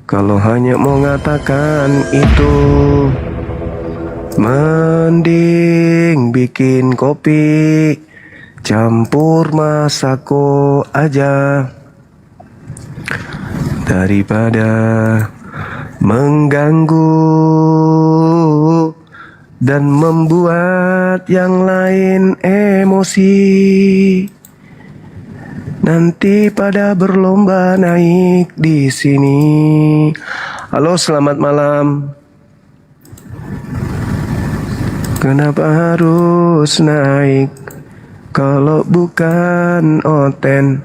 Kalau hanya mau ngatakan itu, mending bikin kopi, campur masako aja, daripada mengganggu dan membuat yang lain emosi. Nanti pada berlomba naik di sini. Halo, selamat malam. Kenapa harus naik kalau bukan oten?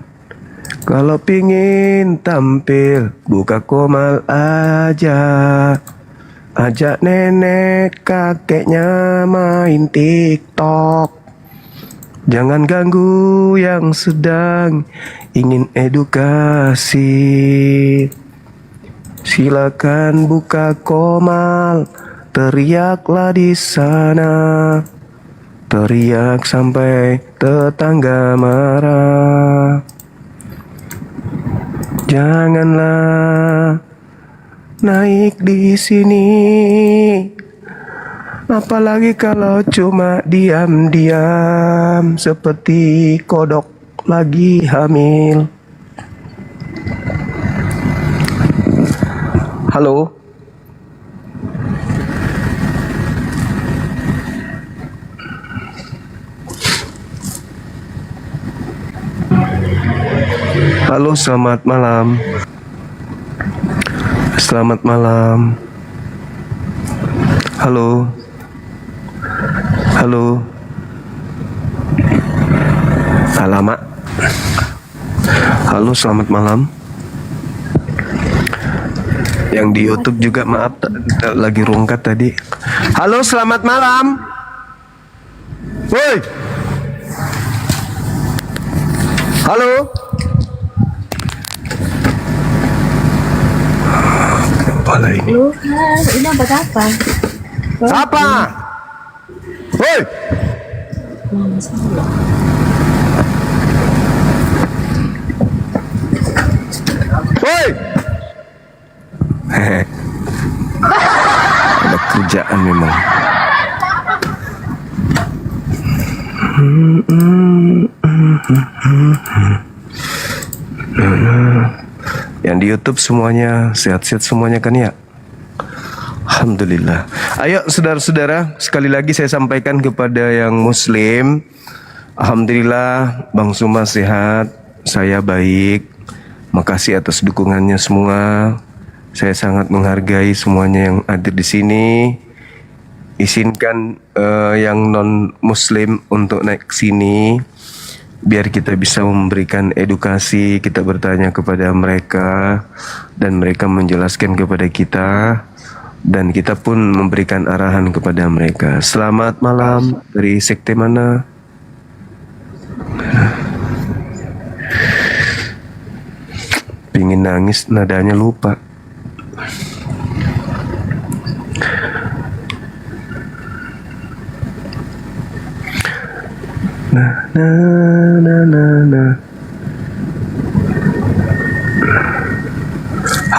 Kalau pingin tampil, buka Komal aja. Ajak nenek kakeknya main TikTok. Jangan ganggu yang sedang ingin edukasi. Silakan buka Komal, teriaklah di sana. Teriak sampai tetangga marah. Janganlah naik di sini. Apalagi kalau cuma diam-diam seperti kodok lagi hamil. Halo. Halo, selamat malam. Selamat malam. Halo. Halo. Alamak. Halo, selamat malam. Yang di YouTube juga maaf, lagi rungkat tadi. Halo, selamat malam. Woi. Halo. Kepala ini. Ini obat apa? Apa? Woi. Woi. Ada kerjaan memang. Yang di YouTube semuanya sehat-sehat semuanya kan ya? Alhamdulillah. Ayo saudara-saudara, sekali lagi saya sampaikan kepada yang muslim, alhamdulillah Bang Suma sehat, saya baik. Makasih atas dukungannya semua. Saya sangat menghargai semuanya yang hadir di sini. Izinkan yang non muslim untuk naik ke sini biar kita bisa memberikan edukasi, kita bertanya kepada mereka dan mereka menjelaskan kepada kita. Dan kita pun memberikan arahan kepada mereka. Selamat malam, dari sekte mana? Pingin nangis, nadanya lupa. Nah.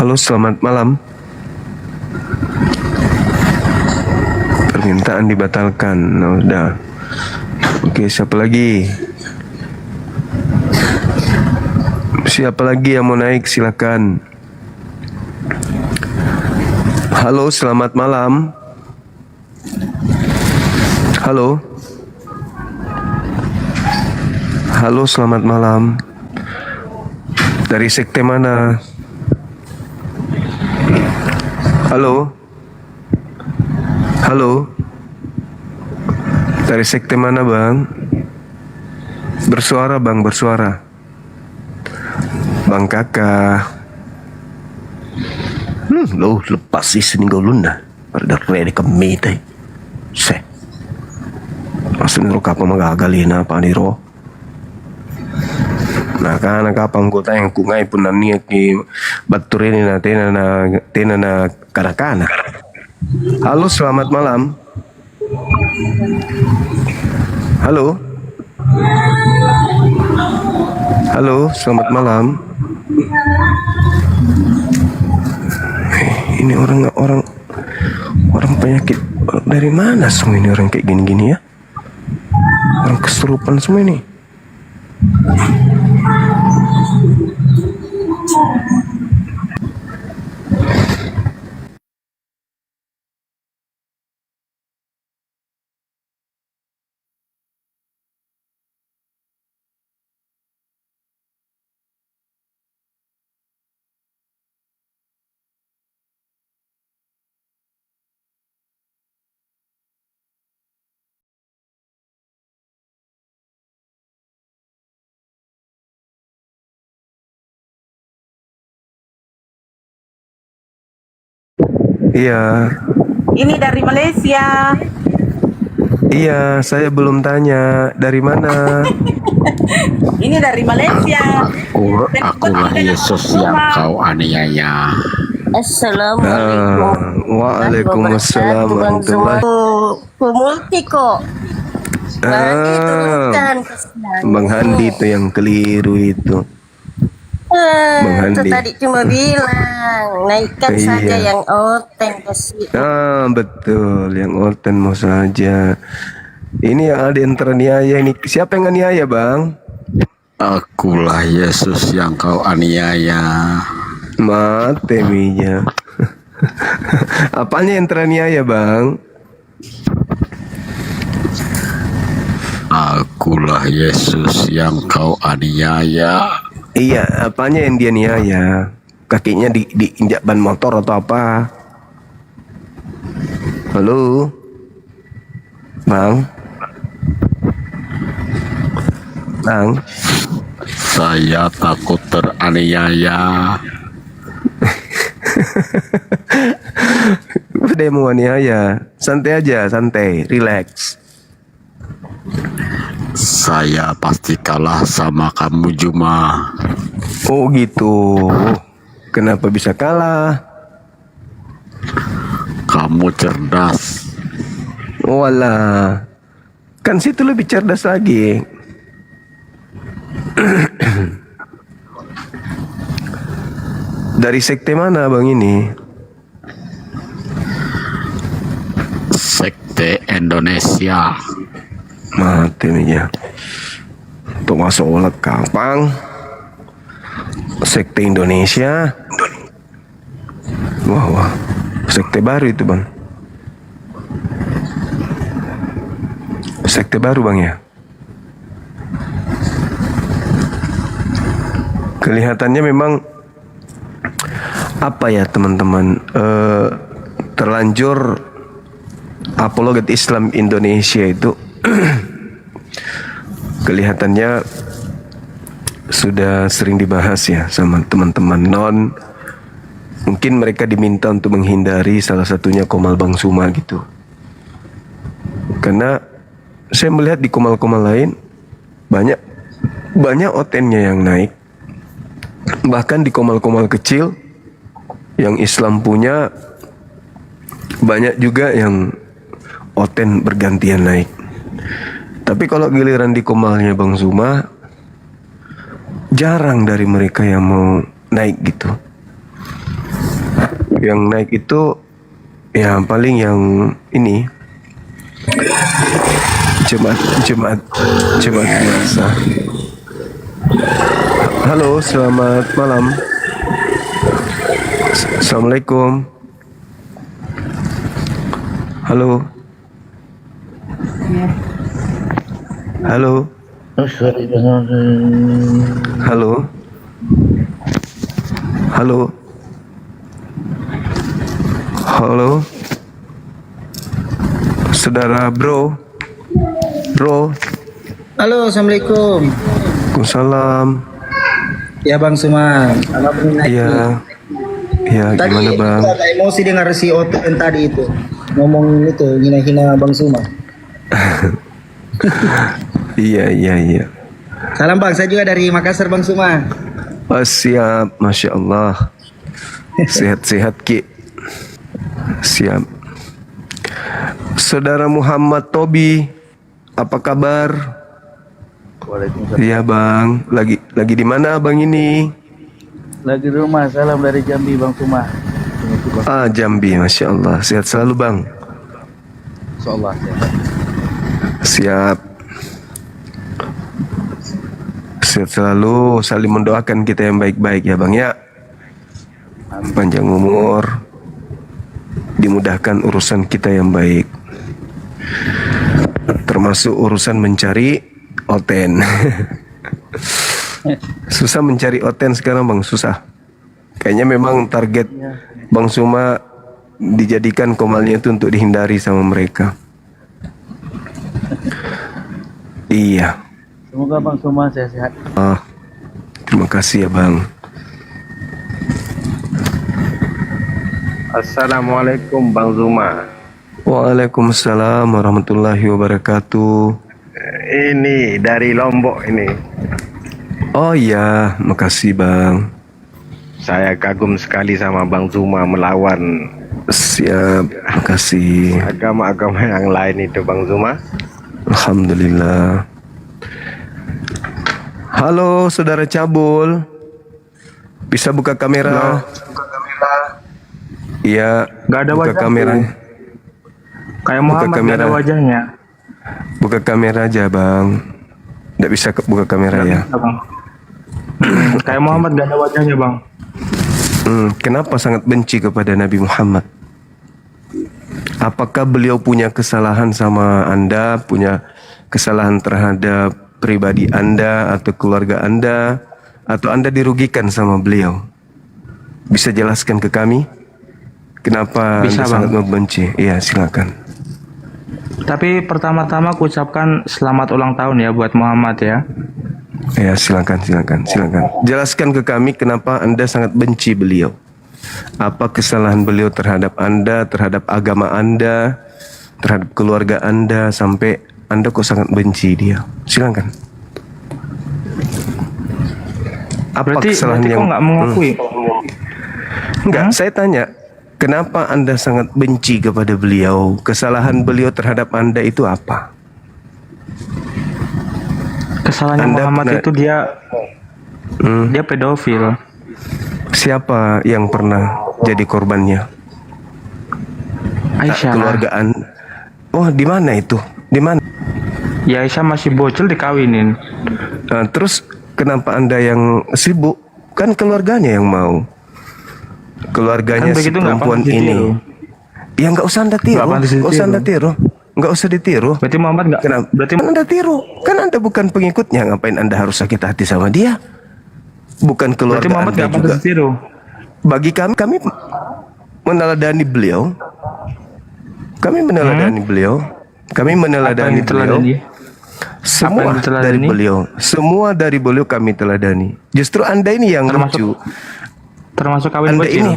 Halo, selamat malam. Permintaan dibatalkan. Nah, udah. Oke, siapa lagi? Siapa lagi yang mau naik? Silakan. Halo, selamat malam. Halo. Halo, selamat malam. Dari sekte mana? Halo. Halo. Dari sekte mana, Bang? Bersuara, Bang, bersuara. Bang Kakak. Lo lepas sih seninggal lunda. Pada rede kami tay. Se. Maksud niro kapa magagalin apa niro? Nah, kan kapang ko tayong kungay pun naniya ki baturin na tena na karakana. Halo, selamat malam. Halo. Halo, selamat malam. ini orang orang penyakit dari mana semua ini orang kayak gini-gini ya? Orang kesurupan semua ini. Iya, Ini dari Malaysia. iya, saya belum tanya dari mana. Ini dari Malaysia. Akulah Yesus yang kau aniaya. Assalamualaikum. Waalaikumsalam warahmatullahi. Pemulti kok. Nanti turunkan ke Bang Handi itu yang keliru itu. Bang itu Handi. tadi cuma bilang naikkan Iya. saja yang oteng kasih. Betul, yang orten mau saja. Ini yang ada yang teraniaya ini. Siapa yang aniaya, Bang? Akulah Yesus yang kau aniaya. Mate Mija. Apanya yang teraniaya, Bang? Akulah Yesus yang kau aniaya. Iya, apanya yang dia niaya? Kakinya diinjak ban motor atau apa? Halo? Bang? Bang? Saya takut teraniaya. Udah mau aniaya. Santai aja, santai, relax. Saya pasti kalah sama kamu Juma. Oh gitu. Kenapa bisa kalah? Kamu cerdas. Walah. Kan situ lebih cerdas lagi. Dari sekte mana bang ini? Sekte Indonesia. Mati nih ya. Untuk masuk olah kampang. Sekte Indonesia. Wah wah. Sekte baru itu bang. Sekte baru bang ya. Kelihatannya memang apa ya teman-teman, terlanjur apologet Islam Indonesia itu kelihatannya sudah sering dibahas ya sama teman-teman non. Mungkin mereka diminta untuk menghindari salah satunya Komal Bang Suma gitu. Karena saya melihat di komal-komal lain banyak otennya yang naik. Bahkan di komal-komal kecil yang Islam punya banyak juga yang oten bergantian naik. Tapi kalau giliran di komalnya Bang Suma, jarang dari mereka yang mau naik gitu. Yang naik itu ya paling yang ini jemaat biasa. Halo, selamat malam. Assalamualaikum. Halo. Halo. Halo. Halo. Halo. Saudara bro. Halo, assalamualaikum. Waalaikumsalam. Ya Bang Suma. Alhamdulillah. Iya. Ya, Tadi gimana bang? itu agak emosi dengar si Oten tadi itu ngomong itu hina-hina Bang Suma. Iya. Salam Bang, saya juga dari Makassar Bang Suma. Oh, siap, masya Allah. Sehat-sehat Ki. Siap. Saudara Muhammad Tobi, apa kabar? Waalaikumsalam. Iya bang, lagi di mana bang ini? Lagi di rumah, salam dari Jambi Bang Suma. Jambi, Masya Allah. Sehat selalu bang. Insyaallah ya. Siap. Sehat selalu. Saling mendoakan kita yang baik-baik ya bang ya. Panjang umur, dimudahkan urusan kita yang baik, termasuk urusan mencari oten. Susah mencari oten sekarang bang, susah. Kayaknya memang target Bang Suma dijadikan komalnya itu untuk dihindari sama mereka. Iya. Semoga Bang Suma sehat-sehat. Terima kasih ya bang. Assalamualaikum Bang Zuma. Waalaikumsalam warahmatullahi wabarakatuh. Ini dari Lombok ini. Oh iya, makasih bang. Saya kagum sekali sama Bang Zuma melawan Siap, makasih. agama-agama yang lain itu Bang Zuma. Alhamdulillah. Halo saudara Cabul, bisa buka kamera? Iya, Gak ada buka wajah. kamera. Kayak Buka Muhammad gak ada kamera. wajahnya. Buka kamera aja bang. Tidak bisa buka kamera ya. Bisa, Bang. Kayak Muhammad gak ada wajahnya bang. Kenapa sangat benci kepada Nabi Muhammad? Apakah beliau punya kesalahan sama Anda, punya kesalahan terhadap pribadi Anda atau keluarga Anda, atau Anda dirugikan sama beliau? Bisa jelaskan ke kami? Kenapa Bisa, Anda Bang. sangat membenci? Iya, silakan. Tapi pertama-tama aku ucapkan selamat ulang tahun ya buat Muhammad ya. Ya, silakan. Jelaskan ke kami kenapa Anda sangat benci beliau. Apa kesalahan beliau terhadap Anda, terhadap agama Anda, terhadap keluarga Anda, sampai Anda kok sangat benci dia? Silakan. Apa Berarti kesalahan kok yang nggak mengakui? Enggak, saya tanya, kenapa Anda sangat benci kepada beliau? Kesalahan beliau terhadap Anda itu apa? Kesalahannya Anda Muhammad pernah- itu dia pedofil. Siapa yang pernah jadi korbannya? Aisyah. Keluargaan. Oh, di mana itu? Di mana? Ya Aisyah masih bocil dikawinin. Terus kenapa Anda yang sibuk? Kan keluarganya yang mau. Keluarganya Kan si begitu nggak perempuan pantas ditiru. ini. Ya nggak usah Anda tiru. Nggak pantas Nggak usah ditiru. Anda tiru. Nggak usah ditiru. Berarti Muhammad nggak? Kenapa? Berarti Kan Anda tiru. Kan Anda bukan pengikutnya. Ngapain Anda harus sakit hati sama dia? Bukan keluarga Muhammad Anda nggak pantas juga. ditiru. Bagi kami meneladani beliau. Kami meneladani beliau. Kami Apa yang meneladani beliau. diteladani? Semua yang diteladani? dari beliau. Semua dari beliau kami teladani. Justru Anda ini yang lucu. Termasuk kawin Anda bocil. ini.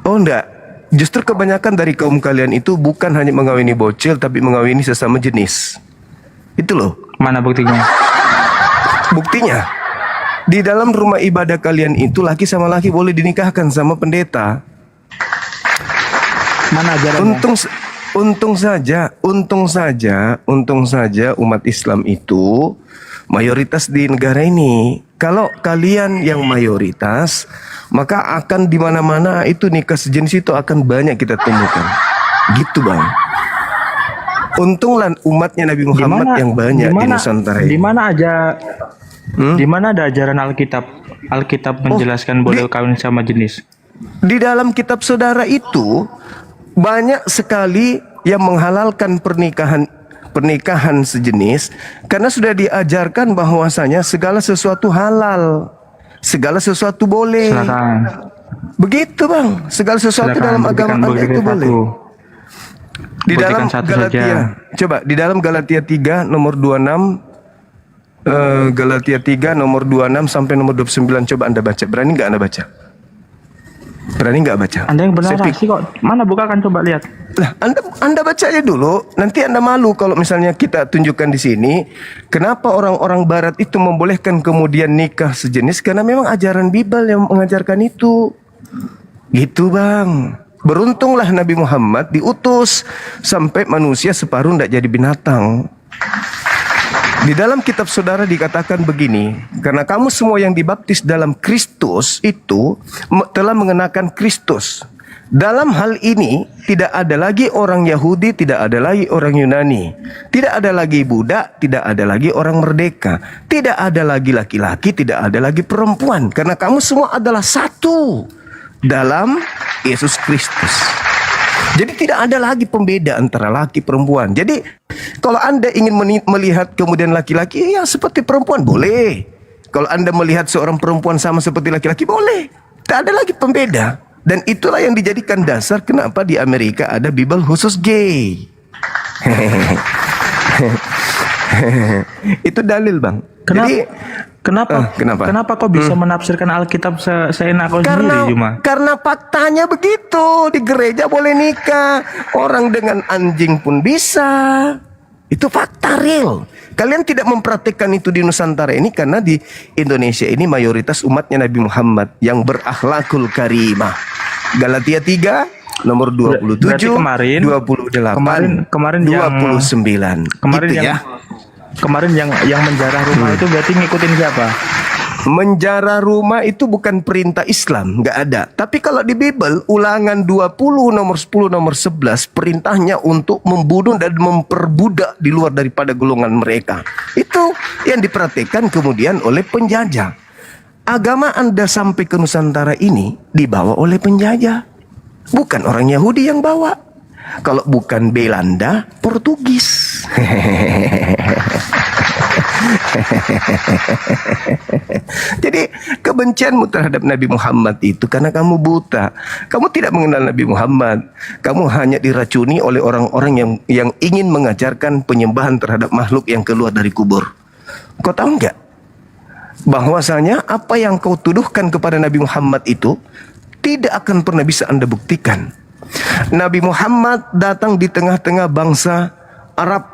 Oh enggak. Justru kebanyakan dari kaum kalian itu bukan hanya mengawini bocil, tapi mengawini sesama jenis. Itu loh. Mana buktinya? Buktinya, di dalam rumah ibadah kalian itu laki sama laki boleh dinikahkan sama pendeta. Mana ajarannya? Untung saja umat Islam itu mayoritas di negara ini. Kalau kalian yang mayoritas, maka akan di mana-mana itu nikah sejenis itu akan banyak kita temukan. Gitu bang. Untunglah umatnya Nabi Muhammad yang banyak di Nusantara Di ini. mana aja? Di mana ada ajaran Alkitab? Alkitab menjelaskan boleh kawin sama jenis. Di dalam kitab saudara itu banyak sekali yang menghalalkan pernikahan sejenis karena sudah diajarkan bahwasanya segala sesuatu halal, segala sesuatu boleh. Silakan. Begitu bang, segala sesuatu Silakan, dalam agama buktikan Anda itu boleh. Di Buktikan dalam satu Galatia, saja. coba di dalam Galatia 3 nomor 26, Galatia 3 nomor 26 sampai nomor 29, coba Anda baca. Berani nggak Anda baca? Berani nggak baca? Anda yang benar Saya sih kok. Mana bukakan coba lihat. Lah, Anda baca aja dulu. Nanti Anda malu kalau misalnya kita tunjukkan di sini. Kenapa orang-orang Barat itu membolehkan kemudian nikah sejenis? Karena memang ajaran Bible yang mengajarkan itu. Gitu bang. Beruntunglah Nabi Muhammad diutus sampai manusia separuh tidak jadi binatang. Di dalam kitab saudara dikatakan begini, karena kamu semua yang dibaptis dalam Kristus itu telah mengenakan Kristus. Dalam hal ini tidak ada lagi orang Yahudi, tidak ada lagi orang Yunani, tidak ada lagi budak, tidak ada lagi orang merdeka, tidak ada lagi laki-laki, tidak ada lagi perempuan, karena kamu semua adalah satu dalam Yesus Kristus. Jadi tidak ada lagi pembeda antara laki perempuan. Jadi kalau Anda ingin melihat kemudian laki-laki ya seperti perempuan boleh. Kalau Anda melihat seorang perempuan sama seperti laki-laki boleh. Tak ada lagi pembeda. Dan itulah yang dijadikan dasar kenapa di Amerika ada Bible khusus gay. Itu dalil, Bang. Kenapa? Jadi Kenapa kau bisa menafsirkan Alkitab seenak kau sendiri, Juma? Karena faktanya begitu. Di gereja boleh nikah, orang dengan anjing pun bisa. Itu fakta real. Kalian tidak mempraktikkan itu di Nusantara ini karena di Indonesia ini mayoritas umatnya Nabi Muhammad yang berakhlakul karimah. Galatia 3 nomor 27, Berarti kemarin 28, kemarin 29. Kemarin Gitu yang kemarin yang menjarah rumah itu berarti ngikutin siapa? Menjara rumah itu bukan perintah Islam, nggak ada. Tapi kalau di Bible, Ulangan 20 nomor 10 nomor 11 perintahnya untuk membunuh dan memperbudak di luar daripada golongan mereka. Itu yang diperhatikan kemudian oleh penjajah. Agama Anda sampai ke Nusantara ini dibawa oleh penjajah, bukan orang Yahudi yang bawa. Kalau bukan Belanda, Portugis. Jadi kebencianmu terhadap Nabi Muhammad itu karena kamu buta. Kamu tidak mengenal Nabi Muhammad. Kamu hanya diracuni oleh orang-orang yang ingin mengajarkan penyembahan terhadap makhluk yang keluar dari kubur. Kau tahu enggak? Bahwasanya apa yang kau tuduhkan kepada Nabi Muhammad itu tidak akan pernah bisa Anda buktikan. Nabi Muhammad datang di tengah-tengah bangsa Arab.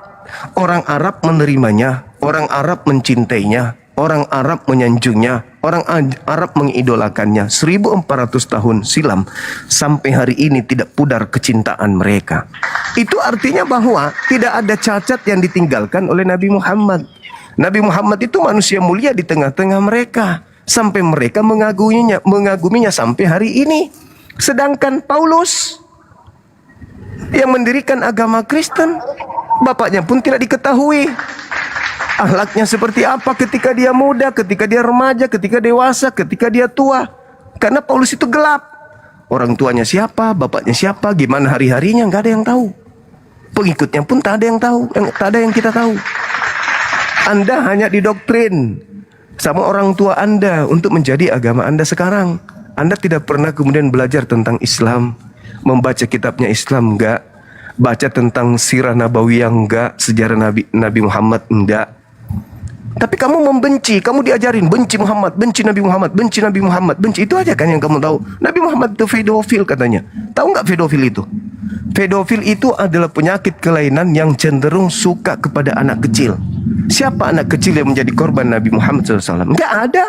Orang Arab menerimanya, orang Arab mencintainya, orang Arab menyanjungnya, orang Arab mengidolakannya. 1400 tahun silam sampai hari ini tidak pudar kecintaan mereka. Itu artinya bahwa tidak ada cacat yang ditinggalkan oleh Nabi Muhammad. Nabi Muhammad itu manusia mulia di tengah-tengah mereka sampai mereka mengaguminya sampai hari ini. Sedangkan Paulus yang mendirikan agama Kristen, bapaknya pun tidak diketahui. Akhlaknya seperti apa ketika dia muda, ketika dia remaja, ketika dewasa, ketika dia tua. Karena Paulus itu gelap. Orang tuanya siapa, bapaknya siapa, gimana hari-harinya, nggak ada yang tahu. Pengikutnya pun tak ada yang tahu, tak ada yang kita tahu. Anda hanya didoktrin sama orang tua Anda untuk menjadi agama Anda sekarang. Anda tidak pernah kemudian belajar tentang Islam, membaca kitabnya Islam enggak, baca tentang sirah nabawiyah enggak, sejarah Nabi Muhammad enggak. Tapi kamu membenci, kamu diajarin benci Muhammad, benci Nabi Muhammad, benci Nabi Muhammad, benci. Itu aja kan yang kamu tahu. Nabi Muhammad itu pedofil katanya. Tahu enggak pedofil itu? Pedofil itu adalah penyakit kelainan yang cenderung suka kepada anak kecil. Siapa anak kecil yang menjadi korban Nabi Muhammad SAW? Enggak ada.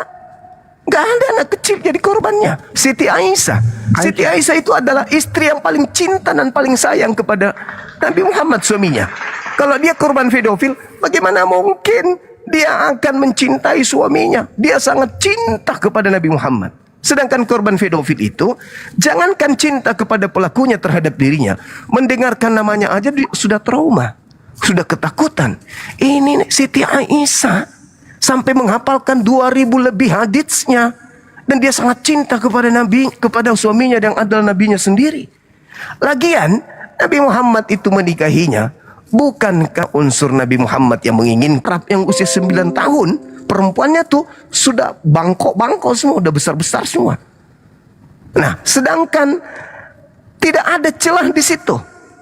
Gak ada anak kecil jadi korbannya. Siti Aisyah. Siti Aisyah itu adalah istri yang paling cinta dan paling sayang kepada Nabi Muhammad suaminya. Kalau dia korban pedofil, bagaimana mungkin dia akan mencintai suaminya? Dia sangat cinta kepada Nabi Muhammad. Sedangkan korban pedofil itu, jangankan cinta kepada pelakunya terhadap dirinya, mendengarkan namanya aja sudah trauma, sudah ketakutan. Ini Siti Aisyah sampai menghafalkan 2000 lebih haditsnya. Dan dia sangat cinta kepada Nabi, kepada suaminya yang adalah nabinya sendiri. Lagian, Nabi Muhammad itu menikahinya, bukankah unsur Nabi Muhammad yang menginginkan yang usia 9 tahun, perempuannya tuh sudah bangkok-bangkok semua, udah besar-besar semua. Nah, sedangkan tidak ada celah di situ.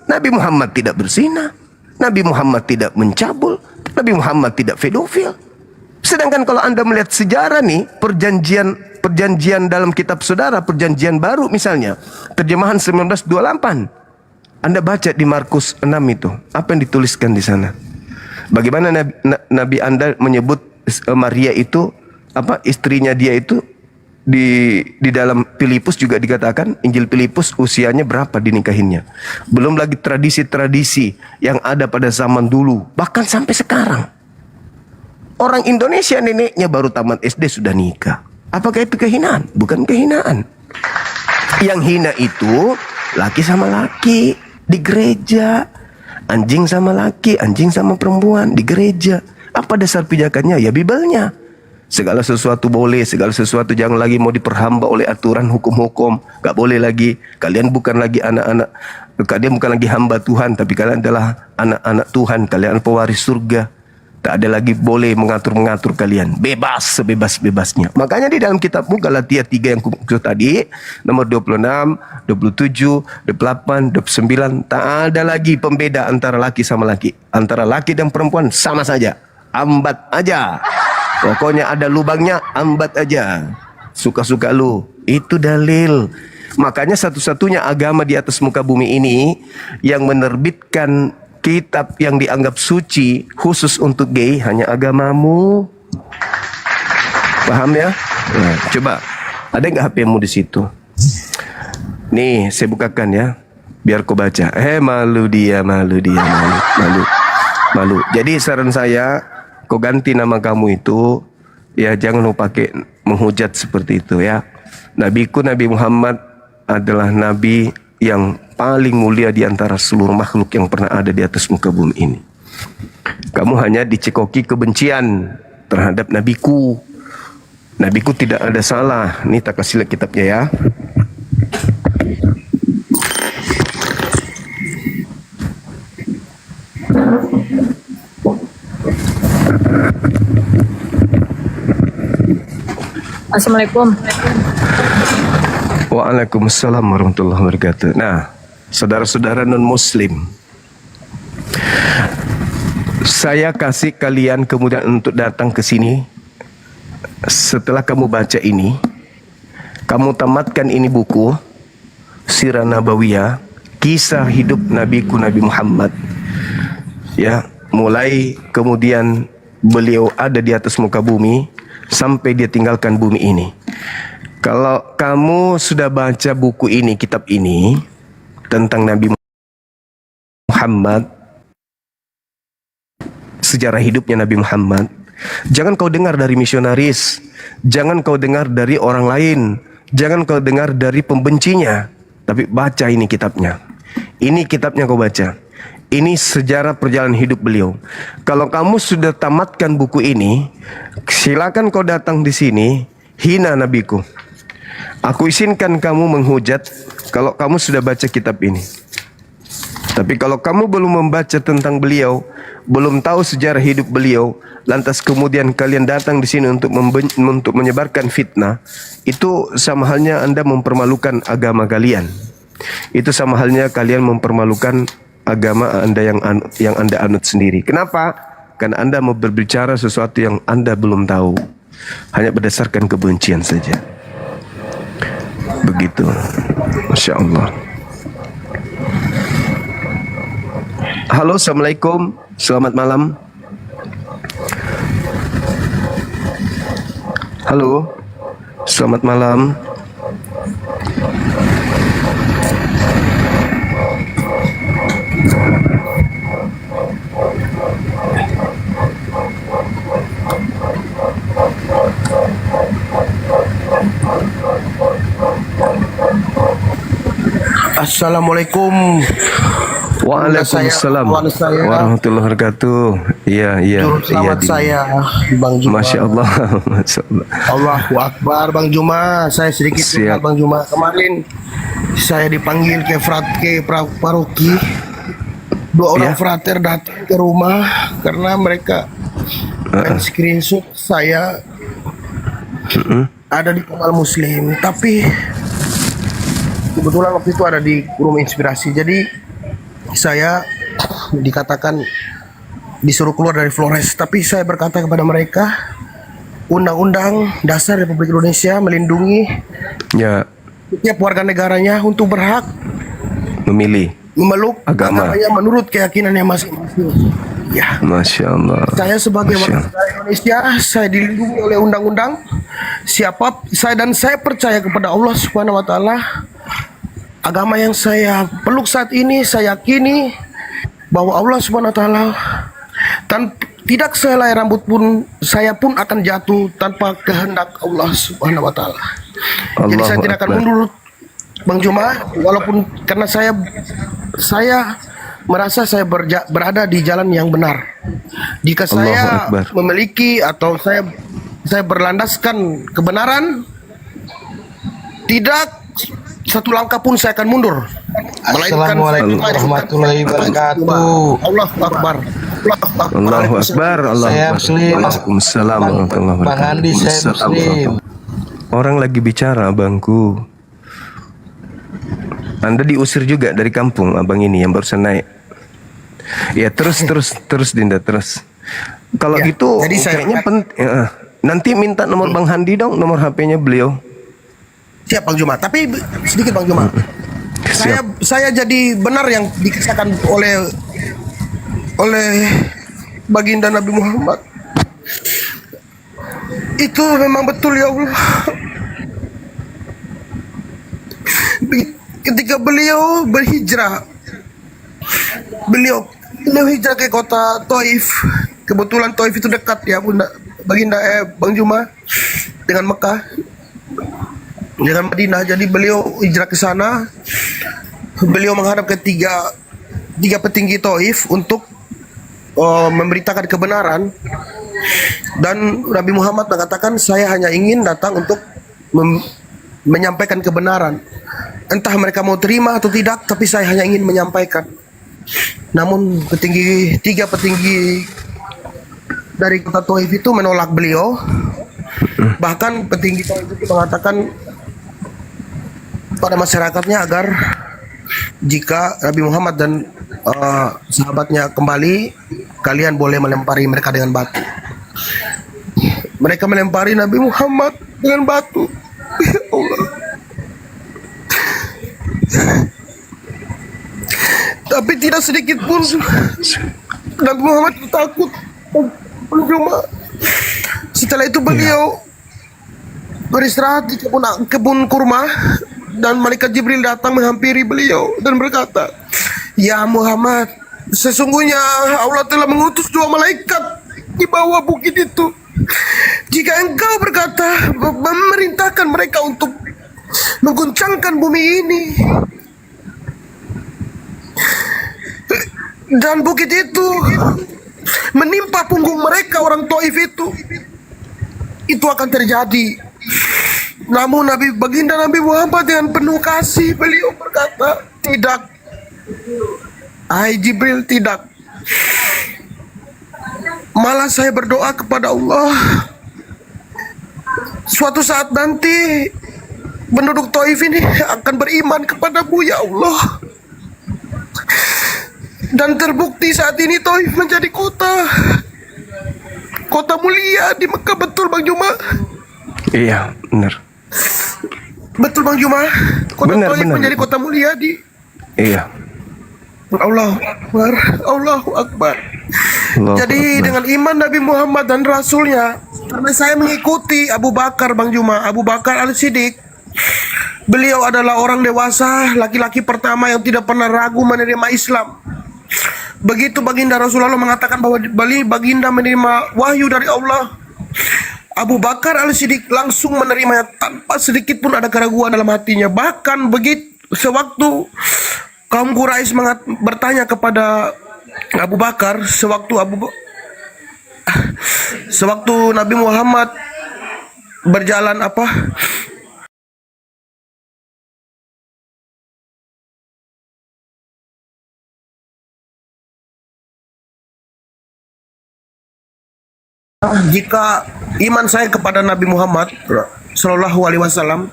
Nabi Muhammad tidak berzina, Nabi Muhammad tidak mencabul, Nabi Muhammad tidak pedofil. Sedangkan kalau Anda melihat sejarah nih, perjanjian dalam kitab saudara, perjanjian baru misalnya, terjemahan 1928. Anda baca di Markus 6 itu, apa yang dituliskan di sana? Bagaimana Nabi Anda menyebut Maria itu, istrinya dia itu di dalam Filipus juga dikatakan, Injil Filipus usianya berapa dinikahinnya. Belum lagi tradisi-tradisi yang ada pada zaman dulu, bahkan sampai sekarang. Orang Indonesia neneknya baru tamat SD sudah nikah. Apakah itu kehinaan? Bukan kehinaan. Yang hina itu laki sama laki di gereja, anjing sama laki, anjing sama perempuan di gereja. Apa dasar pijakannya? Ya Bibelnya. Segala sesuatu boleh, segala sesuatu jangan lagi mau diperhamba oleh aturan hukum-hukum. Gak boleh lagi. Kalian bukan lagi anak-anak, kalian bukan lagi hamba Tuhan, tapi kalian adalah anak-anak Tuhan. Kalian pewaris surga. Tak ada lagi boleh mengatur-mengatur kalian. Bebas, sebebas-bebasnya. Makanya di dalam kitabmu Galatia 3 yang kumaksud tadi, nomor 26, 27, 28, 29, tak ada lagi pembeda antara laki sama laki. Antara laki dan perempuan sama saja. Ambat aja. Pokoknya ada lubangnya, ambat aja. Suka-suka lu. Itu dalil. Makanya satu-satunya agama di atas muka bumi ini yang menerbitkan kitab yang dianggap suci khusus untuk gay hanya agamamu. Paham ya? Nah, coba ada nggak HP-mu di situ? Nih, saya bukakan ya, biar kau baca. Malu dia. Jadi saran saya, kau ganti nama kamu itu, ya jangan lu pakai menghujat seperti itu ya. Nabiku Nabi Muhammad adalah nabi yang paling mulia di antara seluruh makhluk yang pernah ada di atas muka bumi ini. Kamu hanya dicekoki kebencian terhadap nabiku. Nabiku tidak ada salah. Nih tak kasih lihat kitabnya ya. Assalamualaikum. Waalaikumsalam warahmatullahi wabarakatuh. Nah, saudara-saudara non-muslim, saya kasih kalian kemudian untuk datang ke sini. Setelah kamu baca ini, kamu tamatkan ini buku Sirah Nabawiyah, kisah hidup nabiku Nabi Muhammad. Ya, mulai kemudian beliau ada di atas muka bumi sampai dia tinggalkan bumi ini. Kalau kamu sudah baca buku ini, kitab ini tentang Nabi Muhammad, sejarah hidupnya Nabi Muhammad, jangan kau dengar dari misionaris, jangan kau dengar dari orang lain, jangan kau dengar dari pembencinya, tapi baca ini kitabnya. Ini kitabnya kau baca. Ini sejarah perjalanan hidup beliau. Kalau kamu sudah tamatkan buku ini, silakan kau datang di sini, hina nabiku. Aku izinkan kamu menghujat kalau kamu sudah baca kitab ini. Tapi kalau kamu belum membaca tentang beliau, belum tahu sejarah hidup beliau, lantas kemudian kalian datang di sini untuk menyebarkan fitnah, itu sama halnya Anda mempermalukan agama kalian. Itu sama halnya kalian mempermalukan agama Anda yang Anda anut sendiri. Kenapa? Karena Anda mau berbicara sesuatu yang Anda belum tahu, hanya berdasarkan kebencian saja. Begitu. Masya Allah. Halo, assalamualaikum. Selamat malam. Halo, selamat malam. Assalamualaikum. Waalaikumsalam warahmatullahi wabarakatuh. Iya. Juru selamat saya, Bang Juma. Masya Allah. Masya Allah. Allahu Akbar, Bang Juma. Saya sedikit kenal Bang Juma. Kemarin saya dipanggil ke paroki. Dua orang frater datang ke rumah karena mereka screenshot saya ada di kanal Muslim, tapi kebetulan waktu itu ada di Rumah Inspirasi. Jadi saya dikatakan disuruh keluar dari Flores, tapi saya berkata kepada mereka, Undang-Undang Dasar Republik Indonesia melindungi setiap warga negaranya untuk berhak memilih memeluk agamanya menurut keyakinannya masing-masing. Ya, Masya Allah. Saya sebagai warga negara Indonesia, saya dilindungi oleh undang-undang. Saya percaya kepada Allah Subhanahu Wa Taala. Agama yang saya peluk saat ini, saya yakini bahwa Allah Subhanahu Wa Taala, tidak sehelai rambut pun saya pun akan jatuh tanpa kehendak Allah Subhanahu Wa Taala. Jadi saya tidak akan Bang Juma, walaupun karena saya merasa saya berada di jalan yang benar. Jika Allahu saya Akbar. memiliki atau saya berlandaskan kebenaran, tidak satu langkah pun saya akan mundur. Assalamualaikum warahmatullahi wabarakatuh. Allahu Akbar. Allahu Akbar. Allahu Saya Akbar. Muslim. Waalaikumsalam warahmatullahi Bang Andi, saya Waalaikumsalam Muslim. warahmatullahi. Orang lagi bicara, abangku. Anda diusir juga dari kampung, abang ini yang barusan naik. Ya terus Dinda terus. Kalau Ya, gitu jadi saya- kayaknya penting. Nanti minta nomor Bang Handi dong, nomor HP-nya beliau. Siap Bang Juma. Tapi sedikit Bang Juma. Saya jadi benar yang dikisahkan oleh baginda Nabi Muhammad. Itu memang betul ya Allah. Ketika beliau berhijrah, beliau hijrah ke kota Taif. Kebetulan Taif itu dekat ya baginda Bang Juma dengan Mekah, dengan Madinah. Jadi beliau hijrah ke sana. Beliau menghadap ke tiga petinggi Taif untuk memberitakan kebenaran. Dan Nabi Muhammad mengatakan, saya hanya ingin datang untuk menyampaikan kebenaran. Entah mereka mau terima atau tidak, tapi saya hanya ingin menyampaikan. Namun tiga petinggi dari kota Taif itu menolak beliau. Bahkan petinggi Taif itu mengatakan pada masyarakatnya agar jika Nabi Muhammad dan sahabatnya kembali, kalian boleh melempari mereka dengan batu. Mereka melempari Nabi Muhammad dengan batu. Ya Allah. Tapi tidak sedikit pun Nabi Muhammad takut. Cuma setelah itu beliau beristirahat di kebun kurma, dan malaikat Jibril datang menghampiri beliau dan berkata, "Ya Muhammad, sesungguhnya Allah telah mengutus 2 malaikat di bawah bukit itu. Jika engkau berkata memerintahkan mereka untuk mengguncangkan bumi ini, dan bukit itu menimpa punggung mereka orang Taif itu akan terjadi." Namun baginda Nabi Muhammad dengan penuh kasih beliau berkata, "Tidak, hai Jibril, tidak. Malah saya berdoa kepada Allah, suatu saat nanti penduduk Taif ini akan beriman kepadamu ya Allah. Dan terbukti saat ini Taif menjadi kota mulia di Mekah." Betul Bang Juma? Iya, benar. Betul Bang Juma? Kota Benar, Taif benar. menjadi kota mulia di Iya. Allahu Akbar, Allahu Akbar. Allahu Jadi Akbar. dengan iman Nabi Muhammad dan Rasulnya, karena saya mengikuti Abu Bakar Bang Juma, Abu Bakar Al-Siddiq. Beliau adalah orang dewasa, laki-laki pertama yang tidak pernah ragu menerima Islam. Begitu baginda Rasulullah mengatakan bahwa baginda menerima wahyu dari Allah, Abu Bakar Al-Siddiq langsung menerimanya tanpa sedikit pun ada keraguan dalam hatinya. Bahkan begitu sewaktu kaum Quraisy bertanya kepada Abu Bakar, sewaktu Nabi Muhammad berjalan jika iman saya kepada Nabi Muhammad Sallallahu Alaihi Wasallam,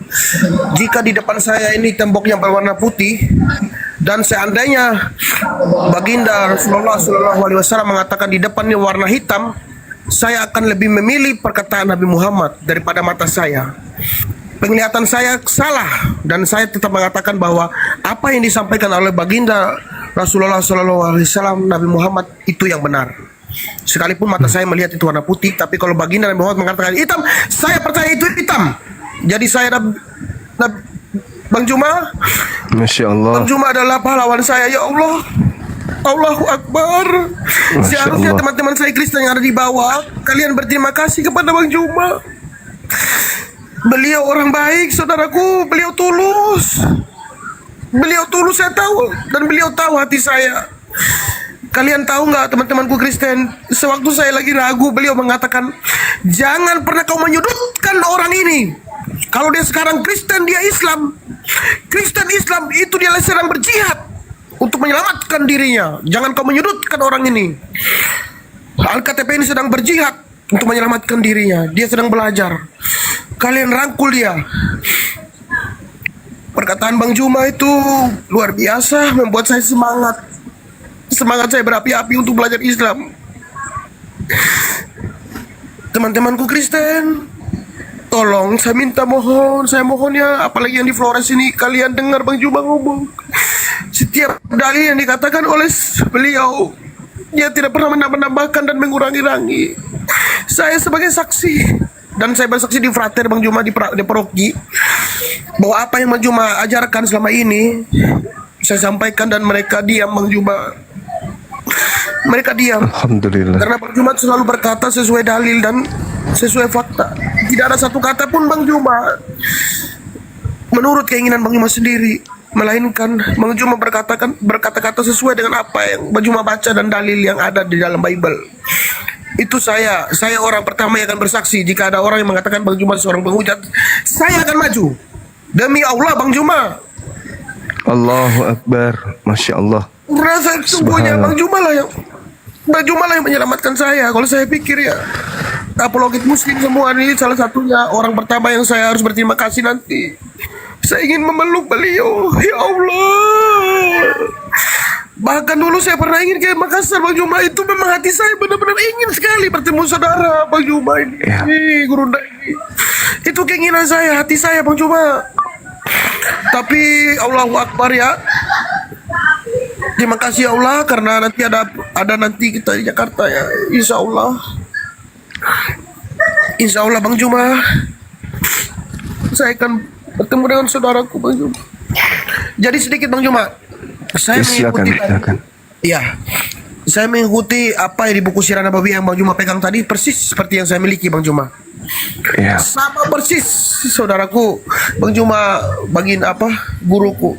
jika di depan saya ini temboknya berwarna putih, dan seandainya baginda Rasulullah Sallallahu Alaihi Wasallam mengatakan di depannya warna hitam, saya akan lebih memilih perkataan Nabi Muhammad daripada mata saya. Penglihatan saya salah, dan saya tetap mengatakan bahwa apa yang disampaikan oleh baginda Rasulullah Sallallahu Alaihi Wasallam Nabi Muhammad itu yang benar. Sekalipun mata saya melihat itu warna putih, tapi kalau baginda Nabi Muhammad mengatakan hitam, saya percaya itu hitam. Jadi saya Bang Juma, Masya Allah. Bang Juma adalah pahlawan saya ya Allah. Allahu Akbar. Masya Seharusnya Allah. teman-teman saya Kristen yang ada di bawah, kalian berterima kasih kepada Bang Juma. Beliau orang baik, saudaraku. Beliau tulus. Beliau tulus, saya tahu, dan beliau tahu hati saya. Kalian tahu nggak teman-temanku Kristen, sewaktu saya lagi ragu, beliau mengatakan, jangan pernah kau menyudutkan orang ini. Kalau dia sekarang Kristen, dia Islam. Kristen Islam itu dia sedang berjihad untuk menyelamatkan dirinya. Jangan kau menyudutkan orang ini. Al-KTP ini sedang berjihad untuk menyelamatkan dirinya. Dia sedang belajar. Kalian rangkul dia. Perkataan Bang Juma itu luar biasa, membuat saya semangat. Semangat saya berapi-api untuk belajar Islam. Teman-temanku Kristen, tolong saya mohon ya, apalagi yang di Flores ini, kalian dengar Bang Juma ngomong. Setiap dalil yang dikatakan oleh beliau, dia tidak pernah menambahkan dan mengurangi-rangi. Saya sebagai saksi, dan saya bersaksi di frater Bang Juma di paroki, bahwa apa yang Bang Juma ajarkan selama ini saya sampaikan, dan mereka diam Bang Juma. Mereka diam. Alhamdulillah. Karena Bang Juma selalu berkata sesuai dalil dan sesuai fakta. Tidak ada satu kata pun Bang Juma menurut keinginan Bang Juma sendiri, melainkan Bang Juma berkata-kata sesuai dengan apa yang Bang Juma baca dan dalil yang ada di dalam Bible. Itu saya orang pertama yang akan bersaksi. Jika ada orang yang mengatakan Bang Juma seorang penghujat, saya akan maju. Demi Allah Bang Juma. Allahu Akbar. Masya Allah. Rasa sesungguhnya Bang Juma lah yang menyelamatkan saya. Kalau saya pikir ya, apologit muslim semua ini salah satunya orang pertama yang saya harus berterima kasih nanti. Saya ingin memeluk beliau. Ya Allah. Bahkan dulu saya pernah ingin ke Makassar Bang Juma. Itu memang hati saya benar-benar ingin sekali bertemu saudara Bang Juma ini. Ya. Gurunda ini. Itu keinginan saya, hati saya Bang Juma. Tapi Allahu Akbar ya. Terima kasih ya Allah, karena nanti ada nanti kita di Jakarta ya. Insya Allah Bang Juma, saya akan bertemu dengan saudaraku Bang Juma. Jadi sedikit Bang Juma, saya silakan. Iya, saya mengikuti apa yang di buku Sirah Nabawi yang Bang Juma pegang tadi, persis seperti yang saya miliki Bang Juma. Ya. Sama persis saudaraku Bang Juma, bagian guruku.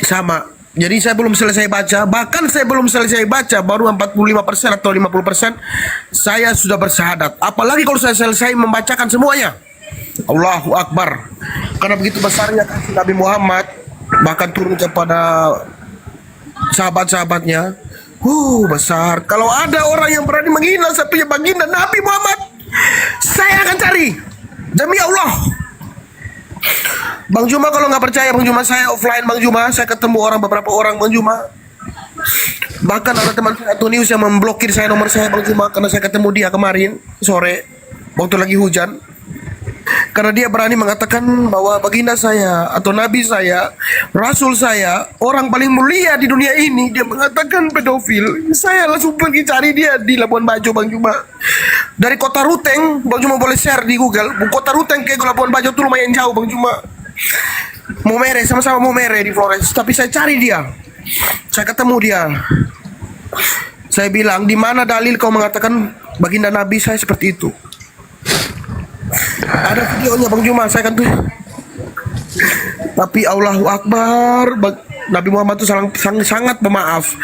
Sama. Jadi saya belum selesai baca, bahkan saya belum selesai baca, baru 45% atau 50% saya sudah bersyahadat. Apalagi kalau saya selesai membacakan semuanya. Allahu Akbar. Karena begitu besarnya kasih Nabi Muhammad, bahkan turun kepada sahabat-sahabatnya. Besar. Kalau ada orang yang berani menghina satunya baginda Nabi Muhammad, saya akan cari. Demi Allah. Bang Juma, kalau nggak percaya Bang Juma, saya offline Bang Juma, saya ketemu beberapa orang Bang Juma. Bahkan ada teman saya News yang memblokir saya nomor saya Bang Juma, karena saya ketemu dia kemarin sore waktu lagi hujan. Karena dia berani mengatakan bahwa baginda saya atau nabi saya, rasul saya, orang paling mulia di dunia ini, dia mengatakan pedofil. Saya langsung pergi cari dia di Labuan Bajo Bang Juma. Dari kota Ruteng, Bang Juma boleh share di Google. Kota Ruteng ke Labuan Bajo itu lumayan jauh Bang Juma. Momere, sama-sama Momere di Flores. Tapi saya cari dia, saya ketemu dia. Saya bilang, di mana dalil kau mengatakan baginda nabi saya seperti itu? Ada videonya Bang Juma, saya kan tuh. Tapi Allahu Akbar, Nabi Muhammad itu sangat pemaaf.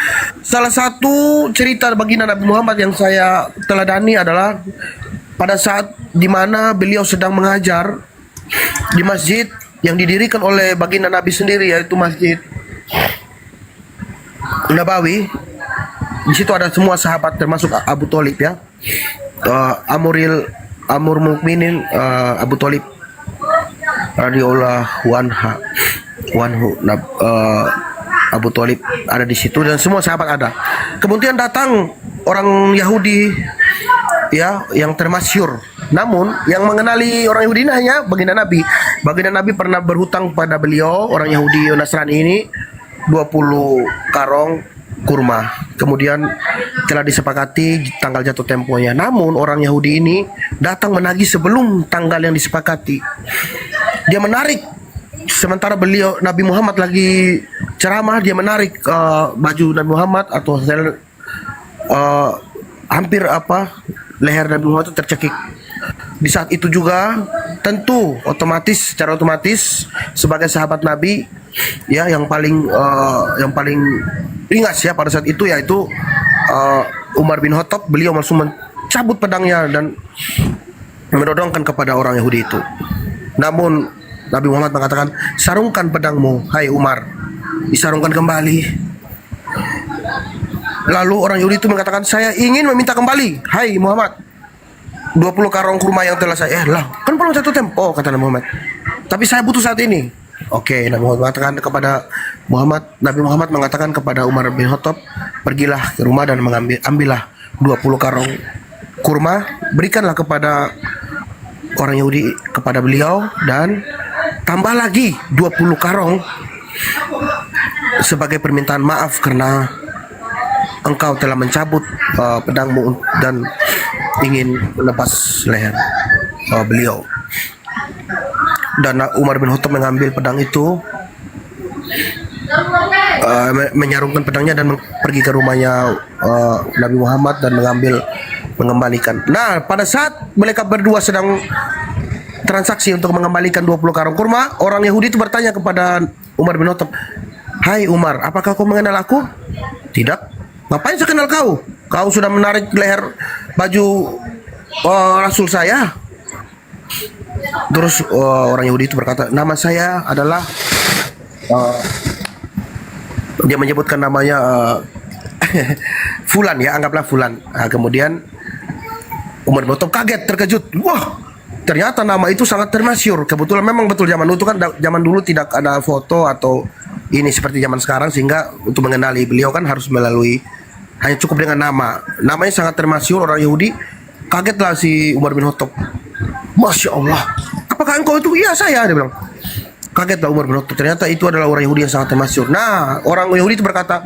Salah satu cerita baginda Nabi Muhammad yang saya teladani adalah pada saat dimana beliau sedang mengajar di masjid yang didirikan oleh baginda Nabi sendiri, yaitu Masjid Nabawi. Di situ ada semua sahabat termasuk Abu Thalib ya, Amur Mukminin Abu Thalib radhiyallahu anhu. Abu Thalib ada di situ dan semua sahabat ada. Kemudian datang orang Yahudi ya yang termasyhur. Namun yang mengenali orang Yahudi hanya baginda Nabi. Baginda Nabi pernah berhutang pada beliau orang Yahudi Nasrani ini 20 karong kurma. Kemudian telah disepakati tanggal jatuh temponya. Namun orang Yahudi ini datang menagih sebelum tanggal yang disepakati. Dia menarik, sementara beliau Nabi Muhammad lagi ceramah, dia menarik baju Nabi Muhammad atau hampir leher Nabi Muhammad itu tercekik. di saat itu juga tentu secara otomatis sebagai sahabat Nabi ya yang paling ringas ya pada saat itu yaitu Umar bin Khattab, beliau langsung mencabut pedangnya dan menodongkan kepada orang Yahudi itu. Namun Nabi Muhammad mengatakan, sarungkan pedangmu, hai Umar. Disarungkan kembali. Lalu orang Yahudi itu mengatakan, saya ingin meminta kembali, hai Muhammad, 20 karung kurma yang telah saya lah kan belum jatuh tempo, kata Nabi Muhammad, tapi saya butuh saat ini. Oke, Nabi Muhammad mengatakan kepada Nabi Muhammad mengatakan kepada Umar bin Khattab, pergilah ke rumah dan ambillah 20 karung kurma, berikanlah kepada orang Yahudi, kepada beliau, dan tambah lagi 20 karung sebagai permintaan maaf karena engkau telah mencabut pedangmu dan ingin melepas leher beliau. Dan Umar bin Khattab mengambil pedang itu, menyarungkan pedangnya dan pergi ke rumahnya Nabi Muhammad dan mengembalikan. Nah, pada saat mereka berdua sedang transaksi untuk mengembalikan 20 karung kurma, orang Yahudi itu bertanya kepada Umar bin Khattab, hai Umar, apakah kau mengenal aku? Tidak. Ngapain saya kenal kau? Kau sudah menarik leher baju Rasul saya. Terus orang Yahudi itu berkata, nama saya adalah dia menyebutkan namanya Fulan ya, anggaplah Fulan. Nah, kemudian Umar bin Khattab kaget, terkejut. Wah, ternyata nama itu sangat termasyhur. Kebetulan memang betul zaman dulu kan, zaman dulu tidak ada foto atau ini seperti zaman sekarang, sehingga untuk mengenali beliau kan harus melalui, hanya cukup dengan nama. Namanya sangat termasyhur. Orang Yahudi kagetlah si Umar bin Khattab. Masya Allah, apakah engkau itu? Iya saya, dia bilang. Kagetlah Umar bin Khattab, ternyata itu adalah orang Yahudi yang sangat termasyhur. Nah, orang Yahudi itu berkata,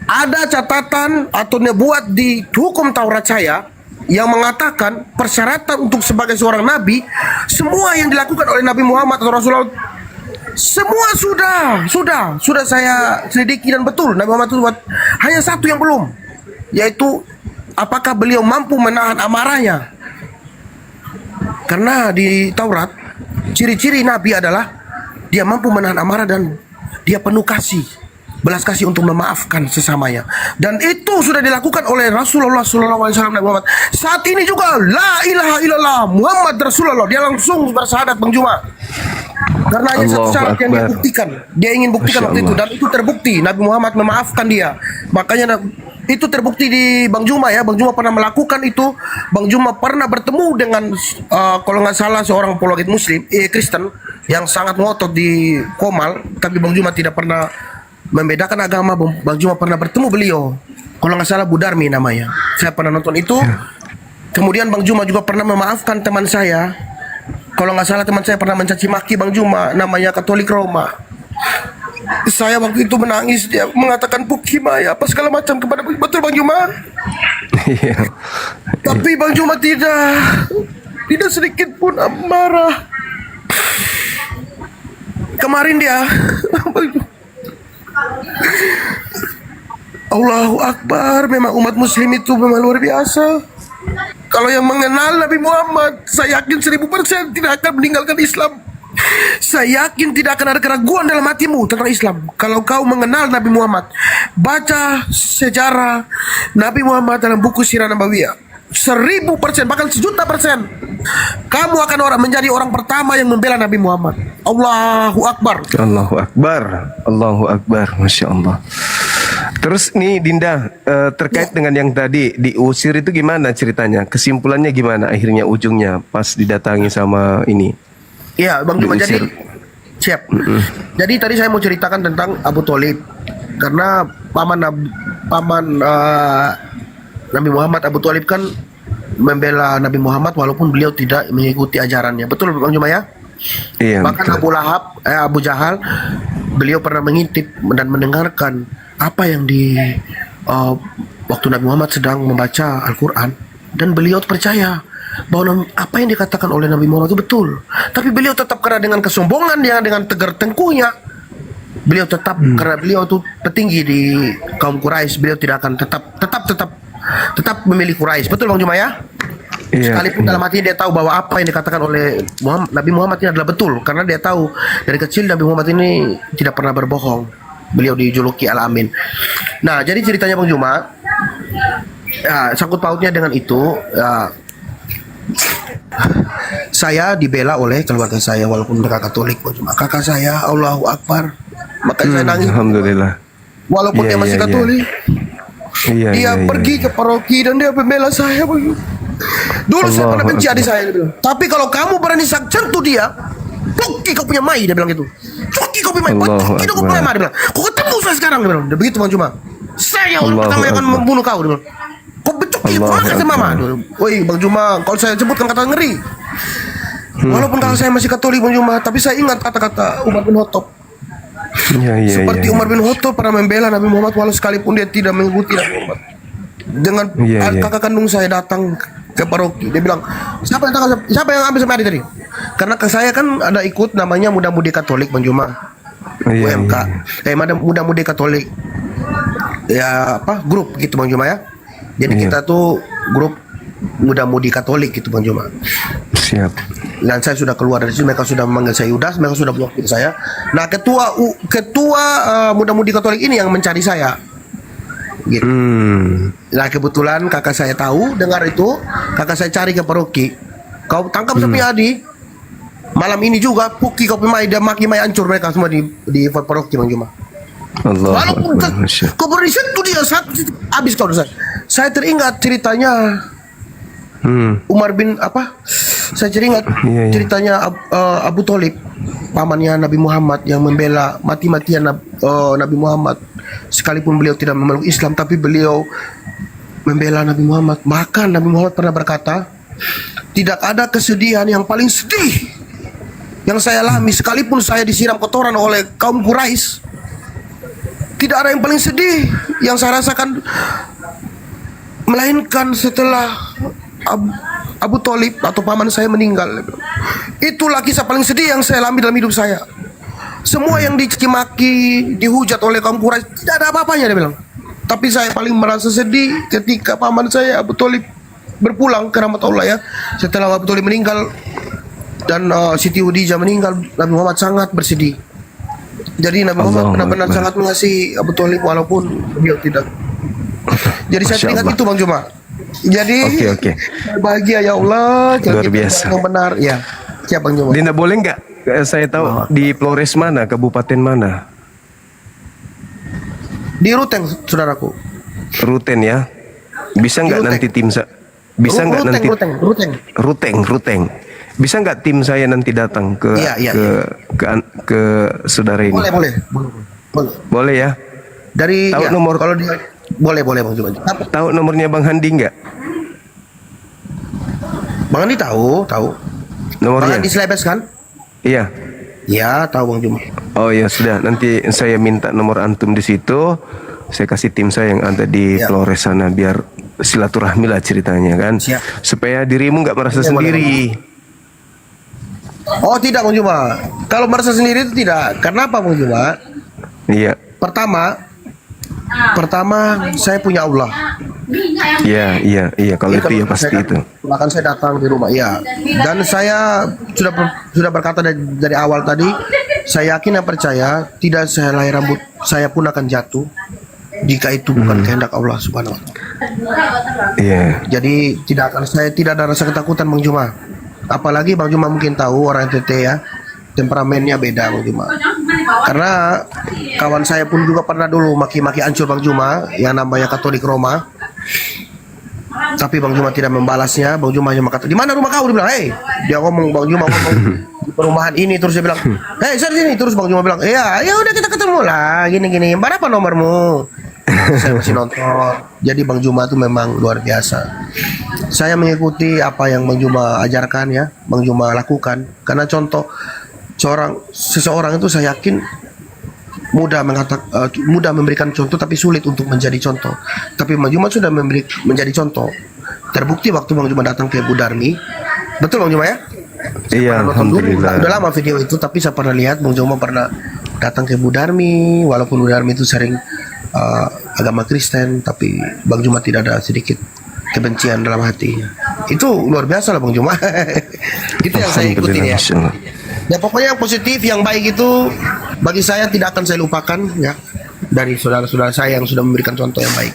ada catatan atau nubuat di hukum Taurat saya yang mengatakan persyaratan untuk sebagai seorang nabi, semua yang dilakukan oleh Nabi Muhammad atau Rasulullah, semua sudah saya selidiki dan betul. Nabi Muhammad itu buat, hanya satu yang belum, yaitu apakah beliau mampu menahan amarahnya. Karena di Taurat ciri-ciri nabi adalah dia mampu menahan amarah dan dia penuh kasih, belas kasih untuk memaafkan sesamanya. Dan itu sudah dilakukan oleh Rasulullah SAW, Nabi Muhammad. Saat ini juga la ilaha illallah Muhammad Rasulullah, dia langsung bersahadat, Bang Juma. Karena hanya satu syarat yang dia buktikan. Dia ingin buktikan waktu itu, dan itu terbukti. Nabi Muhammad memaafkan dia. Makanya itu terbukti di Bang Juma ya. Bang Juma pernah melakukan itu. Bang Juma pernah bertemu dengan kalau nggak salah seorang apologet Muslim, Kristen yang sangat ngotot di Komal. Tapi Bang Juma tidak pernah membedakan agama. Bang Juma pernah bertemu beliau. Kalau nggak salah Budarmi namanya. Saya pernah nonton itu. Kemudian Bang Juma juga pernah memaafkan teman saya. Kalau nggak salah teman saya pernah mencaci maki Bang Juma, namanya Katolik Roma. Saya waktu itu menangis, dia mengatakan Pukimaya apa segala macam kepada betul Bang Juma. Iya. Tapi Bang Juma tidak sedikit pun marah. Kemarin dia Allahu Akbar, memang umat muslim itu memang luar biasa. Kalau yang mengenal Nabi Muhammad, saya yakin 1000% tidak akan meninggalkan Islam. Saya yakin tidak akan ada keraguan dalam hatimu tentang Islam. Kalau kau mengenal Nabi Muhammad, baca sejarah Nabi Muhammad dalam buku Sirah Nabawiyah, 1000%, bahkan 1.000.000%, kamu akan menjadi orang pertama yang membela Nabi Muhammad. Allahu Akbar. Allahu Akbar. Allahu Akbar. Masya Allah. Terus nih Dinda, terkait dengan yang tadi diusir itu gimana ceritanya? Kesimpulannya gimana akhirnya ujungnya pas didatangi sama ini? Iya, Bang Juma, jadi siap. Jadi tadi saya mau ceritakan tentang Abu Thalib. Karena paman Nabi Muhammad, Abu Thalib kan membela Nabi Muhammad walaupun beliau tidak mengikuti ajarannya. Betul Bang Juma ya? Iya. Bahkan betul. Abu Jahal, beliau pernah mengintip dan mendengarkan apa yang waktu Nabi Muhammad sedang membaca Al-Quran, dan beliau percaya bahwa apa yang dikatakan oleh Nabi Muhammad itu betul. Tapi beliau tetap, karena dengan kesombongan dia, dengan tegar tengkuhnya, beliau tetap karena beliau itu petinggi di kaum Quraisy, beliau tidak akan tetap memilih Quraisy. Betul Bang Juma ya? Iya. Sekalipun dalam hatinya dia tahu bahwa apa yang dikatakan oleh Nabi Muhammad ini adalah betul, karena dia tahu dari kecil Nabi Muhammad ini tidak pernah berbohong. Beliau dijuluki Al-Amin. Nah, jadi ceritanya Bang Juma, ya, sangkut pautnya dengan itu, ya, saya dibela oleh keluarga saya walaupun mereka Katolik Bang Juma. Kakak saya Allahu Akbar, makanya saya nangis. Alhamdulillah. Walaupun dia masih Katolik, dia pergi ke paroki dan dia membela saya Bang Juma. Dulu saya pernah benci adik saya, dia bilang. Tapi kalau kamu berani sentuh dia, Tuki kau punya mai, dia bilang gitu. Tuki kau punya mai, Tuki kau punya mai, dia bilang. Kau ketemu saya sekarang, dia bilang. Dia begitu Bang Juma. Saya orang pertama yang akan membunuh kau, dia bilang. Kau becuki, kau makan sama mama. Woi Bang Juma, kalau saya sebutkan kata ngeri. Walaupun kalau saya masih Katolik Bang Juma, tapi saya ingat kata-kata Umar bin Khattab. Seperti Umar bin Khattab pernah membela Nabi Muhammad walau sekalipun dia tidak mengikuti Nabi Muhammad. Dengan kakak kandung saya datang ke paroki, dia bilang, siapa yang ambil sampai tadi? Karena saya kan ada ikut namanya Muda-Mudi Katolik Bang Juma, UMK, Muda-Mudi Katolik, ya apa grup gitu Bang Juma ya. Jadi kita tuh grup Muda-Mudi Katolik gitu Bang Juma. Siap. Dan saya sudah keluar dari sini, mereka sudah memanggil saya Yudas, mereka sudah blokir saya. Nah ketua Muda-Mudi Katolik ini yang mencari saya. Gitu. Nah kebetulan kakak saya tahu, dengar itu, kakak saya cari ke paroki. Kau tangkap sapi Adi. Malam ini juga Puki kau pemai dan maki mai hancur mereka semua di paroki Bang Juma. Walaupun kau beriset tuh dia habis kau dosa. Saya teringat ceritanya Umar bin apa? Saya teringat ceritanya Abu Thalib, pamannya Nabi Muhammad yang membela mati-matian Nabi Muhammad. Sekalipun beliau tidak memeluk Islam, tapi beliau membela Nabi Muhammad. Bahkan Nabi Muhammad pernah berkata, tidak ada kesedihan yang paling sedih yang saya alami, sekalipun saya disiram kotoran oleh kaum Quraisy. Tidak ada yang paling sedih yang saya rasakan, melainkan setelah Abu Thalib atau paman saya meninggal. Itulah kisah paling sedih yang saya alami dalam hidup saya. Semua yang dicimaki, dihujat oleh kaum Quraisy, tidak ada apa-apanya, dia bilang. Tapi saya paling merasa sedih ketika paman saya Abu Thalib berpulang ke rahmat Allah ya. Setelah Abu Thalib meninggal dan Siti Khadijah meninggal, Nabi Muhammad sangat bersedih. Jadi Nabi Muhammad benar-benar sangat mengasihi Abu Thalib walaupun beliau tidak. Jadi saya teringat itu Bang Juma. Jadi bahagia ya Allah. Luar biasa. Yang benar ya. Siap Bang Juma. Dina boleh nggak? Saya tahu di Flores mana, kabupaten mana? Di Ruteng, saudaraku. Ruteng ya. Bisa nggak nanti tim bisa nggak nanti Ruteng. Bisa nggak tim saya nanti datang ke ke saudara ini? Boleh ya. Dari tahu nomor kalau dia boleh Bang Juma. Tahu nomornya Bang Handi nggak? Bang Handi tahu. Nomornya. Bang Handi Slebes kan? Iya. Ya, tahu Bang Juma. Oh ya sudah, nanti saya minta nomor antum di situ. Saya kasih tim saya yang ada di Flores sana biar silaturahmi lah ceritanya kan. Siap. Supaya dirimu nggak merasa sendiri. Oh tidak Bang Juma. Kalau merasa sendiri itu tidak. Karena apa Bang Juma? Iya. Pertama saya punya Allah. Iya. Kalau itu ya pasti itu. Bahkan saya datang di rumah, ya. Dan saya sudah berkata dari awal tadi, saya yakin dan percaya tidak sehelai rambut saya pun akan jatuh jika itu bukan kehendak Allah Subhanahu wa taala. Iya. Jadi saya tidak ada rasa ketakutan Bang Juma. Apalagi Bang Juma mungkin tahu orang NTT ya, temperamennya beda Bang Juma. Karena kawan saya pun juga pernah dulu maki-maki hancur Bang Juma yang namanya Katolik Roma. Tapi Bang Juma tidak membalasnya. Bang Juma hanya berkata, di mana rumah kau? Dia bilang, dia ngomong, Bang Juma ngomong di perumahan ini. Terus dia bilang, saya sini. Terus Bang Juma bilang, ya udah kita ketemu lah, gini. Berapa nomormu? Saya masih nonton. Jadi Bang Juma itu memang luar biasa. Saya mengikuti apa yang Bang Juma ajarkan ya, Bang Juma lakukan. Karena contoh seseorang itu saya yakin mudah memberikan contoh tapi sulit untuk menjadi contoh. Tapi Bang Juma sudah menjadi contoh. Terbukti waktu Bang Juma datang ke Bu Darmi. Betul Bang Juma ya? Iya, alhamdulillah. Udah lama video itu, tapi saya pernah lihat Bang Juma pernah datang ke Bu Darmi. Walaupun Bu Darmi itu sering agama Kristen, tapi Bang Juma tidak ada sedikit kebencian dalam hatinya. Itu luar biasa lah Bang Juma. Itu yang saya ikutin ya. Masya Allah. Ya pokoknya yang positif, yang baik itu bagi saya tidak akan saya lupakan ya, dari saudara-saudara saya yang sudah memberikan contoh yang baik.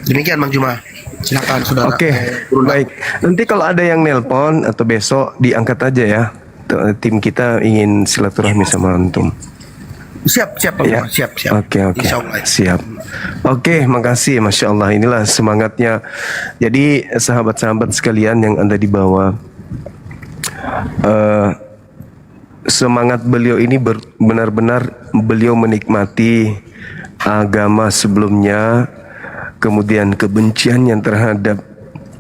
Demikian Bang Juma. Silakan saudara. Oke, baik. Nanti kalau ada yang nelpon atau besok diangkat aja ya. Tim kita ingin silaturahmi sama antum. Siap Bang Ya. Juma. Siap. Oke. Insya Allah. Siap. Oke, makasih. Masya Allah, inilah semangatnya. Jadi sahabat-sahabat sekalian yang ada di bawah, semangat beliau ini benar-benar beliau menikmati agama sebelumnya, kemudian kebencian yang terhadap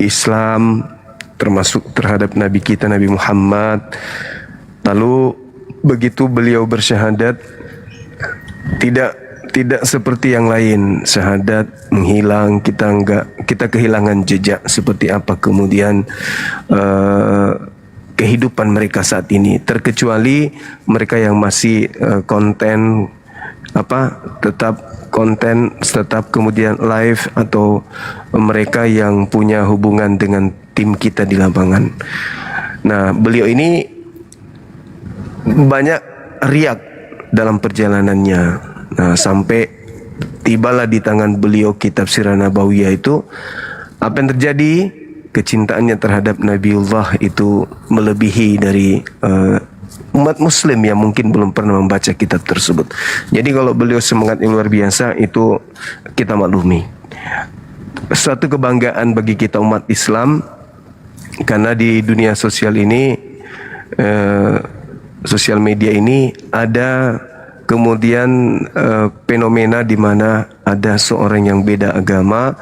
Islam, termasuk terhadap Nabi kita Nabi Muhammad. Lalu begitu beliau bersyahadat, tidak seperti yang lain, syahadat menghilang, kita kehilangan jejak seperti apa kemudian kehidupan mereka saat ini, terkecuali mereka yang masih tetap kemudian live, atau mereka yang punya hubungan dengan tim kita di lapangan. Nah, beliau ini banyak riak dalam perjalanannya. Nah, sampai tibalah di tangan beliau kitab Sirah Nabawiyah itu. Apa yang terjadi? Kecintaannya terhadap Nabiullah itu melebihi dari umat muslim yang mungkin belum pernah membaca kitab tersebut. Jadi kalau beliau semangatnya luar biasa, itu kita maklumi. Suatu kebanggaan bagi kita umat Islam, karena di dunia sosial ini, sosial media ini ada kemudian fenomena di mana ada seorang yang beda agama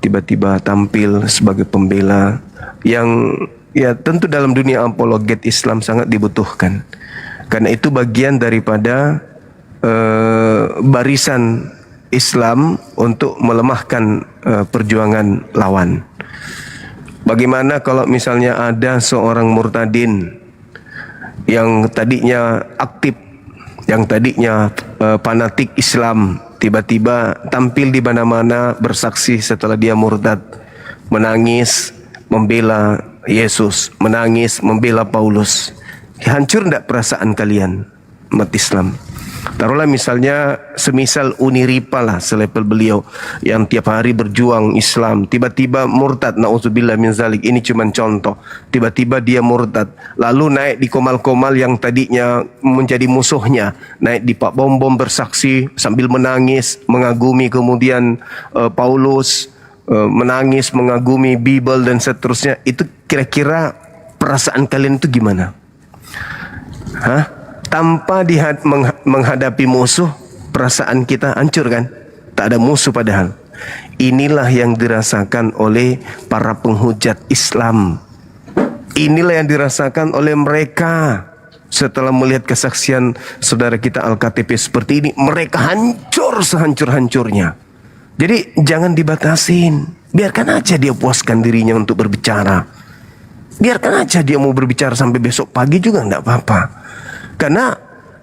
tiba-tiba tampil sebagai pembela, yang ya tentu dalam dunia apologet Islam sangat dibutuhkan, karena itu bagian daripada barisan Islam untuk melemahkan perjuangan lawan. Bagaimana kalau misalnya ada seorang murtadin yang tadinya aktif, yang tadinya fanatik Islam, tiba-tiba tampil di mana-mana bersaksi setelah dia murtad, menangis membela Yesus, menangis membela Paulus. Hancur enggak perasaan kalian umat Islam? Taruhlah misalnya semisal Uniripa lah, selevel beliau yang tiap hari berjuang Islam, tiba-tiba murtad, na'udzubillah min zalik. Ini cuma contoh. Tiba-tiba dia murtad, lalu naik di komal-komal yang tadinya menjadi musuhnya, naik di Pak Bom-Bom bersaksi sambil menangis, mengagumi kemudian Paulus, menangis mengagumi Bible dan seterusnya. Itu kira-kira perasaan kalian itu gimana? Tanpa menghadapi musuh, perasaan kita hancur kan? Tak ada musuh padahal. Inilah yang dirasakan oleh para penghujat Islam. Inilah yang dirasakan oleh mereka setelah melihat kesaksian saudara kita Al-KTP seperti ini. Mereka hancur sehancur-hancurnya. Jadi jangan dibatasin. Biarkan aja dia puaskan dirinya untuk berbicara. Biarkan aja dia mau berbicara sampai besok pagi juga enggak apa-apa. Karena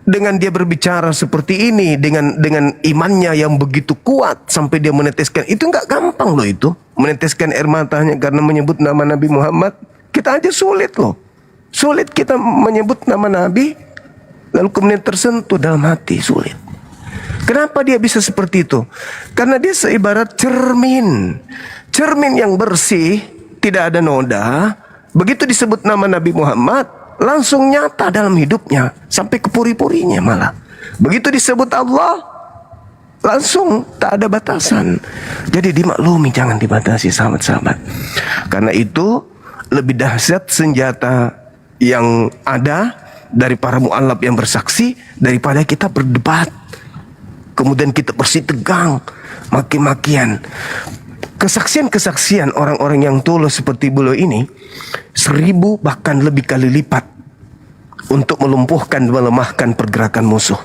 dengan dia berbicara seperti ini, dengan imannya yang begitu kuat sampai dia meneteskan, itu enggak gampang loh itu, meneteskan air matanya karena menyebut nama Nabi Muhammad. Kita aja sulit loh. Sulit kita menyebut nama Nabi lalu kemudian tersentuh dalam hati, sulit. Kenapa dia bisa seperti itu? Karena dia seibarat cermin. Cermin yang bersih, tidak ada noda. Begitu disebut nama Nabi Muhammad, langsung nyata dalam hidupnya sampai ke puri-purinya malah. Begitu disebut Allah, langsung tak ada batasan. Jadi dimaklumi, jangan dibatasi sahabat-sahabat. Karena itu lebih dahsyat senjata yang ada dari para mu'allab yang bersaksi daripada kita berdebat, kemudian kita bersitegang, maki-makian. Kesaksian-kesaksian orang-orang yang tulus seperti beliau ini 1000 bahkan lebih kali lipat untuk melumpuhkan, melemahkan pergerakan musuh.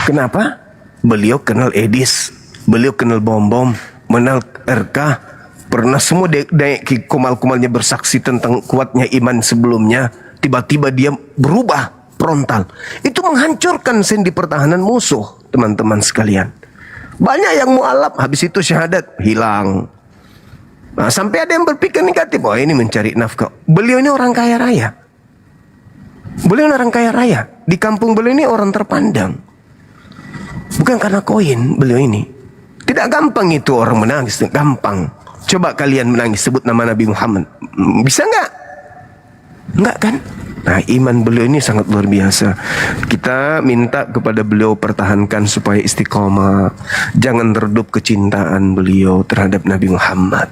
Kenapa? Beliau kenal Edis, beliau kenal Bom-Bom, mengenal RK, pernah semua naik kumal-kumalnya bersaksi tentang kuatnya iman sebelumnya. Tiba-tiba dia berubah frontal. Itu menghancurkan sendi pertahanan musuh, teman-teman sekalian. Banyak yang mualaf, habis itu syahadat hilang. Nah, sampai ada yang berpikir negatif, oh ini mencari nafkah. Beliau ini orang kaya raya. Beliau orang kaya raya. Di kampung beliau ini orang terpandang. Bukan karena koin beliau ini. Tidak gampang itu orang menangis, gampang. Coba kalian menangis sebut nama Nabi Muhammad. Bisa nggak? Nggak kan? Nah, iman beliau ini sangat luar biasa. Kita minta kepada beliau pertahankan supaya istiqomah. Jangan redup kecintaan beliau terhadap Nabi Muhammad.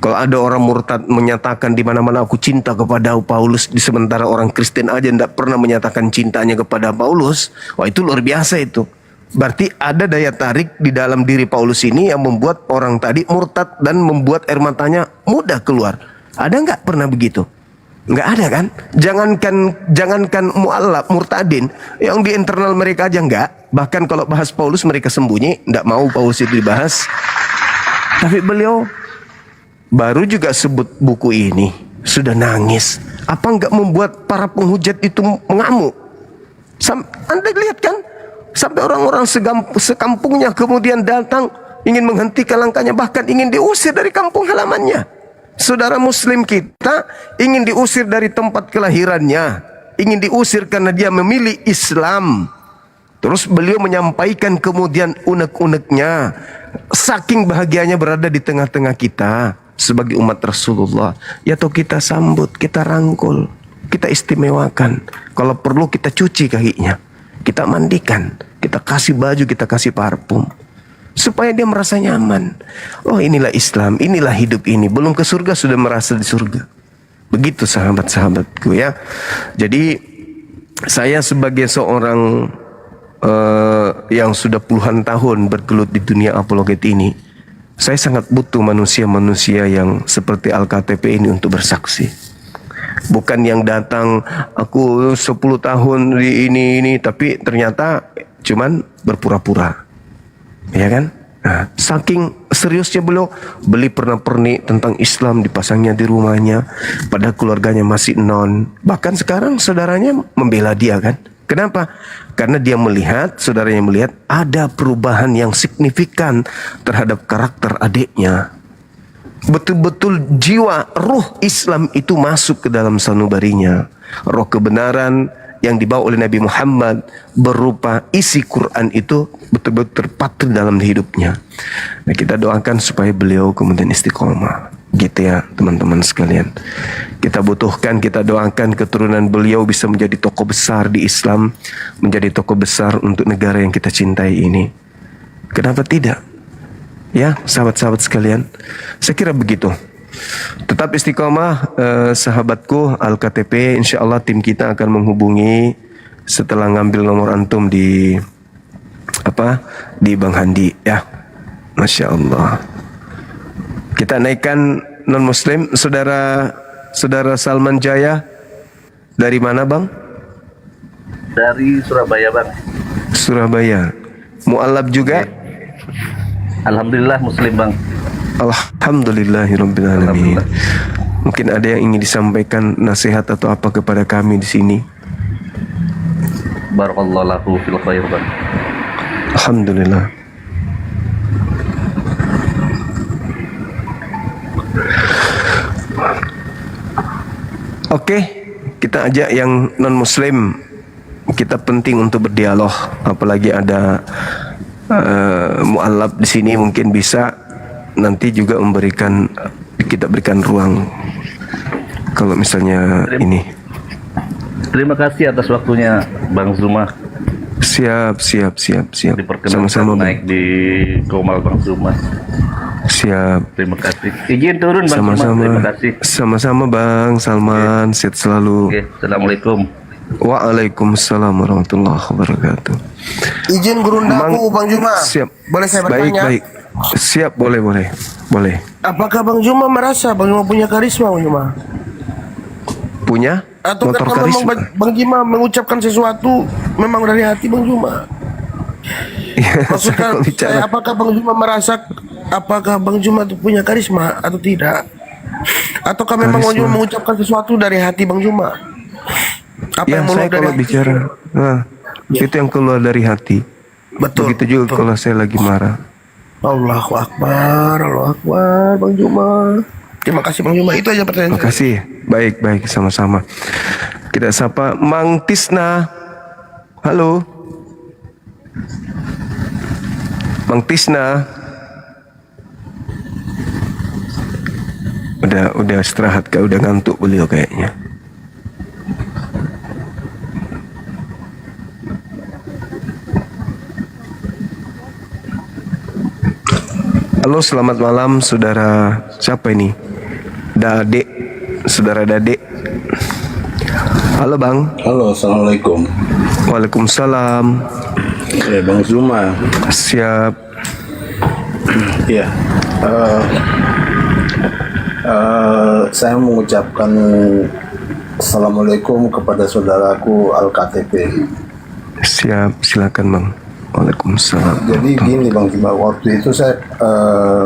Kalau ada orang murtad menyatakan di mana-mana aku cinta kepada Paulus, di sementara orang Kristen aja tidak pernah menyatakan cintanya kepada Paulus, wah itu luar biasa itu. Berarti ada daya tarik di dalam diri Paulus ini yang membuat orang tadi murtad dan membuat air matanya mudah keluar. Ada nggak pernah begitu? Nggak ada kan? Jangankan mu'allaf, murtadin, yang di internal mereka aja nggak. Bahkan kalau bahas Paulus mereka sembunyi, nggak mau Paulus itu dibahas. Tapi beliau baru juga sebut buku ini, sudah nangis. Apa nggak membuat para penghujat itu mengamuk? Anda lihat kan? Sampai orang-orang sekampungnya kemudian datang ingin menghentikan langkahnya, bahkan ingin diusir dari kampung halamannya. Saudara muslim kita ingin diusir dari tempat kelahirannya, ingin diusir karena dia memilih Islam. Terus beliau menyampaikan kemudian unek-uneknya, saking bahagianya berada di tengah-tengah kita sebagai umat Rasulullah. Ya toh kita sambut, kita rangkul, kita istimewakan. Kalau perlu kita cuci kakinya, kita mandikan, kita kasih baju, kita kasih parfum, supaya dia merasa nyaman. Oh inilah Islam, inilah hidup ini. Belum ke surga sudah merasa di surga. Begitu sahabat-sahabatku ya. Jadi saya sebagai seorang yang sudah puluhan tahun bergelut di dunia apologet ini, saya sangat butuh manusia-manusia yang seperti Al-KTP ini untuk bersaksi. Bukan yang datang aku 10 tahun di ini tapi ternyata cuman berpura-pura. Ya kan? Nah, saking seriusnya beliau beli pernak-pernik tentang Islam dipasangnya di rumahnya, padahal keluarganya masih non. Bahkan sekarang saudaranya membela dia kan? Kenapa? Karena dia melihat, saudaranya melihat ada perubahan yang signifikan terhadap karakter adiknya. Betul-betul jiwa ruh Islam itu masuk ke dalam sanubarinya. Roh kebenaran yang dibawa oleh Nabi Muhammad berupa isi Quran itu betul-betul terpatri dalam hidupnya. Nah, kita doakan supaya beliau kemudian istiqomah. Gitu ya teman-teman sekalian. Kita butuhkan, kita doakan keturunan beliau bisa menjadi tokoh besar di Islam, menjadi tokoh besar untuk negara yang kita cintai ini. Kenapa tidak? Ya sahabat-sahabat sekalian, saya kira begitu. Tetap istiqomah sahabatku Al-KTP. Insya Allah tim kita akan menghubungi setelah ngambil nomor antum di Bang Handi ya. Masya Allah. Kita naikkan non muslim saudara Salman Jaya. Dari mana bang? Dari Surabaya bang. Surabaya. Mu'alaf juga? Alhamdulillah muslim bang. Alhamdulillahirrabbilalamin. Mungkin ada yang ingin disampaikan nasihat atau apa kepada kami di sini. Barakallahu lahu fil khair bang. Alhamdulillah. Oke, kita ajak yang non muslim. Kita penting untuk berdialog, apalagi ada mu'alaf di sini mungkin bisa nanti juga kita berikan ruang kalau misalnya ini. Terima kasih atas waktunya Bang Zuma. Siap. Diperkenalkan Sama-sama naik di Komal Bang Zuma. Siap. Terima kasih. Izin turun Bang Zuma. Sama-sama. Terima kasih. Sama-sama Bang Salman. Sehat selalu. Oke, assalamualaikum. Waalaikumsalam warahmatullahi wabarakatuh. Izin gurundaku Bang Juma. Siap. Boleh saya bertanya? Baik. Siap, boleh. Apakah Bang Juma merasa Bang Juma punya karisma Bang Juma? Punya Atau motor karena memang karisma. Bang Juma mengucapkan sesuatu memang dari hati Bang Juma? Maksudnya saya, apakah Bang Juma merasa apakah Bang Juma itu punya karisma atau tidak? Ataukah memang Bang Juma mengucapkan sesuatu dari hati Bang Juma? Apa Ya, yang saya keluar dari kalau hati? bicara itu yang keluar dari hati. Betul. Begitu juga kalau saya lagi marah. Allahu Akbar, Bang Juma. Terima kasih Bang Juma. Itu aja pertanyaan Terima kasih. Baik, sama-sama. Kita sapa Mang Tisna. Halo. Mang Tisna. Udah istirahat kak, udah ngantuk beliau kayaknya. Halo, selamat malam saudara. Siapa ini? Dade, saudara Dade. Halo bang. Halo, assalamualaikum. Waalaikumsalam. Bang Zuma. Siap. Ya, saya mengucapkan assalamualaikum kepada saudaraku Al-KTP. Siap, silakan bang. Waalaikumsalam. Jadi gini Bang Zuma, waktu itu saya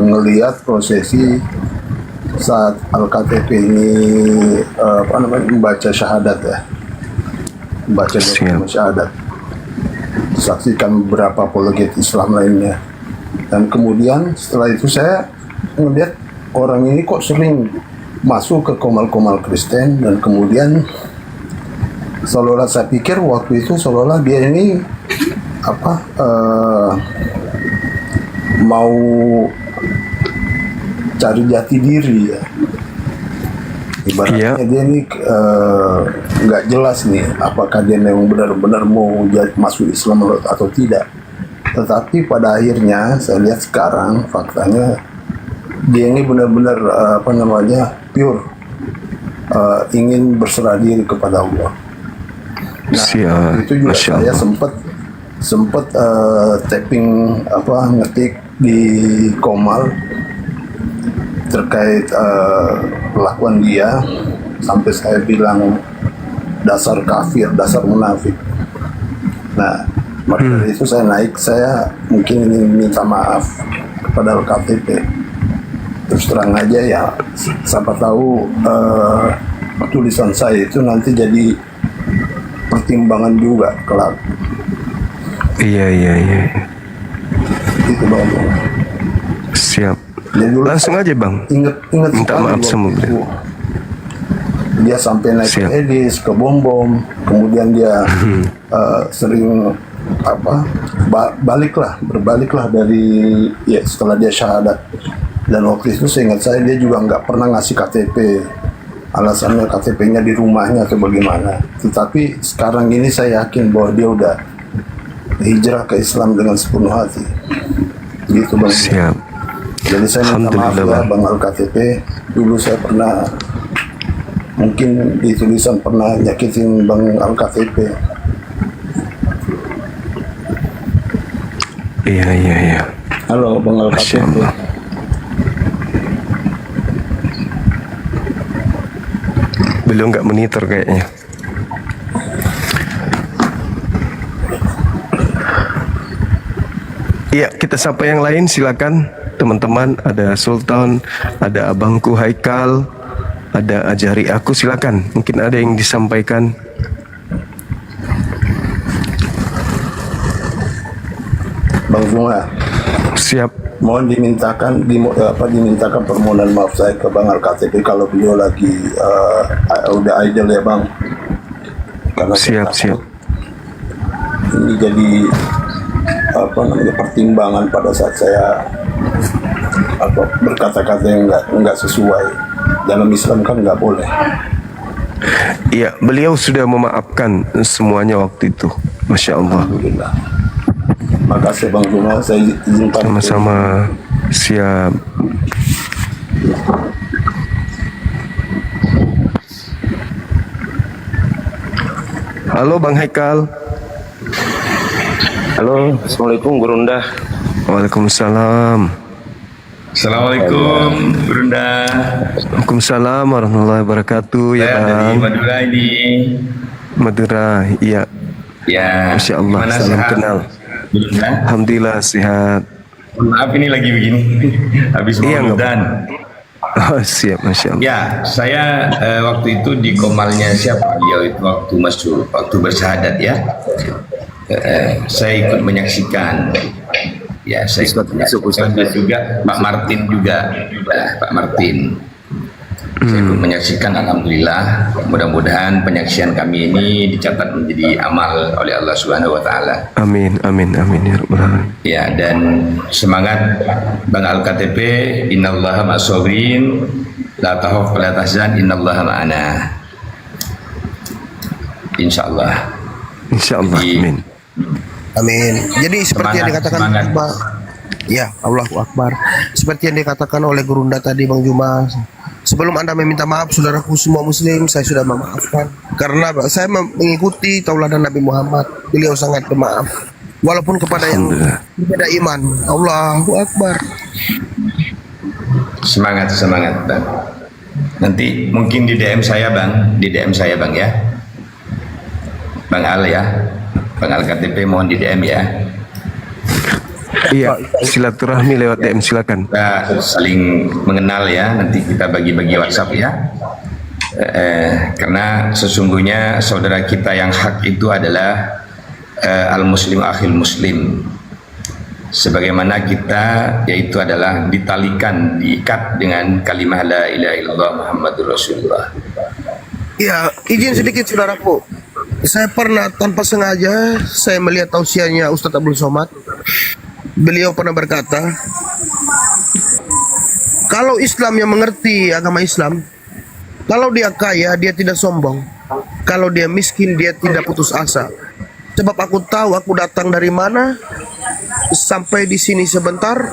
ngelihat prosesi saat Al-KTP ini membaca syahadat ya, membaca dokumen syahadat, saksikan beberapa apologet Islam lainnya, dan kemudian setelah itu saya melihat orang ini kok sering masuk ke komal-komal Kristen, dan kemudian seolah-olah saya pikir waktu itu seolah-olah dia ini mau cari jati diri ya, ibaratnya dia ini nggak jelas nih apakah dia memang benar-benar mau masuk Islam atau tidak. Tetapi pada akhirnya saya lihat sekarang faktanya dia ini benar-benar pure, ingin berserah diri kepada Allah. Nah, itu juga saya sempat tapping ngetik di Komal terkait kelakuan dia, sampai saya bilang dasar kafir, dasar munafik. Nah, maka dari itu saya mungkin ini minta maaf kepada LKTP. Terus terang aja ya, siapa tahu tulisan saya itu nanti jadi pertimbangan juga kelak. Iya. Itu Bang. Siap. Langsung aja Bang. Ingat minta maaf sama beliau. Dia sampai naik ke Edis, ke Bom, kemudian dia sering berbaliklah dari setelah dia syahadat. Dan waktu itu seingat saya dia juga nggak pernah ngasih KTP. Alasannya KTP-nya di rumahnya atau bagaimana. Tetapi sekarang ini saya yakin bahwa dia udah hijrah ke Islam dengan sepenuh hati. Gitu Bang. Siap. Jadi saya minta maaf ya Bang Al-KTP. Dulu saya pernah, mungkin di tulisan pernah nyakitin Bang Al-KTP. Iya. Halo Bang Al-KTP. Beliau nggak monitor kayaknya. Iya, kita sapa yang lain, silakan teman-teman. Ada Sultan, ada abangku Haikal, ada ajari aku, silakan. Mungkin ada yang disampaikan. Bang Zuma. Siap. Mohon dimintakan permohonan maaf saya ke Bang Al-KTP kalau beliau lagi udah idle ya Bang. Karena siap. Ini jadi pertimbangan pada saat saya berkata-kata yang nggak sesuai. Dalam Islam kan nggak boleh. Iya, beliau sudah memaafkan semuanya waktu itu. Masya Allah. Alhamdulillah. Makasih Bang Juma, saya izinkan. Sama-sama. Siap. Halo Bang Haikal. Halo, assalamualaikum Gurunda. Waalaikumsalam. Assalamualaikum Gurunda. Waalaikumsalam warahmatullahi wabarakatuh. Ya Saya Bang. dari Madura ini. Madura, iya. Ya. Masya Allah. Gimana, Salam sehat? kenal. Gurunda. Alhamdulillah sehat. Maaf ini lagi begini. Habis Ramadan. Oh, siap, Masya Allah. Ya, saya waktu itu di komalnya siapa? Beliau itu waktu bersyahadat ya. saya ikut menyaksikan. Ya, saya ikut menyaksikan juga Pak Martin juga, Pak Martin. Saya ikut menyaksikan, alhamdulillah. Mudah-mudahan penyaksian kami ini dicatat menjadi amal oleh Allah Subhanahu wa taala. Amin, amin, amin ya rabbal alamin. Ya, dan semangat Bang Al-KTP, innallaha ma'as-sabirin, la tahaf wa la tahzan, innallaha ma'ana. Insyaallah. Insyaallah, amin. Amin. Jadi seperti yang dikatakan semangat. Pak, ya Allahu Akbar. Seperti yang dikatakan oleh Gurunda tadi Bang Juma. Sebelum Anda meminta maaf saudaraku semua muslim, saya sudah memaafkan. Karena saya mengikuti tauladan Nabi Muhammad. Beliau sangat pemaaf. Walaupun kepada yang berbeda iman. Allahu Akbar. Semangat, semangat Bang. Nanti mungkin di DM saya Bang, ya. Bang Al ya. Bang Al-KTP mohon di DM ya. Iya, silaturahmi lewat DM silakan. Kita saling mengenal ya, nanti kita bagi-bagi WhatsApp ya. Karena sesungguhnya saudara kita yang hak itu adalah al-muslim akhil muslim. Sebagaimana kita yaitu adalah ditalikan, diikat dengan kalimah la ilaha illallah Muhammadur Rasulullah. Ya, izin sedikit saudaraku. Saya pernah tanpa sengaja saya melihat tausiahnya Ustadz Abdul Somad. Beliau pernah berkata, kalau Islam yang mengerti agama Islam, kalau dia kaya dia tidak sombong, kalau dia miskin dia tidak putus asa. Sebab aku tahu aku datang dari mana, sampai di sini sebentar,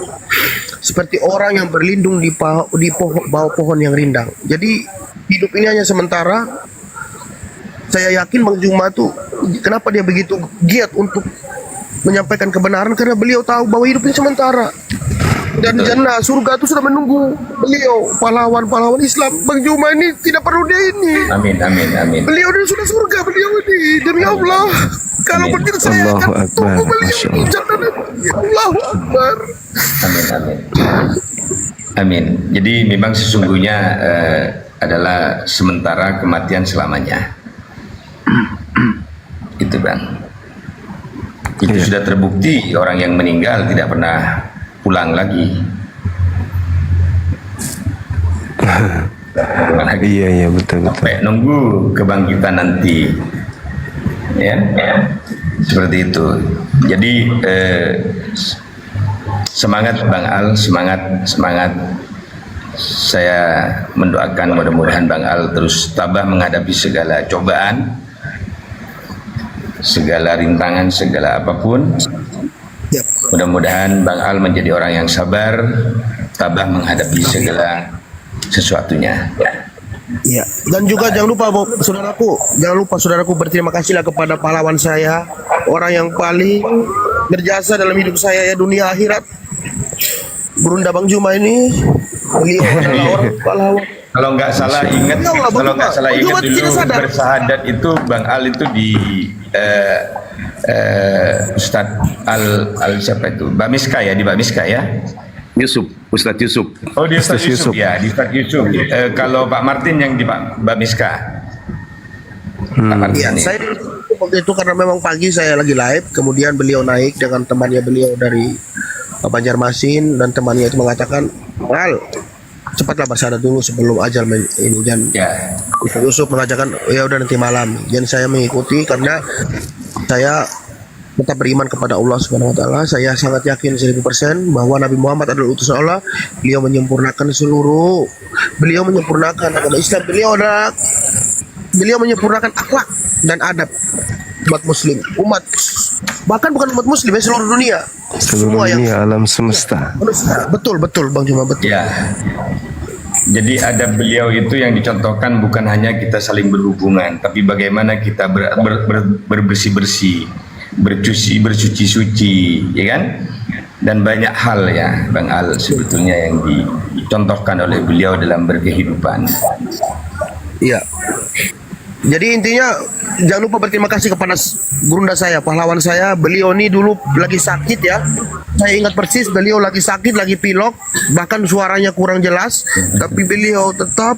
seperti orang yang berlindung di bawah pohon yang rindang. Jadi hidup ini hanya sementara. Saya yakin Bang Juma tuh kenapa dia begitu giat untuk menyampaikan kebenaran, karena beliau tahu bahwa hidup ini sementara. Dan jannah surga itu sudah menunggu beliau, pahlawan-pahlawan Islam. Bang Juma ini tidak perlu dia ini. Amin, amin, amin. Beliau ini sudah surga, beliau ini. Demi Allah, kalau berdiri saya akan tunggu beliau di jannah. Ya Allahu Akbar. Amin, amin. Amin. Jadi memang sesungguhnya adalah sementara, kematian selamanya. Itu Bang. Itu sudah terbukti, orang yang meninggal tidak pernah pulang lagi. Iya betul. Sampai nunggu kebangkitan nanti. Ya. Seperti itu. Jadi semangat Bang Al, semangat. Saya mendoakan mudah-mudahan Bang Al terus tabah menghadapi segala cobaan, segala rintangan, segala apapun. Mudah-mudahan Bang Al menjadi orang yang sabar, tabah menghadapi segala sesuatunya. Ya, dan juga jangan lupa saudaraku berterima kasihlah kepada pahlawan saya, orang yang paling berjasa dalam hidup saya ya, dunia akhirat. Gurunda Bang Juma ini, beliau adalah orang pahlawan. Kalau nggak salah ingat, dulu bersahadat itu Bang Al itu di Ustadz Al siapa itu? Bamiska ya, di Bamiska ya. Ustadz Yusuf. Oh, di Ustadz Yusuf ya, di Ustadz Yusuf. Kalau Pak Martin yang di Bamiska. Pak Martin Ya, saya waktu itu karena memang pagi saya lagi live, kemudian beliau naik dengan temannya beliau dari Banjarmasin, dan temannya itu mengatakan, Al, cepatlah bersahadat dulu sebelum ajal ini. Dan Ustaz Yusuf mengatakan, ya udah nanti malam. Dan saya mengikuti karena saya tetap beriman kepada Allah Subhanahu Wa Taala. Saya sangat yakin 1000% bahwa Nabi Muhammad adalah utusan Allah. Beliau menyempurnakan beliau menyempurnakan agama Islam. Beliau menyempurnakan akhlak dan adab umat muslim, bahkan bukan umat muslim ya, seluruh dunia, seluruh dunia, alam semesta. Betul Bang Juma, betul. Ya. Jadi adab beliau itu yang dicontohkan bukan hanya kita saling berhubungan, tapi bagaimana kita berbersih-bersih, bersuci-suci, ya kan? Dan banyak hal ya Bang Al sebetulnya yang dicontohkan oleh beliau dalam berkehidupan. Iya. Jadi intinya jangan lupa berterima kasih kepada Gurunda saya, pahlawan saya. Beliau ini dulu lagi sakit ya. Saya ingat persis beliau lagi sakit, lagi pilek, bahkan suaranya kurang jelas. Tapi beliau tetap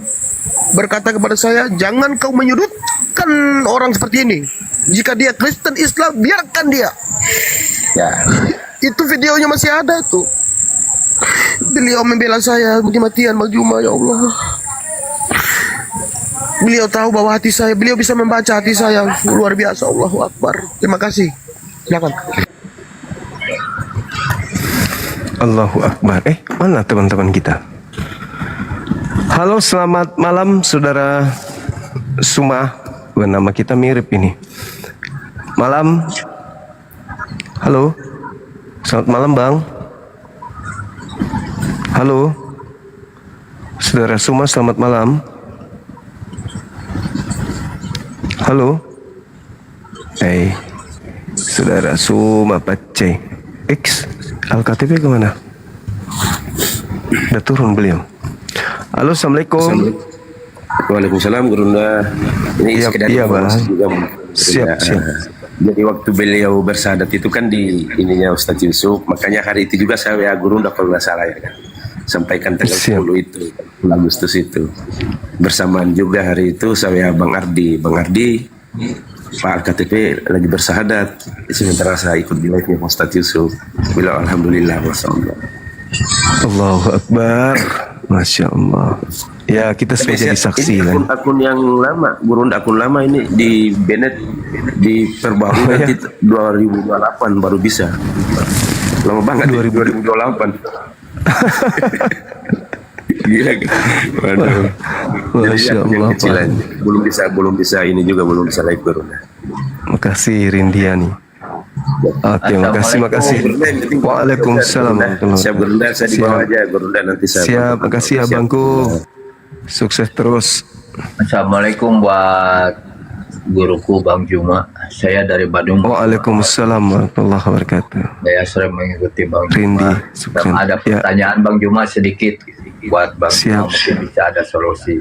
berkata kepada saya, jangan kau menyudut biarkan orang seperti ini. Jika dia Kristen Islam, biarkan dia. Ya. Itu videonya masih ada tuh. Beliau membela saya mati-matian Bang Juma, ya Allah. Beliau tahu bahwa hati saya, beliau bisa membaca hati saya. Luar biasa, Allahu Akbar. Terima kasih. Silakan. Allahu Akbar. Mana teman-teman kita? Halo, selamat malam saudara Suma. Nama kita mirip ini. Malam. Halo. Selamat malam Bang. Halo. Saudara Suma, selamat malam. Halo. Saudara Suma Pacai. X Al-KTP kemana? Udah turun beliau. Halo, assalamualaikum. Waalaikumsalam, Gurunda. Ini sekedar informasi juga. Siap. Jadi waktu beliau bersahadat itu kan di ininya Ustadz Yusuf, makanya hari itu juga saya WA Gurunda kalau nggak salah ya kan. Sampaikan tanggal 10 itu, Agustus itu. Bersamaan juga hari itu saya WA Bang Ardi. Bang Ardi, Pak KTP lagi bersahadat. Sementara saya ikut di live-nya Ustadz Yusuf. Bila alhamdulillah, masyaallah. Allahu Akbar. Masya Allah. Ya, kita sudah jadi saksi kan. Akun yang lama, Gurunda akun lama ini di Bennett diperbarui nanti 2028 baru bisa. Lama banget 2028. Gila kan? Waduh. Masya Allah. Belum bisa ini juga belum bisa live Gurunda. Makasih Rindiani. Oke, makasih. Waalaikumsalam. Siap Gurunda, saya di bawah aja Gurunda nanti saya. Siap, makasih abangku. Sukses terus. Assalamualaikum buat guruku Bang Juma. Saya dari Bandung. Waalaikumsalam warahmatullahi wabarakatuh. Saya sering mengikuti Bang Rindi. Juma. Ada pertanyaan Bang Juma sedikit buat Bang Juma, mungkin bisa ada solusi.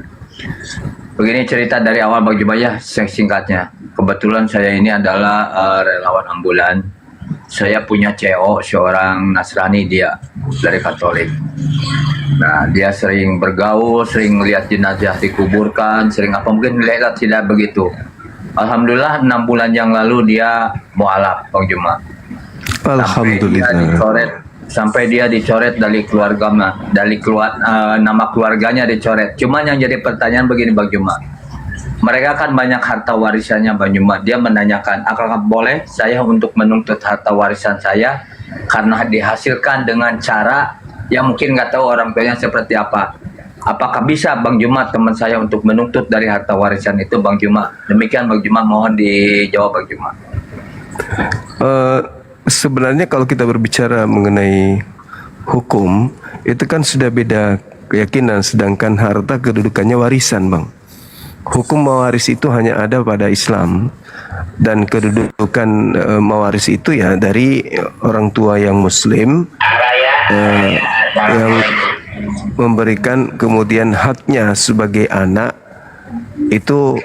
Begini cerita dari awal Bang Juma ya, singkatnya. Kebetulan saya ini adalah relawan ambulan. Saya punya CO, seorang Nasrani, dia dari Katolik. Nah, dia sering bergaul, sering melihat jenazah dikuburkan, sering apa mungkin melihat tidak begitu. Alhamdulillah 6 bulan yang lalu dia mualaf Bang Juma. Alhamdulillah. Sampai dia dicoret dari keluarga, nama keluarganya dicoret. Cuman yang jadi pertanyaan begini Bang Juma. Mereka kan banyak harta warisannya Bang Juma. Dia menanyakan, apakah boleh saya untuk menuntut harta warisan saya karena dihasilkan dengan cara yang mungkin nggak tahu orang tuanya seperti apa. Apakah bisa Bang Juma teman saya untuk menuntut dari harta warisan itu Bang Juma? Demikian Bang Juma, mohon dijawab Bang Juma. Sebenarnya kalau kita berbicara mengenai hukum, itu kan sudah beda keyakinan, sedangkan harta kedudukannya warisan Bang. Hukum mewaris itu hanya ada pada Islam, dan kedudukan mewaris itu ya dari orang tua yang Muslim yang memberikan kemudian haknya sebagai anak itu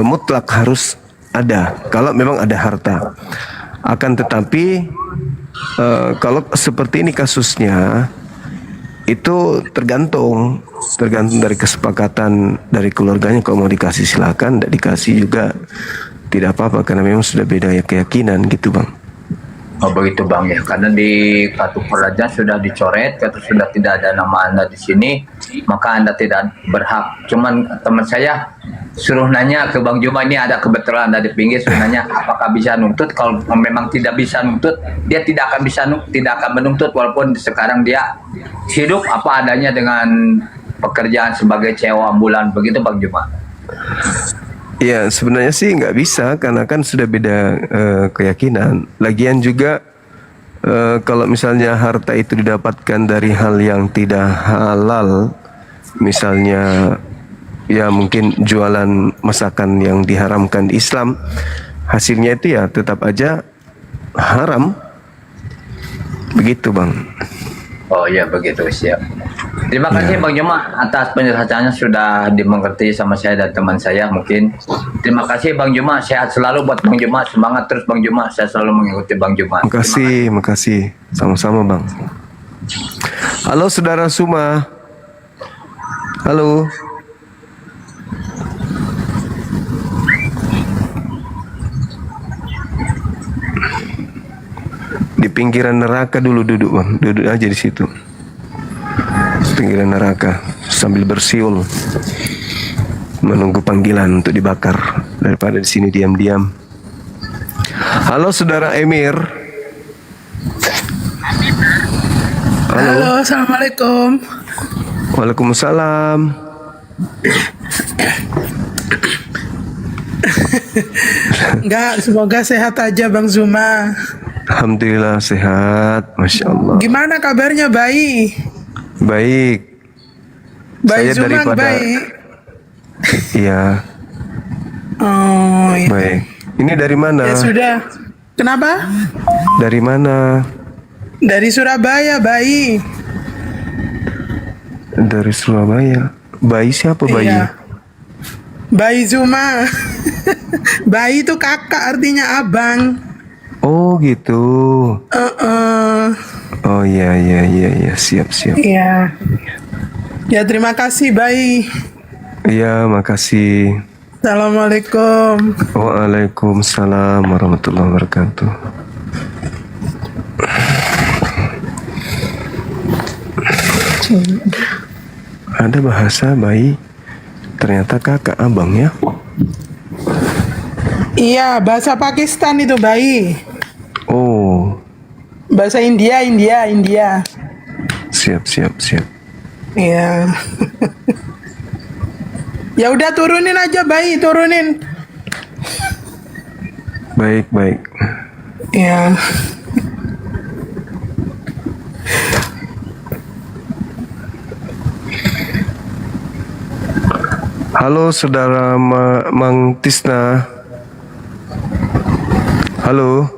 mutlak harus ada kalau memang ada harta. Akan tetapi kalau seperti ini kasusnya itu tergantung dari kesepakatan dari keluarganya. Kalau mau dikasih silakan, tidak dikasih juga tidak apa-apa karena memang sudah beda keyakinan gitu Bang. Oh begitu Bang ya, karena di kartu prakerja sudah dicoret, kata sudah tidak ada nama Anda di sini, maka Anda tidak berhak. Cuman teman saya suruh nanya ke Bang Juma, ini ada kebetulan Anda di pinggir, suruh nanya apakah bisa nuntut. Kalau memang tidak bisa nuntut, dia tidak akan menuntut walaupun sekarang dia hidup apa adanya dengan pekerjaan sebagai CO ambulan, begitu Bang Juma. Ya sebenarnya sih nggak bisa karena kan sudah beda keyakinan. Lagian juga kalau misalnya harta itu didapatkan dari hal yang tidak halal, misalnya ya mungkin jualan masakan yang diharamkan di Islam, hasilnya itu ya tetap aja haram. Begitu Bang. Oh iya begitu, siap. Terima kasih Bang Juma atas penjelasannya, sudah dimengerti sama saya dan teman saya mungkin. Terima kasih Bang Juma, sehat selalu buat Bang Juma, semangat terus Bang Juma, saya selalu mengikuti Bang Juma. Makasih, sama-sama Bang. Halo saudara Suma. Halo. Di pinggiran neraka dulu duduk bang, duduk aja di situ. Pinggiran neraka sambil bersiul menunggu panggilan untuk dibakar daripada di sini diam-diam. Halo saudara Emir. Halo, assalamualaikum. Waalaikumsalam. Enggak, semoga sehat aja Bang Zuma. Alhamdulillah sehat, masya Allah. Gimana kabarnya bayi? Baik. Bayi Saya Zuma daripada baik. Iya. Oh, iya. Baik. Ini dari mana? Ya sudah. Kenapa? Dari mana? Dari Surabaya, bayi. Dari Surabaya. Bayi siapa bayi? Iya. Bayi Zuma. Bayi itu kakak artinya abang. Oh gitu. Oh iya siap. Iya. Ya terima kasih bayi. Iya makasih. Assalamualaikum. Waalaikumsalam warahmatullahi wabarakatuh. Ada bahasa bayi. Ternyata kakak abang ya. Iya, bahasa Pakistan itu bayi. Oh. Bahasa India. Siap. Iya. Ya udah turunin aja bayi, turunin. Baik. Iya. Halo saudara Mang Tisna. Halo.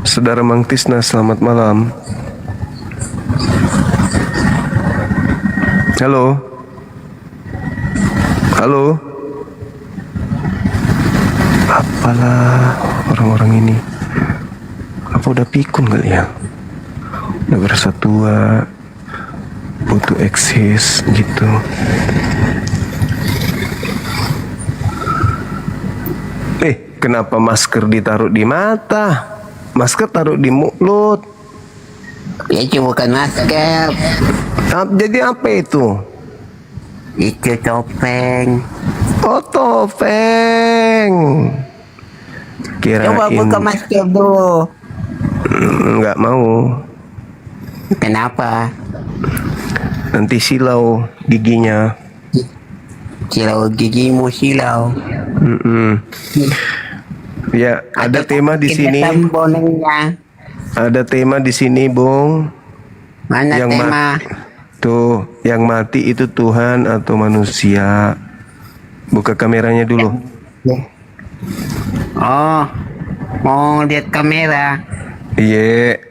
Saudara Mang Tisna, selamat malam. Halo. Apalah orang-orang ini? Apa udah pikun kali ya? Udah berasa tua, butuh eksis gitu. Kenapa masker ditaruh di mata? Masker taruh di mulut. Ya itu bukan masker. Jadi apa itu? Itu topeng. Oh topeng. Kirain. Coba buka masker dulu. Nggak mau. Kenapa? Nanti silau giginya. Silau gigimu silau. Ya, ada tema di sini. Ada tema di sini, Bung. Mana yang tema? Tuh, yang mati itu Tuhan atau manusia? Buka kameranya dulu. Oh, mau lihat kamera? Iya,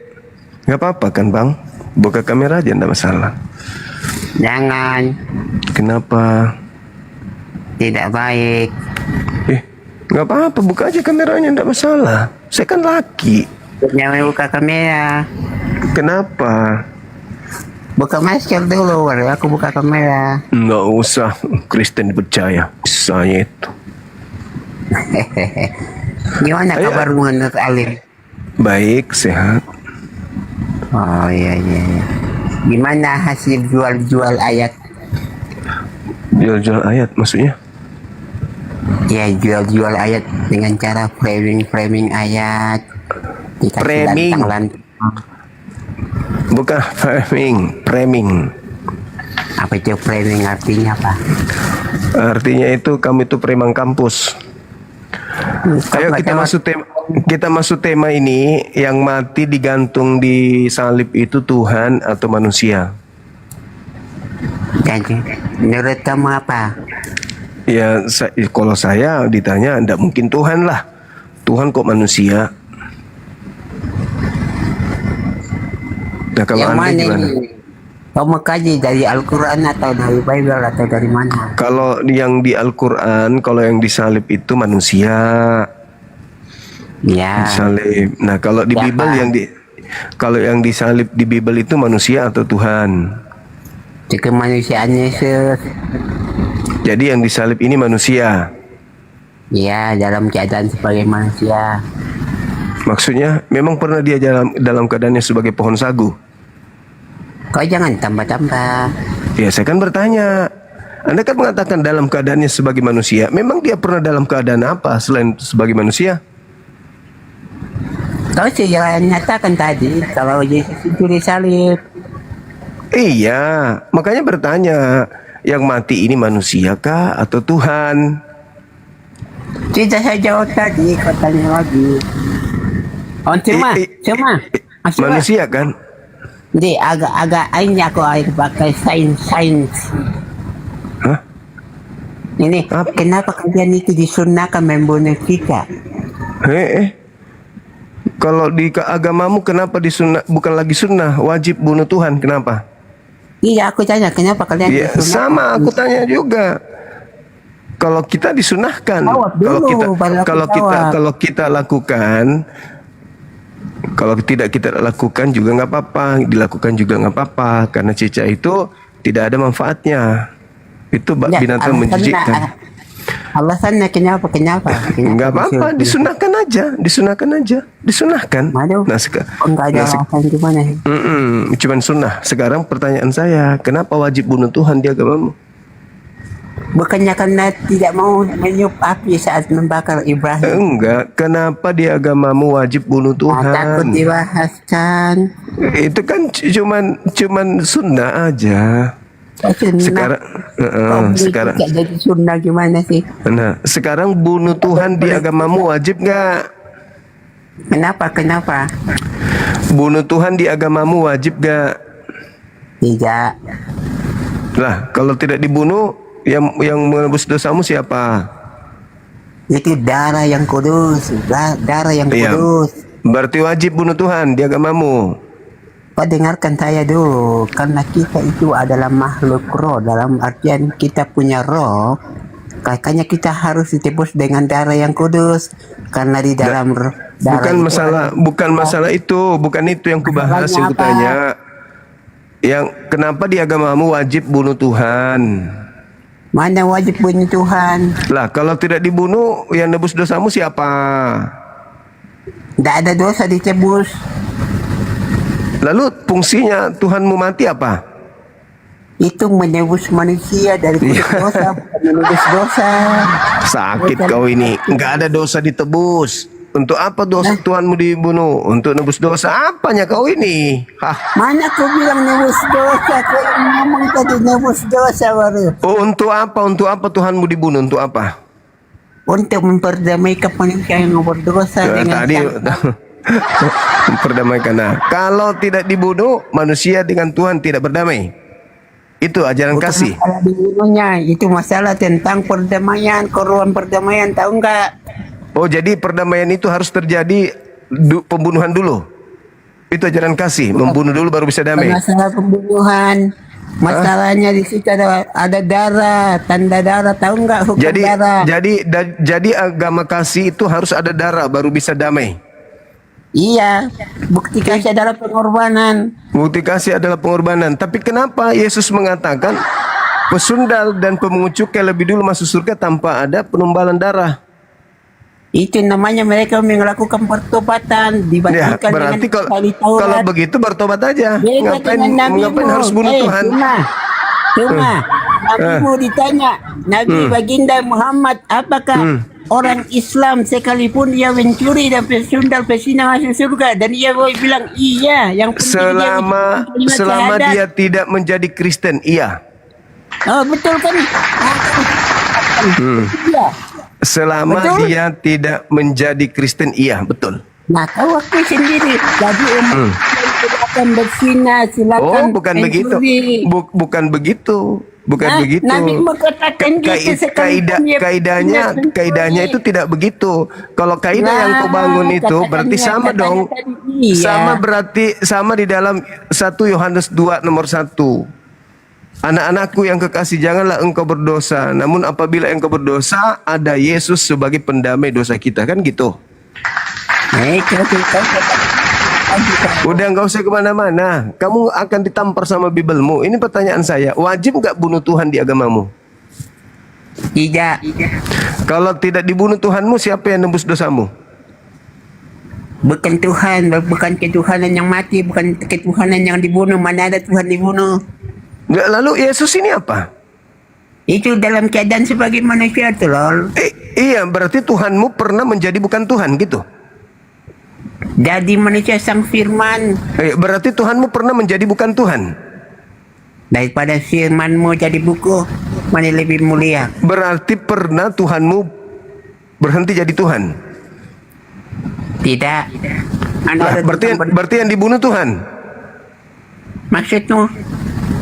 nggak apa-apa kan, Bang? Buka kamera aja, nggak masalah. Jangan. Kenapa? Tidak baik. Nggak apa-apa, buka aja kameranya, nggak masalah. Saya kan laki. Jangan buka kamera. Kenapa? Buka masker dulu, baru aku buka kamera. Nggak usah, Kristen percaya. Saya itu. Gimana kabar menurut Alim? Baik, sehat. Oh iya. Gimana hasil jual ayat? Jual ayat maksudnya? Ya jual ayat dengan cara framing ayat. Framing. Bukan framing. Apa itu framing artinya apa? Artinya itu kamu itu preman kampus. Ayo kita masuk tema ini. Yang mati digantung di salib itu Tuhan atau manusia? Jadi, menurut kamu apa? Ya, kalau saya ditanya, tidak mungkin Tuhan lah. Tuhan kok manusia? Nah, kalau yang Anda mana gimana? Ini? Kamu kaji dari Al-Quran atau dari Bible atau dari mana? Kalau yang di Al-Quran, kalau yang disalib itu manusia. Ya. Disalib. Nah, kalau di Bible kalau yang disalib di Bible itu manusia atau Tuhan? Kemanusiaan Yesus. Jadi yang disalib ini manusia. Ya, dalam keadaan sebagai manusia. Maksudnya memang pernah dia dalam keadaannya sebagai pohon sagu. Kau jangan tambah-tambah. Ya saya kan bertanya. Anda kan mengatakan dalam keadaannya sebagai manusia. Memang dia pernah dalam keadaan apa selain sebagai manusia? Kau sudah nyatakan tadi kalau Yesus itu disalib. Iya, makanya bertanya, yang mati ini manusia kah atau Tuhan? Tidak saya jawab tadi, kau tanya lagi. Oh, cuma manusia kan? Di agak ini aku air pakai sains. Hah? Ini kenapa kalian itu disunahkan membunuh kita? Kalau di agamamu kenapa disunah, bukan lagi sunnah, wajib bunuh Tuhan, kenapa? Iya, aku tanya kenapa kalian disunahkan? Sama aku tanya juga. Kalau kita disunahkan, kalau kita lakukan, kalau tidak kita lakukan juga nggak apa-apa, dilakukan juga nggak apa-apa, karena cicak itu tidak ada manfaatnya. Itu binatang menjijikkan. Alasannya kenapa? Nggak apa-apa, disunahkan aja. Nah, gimana? Cuman sunnah. Sekarang pertanyaan saya, kenapa wajib bunuh Tuhan di agamamu? Bukannya karena tidak mau meniup api saat membakar Ibrahim? Enggak, kenapa di agamamu wajib bunuh Tuhan? Takut dibahaskan. Itu kan cuman sunnah aja. Sekarang jadi sunnah gimana sih? Nah, sekarang bunuh Tuhan di agamamu wajib nggak? Kenapa? Bunuh Tuhan di agamamu wajib nggak? Tidak. Lah, kalau tidak dibunuh, yang menebus dosamu siapa? Itu darah yang kudus, kudus. Berarti wajib bunuh Tuhan di agamamu. Pak, dengarkan saya dulu, karena kita itu adalah makhluk roh, dalam artian kita punya roh, makanya kita harus ditebus dengan darah yang kudus, karena di dalam bukan masalah itu, bukan itu yang kubahas, yang kutanya. Yang kenapa di agamamu wajib bunuh Tuhan? Mana wajib bunuh Tuhan? Lah, kalau tidak dibunuh, yang nebus dosamu siapa? Tidak ada dosa ditebus. Lalu fungsinya Tuhanmu mati apa? Itu menebus manusia dari dosa, menebus dosa. Sakit kau ini, nggak ada dosa ditebus. Untuk apa dosa Tuhanmu dibunuh? Untuk nebus dosa apanya kau ini? Mana kau bilang nebus dosa? Kau ngomong tadi nebus dosa baru. Oh, untuk apa? Untuk apa Tuhanmu dibunuh? Untuk apa? Untuk memperdamaikan manusia yang berdosa dengan memperdamaikan. Nah, kalau tidak dibunuh, manusia dengan Tuhan tidak berdamai. Itu ajaran kasih. Itu masalah tentang perdamaian, korban perdamaian, tahu enggak? Oh, jadi perdamaian itu harus terjadi pembunuhan dulu. Itu ajaran kasih, membunuh dulu baru bisa damai. Masalah pembunuhan. Masalahnya di situ ada darah, tanda darah, tahu enggak hukum darah? Jadi agama kasih itu harus ada darah baru bisa damai. Iya, bukti kasih adalah pengorbanan. Bukti kasih adalah pengorbanan. Tapi kenapa Yesus mengatakan pesundal dan pemungut cukai lebih dulu masuk surga tanpa ada penumbalan darah? Itu namanya mereka melakukan pertobatan dibandingkan berarti dengan kalau begitu bertobat aja. Ngapain harus bunuh Tuhan? Cuma Nabi mau ditanya, Nabi baginda Muhammad, apakah orang Islam sekalipun dia mencuri dan pesundal pesina masuk surga? Dan ia bilang iya. Yang selama dia tidak menjadi Kristen, iya. Oh betul kan? Iya. Selama dia tidak menjadi Kristen, iya betul. Nah, kau aku sendiri jadi silakan berzina, silakan. Oh, bukan begitu. Bukan begitu. Begitu. Nabi mengatakan kaidahnya itu tidak begitu. Kalau kaidah yang kau bangun itu berarti sama dong. Sama di dalam 1 Yohanes 2 nomor 1. Anak-anakku yang kekasih, janganlah engkau berdosa. Namun apabila engkau berdosa, ada Yesus sebagai pendamai dosa kita. Kan gitu. Udah nggak usah kemana-mana. Kamu akan ditampar sama Bibelmu. Ini pertanyaan saya. Wajib nggak bunuh Tuhan di agamamu? Tidak. Kalau tidak dibunuh Tuhanmu, siapa yang nembus dosamu? Bukan Tuhan, bukan ketuhanan yang mati, bukan ketuhanan yang dibunuh. Mana ada Tuhan dibunuh? Lalu Yesus ini apa? Itu dalam keadaan sebagai manusia tuh, lol. Iya, berarti Tuhanmu pernah menjadi bukan Tuhan gitu. Jadi manusia sang firman. Berarti Tuhanmu pernah menjadi bukan Tuhan. Daripada firmanmu jadi buku, mana lebih mulia? Berarti pernah Tuhanmu berhenti jadi Tuhan. Tidak. Berarti yang dibunuh Tuhan. Maksudmu?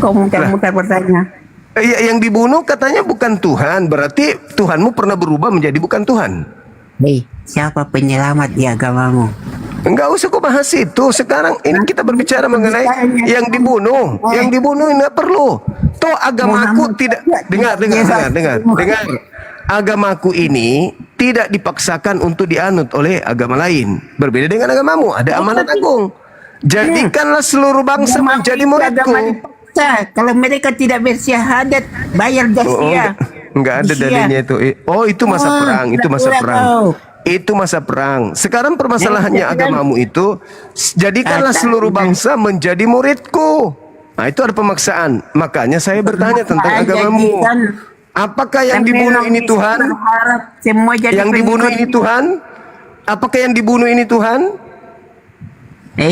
Kau mudah-mudah bertanya. Yang dibunuh katanya bukan Tuhan. Berarti Tuhanmu pernah berubah menjadi bukan Tuhan. Hei, siapa penyelamat di agamamu? Enggak usah kau bahas itu. Sekarang ini kita berbicara mengenai yang dibunuh. Yang dibunuh enggak perlu. Toh agamaku tidak. Dengar. Agamaku ini tidak dipaksakan untuk dianut oleh agama lain. Berbeda dengan agamamu, ada amanat agung. Jadikanlah seluruh bangsa menjadi muridku. Kalau mereka tidak bersyahadat, bayar jizya. Enggak ada dalilnya itu. Oh, itu masa perang, itu masa perang. Sekarang permasalahannya agamamu itu, jadikanlah seluruh bangsa menjadi muridku. Nah, itu ada pemaksaan. Makanya saya bertanya tentang agamamu. Apakah yang dibunuh ini Tuhan? Yang dibunuh ini Tuhan? Apakah yang dibunuh ini Tuhan?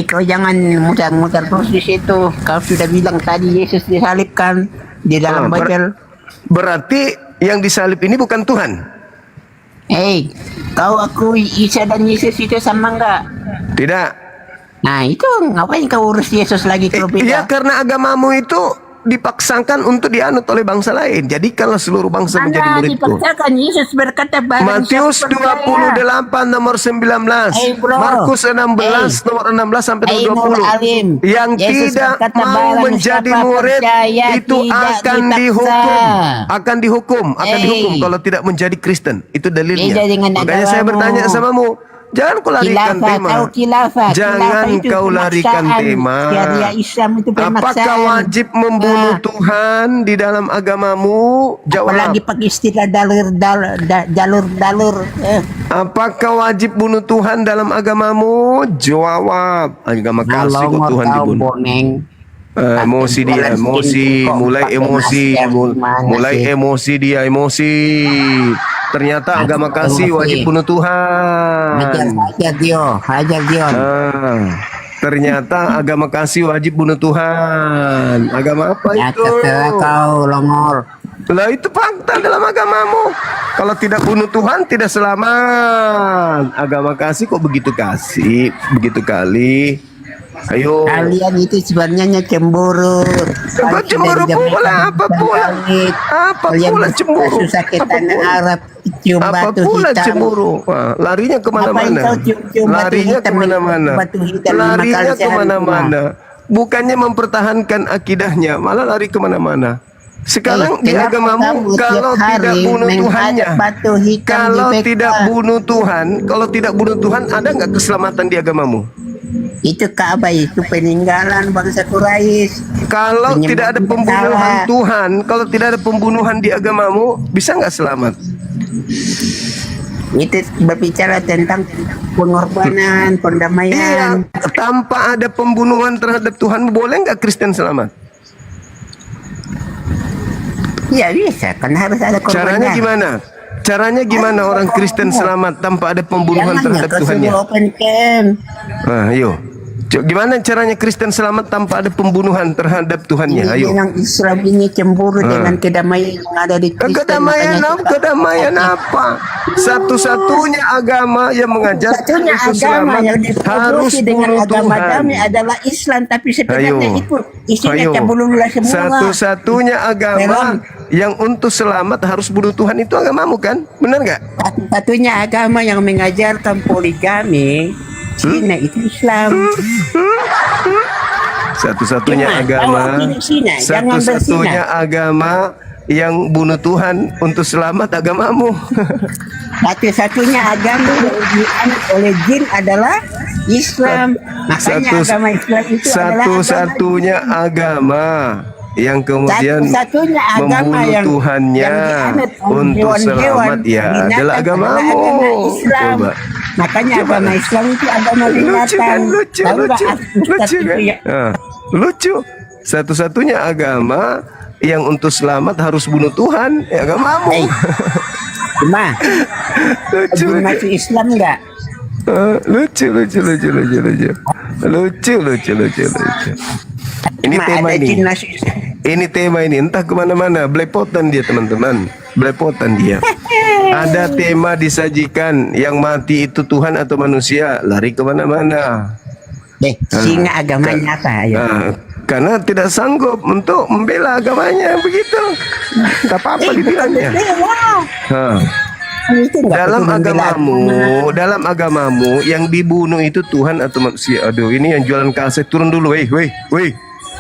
Kau jangan mutar-mutar terus di situ. Kau sudah bilang tadi Yesus disalibkan di dalam Bible. Berarti yang disalib ini bukan Tuhan? Kau akui Isa dan Yesus itu sama enggak? Tidak. Nah itu ngapain kau urus Yesus lagi kalau beda? Iya, karena agamamu itu dipaksakan untuk dianut oleh bangsa lain. Jadikanlah seluruh bangsa menjadi muridku. Dipaksakan. Yesus berkata Matius 28 nomor 19, Markus 16 nomor 16 sampai 20. Yang tidak mau menjadi murid itu akan dihukum kalau tidak menjadi Kristen. Itu dalilnya. Makanya saya bertanya samamu, jangan kau larikan tema. Jangan kau larikan tema. Apakah wajib membunuh Tuhan di dalam agamamu? Jawab. Apalagi pakai istilah jalur. Apakah wajib bunuh Tuhan dalam agamamu? Jawab. Agama kasih kok Tuhan dibunuh. Emosi dia, mulai emosi dia. Ternyata agama kasih wajib bunuh Tuhan. Hajar dia. Ternyata agama kasih wajib bunuh Tuhan. Agama apa itu? Kau longor. Lah itu fakta dalam agamamu. Kalau tidak bunuh Tuhan tidak selamat. Agama kasih kok begitu kali. Ayo. Kalian itu sebenarnya cemburu. Cemburu pula? Apa pula cemburu? Susah ke tanah Arab, cium batu hitam. Cemburu? Larinya kemana-mana. Bukannya mempertahankan akidahnya, malah lari kemana-mana. Sekarang di agamamu kalau tidak bunuh Tuhannya, kalau tidak bunuh Tuhan, ada nggak keselamatan di agamamu? Itu Ka'bah, itu peninggalan bangsa Quraisy. Kalau tidak ada pembunuhan Tuhan, kalau tidak ada pembunuhan di agamamu, bisa nggak selamat? Itu berbicara tentang pengorbanan, pendamaian. Iya, tanpa ada pembunuhan terhadap Tuhan, boleh nggak Kristen selamat? Ya bisa, kan harus ada korbannya. Caranya gimana orang Kristen selamat tanpa ada pembunuhan terhadap Tuhannya? Ayo. Gimana caranya Kristen selamat tanpa ada pembunuhan terhadap Tuhannya? Ayo. Yang Islam ini cemburu dengan kedamaian yang ada di Kristen. Kedamaian apa? Satu-satunya agama yang mengajar untuk selamat harus dengan bunuh agama Tuhan. kami adalah Islam, tapi sebenarnya itu isinya cemburu semua. Satu-satunya agama yang untuk selamat harus bunuh Tuhan itu agamamu kan? Benar nggak? Satu-satunya agama yang mengajarkan poligami Cina itu Islam. Satu-satunya agama yang bunuh Tuhan untuk selamat agamamu. Satu-satunya agama yang dianut oleh jin adalah Islam. Makanya agama Islam itu satu-satunya agama yang kemudian membunuh Tuhannya untuk selamat ya adalah agamamu. Coba Makanya agama Islam itu agama binatang. Lucu kan? Ya. Lucu. Satu-satunya agama yang untuk selamat harus bunuh Tuhan, ya agamamu. Cuma masuk Islam enggak? Lucu. Ini tema ini. Ini tema ini entah kemana-mana, belepotan dia teman-teman, belepotan dia. Ada tema disajikan, yang mati itu Tuhan atau manusia, lari kemana-mana. Singa agamanya apa? Ayo. Karena tidak sanggup untuk membela agamanya, begitu. Tak apa-apa dibilangnya. Dalam agamamu yang dibunuh itu Tuhan atau manusia. Aduh, ini yang jualan kaset turun dulu, weh.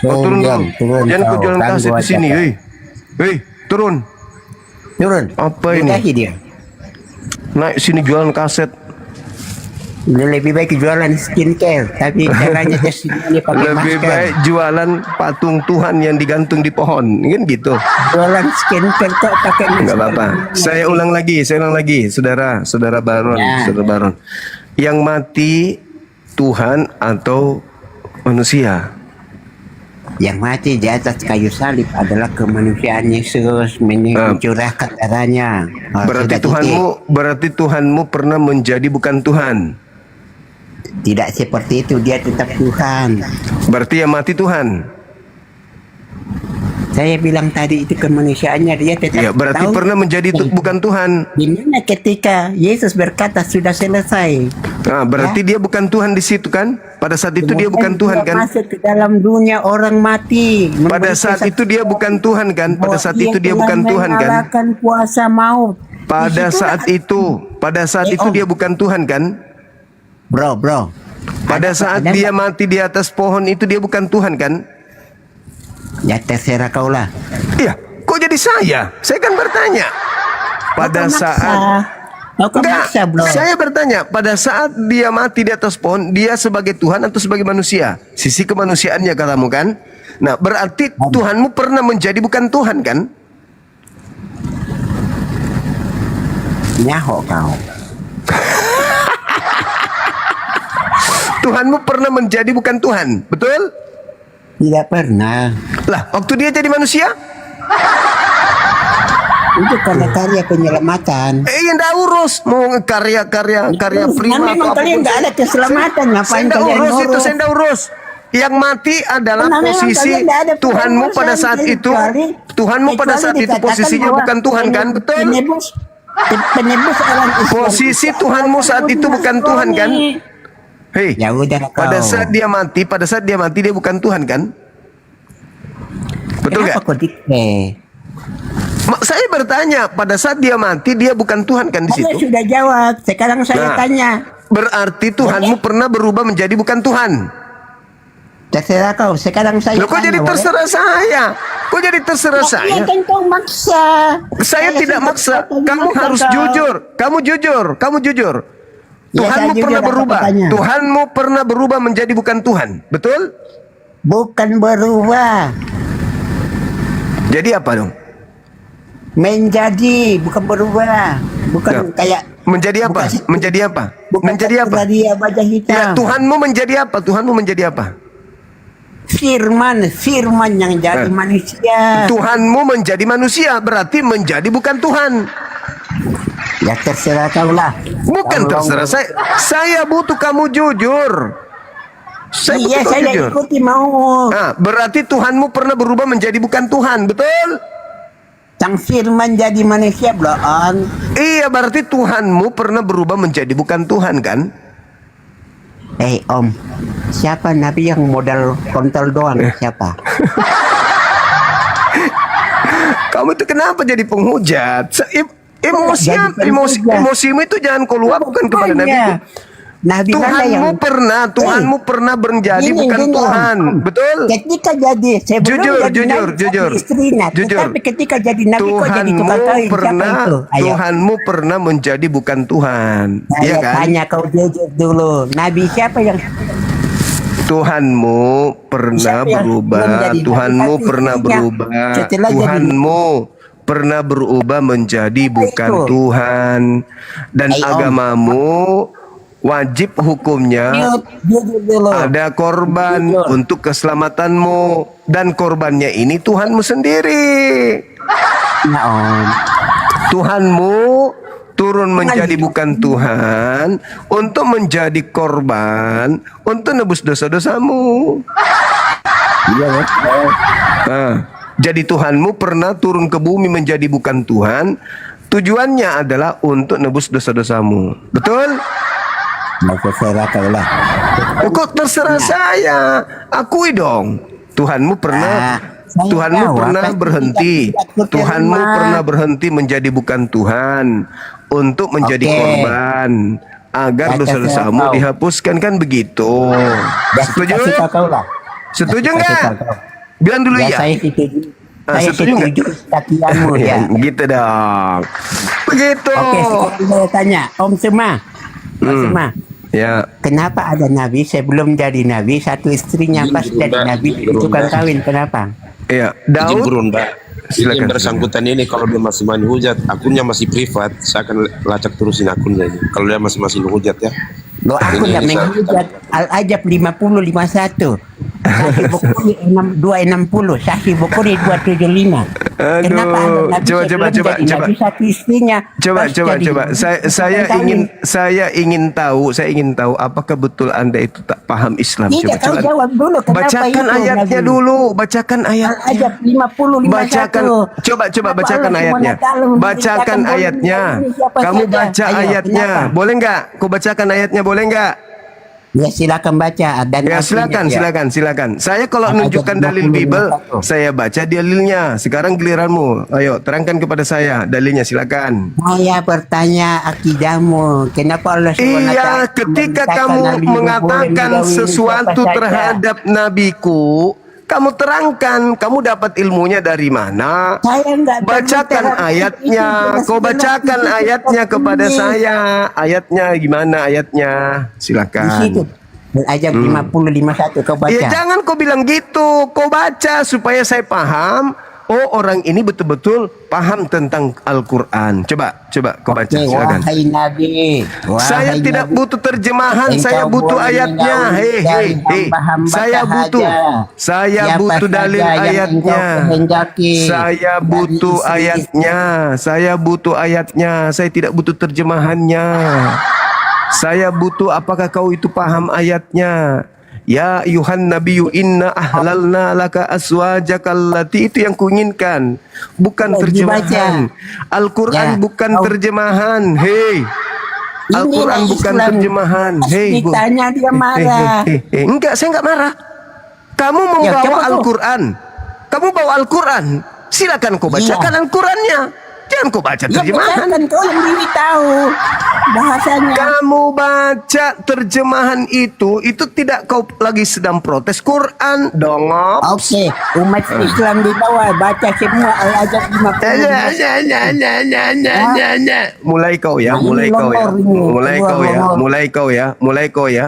Turun dulu. Jangan kau jualan kaset di sini, weh. Turun. Apa ini? Naik sini jualan kaset. Lebih baik jualan skincare, tapi caranya pakai lebih masker. baik jualan patung Tuhan yang digantung di pohon, kan gitu. Jualan skincare kok pakai masker. Enggak apa-apa. Saya ulang lagi, saudara Baron, saudara Baron. Yang mati Tuhan atau manusia? Yang mati di atas kayu salib adalah kemanusiaan Yesus mencurahkan darahnya. Berarti Tuhanmu pernah menjadi bukan Tuhan. Tidak seperti itu, dia tetap Tuhan. Berarti yang mati Tuhan. Saya bilang tadi itu kemanusiaannya, dia tetap. Ya, berarti pernah menjadi bukan Tuhan. Dimana ketika Yesus berkata sudah selesai. Berarti dia bukan Tuhan di situ kan? Pada saat itu dia bukan Tuhan kan? Masuk ke dalam dunia orang mati. Pada saat itu dia bukan Tuhan kan? Pada saat itu dia bukan Tuhan kan? Puasa maut. Pada saat itu dia bukan Tuhan kan? Bro. Pada saat dia mati di atas pohon itu dia bukan Tuhan kan? Ya terserah kau lah. Iya, kok jadi saya? Saya kan bertanya. Pada saat saya bertanya, pada saat dia mati di atas pohon, dia sebagai Tuhan atau sebagai manusia? Sisi kemanusiaannya katamu kan? Nah, berarti Tuhanmu pernah menjadi bukan Tuhan kan? Nyaho kau. Tuhanmu pernah menjadi bukan Tuhan, betul? Tidak pernah. Lah, waktu dia jadi manusia? Itu karena karya penyelamatan. Yang dah urus mau karya prima. Memang kalian tidak ada keselamatan, ngapain kalian urus? Saya ndak urus. Yang mati adalah posisi Tuhanmu pada saat itu. Tuhanmu pada saat itu posisinya bukan Tuhan kan, betul? Penebus orang Islam. Posisi Tuhanmu saat itu bukan Tuhan kan? Hei, ya udah pada saat dia mati dia bukan Tuhan kan? Betul nggak? Saya bertanya, pada saat dia mati dia bukan Tuhan kan di situ? Saya sudah jawab. Sekarang saya tanya. Berarti Tuhanmu pernah berubah menjadi bukan Tuhan? Terserah kau. Sekarang saya. Kok jadi terserah saya? Kok jadi terserah saya? Kan kau maksa. Saya tidak maksa. Kamu harus jujur. Kamu jujur. Tuhanmu pernah berubah. Tuhanmu pernah berubah menjadi bukan Tuhan, betul? Bukan berubah. Jadi apa dong? Menjadi, bukan berubah. Bukan kayak menjadi apa? Menjadi apa? Menjadi apa? Dia wajah hitam. Ya, Tuhanmu menjadi apa? Tuhanmu menjadi apa? Firman yang jadi manusia. Tuhanmu menjadi manusia, berarti menjadi bukan Tuhan. Ya terserah kau lah. Bukan terserah saya butuh kamu jujur. Saya jujur. Ikuti mau. Nah, berarti Tuhanmu pernah berubah menjadi bukan Tuhan, betul? Sang firman jadi manusia belum? Iya, berarti Tuhanmu pernah berubah menjadi bukan Tuhan kan? Om, siapa nabi yang modal kontol doang? Siapa? Kamu itu kenapa jadi penghujat? Emosimu itu jangan kau luapkan kepada Nabi. Tuhanmu pernah menjadi bukan Tuhan, betul? Ketika jadi jujur. Tapi ketika jadi Nabi kok jadi tukang kain? Tuhanmu pernah menjadi bukan Tuhan, iya kan? Tanya kau jujur dulu. Nabi siapa yang Tuhanmu pernah berubah. Tuhanmu pernah berubah. Tuhanmu pernah berubah menjadi bukan Tuhan, dan agamamu wajib hukumnya ada korban untuk keselamatanmu, dan korbannya ini Tuhanmu sendiri. Ya Om. Tuhanmu turun menjadi bukan Tuhan untuk menjadi korban untuk nebus dosa-dosamu. Nah, jadi Tuhanmu pernah turun ke bumi menjadi bukan Tuhan, tujuannya adalah untuk nebus dosa-dosamu. Betul? Kok terserah saya? Akui dong. Tuhanmu pernah berhenti. Tuhanmu pernah berhenti menjadi bukan Tuhan untuk menjadi korban agar dosa-dosamu dihapuskan, kan begitu? Setuju? Setuju nggak? Bilang dulu ya. Saya setuju. Saya setuju nggak? Katianmu ya. Gitu dong. Begitu. Oke, sekarang saya tanya, Om Sema. Om Sema. Ya. Kenapa ada nabi sebelum jadi nabi, satu istrinya pas jadi nabi itu kan kawin? Kenapa? Iya, Daud. Ini Silakan. yang bersangkutan ini kalau dia masih main hujat, akunnya masih privat, saya akan lacak terusin akunnya ini. Kalau dia masih hujat ya. Loh, aku nggak menghujat. Al-Ajab 5051. Sahih Bukhari 260, Sahih Bukhari 275. Kenapa ada nabi sebelum jadi nabi, satu istrinya? Coba. Saya ingin tahu apakah betul Anda itu tak paham Islam? Tidak, kau jawab dulu. Bacakan ayatnya dulu. Bacakan ayatnya. Al-Ajab 5051. Coba bacakan ayatnya. Bacakan ayatnya. Kamu baca ayatnya. Boleh nggak? Kau bacakan ayatnya, boleh nggak? Ya silakan baca. Dan ya silakan. Saya kalau menunjukkan dalil Bible, saya baca dalilnya. Sekarang giliranmu. Ayo terangkan kepada saya dalilnya, silakan. Saya bertanya akidahmu. Kenapa Allah SWT? Iya, ketika kamu mengatakan sesuatu terhadap nabiku, kamu terangkan, kamu dapat ilmunya dari mana? Bacakan ayatnya. Kau bacakan ayatnya kepada saya. Ayatnya gimana ayatnya? Silakan. Al-Ajab 5051 kau baca. Ya jangan kau bilang gitu. Kau baca supaya saya paham. Oh, orang ini betul-betul paham tentang Al-Quran. Coba kau baca, silakan. Wahai Nabi, saya tidak butuh terjemahan, saya butuh ayatnya. Hei. Saya butuh dalil ayatnya. Saya butuh ayatnya. Saya tidak butuh terjemahannya. Saya butuh apakah kau itu paham ayatnya. Ya ayuhan nabiyyu inna ahlalna laka aswajakal lati, itu yang kuinginkan, bukan terjemahan. Al-Quran bukan terjemahan. Hei, Al-Quran bukan terjemahan. Hei, ditanya dia marah. Enggak, saya enggak marah. Kamu membawa Al-Quran. Kamu bawa Al-Quran. Silakan kau bacakan Al-Qurannya. Jangan kau baca terjemahan. Ya, kau sendiri tahu bahasanya. Kamu baca terjemahan itu tidak kau lagi sedang protes Quran dong. Oke, umat Islam di bawah baca semua Al-Ajab 50. Mulai kau ya.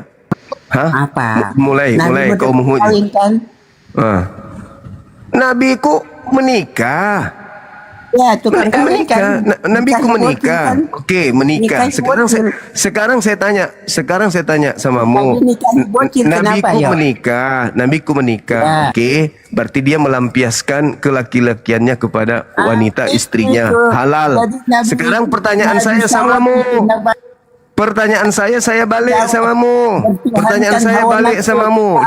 Hah? Apa? Mulai kau menghujat. Nabiku menikah. Ya, tukang kawin kan. Nabiku menikah. Oke, menikah. Sekarang saya tanya samamu. Nabiku menikah. Oke, berarti dia melampiaskan kelaki-lakiannya kepada wanita istrinya. Halal. Sekarang pertanyaan saya samamu. Pertanyaan saya balik samamu.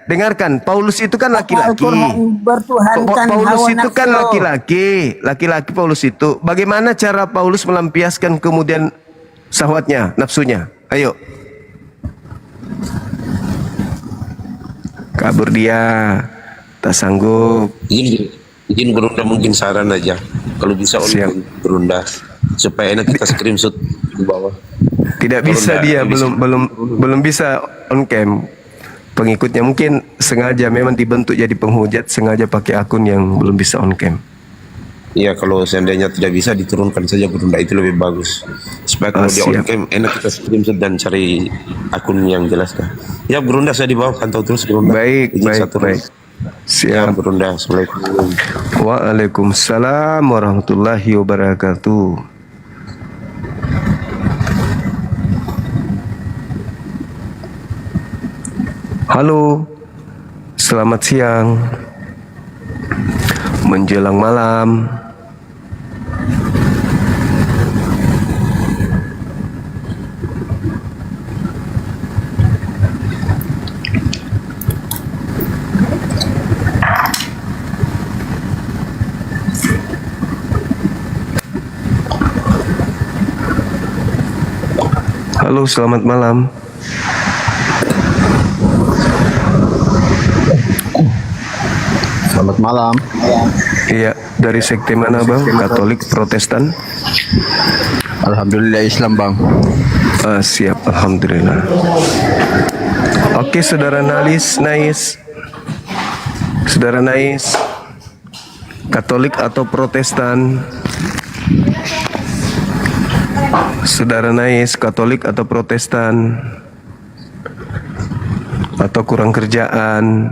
Dengarkan, Paulus itu kan laki-laki. Paulus itu kan laki-laki. Laki-laki Paulus itu. Bagaimana cara Paulus melampiaskan kemudian syahwatnya, nafsunya? Ayo. Kabur dia. Tak sanggup. Izin Berunda, mungkin saran aja. Kalau bisa Berunda supaya enak kita screenshot di bawah. Tidak bisa dia, belum bisa on cam. Pengikutnya mungkin sengaja memang dibentuk jadi penghujat, sengaja pakai akun yang belum bisa on cam. Iya, kalau seandainya tidak bisa diturunkan saja Berunda, itu lebih bagus. Supaya kalau dia on cam enak kita screenshot dan cari akun yang jelas kan. Ya Berunda, saya di bawah pantau terus Berunda. Baik. Siap Berunda. Assalamualaikum. Waalaikumsalam warahmatullahi wabarakatuh. Halo, selamat siang. Menjelang malam. Halo, selamat malam. Selamat malam. Iya, dari sekte mana bang? Katolik, Protestan? Alhamdulillah Islam bang. Siap, alhamdulillah. Oke, saudara Nais. Saudara Nais, Katolik atau Protestan? Saudara Nais, Katolik atau Protestan? Atau kurang kerjaan?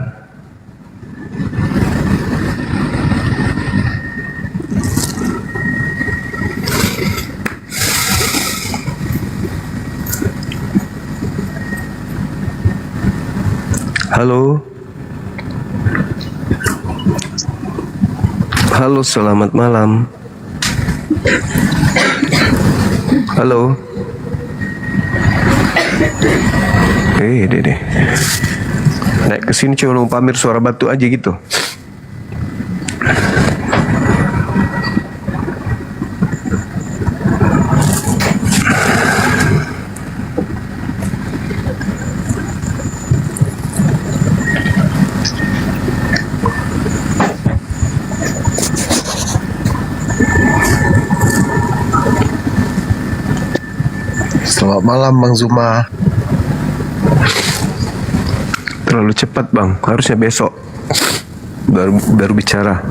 Halo. Halo, selamat malam. Halo. Deh. Naik ke sini coba lu pamer suara batu aja gitu. Selamat malam Bang Zuma. Terlalu cepat bang, harusnya besok baru bicara.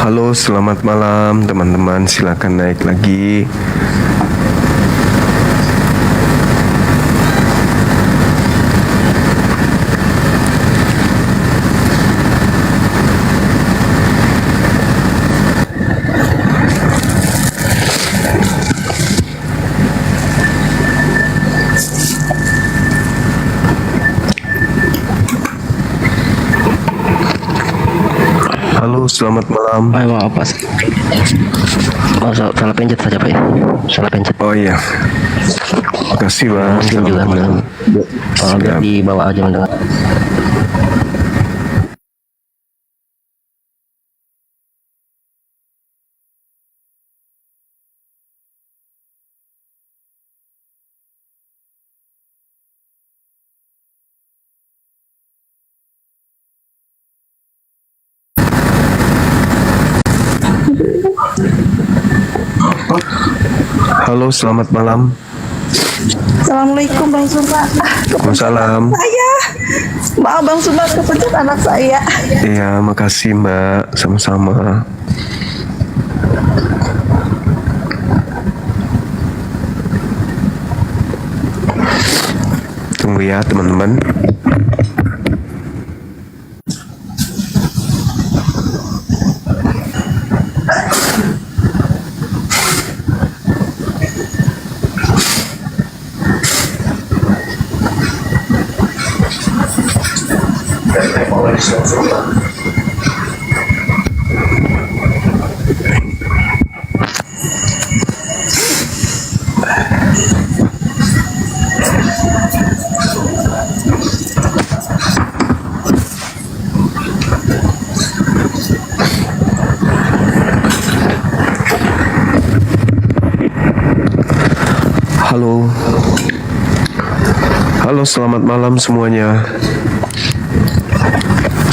Halo, selamat malam teman-teman, silakan naik lagi. Halo, selamat malam. Maaf Pak. Salah pencet saja Pak ya. Salah pencet. Oh iya. Makasih bang. Muslim juga malam. Biar dibawa aja mendengar. Halo, selamat malam. Assalamualaikum Bang Suma. Waalaikumsalam. Maaf Bang Suma, kepencet anak saya. Iya, makasih Mbak. Sama-sama. Tunggu ya teman-teman. Halo. Halo, selamat malam semuanya.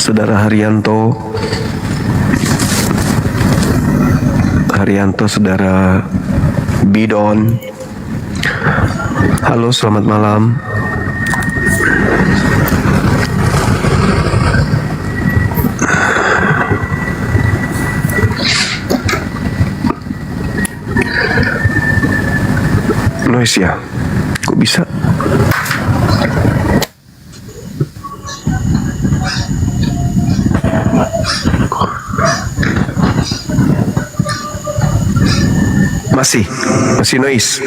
Saudara Haryanto, Saudara Bidon. Halo, selamat malam. Noise ya? Kok bisa? Masih noise.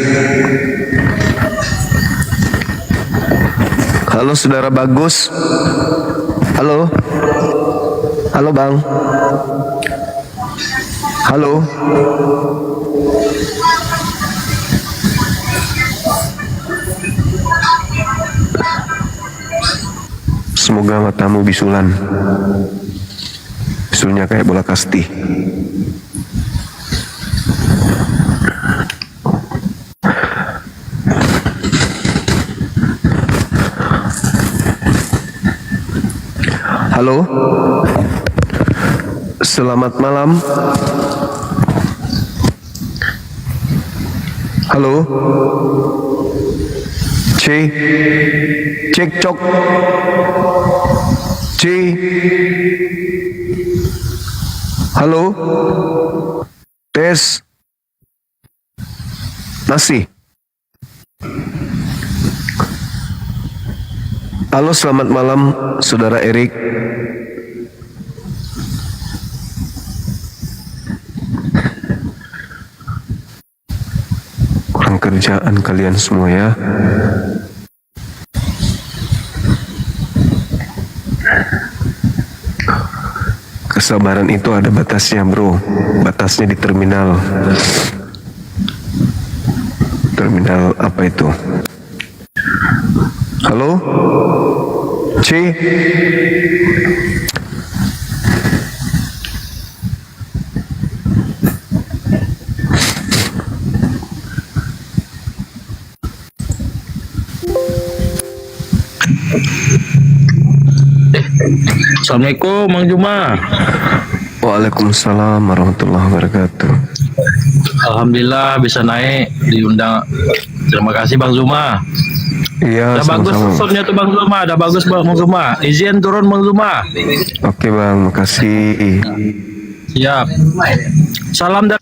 Halo saudara Bagus. Halo. Halo Bang. Halo. Semoga matamu bisulan. Bisulnya kayak bola kasti. Halo. Selamat malam. Halo. Cek cok. Halo. Tes. Masih. Halo, selamat malam saudara Erik. Kurang kerjaan kalian semua ya. Kesabaran itu ada batasnya bro. Batasnya di terminal. Terminal apa itu? Halo? Assalamualaikum Bang Juma. Waalaikumsalam warahmatullahi wabarakatuh. Alhamdulillah bisa naik diundang. Terima kasih Bang Zuma. Iya, udah bagus susunnya tuh Bang Zuma, udah bagus Bang Zuma. Izin turun Bang Zuma. Oke Bang, makasih. Siap. Salam dari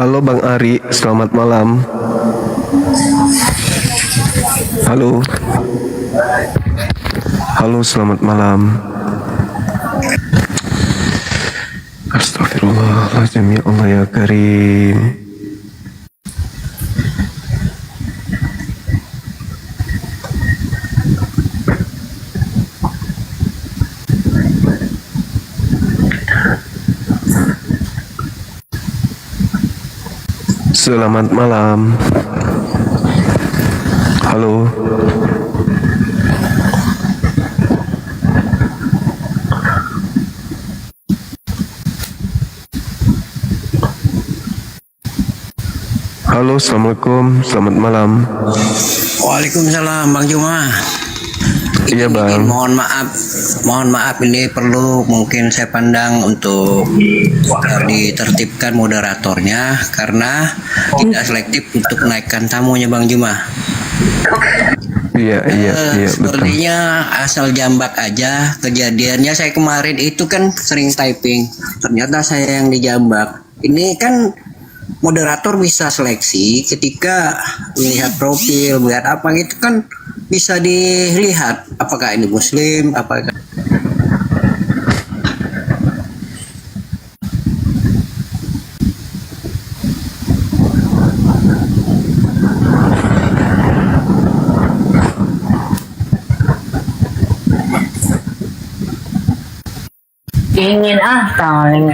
Halo Bang Ari, selamat malam. Halo. Halo, selamat malam. Astagfirullahaladzim, ya Allah ya Karim. Selamat malam. Halo. Halo, assalamualaikum, selamat malam. Waalaikumsalam Bang Juma. Iya Bang. Mohon maaf ini perlu mungkin saya pandang untuk ditertibkan moderatornya karena tidak selektif untuk menaikkan tamunya Bang Juma. Iya, sepertinya betul. Asal jambak aja kejadiannya. Saya kemarin itu kan sering typing, ternyata saya yang dijambak. Ini kan moderator bisa seleksi ketika melihat profil, melihat apa gitu kan bisa dilihat apakah ini muslim, apakah Dingin tangan.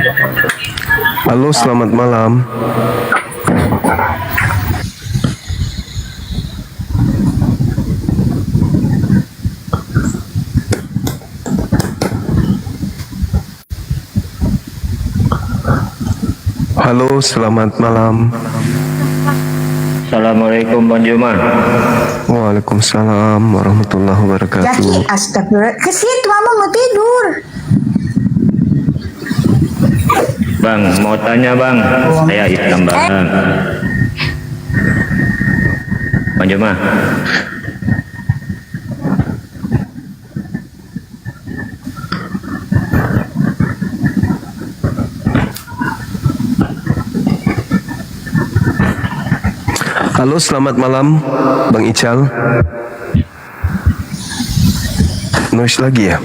Halo, selamat malam. Halo, selamat malam. Assalamualaikum Bang Juma. Waalaikumsalam warahmatullahi wabarakatuh. Astagfirullah. Ke situ mama mau tidur. Bang, mau tanya Bang. Saya Islam Bang. Bang Juma. Halo, selamat malam, Bang Ical. Noise lagi ya?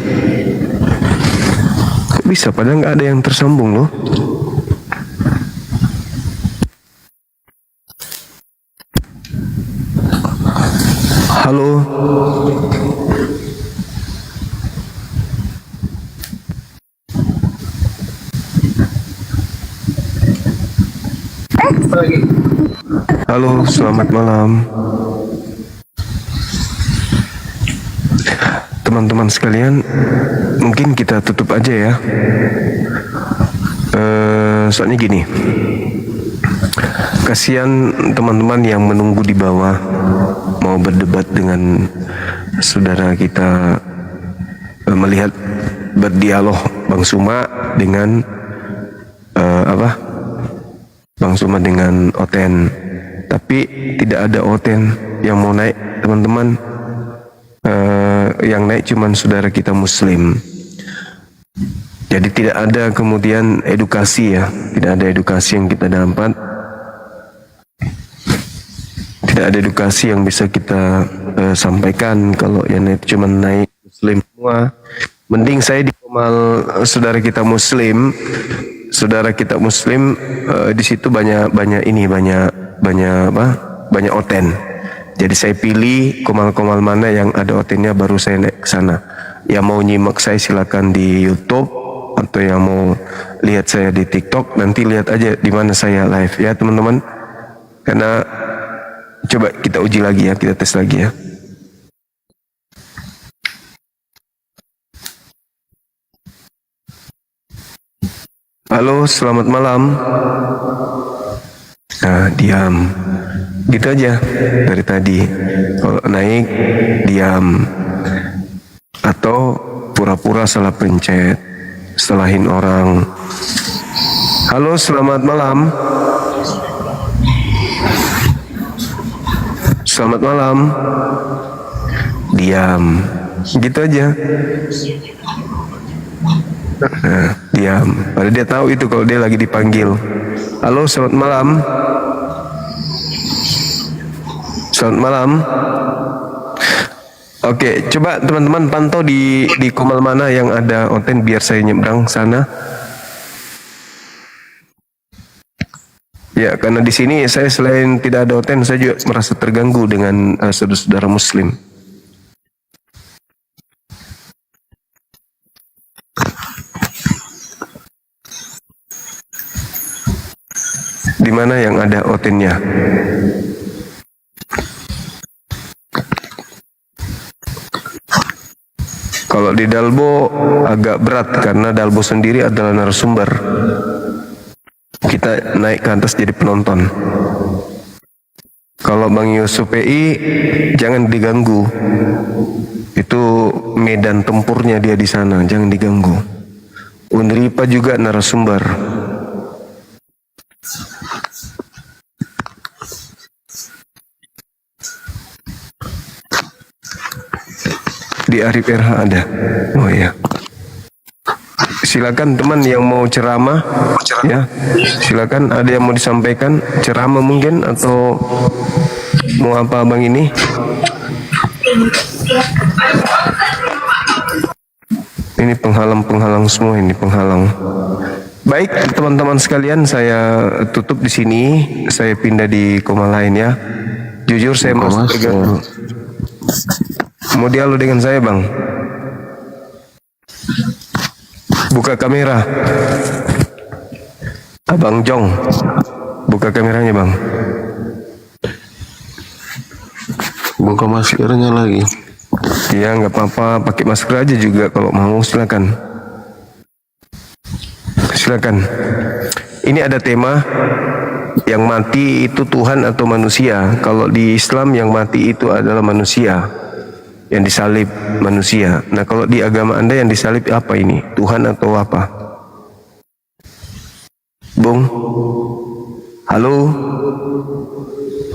Kok bisa? Padahal nggak ada yang tersambung loh. Halo. Halo, selamat malam. Teman-teman sekalian, mungkin kita tutup aja ya. Soalnya gini, kasihan teman-teman yang menunggu di bawah mau berdebat dengan saudara kita, melihat berdialog Bang Suma dengan Bang Suma dengan Oten. Tapi tidak ada Oten yang mau naik, teman-teman. Yang naik cuman saudara kita Muslim. Jadi tidak ada kemudian edukasi ya, tidak ada edukasi yang kita dapat, tidak ada edukasi yang bisa kita sampaikan. Kalau yang naik cuman naik Muslim semua, mending saya di komal saudara kita Muslim. Saudara kita Muslim di situ banyak Oten. Jadi saya pilih komal-komal mana yang ada Otennya, baru saya naik ke sana. Yang mau nyimak saya silakan di YouTube, atau yang mau lihat saya di TikTok, nanti lihat aja di mana saya live ya teman-teman. Karena coba kita uji lagi ya, kita tes lagi ya. Halo, selamat malam. Nah, diam. Gitu aja dari tadi. Kalau naik, diam. Atau pura-pura salah pencet, salahin orang. Halo, selamat malam. Selamat malam. Diam. Gitu aja. Nah, diam. Padahal dia tahu itu kalau dia lagi dipanggil. Halo, selamat malam. Selamat malam. Oke, coba teman-teman pantau di komal mana yang ada Oten biar saya nyebrang sana. Ya, karena di sini saya selain tidak ada Oten, saya juga merasa terganggu dengan saudara-saudara Muslim. Di mana yang ada Otennya? Kalau di Dalbo agak berat karena Dalbo sendiri adalah narasumber. Kita naik ke atas jadi penonton. Kalau Bang Yusuf PI jangan diganggu. Itu medan tempurnya dia di sana, jangan diganggu. Unripa juga narasumber. Di Arif RH ada. Oh ya. Silakan teman yang mau ceramah, ya. Silakan, ada yang mau disampaikan ceramah mungkin, atau mau apa Bang ini? Ini penghalang semua, ini penghalang. Baik teman-teman sekalian, saya tutup di sini. Saya pindah di koma lain ya. Jujur saya merasa terganggu. Mau dialog dengan saya Bang? Buka kamera. Abang Jong, buka kameranya bang. Buka maskernya lagi. Ya nggak apa-apa, pakai masker aja juga kalau mau, silakan. Silakan. Ini ada tema yang mati itu Tuhan atau manusia. Kalau di Islam yang mati itu adalah manusia, yang disalib manusia. Nah kalau di agama Anda yang disalib apa ini? Tuhan atau apa? Bung? Halo?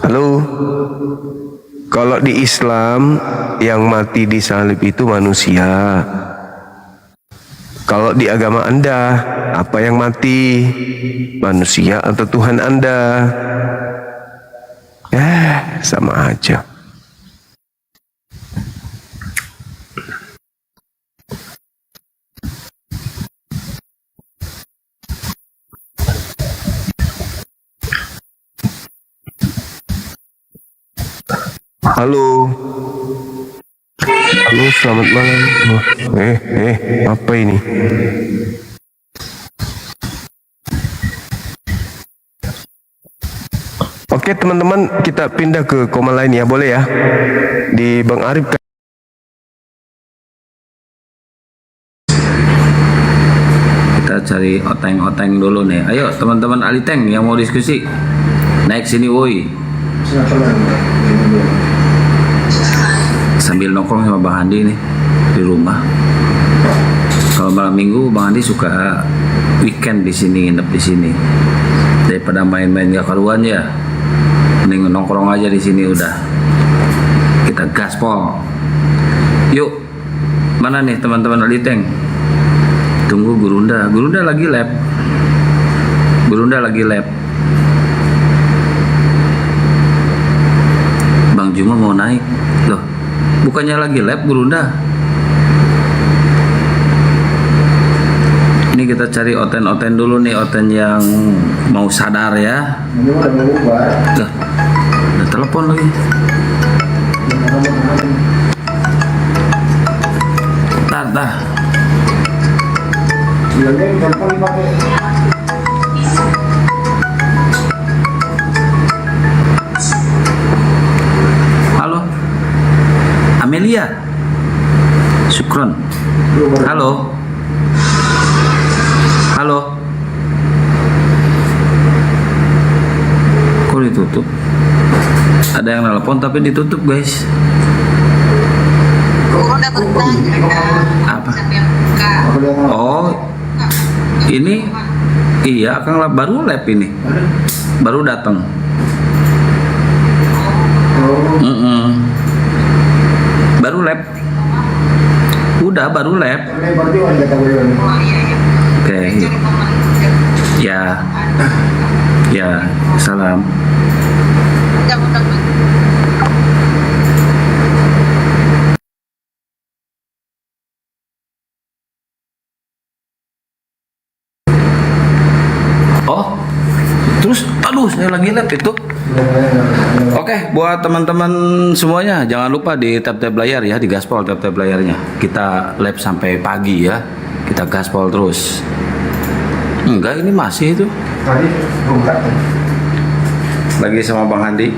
Halo? Kalau di Islam yang mati disalib itu manusia. Kalau di agama Anda, apa yang mati? Manusia atau Tuhan Anda? Sama aja. Halo. Halo, selamat malam. Apa ini? Oke teman-teman, kita pindah ke koma lain ya, boleh ya? Di Bang Arif. Kita cari oteng-oteng dulu nih. Ayo teman-teman Aliteng yang mau diskusi, naik sini woi. Sambil nongkrong sama Bang Andi nih di rumah. Kalau malam minggu Bang Andi suka weekend di sini, nginep di sini. Daripada main-main gak karuan ya, mending nongkrong aja di sini udah. Kita gaspol. Yuk, mana nih teman-teman Aliteng? Tunggu Gurunda. Gurunda lagi lab. Gurunda lagi lab. Bang Juma mau naik. Loh, bukannya lagi lab Gurunda? Ini kita cari oten-oten dulu nih, oten yang mau sadar ya. Loh, ada telepon lagi. Dah. Halo, Amelia. Syukron. Halo. Halo. Kok ditutup? Ada yang nelpon tapi ditutup guys. Apa? Oh, ini iya Kang Lab baru lab ini, baru datang. Baru lab. Udah baru lab. Oke. Ya, salam. Oh, terus, aduh, saya lagi live itu. Oke, buat teman-teman semuanya, jangan lupa di tap-tap layar ya, di gaspol tap-tap layarnya. Kita live sampai pagi ya, kita gaspol terus. Enggak, ini masih itu. Lagi sama Bang Handi.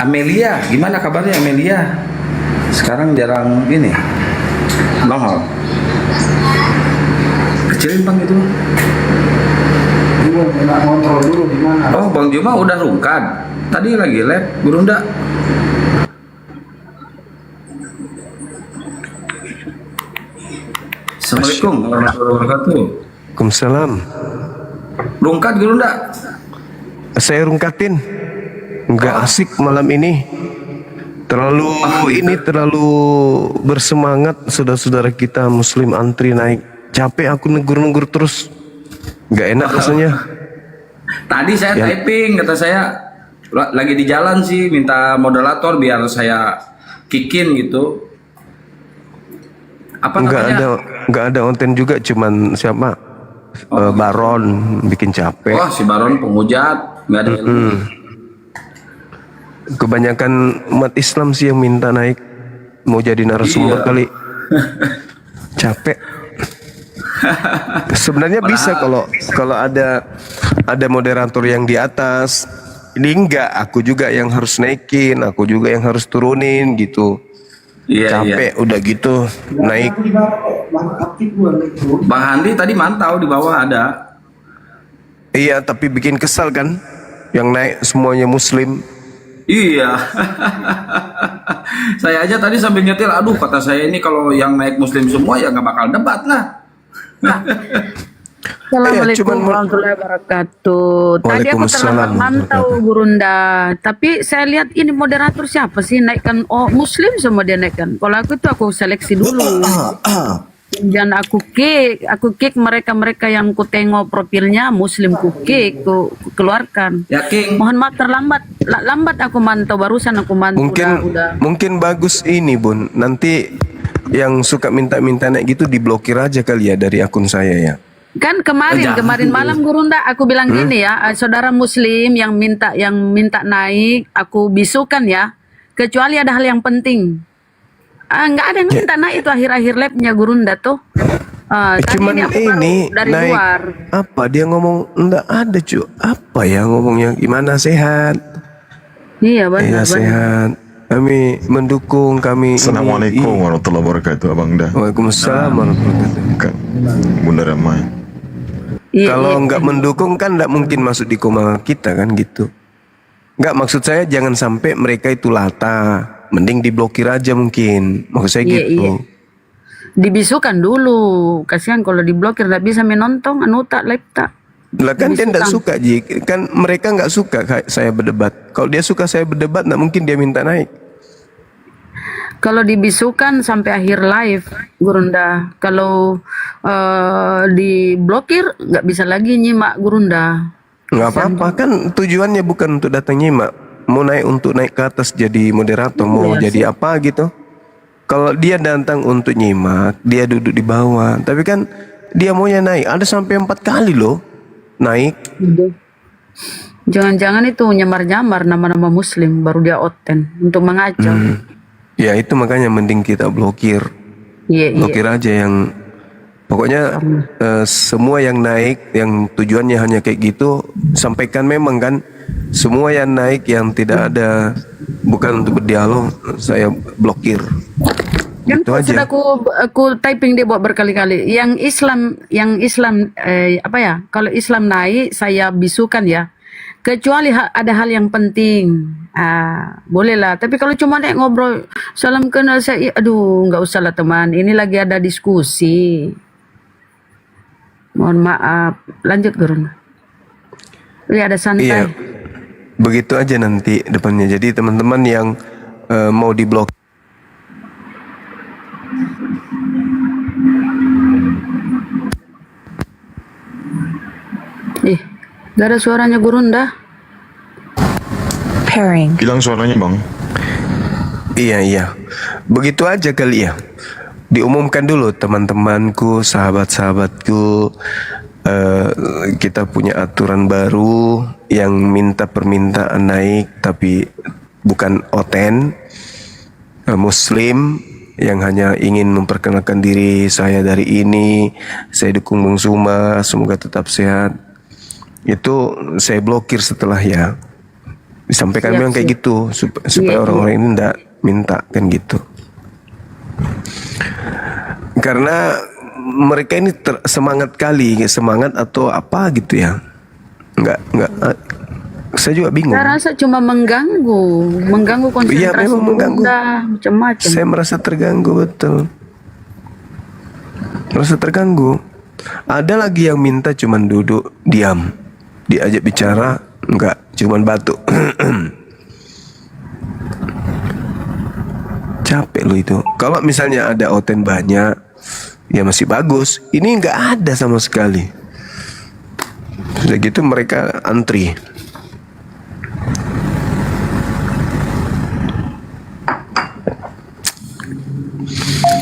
Amelia, gimana kabarnya Amelia? Sekarang jarang ini, nongol. Kecilin Bang itu. Oh, Bang Juma udah rungkad. Tadi lagi lab, Gurunda. Assalamualaikum warahmatullahi wabarakatuh. Waalaikumsalam. Rungkad Gurunda. Saya rungkatin. Nggak asik malam ini. Terlalu bersemangat saudara-saudara kita Muslim antri naik. Capek aku negur-negur terus. Nggak enak rasanya. Tadi saya typing, kata saya lagi di jalan sih, minta moderator biar saya kikin gitu. Apa namanya? Nggak ada konten juga, cuman siapa? Baron bikin capek. Oh, si Baron penghujat, nggak ada ilmu. Kebanyakan umat Islam sih yang minta naik, mau jadi narasumber kali. Capek. Sebenarnya bisa kalau ada moderator yang di atas. Ini enggak, aku juga yang harus naikin, aku juga yang harus turunin gitu. Capek udah gitu naik. Bang Handi tadi mantau di bawah ada. Iya, tapi bikin kesal kan? Yang naik semuanya Muslim. Iya. Saya aja tadi sambil nyetir, aduh kata saya ini kalau yang naik Muslim semua ya nggak bakal debat lah. Assalamualaikum warahmatullahi wabarakatuh. Tadi aku terlambat mantau Gurunda, tapi saya lihat ini moderator siapa sih naikkan Muslim semua dia naikkan. Kalau aku tuh aku seleksi dulu. Jangan aku kick mereka yang ku tengok profilnya Muslim ku keluarkan. Ya, King. Mohon maaf lambat aku mantau, barusan aku mantau. Mungkin bagus ini Bun. Nanti yang suka minta-minta naik gitu diblokir aja kali ya dari akun saya ya. Kan kemarin malam Gurunda aku bilang gini ya, saudara Muslim yang minta naik aku bisukan ya, kecuali ada hal yang penting. Nggak ada yang minta naik itu akhir-akhir labnya Gurunda tuh. Cuman ini dari naik luar. apa dia ngomong enggak ada cu. Apa ya ngomongnya gimana sehat? Iya benar. Iya sehat. Kami mendukung kami. Assalamualaikum warahmatullahi wabarakatuh Abang Da. Waalaikumsalam warahmatullahi wabarakatuh. Bunda Ramai. Kalau nggak mendukung kan nggak mungkin masuk di koma kita kan gitu. Nggak, maksud saya jangan sampai mereka itu lata. Mending diblokir aja mungkin. Maksud saya gitu. Dibisukan dulu. Kasihan kalau diblokir nggak bisa menonton tak live tak. Lah kan dia nggak suka Ji. Kan mereka nggak suka saya berdebat. Kalau dia suka saya berdebat, nggak mungkin dia minta naik. Kalau dibisukan sampai akhir live, Gurunda. Kalau diblokir nggak bisa lagi nyimak Gurunda. Nggak apa-apa kan tujuannya bukan untuk datang nyimak. Mau naik untuk naik ke atas jadi moderator, mau jadi apa gitu. Kalau dia datang untuk nyimak, dia duduk di bawah. Tapi kan dia maunya naik. Ada sampai 4 kali loh naik. Jangan-jangan itu nyamar-nyamar nama-nama Muslim baru dia oten untuk mengacau. Ya itu makanya mending kita blokir. Blokir aja yang pokoknya semua yang naik yang tujuannya hanya kayak gitu sampaikan memang kan. Semua yang naik yang tidak ada bukan untuk berdialog saya blokir. Kan Itu aja. sudah aku typing dia buat berkali-kali. Yang Islam apa ya? Kalau Islam naik saya bisukan ya. Kecuali ada hal yang penting. Bolehlah. Tapi kalau cuma naik ngobrol, salam kenal saya, aduh nggak usah lah teman. Ini lagi ada diskusi. Mohon maaf. Lanjut Gurun. Ada santai. Iya. Begitu aja nanti depannya. Jadi teman-teman yang mau diblok. Gak ada suaranya Gurunda. Pairing. Hilang suaranya Bang. Iya. Begitu aja kali ya. Diumumkan dulu teman-temanku, sahabat-sahabatku. Kita punya aturan baru yang minta permintaan naik tapi bukan oten, Muslim yang hanya ingin memperkenalkan diri, saya dari ini, saya dukung Bang Zuma, semoga tetap sehat. Itu saya blokir setelah ya disampaikan memang kayak gitu supaya orang-orang ini enggak minta kan gitu. Karena mereka ini semangat kali, semangat atau apa gitu ya. Enggak. Saya juga bingung. Saya rasa cuma mengganggu konsentrasi. Iya, memang mengganggu. Macam-macam. Saya merasa terganggu betul. Merasa terganggu. Ada lagi yang minta cuman duduk diam. Diajak bicara enggak, cuman batuk. Capek lo itu. Kalau misalnya ada oten banyak, ya masih bagus. Ini nggak ada sama sekali. Sudah gitu mereka antri.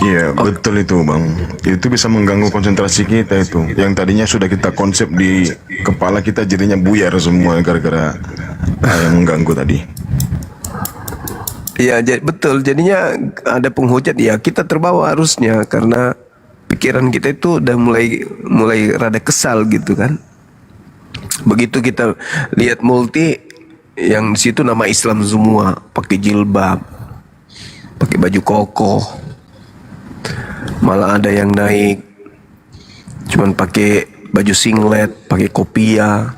Iya betul itu Bang. Itu bisa mengganggu konsentrasi kita itu. Yang tadinya sudah kita konsep di kepala kita jadinya buyar semua gara-gara yang mengganggu tadi. Iya betul. Jadinya ada penghujat ya kita terbawa arusnya karena pikiran kita itu udah mulai rada kesal gitu kan. Begitu kita lihat multi yang di situ nama Islam semua, pakai jilbab, pakai baju koko, malah ada yang naik cuman pakai baju singlet, pakai kopiah,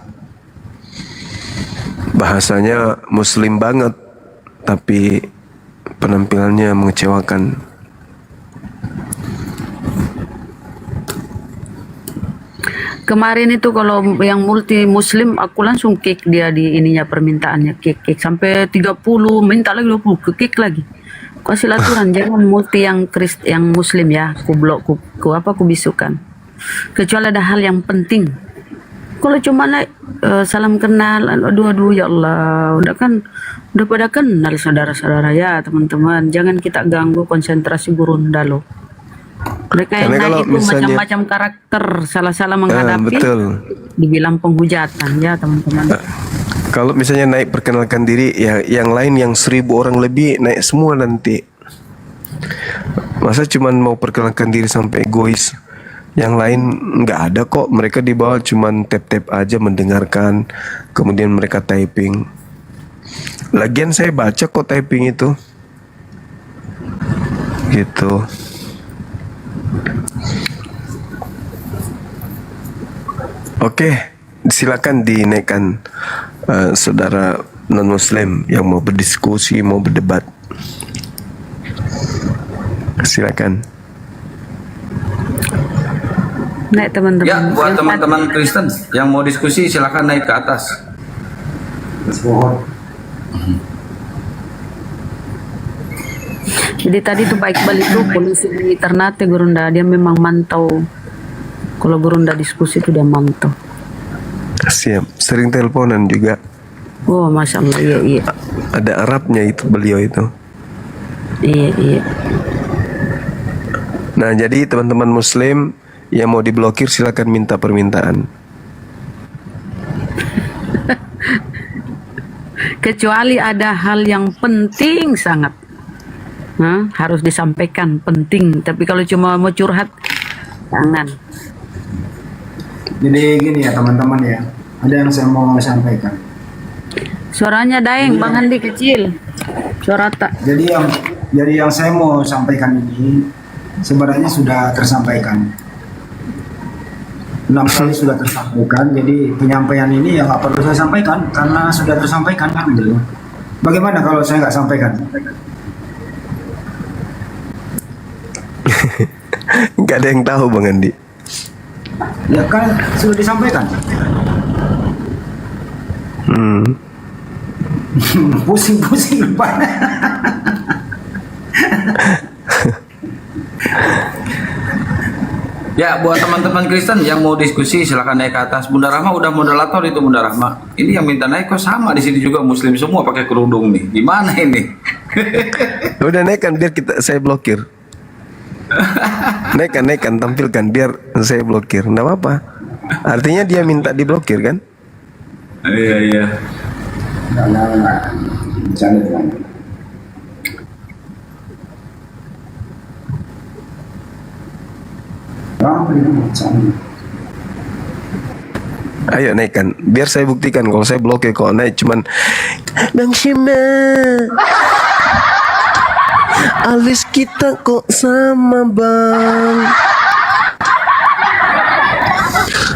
bahasanya muslim banget tapi penampilannya mengecewakan. Kemarin itu kalau yang multi muslim aku langsung kick dia di ininya permintaannya, kick sampai 30, minta lagi 20, kick lagi. Kasih aturan jangan multi yang muslim ya, ku blok, ku bisukan. Kecuali ada hal yang penting. Kalau cuma salam kenal, aduh ya Allah, udah pada kenal saudara-saudara ya teman-teman. Jangan kita ganggu konsentrasi Gurunda loh. Mereka yang naik itu macam-macam karakter, salah-salah menghadapi, dibilang penghujatan ya teman-teman. Kalau misalnya naik perkenalkan diri, ya yang lain yang 1000 orang lebih naik semua nanti. Masa cuman mau perkenalkan diri sampai egois? Yang lain nggak ada kok, mereka di bawah cuman tap-tap aja mendengarkan, kemudian mereka typing. Lagian saya baca kok typing itu, gitu. Oke, silakan dinaikkan saudara non-muslim yang mau berdiskusi, mau berdebat. Silakan. Naik teman-teman. Ya, buat teman-teman Kristen yang mau diskusi silakan naik ke atas. Jadi tadi tuh Pak Iqbal itu polisi di Ternate Gurunda, dia memang mantau. Kalau Gurunda diskusi itu dia mantau. Siap, sering teleponan juga. Oh, masya Allah, iya. Ada Arabnya itu beliau itu. Iya. Nah, jadi teman-teman muslim yang mau diblokir silakan minta permintaan. Kecuali ada hal yang penting sangat, harus disampaikan, penting. Tapi kalau cuma mau curhat, jangan. Jadi gini ya teman-teman ya, ada yang saya mau sampaikan. Suaranya Daeng, Bang Andi kecil. Suara tak. Jadi yang saya mau sampaikan ini sebenarnya sudah tersampaikan. 6 kali sudah tersampaikan, jadi penyampaian ini ya nggak perlu saya sampaikan karena sudah tersampaikan kan gitu. Bagaimana kalau saya nggak sampaikan? Nggak ada yang tahu Bang Andi. Ya kan sudah disampaikan. Pusing-pusing rupanya. Ya, buat teman-teman Kristen yang mau diskusi silakan naik ke atas. Bunda Rahma udah moderator itu Bunda Rahma. Ini yang minta naik kok sama di sini juga muslim semua pakai kerudung nih. Gimana ini? Udah naikkan biar saya blokir. Naikkan tampilkan biar saya blokir. Nggak apa-apa. Artinya dia minta diblokir kan? Iya. Ayo naikkan, biar saya buktikan kalau saya blokir. Kalau naik cuman Bang Shima, alis kita kok sama Bang.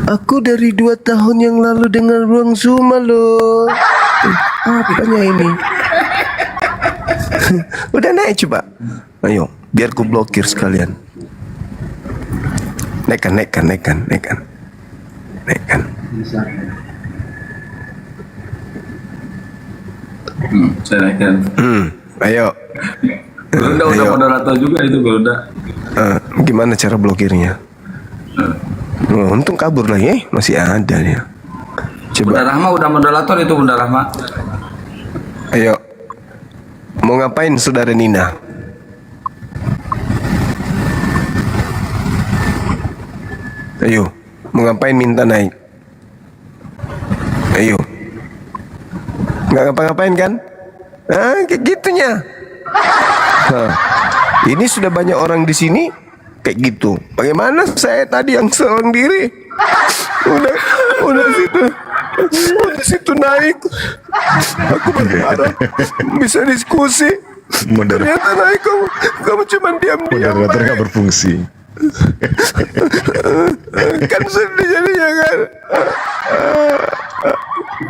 Aku dari 2 tahun yang lalu dengar Bang Zuma loh. Apanya ini? Udah naik coba. Ayo, biar ku blokir sekalian. Naikkan. Saya naikkan. Ayo. Udah moderator juga itu Gurunda. Gimana cara blokirnya? Untung kabur lagi, masih ada ya. Coba. Bunda Rahma udah moderator itu Bunda Rahma. Ayo. Mau ngapain saudara Nina? Ayo, mau ngapain minta naik? Ayo. Nggak ngapa-ngapain kan? Kayak gitunya. Ini sudah banyak orang di sini, kayak gitu. Bagaimana saya tadi yang seorang diri udah situ naik, aku berharap bisa diskusi. Ternyata naik kamu cuma diam-diam. Moderator nggak berfungsi. Kan sedih jadinya kan.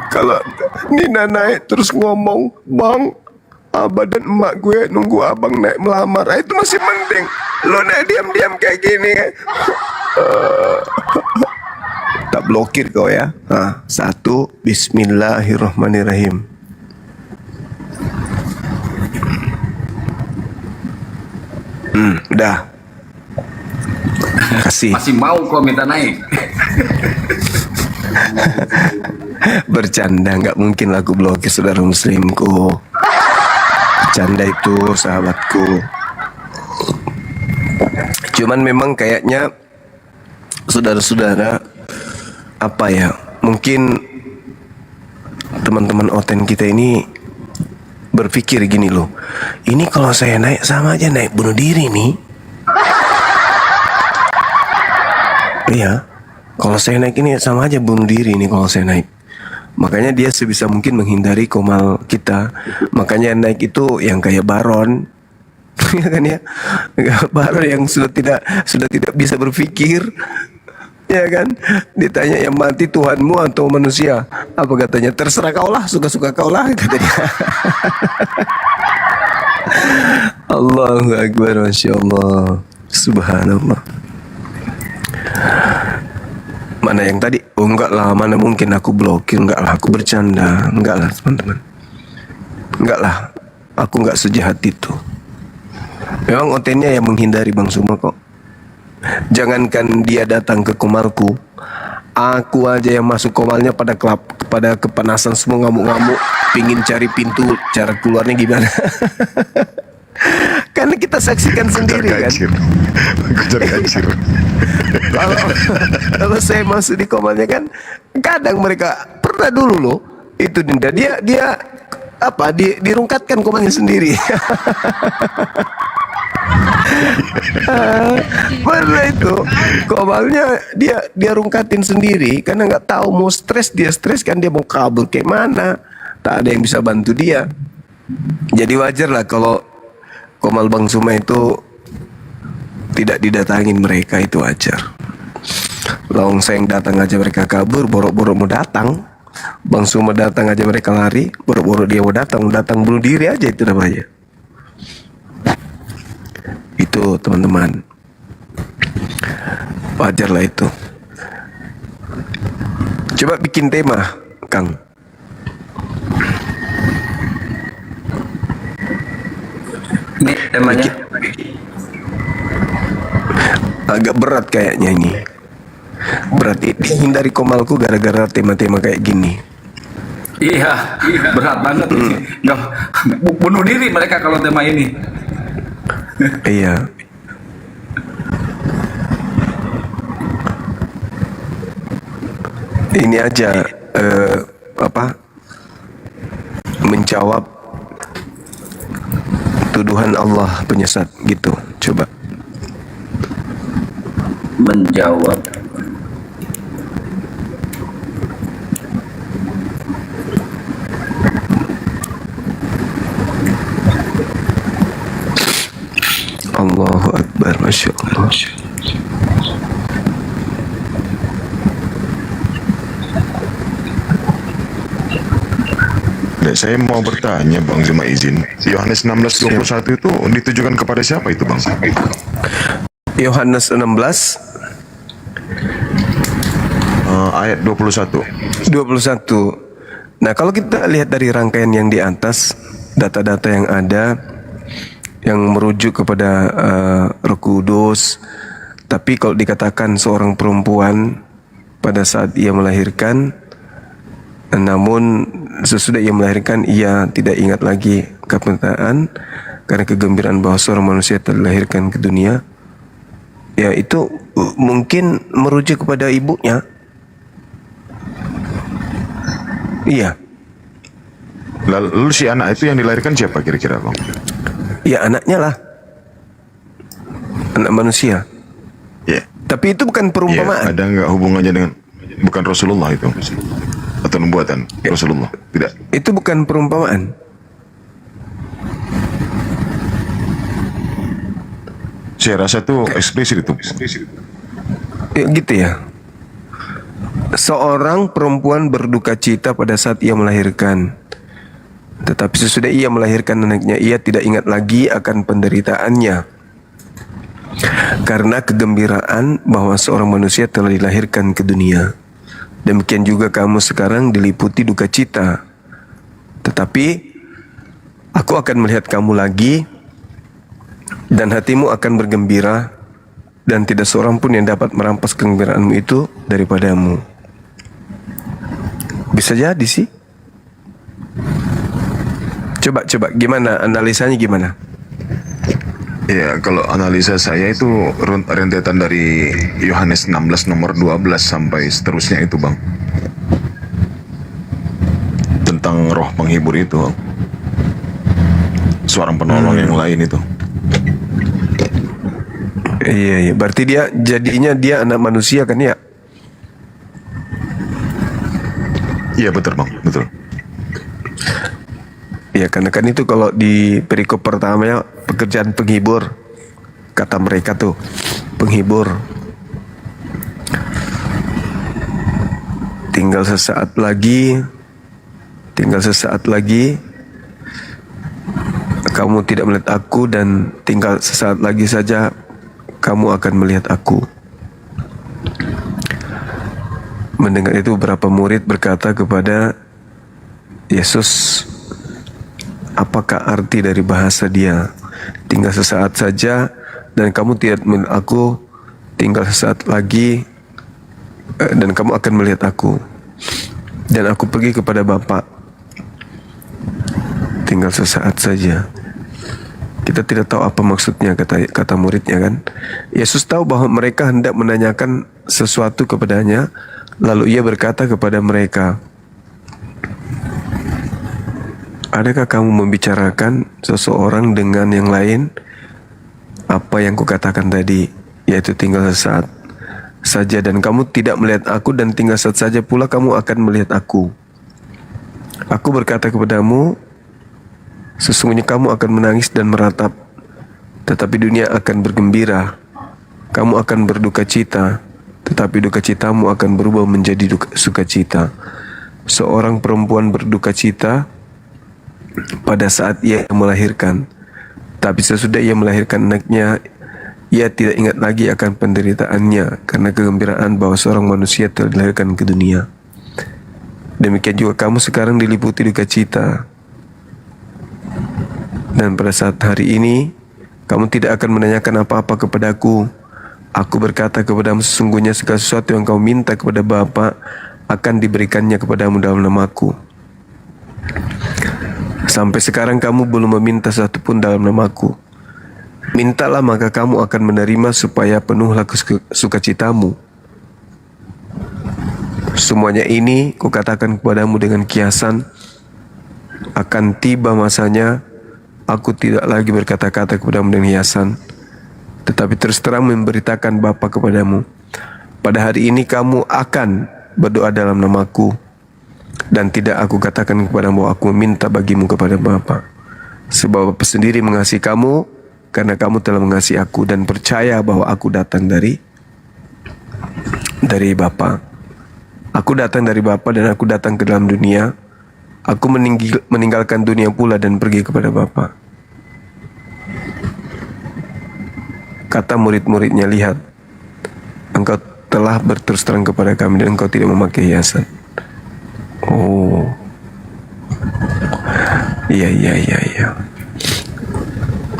Kalau Nina naik terus ngomong, Bang, abah dan emak gue nunggu abang naik melamar, itu masih mending. Lo naik diam-diam kayak gini kan. Tak blokir kau ya. 1, Bismillahirrahmanirrahim. Udah. Kasih. Masih mau kok minta naik. Bercanda, nggak mungkin lah aku blokir saudara muslimku. Bercanda itu sahabatku. Cuman memang kayaknya saudara-saudara, apa ya, mungkin teman-teman Oten kita ini berpikir gini loh, ini kalau saya naik sama aja naik bunuh diri nih. Iya, kalau saya naik ini sama aja bunuh diri nih kalau saya naik. Makanya dia sebisa mungkin menghindari komal kita. Makanya naik itu yang kayak Baron, ya kan ya, Baron yang sudah tidak bisa berpikir, ya kan. Ditanya yang mati Tuhanmu atau manusia, apa katanya? Terserah kaulah, suka-suka kaulah, katanya. Allahu Akbar, Masya Allah, Subhanallah. Mana yang tadi? Oh enggak lah, mana mungkin aku blokir. Enggak lah, aku bercanda. Enggak lah teman-teman, enggak lah, aku enggak sejahat itu. Memang Otennya yang menghindari Bang Suma kok. Jangankan dia datang ke komalku, aku aja yang masuk komalnya pada kepanasan semua, ngamuk-ngamuk, pingin cari pintu, cara keluarnya gimana. Karena kita saksikan sendiri kan. Kalau saya masuk di komalnya kan, kadang mereka pernah dulu loh, itu Dinda, dia apa, dirungkatkan komalnya sendiri. Pernah itu komalnya dia rungkatin sendiri karena nggak tahu mau stres kan, dia mau kabur kayak mana, tak ada yang bisa bantu dia. Jadi wajar lah kalau komal Bang Suma itu tidak didatangin mereka, itu wajar. Lawang saya yang datang aja mereka kabur, borok-borok mau datang. Bang Suma datang aja mereka lari, borok-borok dia mau datang bunuh diri aja, itu namanya. Itu teman-teman, wajar lah itu. Coba bikin tema, Kang. Ini temanya agak berat kayaknya ini. Berat ini, hindari komalku gara-gara tema-tema kayak gini. Iya, berat banget ini. Nggak, bunuh diri mereka kalau tema ini. Iya. Ini aja menjawab tuduhan Allah penyesat gitu. Coba menjawab Allahu Akbar, Masya Allah. Saya mau bertanya Bang, cuma izin. Yohanes 16:21 itu ditujukan kepada siapa itu Bang? Yohanes 16 ayat 21. Nah, kalau kita lihat dari rangkaian yang di atas, data-data yang ada yang merujuk kepada Roh Kudus, tapi kalau dikatakan seorang perempuan pada saat ia melahirkan, namun sesudah ia melahirkan ia tidak ingat lagi kepentaan karena kegembiraan bahwa seorang manusia telah dilahirkan ke dunia, ya itu mungkin merujuk kepada ibunya. Iya. Lalu si anak itu yang dilahirkan siapa kira-kira Bang? Ya anaknya lah, anak manusia. Ya. Tapi itu bukan perumpamaan. Ya, ada nggak hubungannya dengan bukan Rasulullah itu atau nubuatan Rasulullah? Tidak. Itu bukan perumpamaan. Saya rasa itu eksplisit itu. Ya, gitu ya. Seorang perempuan berduka cita pada saat ia melahirkan. Tetapi sesudah ia melahirkan anaknya, ia tidak ingat lagi akan penderitaannya. Karena kegembiraan bahwa seorang manusia telah dilahirkan ke dunia. Demikian juga kamu sekarang diliputi duka cita. Tetapi aku akan melihat kamu lagi, dan hatimu akan bergembira, dan tidak seorang pun yang dapat merampas kegembiraanmu itu daripadamu. Bisa jadi sih. Coba gimana analisanya gimana? Ya, kalau analisa saya itu rentetan dari Yohanes 16 nomor 12 sampai seterusnya itu, Bang. Tentang roh penghibur itu. Seorang penolong yang lain itu. Iya, berarti dia jadinya dia anak manusia kan ya? Iya betul, Bang, betul. Ya, karena kan itu kalau di perikop pertamanya pekerjaan penghibur, kata mereka tuh penghibur. Tinggal sesaat lagi kamu tidak melihat aku, dan tinggal sesaat lagi saja kamu akan melihat aku. Mendengar itu beberapa murid berkata kepada Yesus, apakah arti dari bahasa dia? Tinggal sesaat saja dan kamu tidak melihat aku, tinggal sesaat lagi dan kamu akan melihat aku, dan aku pergi kepada Bapa. Tinggal sesaat saja. Kita tidak tahu apa maksudnya, kata muridnya kan. Yesus tahu bahwa mereka hendak menanyakan sesuatu kepadanya, lalu ia berkata kepada mereka, adakah kamu membicarakan seseorang dengan yang lain? Apa yang kukatakan tadi, yaitu tinggal sesaat saja dan kamu tidak melihat aku, dan tinggal sesaat saja pula kamu akan melihat aku. Aku berkata kepadamu, sesungguhnya kamu akan menangis dan meratap, tetapi dunia akan bergembira. Kamu akan berduka cita, tetapi duka citamu akan berubah menjadi sukacita. Seorang perempuan berduka cita pada saat ia melahirkan, tapi sesudah ia melahirkan anaknya, ia tidak ingat lagi akan penderitaannya, karena kegembiraan bahwa seorang manusia telah dilahirkan ke dunia. Demikian juga kamu sekarang diliputi duka cita. Dan pada saat hari ini, kamu tidak akan menanyakan apa-apa kepadaku. Aku berkata kepadamu, sesungguhnya segala sesuatu yang kau minta kepada Bapa akan diberikannya kepadamu dalam namaku. Sampai sekarang kamu belum meminta sesuatu pun dalam namaku. Mintalah maka kamu akan menerima, supaya penuhlah sukacitamu. Semuanya ini kukatakan kepadamu dengan kiasan, akan tiba masanya aku tidak lagi berkata-kata kepadamu dengan hiasan, tetapi terus terang memberitakan Bapa kepadamu. Pada hari ini kamu akan berdoa dalam namaku, dan tidak aku katakan kepadamu bahwa aku meminta bagimu kepada Bapa. Sebab Bapa sendiri mengasihi kamu, karena kamu telah mengasihi aku dan percaya bahwa aku datang dari Bapa. Aku datang dari Bapa dan aku datang ke dalam dunia. Aku meninggalkan dunia pula dan pergi kepada Bapa. Kata murid-muridnya, lihat, engkau telah berterus terang kepada kami dan engkau tidak memakai hiasan. Oh, iya.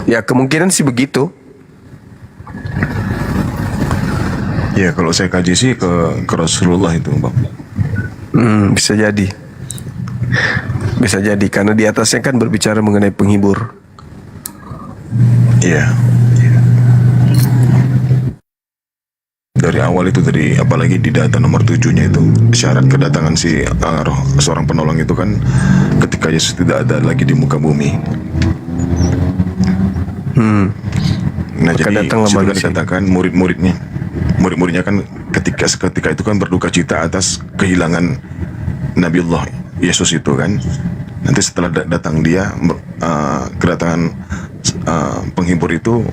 Ya, kemungkinan sih begitu. Ya, kalau saya kaji sih ke Rasulullah itu, Bang. Bisa jadi. Bisa jadi, karena di atasnya kan berbicara mengenai penghibur. Iya. Dari awal itu tadi, apalagi di data nomor 7-nya itu, syarat kedatangan si roh seorang penolong itu kan ketika Yesus tidak ada lagi di muka bumi. Nah, jadi sudah dikatakan murid-muridnya murid-muridnya kan ketika itu kan berduka cita atas kehilangan Nabiullah Yesus itu kan. Nanti setelah datang dia, kedatangan penghibur itu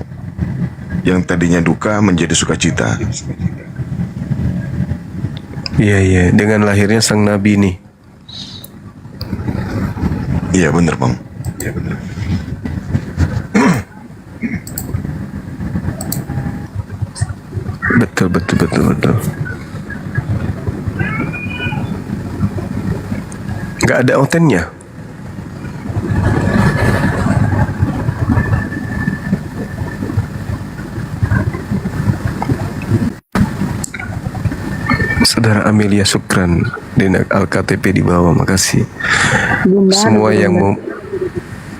yang tadinya duka menjadi sukacita. Iya, dengan lahirnya sang Nabi nih. Iya benar Bang. Betul. Nggak ada otennya. Saudara Amelia Sukran di Al-KTP di bawah, makasih. Semua yang mau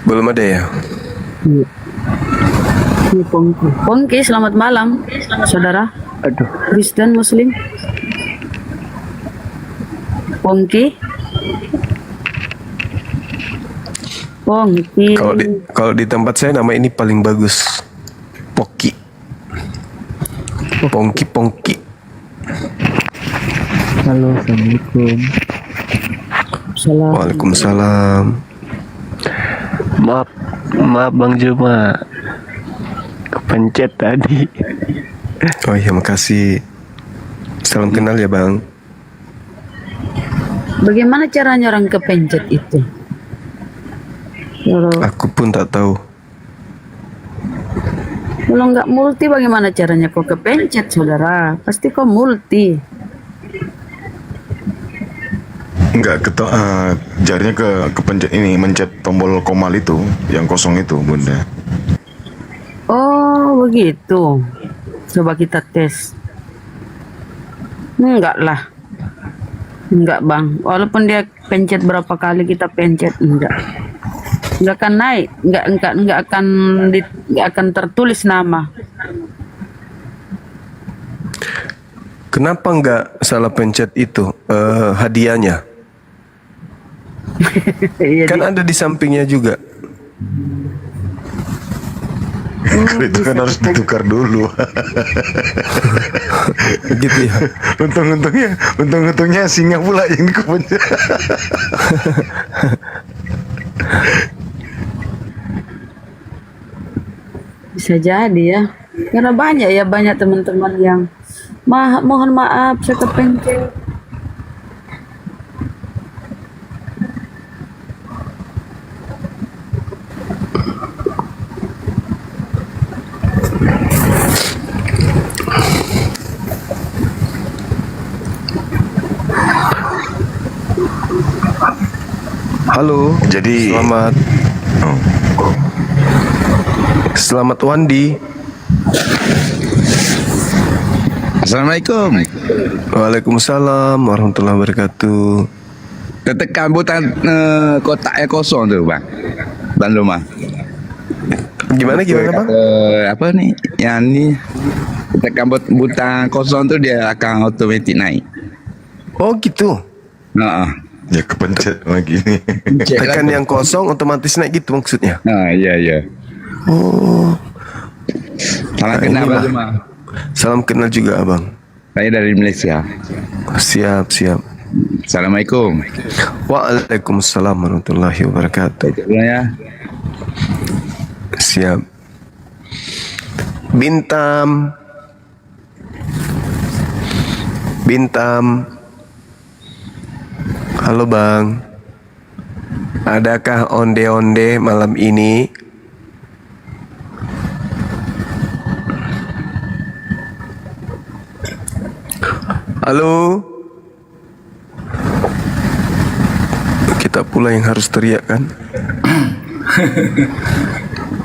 belum ada ya. Pongki, selamat malam, saudara. Aduh, Kristen Muslim. Pongki. Kalau di tempat saya nama ini paling bagus. Poki. Pongki. Halo, assalamualaikum. Waalaikumsalam. Maaf Bang Juma, kepencet tadi. Oh iya, makasih. Salam kenal ya Bang. Bagaimana caranya orang kepencet itu? Aku pun tak tahu. Kalau nggak multi, bagaimana caranya kau kepencet, saudara? Pasti kau multi. Enggak, jarinya kepencet ini, mencet tombol komal itu, yang kosong itu, Bunda. Oh, begitu. Coba kita tes. Enggak lah. Enggak, Bang. Walaupun dia pencet berapa kali kita pencet, enggak akan naik, enggak akan tertulis nama. Kenapa enggak salah pencet itu hadiahnya? Kan ada di sampingnya juga. Itu kan harus ditukar dulu. Gitu ya. Untung-untungnya singa pula yang dikepencet. Bisa jadi ya. Karena banyak teman-teman yang mohon maaf saya kepencet. Halo, jadi selamat Wandi. Assalamualaikum. Waalaikumsalam warahmatullahi wabarakatuh. Tekan butang kotak yang kosong tu bang rumah. Gimana bang? Apa nih? Yang ni tekan butang kosong tu dia akan otomatik naik. Oh gitu. Ya kepencet lagi nih. Tekan yang kosong otomatis naik gitu maksudnya. Iya. Oh. Salam kenal Bang Juma. Salam kenal juga Abang. Saya dari Malaysia. Siap. Assalamualaikum. Waalaikumsalam warahmatullahi wabarakatuh. Ya. Siap. Bintam. Halo Bang. Adakah onde-onde malam ini? Halo. Kita pula yang harus teriak kan?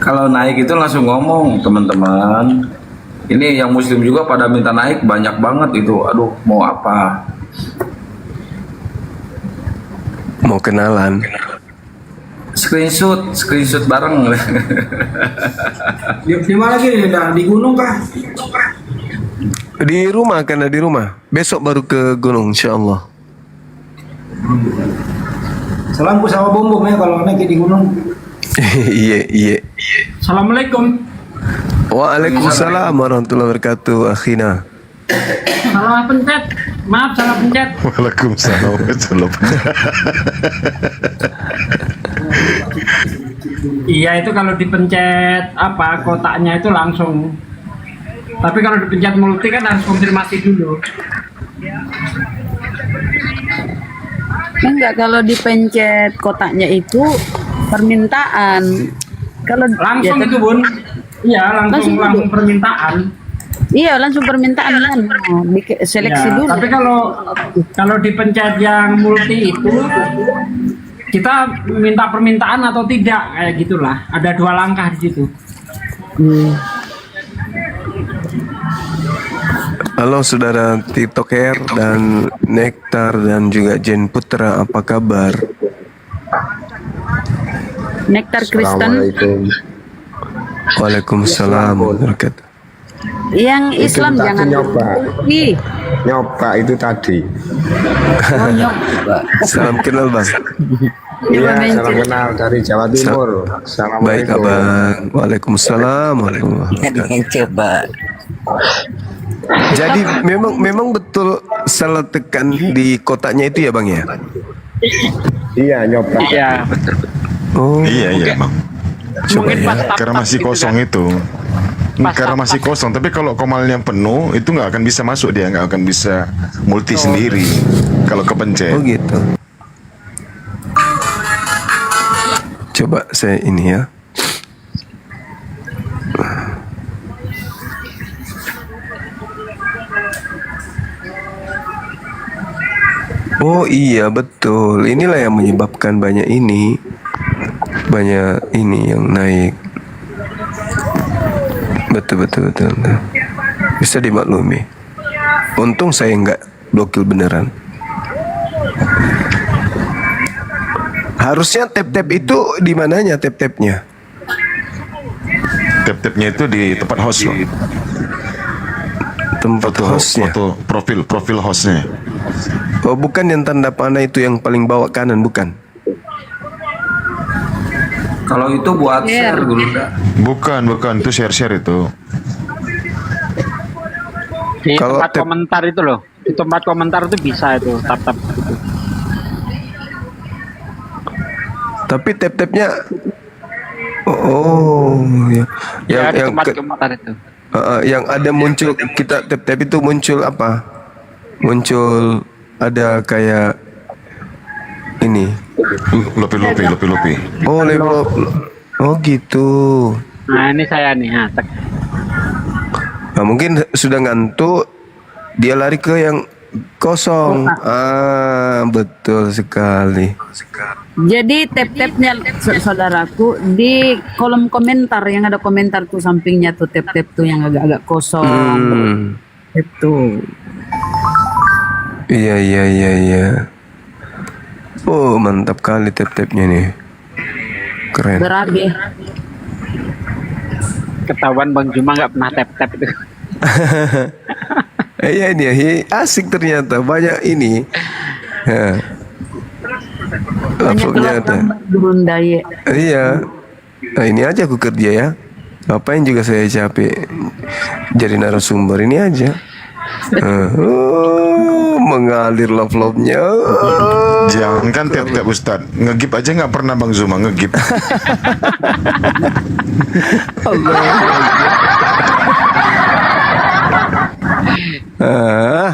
Kalau naik itu langsung ngomong teman-teman. Ini yang muslim juga pada minta naik banyak banget itu. Aduh, mau apa? Mau kenalan. Screenshot bareng. Di mana lagi nih? Di gunung kah? Di rumah, karena di rumah. Besok baru ke gunung insyaallah. Salamku sama bom ya kalau naik di gunung. Iya. Assalamualaikum. Waalaikumsalam warahmatullahi wabarakatuh, akhina. Salah pencet. Maaf, salah pencet. Waalaikumsalam. Salah pencet. Iya, itu kalau dipencet apa kotaknya itu langsung. Tapi kalau dipencet multi kan harus konfirmasi dulu. Enggak, kalau dipencet kotaknya itu permintaan. Kalau Langsung ya, itu Bun. Iya, langsung permintaan. Iya, langsung permintaan kan. Seleksi Ya, dulu. tapi kalau dipencet yang multi itu kita minta permintaan atau tidak kayak gitulah. Ada 2 langkah di situ. Halo saudara TikToker dan Nektar dan juga Jen Putra, apa kabar? Nektar Kristen. Waalaikumsalam warahmatullahi. Yang Islam Itu jangan tadi nyoba. Ih. Nyoba itu tadi. Oh, nyoba. Salam kenal bang. Iya, salam kenal dari Jawa Timur. Baik abang. Waalaikumsalam warahmatullahi. Coba. Jadi memang betul salah tekan di kotaknya itu ya bang ya? Iya, nyoba. Iya. Oh. Iya bang. Coba ya. Karena masih kosong itu. Karena masih kosong. Tapi kalau komalnya penuh itu nggak akan bisa masuk, dia nggak akan bisa multi sendiri kalau kepencet. Oh gitu. Coba saya ini ya. Oh iya betul. Inilah yang menyebabkan banyak ini yang naik. Betul. Bisa dimaklumi. Untung saya nggak blokir beneran. Harusnya tap-tap itu di mananya tap-tapnya? Tap-tapnya itu di tempat host loh. Tempat hostnya. Foto profil hostnya. Oh bukan yang tanda panah itu yang paling bawah kanan, bukan? Kalau itu buat share dulu. Bukan itu share itu. Di tempat komentar itu loh. Di tempat komentar itu bisa itu tap-tap. Tapi tap-tapnya ya. Di tempat komentar itu. Yang ada muncul kita tap-tap itu muncul apa? Muncul ada kayak ini. Lopi. Oh, level. Oh gitu. Nah, ini saya nih, Nah, mungkin sudah ngantuk, dia lari ke yang kosong. Betul sekali. Jadi tap-tapnya saudaraku di kolom komentar yang ada komentar tuh sampingnya tuh tap-tap tuh yang agak-agak kosong. Itu. Iya. Oh mantap kali tap-tapnya nih. Keren. Berabe. Ketahuan Bang Juma nggak pernah tap-tap itu. Iya ini asik ternyata, banyak ini. Uploadnya ada. Iya. Nah ini aja aku kerja ya. Ngapain juga saya capek jadi narasumber, ini aja. Mengalir love-nya. Jangan kan tiap-tiap Ustad ngegip aja nggak pernah Bang Zuma ngegip.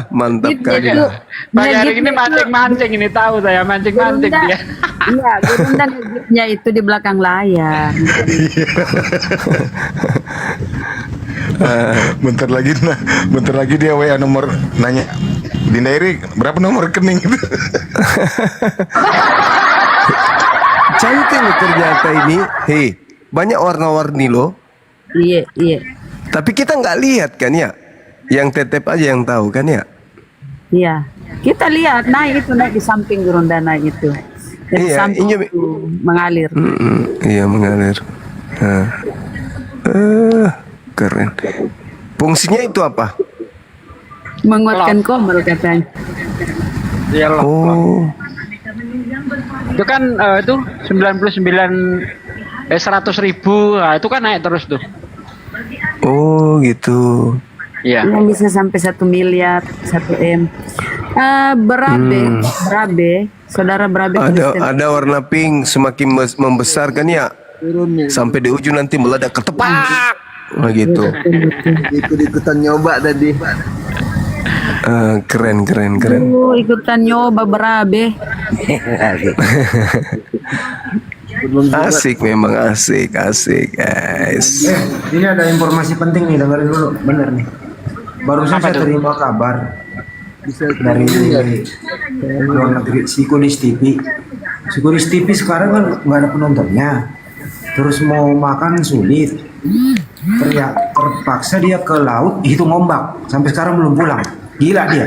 Mantap kali. Bang hari ini mancing-mancing ini, tahu saya mancing-mancing dia. Iya, Gurunda ngegipnya itu di belakang layar. Bentar lagi dia WA nomor nanya Dinda Iri berapa nomor rekening itu. Cantik loh ternyata ini. Hei, banyak warna-warni loh. Iya. Tapi kita nggak lihat kan ya. Yang tetep aja yang tahu kan ya. Iya. Kita lihat naik di samping Gurunda naik itu. Dari samping itu mengalir. Iya mengalir. Keren. Fungsinya itu apa? Menguatkan komal katanya. Oh. Itu kan itu 100.000, nah itu kan naik terus tuh. Oh gitu. Iya. Yang bisa sampai 1 miliar, 1 M. Berabe, saudara Berabe Kristen. Ada warna pink semakin membesar kan ya, sampai di ujung nanti meledak ketepak. Nah gitu. Ikut-ikutan nyoba tadi. Keren. Ikutan nyoba Berabe. Asik memang asik guys. Ini ada informasi penting nih, dengerin dulu, bener nih. Barusan saya terima kabar dari luar negeri, Sikudis TV. Sikudis TV sekarang kan nggak ada penontonnya, terus mau makan sulit. Terpaksa dia ke laut hitung ombak, sampai sekarang belum pulang. Gila dia.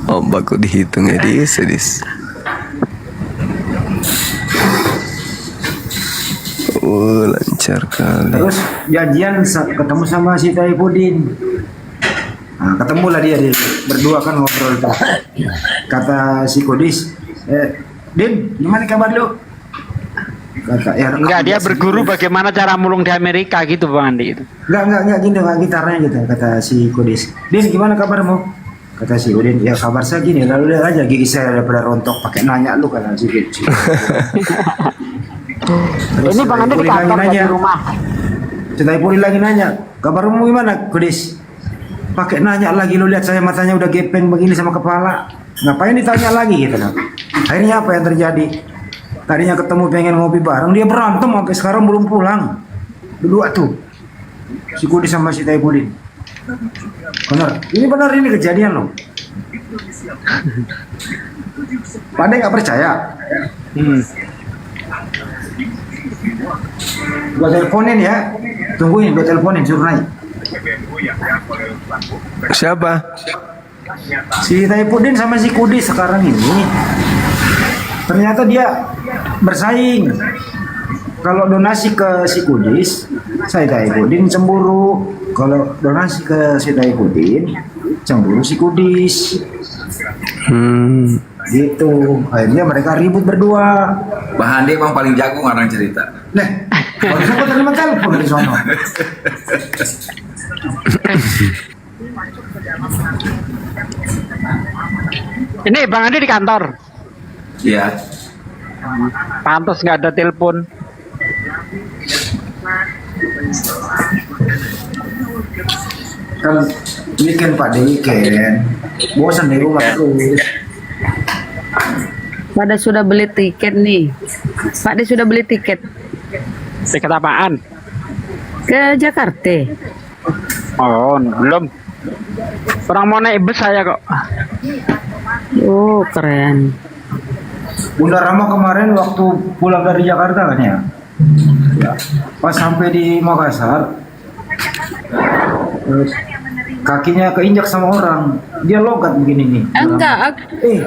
Ombak kok dihitung ya, sedis. Lancar kali. Terus janjian ketemu sama si Taifudin. Nah, ketemulah dia berdua kan ngobrol tuh. Kata si Kudis, Din, gimana kabar lu? Kata, ya, Enggak, dia berguru bagaimana cara mulung di Amerika gitu Bang Andi itu. Enggak gini, enggak gitarnya gitu, kata si Kudis. Din, gimana kabarmu? Kata si Udin, ya kabar saya gini, lalu lihat aja gigi saya daripada rontok, pakai nanya lu kata si Udin. Ini Bang Andi di kantor di rumah. Taifudin lagi nanya, kabarmu gimana Kudis? Pakai nanya lagi, lu lihat saya matanya udah gepeng begini sama kepala. Ngapain ditanya lagi gitu kan? Akhirnya apa yang terjadi? Tadinya ketemu pengen ngopi bareng, dia berantem sampai sekarang belum pulang. Berdua tuh, si Kudis sama si Taifudin. Benar, ini kejadian loh. Pada nggak percaya? Gua teleponin ya, tungguin, gua teleponin suruh naik. Siapa? Si Taifudin sama si Kudis sekarang ini ternyata dia bersaing. Kalau donasi ke si Kudis, saya Taifudin cemburu. Kalau donasi ke si Taifudin, cemburu si Kudis. Gitu. Akhirnya mereka ribut berdua. Bang Andi emang paling jago ngarang cerita. Kalau sempat terima telepon dari sono. Ini Bang Andi di kantor. Iya. Pantas nggak ada telepon. Kan weekend Pak de weekend. Bosan di rumah terus. Pada sudah beli tiket nih. Pak De sudah beli tiket. Tiket apaan? Ke Jakarta. Oh, belum. Orang mau naik bus saya kok. Oh, keren. Bunda Rama kemarin waktu pulang dari Jakarta kan ya? Ya. Pas sampai di Makassar, kakinya keinjak sama orang, dia logat begini nih. Enggak,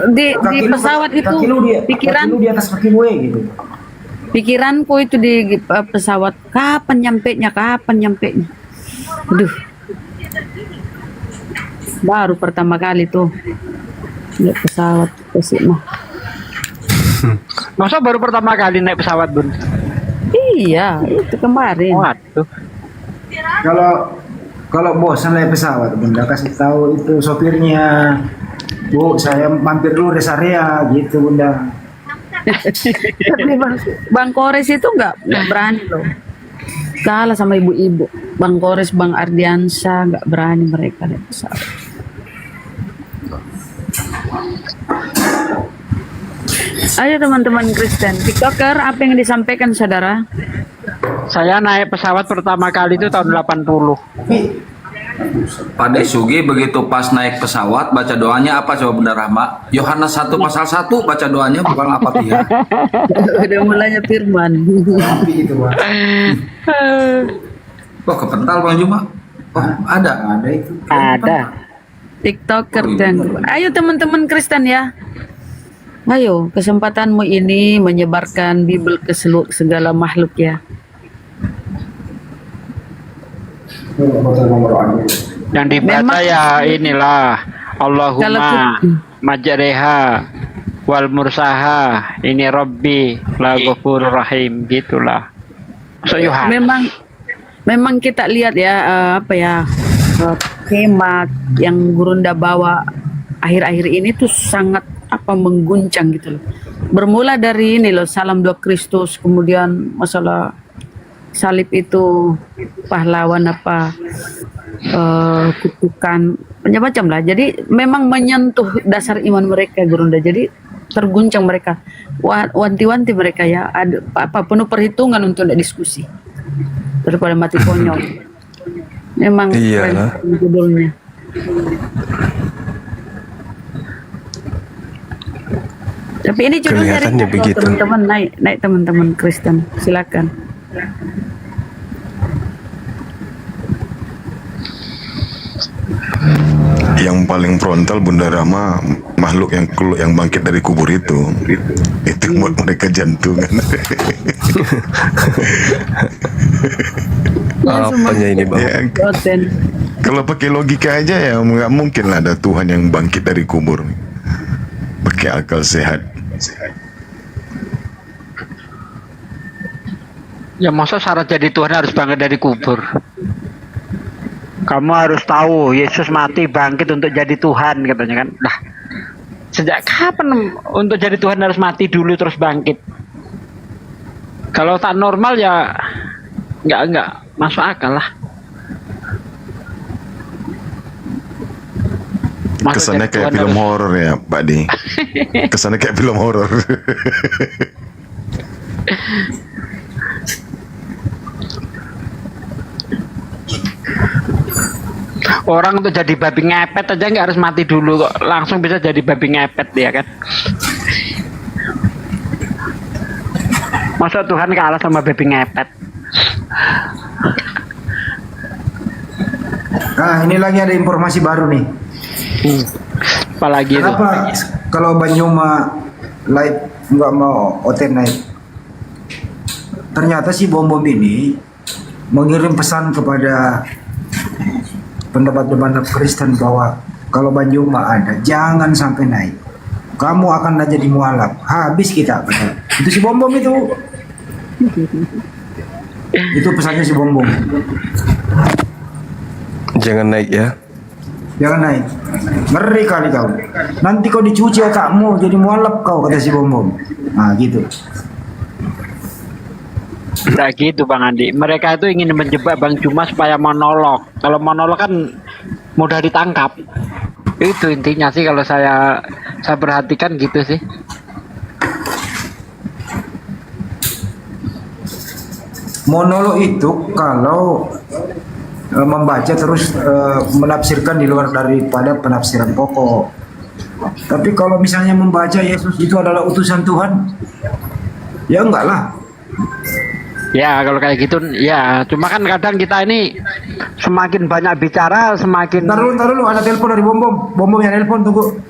di pesawat itu pikiran kaki lu di atas kaki gue gitu. Pikiranku itu di pesawat, kapan nyampenya? Aduh, baru pertama kali tuh naik pesawat ke sini. Masa baru pertama kali naik pesawat Bun? Iya, itu kemarin. Waduh. Kalau bosan naik pesawat, Bunda kasih tahu itu sopirnya. Bu, saya mampir dulu rest area gitu, Bunda. Tapi Bang Kores itu nggak berani loh. Kalah sama ibu-ibu. Bang Kores, Bang Ardiansa nggak berani mereka naik pesawat. Ayo teman-teman Kristen, TikToker, apa yang disampaikan saudara? Saya naik pesawat pertama kali itu tahun 80. Pak De Sugi begitu pas naik pesawat baca doanya apa coba Bunda Rahma? Yohanes 1 pasal 1 baca doanya bukan Al-Fatihah. Udah mulanya firman. Wah, kepental Bang Juma. Oh, ada itu. Ada. TikToker dan ayo teman-teman Kristen ya. Ayo, kesempatanmu ini menyebarkan Bible ke seluruh segala makhluk ya. Yang dibaca ya inilah Allahumma majreha wal mursaha ini Rabbi la ghafurur rahim gitulah. So, memang kita lihat ya hemat yang Gurunda bawa akhir-akhir ini tuh sangat mengguncang gitu loh. Bermula dari ini loh, salam 2 Kristus, kemudian masalah salib itu pahlawan kutukan macam-macam lah. Jadi memang menyentuh dasar iman mereka Gurunda. Jadi terguncang mereka, wanti-wanti mereka ya, ada penuh perhitungan untuk diskusi daripada mati konyol. Memang Iya. judulnya. Tapi ini judulnya Kelihatannya ringan, begitu. teman-teman, naik teman-teman Kristen, silakan. Yang paling frontal Bunda Rama, makhluk yang bangkit dari kubur itu buat mereka jantungan. Apanya ini bang? Kalau pakai logika aja ya nggak mungkin lah ada Tuhan yang bangkit dari kubur. Pakai akal sehat. Ya masa syarat jadi Tuhan harus bangkit dari kubur? Kamu harus tahu Yesus mati bangkit untuk jadi Tuhan katanya kan. Nah, sejak kapan untuk jadi Tuhan harus mati dulu terus bangkit? Kalau tak normal ya nggak masuk akal lah. Kesannya kayak film horor ya Pak Di. Kesannya kayak film horor. Orang untuk jadi babi ngepet aja nggak harus mati dulu kok, langsung bisa jadi babi ngepet ya kan. Masa Tuhan kalah sama babi ngepet? Nah, ini lagi ada informasi baru nih. Apalagi kenapa itu? Kalau Banyuma live nggak mau OT naik? Ternyata si bom ini mengirim pesan kepada pendapat Kristen bahwa kalau Banyuma ada, jangan sampai naik. Kamu akan jadi mualaf. Habis kita. Itu si bom itu. Itu pesannya si bom. Jangan naik ya. Jangan naik. Ngeri kali kau. Nanti kau dicuci otakmu jadi mualaf kau, kata si bom. Nah gitu. Nah gitu Bang Andi, mereka itu ingin menjebak Bang Juma supaya monolog. Kalau monolog kan mudah ditangkap. Itu intinya sih kalau saya perhatikan gitu sih. Monolog itu kalau membaca terus menafsirkan di luar daripada penafsiran pokok. Tapi kalau misalnya membaca Yesus itu adalah utusan Tuhan, ya enggak lah. Ya kalau kayak gitu ya, cuma kan kadang kita ini semakin banyak bicara semakin. Ntar dulu ada telepon dari bom yang telepon, tunggu.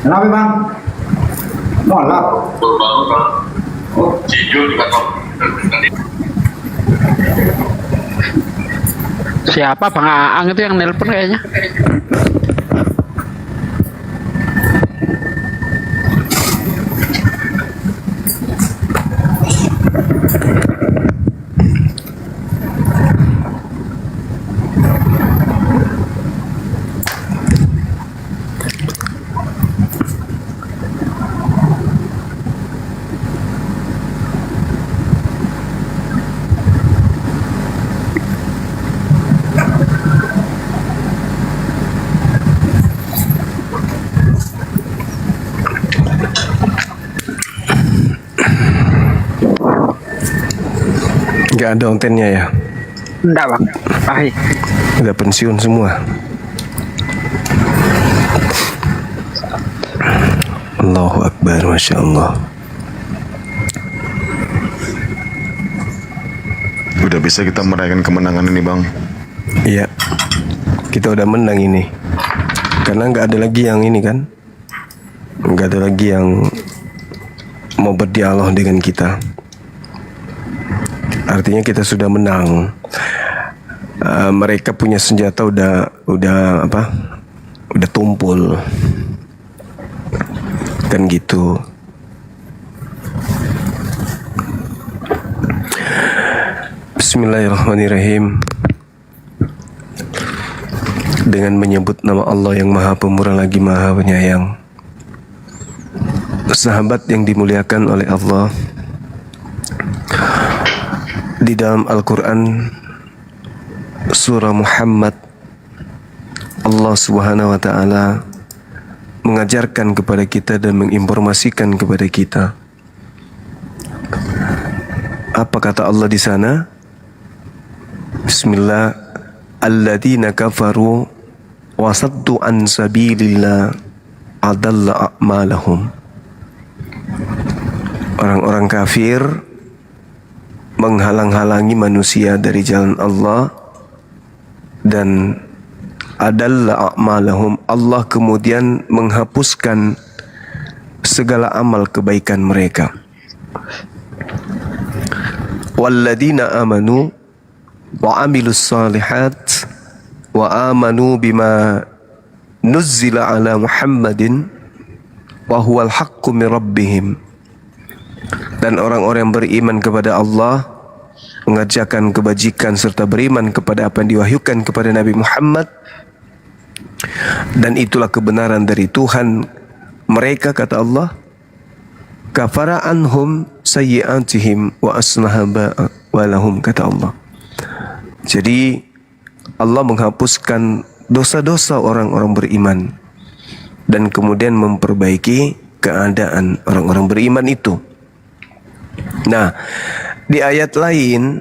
Kenapa bang? Mualaf. Siapa Bang Aang itu yang nelpon kayaknya? Nggak ada ontennya ya? Enggak Bang, pahit. Udah pensiun semua. Allahu Akbar, Masya Allah. Udah bisa kita merayakan kemenangan ini bang? Iya, kita udah menang ini. Karena nggak ada lagi yang ini kan, nggak ada lagi yang mau berdialog dengan kita. Artinya kita sudah menang. Mereka punya senjata udah tumpul. Kan gitu. Bismillahirrahmanirrahim. Dengan menyebut nama Allah yang Maha Pemurah lagi Maha Penyayang. Sahabat yang dimuliakan oleh Allah, di dalam Al-Quran surah Muhammad, Allah Subhanahu wa taala mengajarkan kepada kita dan menginformasikan kepada kita. Apa kata Allah di sana? Bismillah, alladzina kafaru wa saddu an sabilillah adalla a'malahum. Orang-orang kafir menghalang-halangi manusia dari jalan Allah, dan adalla a'malahum, Allah kemudian menghapuskan segala amal kebaikan mereka. Walladzina amanu wa amilus salihat wa amanu bima nuzzila ala Muhammadin wa huwal haqqu min rabbihim. Dan orang-orang yang beriman kepada Allah, mengerjakan kebajikan serta beriman kepada apa yang diwahyukan kepada Nabi Muhammad, dan itulah kebenaran dari Tuhan mereka, kata Allah, kafara anhum sayyi'atihim wa aslaha balahum, kata Allah. Jadi Allah menghapuskan dosa-dosa orang-orang beriman dan kemudian memperbaiki keadaan orang-orang beriman itu. Nah, di ayat lain,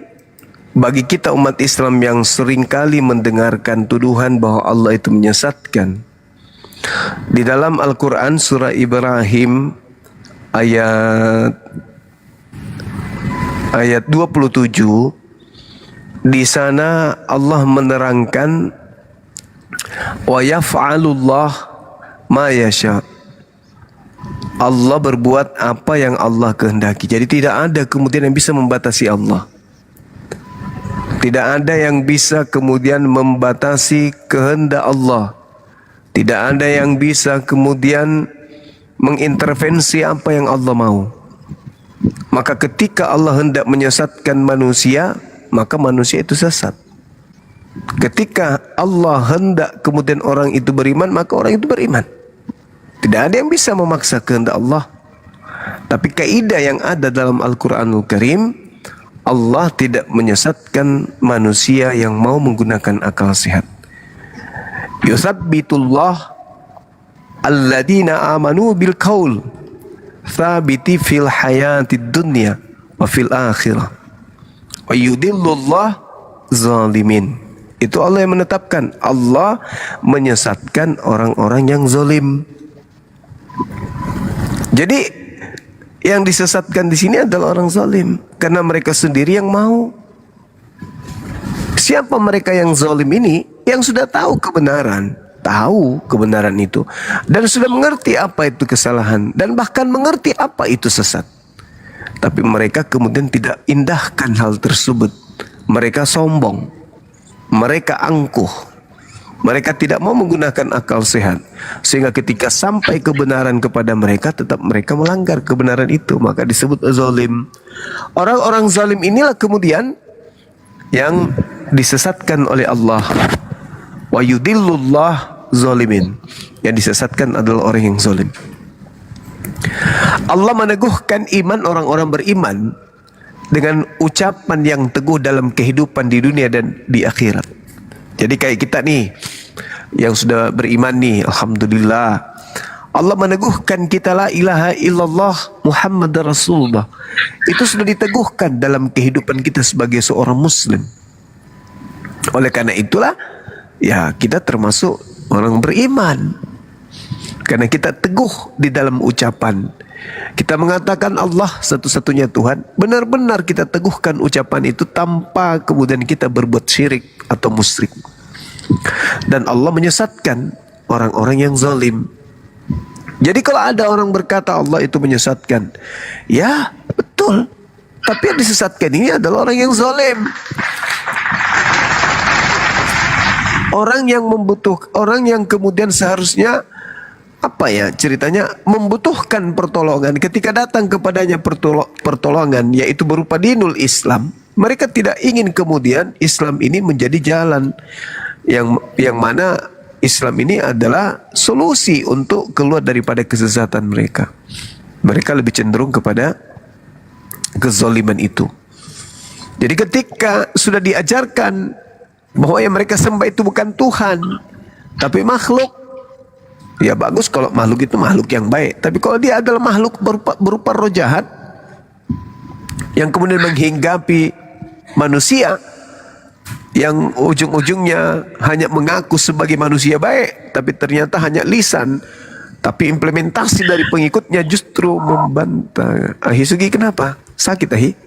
bagi kita umat Islam yang seringkali mendengarkan tuduhan bahwa Allah itu menyesatkan, di dalam Al-Quran surah Ibrahim ayat 27, di sana Allah menerangkan wa yaf'alullah ma yasha. Allah berbuat apa yang Allah kehendaki. Jadi tidak ada kemudian yang bisa membatasi Allah. Tidak ada yang bisa kemudian membatasi kehendak Allah. Tidak ada yang bisa kemudian mengintervensi apa yang Allah mau. Maka ketika Allah hendak menyesatkan manusia, maka manusia itu sesat. Ketika Allah hendak kemudian orang itu beriman, maka orang itu beriman. Tidak ada yang bisa memaksa kehendak Allah. Tapi kaidah yang ada dalam Al-Quranul Karim, Allah tidak menyesatkan manusia yang mau menggunakan akal sehat. Yuthabbitullah alladina amanu bil qaul thabiti fil hayatid dunya wa fil akhirah wa yudillullah zalimin. Itu Allah yang menetapkan. Allah menyesatkan orang-orang yang zalim. Jadi yang disesatkan di sini adalah orang zalim, karena mereka sendiri yang mau. Siapa mereka yang zalim ini? Yang sudah tahu kebenaran itu, dan sudah mengerti apa itu kesalahan, dan bahkan mengerti apa itu sesat. Tapi mereka kemudian tidak indahkan hal tersebut. Mereka sombong, mereka angkuh, mereka tidak mau menggunakan akal sehat, sehingga ketika sampai kebenaran kepada mereka, tetap mereka melanggar kebenaran itu, maka disebut zalim. Orang-orang zalim inilah kemudian yang disesatkan oleh Allah. Wa yudillullah zalimin. Yang disesatkan adalah orang yang zalim. Allah meneguhkan iman orang-orang beriman dengan ucapan yang teguh dalam kehidupan di dunia dan di akhirat. Jadi kayak kita nih yang sudah beriman nih, alhamdulillah, Allah meneguhkan kita la ilaha illallah Muhammad Rasulullah. Itu sudah diteguhkan dalam kehidupan kita sebagai seorang muslim. Oleh karena itulah ya kita termasuk orang beriman, karena kita teguh di dalam ucapan. Kita mengatakan Allah satu-satunya Tuhan, benar-benar kita teguhkan ucapan itu tanpa kemudian kita berbuat syirik atau musyrik. Dan Allah menyesatkan orang-orang yang zalim. Jadi kalau ada orang berkata Allah itu menyesatkan, ya betul, Tapi yang disesatkan ini adalah orang yang zalim. Orang yang orang yang kemudian seharusnya apa ya ceritanya membutuhkan pertolongan, ketika datang kepadanya pertolongan yaitu berupa dinul Islam, mereka tidak ingin kemudian Islam ini menjadi jalan yang mana Islam ini adalah solusi untuk keluar daripada kesesatan mereka. Mereka lebih cenderung kepada kezaliman itu. Jadi ketika sudah diajarkan bahwa yang mereka sembah itu bukan Tuhan tapi makhluk, ya bagus kalau makhluk itu makhluk yang baik. Tapi kalau dia adalah makhluk berupa roh jahat yang kemudian menghinggapi manusia, yang ujung-ujungnya hanya mengaku sebagai manusia baik tapi ternyata hanya lisan, tapi implementasi dari pengikutnya justru membantah. Ahi Sugi kenapa? Sakit Ahi?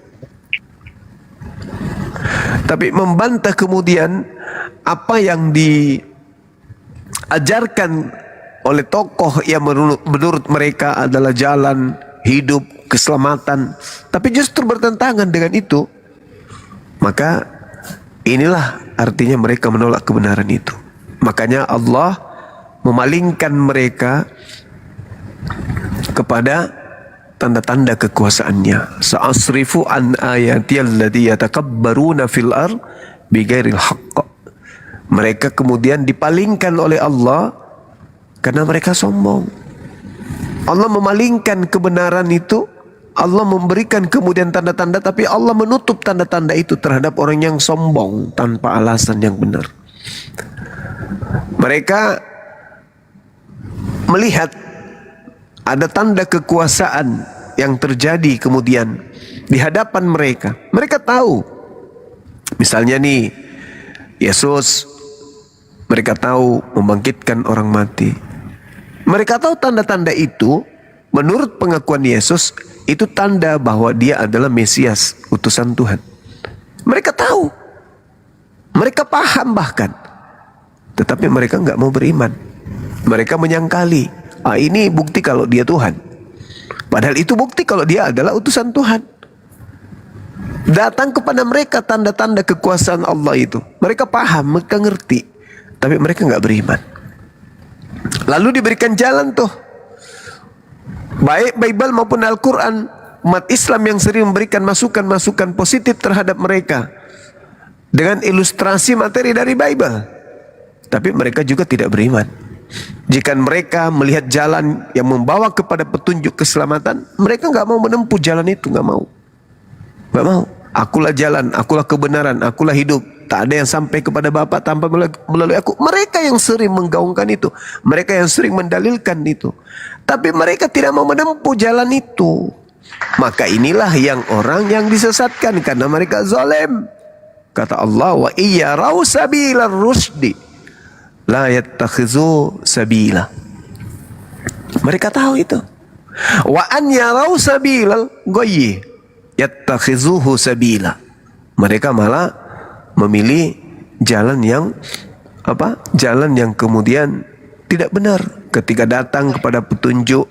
Tapi membantah kemudian apa yang diajarkan oleh tokoh yang menurut mereka adalah jalan hidup, keselamatan, tapi justru bertentangan dengan itu, maka inilah artinya mereka menolak kebenaran itu. Makanya Allah memalingkan mereka kepada tanda-tanda kekuasaannya. Sa'asrifu an ayati alladhi yatakabbaruna fil ard bighairil haqq. Mereka kemudian dipalingkan oleh Allah karena mereka sombong. Allah memalingkan kebenaran itu, Allah memberikan kemudian tanda-tanda, tapi Allah menutup tanda-tanda itu terhadap orang yang sombong tanpa alasan yang benar. Mereka melihat ada tanda kekuasaan yang terjadi kemudian di hadapan mereka. Mereka tahu, misalnya nih, Yesus, mereka tahu membangkitkan orang mati. Mereka tahu tanda-tanda itu, menurut pengakuan Yesus, itu tanda bahwa dia adalah Mesias, utusan Tuhan. Mereka tahu, mereka paham bahkan, tetapi mereka nggak mau beriman. Mereka menyangkali, ini bukti kalau dia Tuhan. Padahal itu bukti kalau dia adalah utusan Tuhan. Datang kepada mereka tanda-tanda kekuasaan Allah itu. Mereka paham, mereka ngerti, tapi mereka nggak beriman. Lalu diberikan jalan tuh, baik Bible maupun Al-Quran. Umat Islam yang sering memberikan masukan-masukan positif terhadap mereka dengan ilustrasi materi dari Bible, tapi mereka juga tidak beriman. Jika mereka melihat jalan yang membawa kepada petunjuk keselamatan, mereka nggak mau menempuh jalan itu, nggak mau. Akulah jalan, akulah kebenaran, akulah hidup. Tak ada yang sampai kepada Bapa tanpa melalui aku. Mereka yang sering menggaungkan itu, mereka yang sering mendalilkan itu, tapi mereka tidak mau menempuh jalan itu. Maka inilah yang orang yang disesatkan karena mereka zalim. Kata Allah, wa iya rau sabila rusdi la yattakhizu sabila. Mereka tahu itu. Wa an yarau sabilal ghayyi yattakhizuhu sabila. Mereka malah memilih jalan yang jalan yang kemudian tidak benar. Ketika datang kepada petunjuk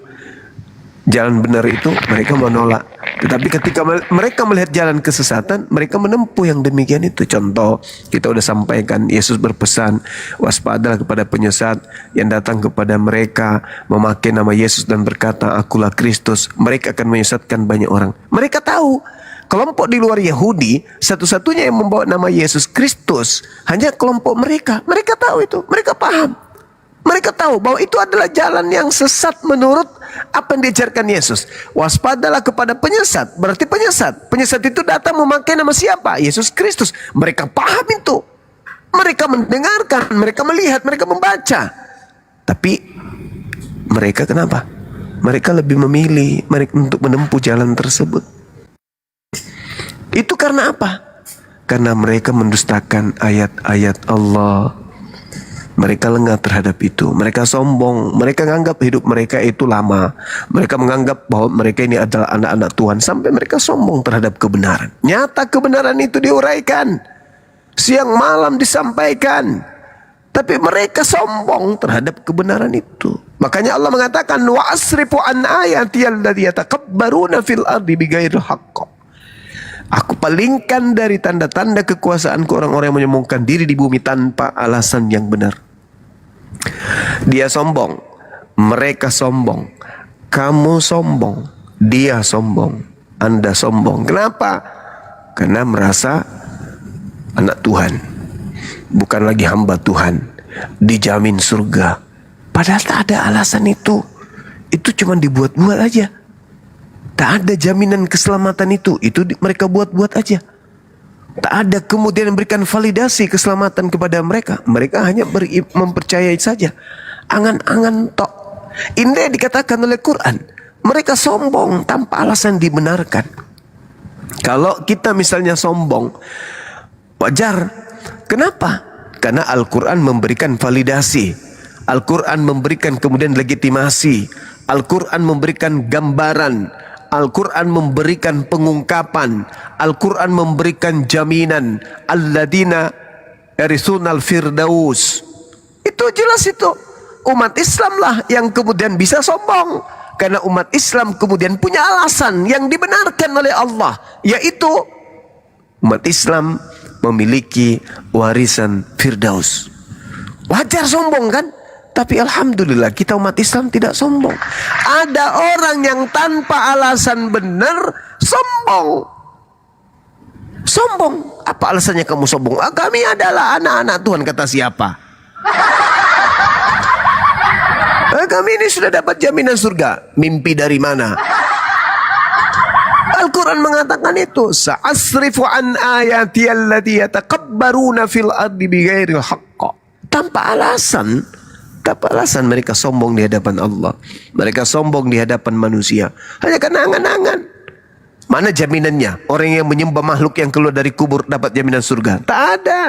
jalan benar itu, mereka menolak. Tetapi ketika mereka melihat jalan kesesatan, mereka menempuh yang demikian itu. Contoh, kita sudah sampaikan, Yesus berpesan, waspadalah kepada penyesat yang datang kepada mereka memakai nama Yesus dan berkata, akulah Kristus. Mereka akan menyesatkan banyak orang. Mereka tahu, kelompok di luar Yahudi, satu-satunya yang membawa nama Yesus Kristus hanya kelompok mereka. Mereka tahu itu, mereka paham. Mereka tahu bahwa itu adalah jalan yang sesat menurut apa yang diajarkan Yesus. Waspadalah kepada penyesat. Berarti penyesat itu datang memakai nama siapa? Yesus Kristus. Mereka paham itu. Mereka mendengarkan, mereka melihat, mereka membaca. Tapi mereka kenapa? Mereka lebih memilih untuk menempuh jalan tersebut. Itu karena apa? Karena mereka mendustakan ayat-ayat Allah. Mereka lengah terhadap itu. Mereka sombong. Mereka menganggap hidup mereka itu lama. Mereka menganggap bahwa mereka ini adalah anak-anak Tuhan. Sampai mereka sombong terhadap kebenaran. Nyata kebenaran itu diuraikan. Siang malam disampaikan. Tapi mereka sombong terhadap kebenaran itu. Makanya Allah mengatakan, wa asrifu an ayati alladhi yatakabbaruna fil ardi bighairil haqq. Aku palingkan dari tanda-tanda kekuasaanku orang-orang yang menyombongkan diri di bumi tanpa alasan yang benar. Dia sombong, mereka sombong, kamu sombong, dia sombong, Anda sombong. Kenapa? Karena merasa anak Tuhan, bukan lagi hamba Tuhan, dijamin surga. Padahal tak ada alasan itu. Itu cuma dibuat-buat aja. Tak ada jaminan keselamatan itu mereka buat-buat aja. Tak ada kemudian memberikan validasi keselamatan kepada mereka. Mereka hanya mempercayai saja. Angan-angan tok. Ini yang dikatakan oleh Quran. Mereka sombong tanpa alasan dibenarkan. Kalau kita misalnya sombong, wajar. Kenapa? Karena Al-Quran memberikan validasi. Al-Quran memberikan kemudian legitimasi. Al-Quran memberikan gambaran. Al-Quran memberikan pengungkapan. Al-Quran memberikan jaminan. Alladzina yarisunal firdaus. Itu jelas itu. Umat Islam lah yang kemudian bisa sombong. Karena umat Islam kemudian punya alasan yang dibenarkan oleh Allah. Yaitu umat Islam memiliki warisan firdaus. Wajar sombong kan? Tapi alhamdulillah kita umat Islam tidak sombong. Ada orang yang tanpa alasan benar sombong. Sombong. Apa alasannya kamu sombong? Kami adalah anak-anak Tuhan, kata siapa? Kami ini sudah dapat jaminan surga. Mimpi dari mana? Al-Quran mengatakan itu. Sa'asrifu an ayati allati yatakabbaruna fil ardi bighairil haqq. Tanpa alasan. Tanpa alasan mereka sombong di hadapan Allah. Mereka sombong di hadapan manusia. Hanya karena angan-angan. Mana jaminannya? Orang yang menyembah makhluk yang keluar dari kubur dapat jaminan surga? Tak ada.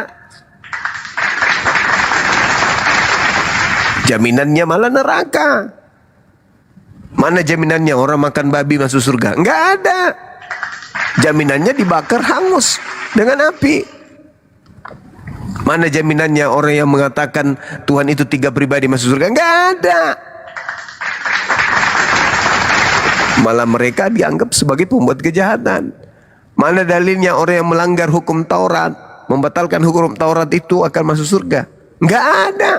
Jaminannya malah neraka. Mana jaminannya orang makan babi masuk surga? Enggak ada. Jaminannya dibakar hangus dengan api. Mana jaminannya orang yang mengatakan Tuhan itu 3 pribadi masuk surga? Enggak ada. Malah mereka dianggap sebagai pembuat kejahatan. Mana dalilnya orang yang melanggar hukum Taurat, membatalkan hukum Taurat itu akan masuk surga? Enggak ada.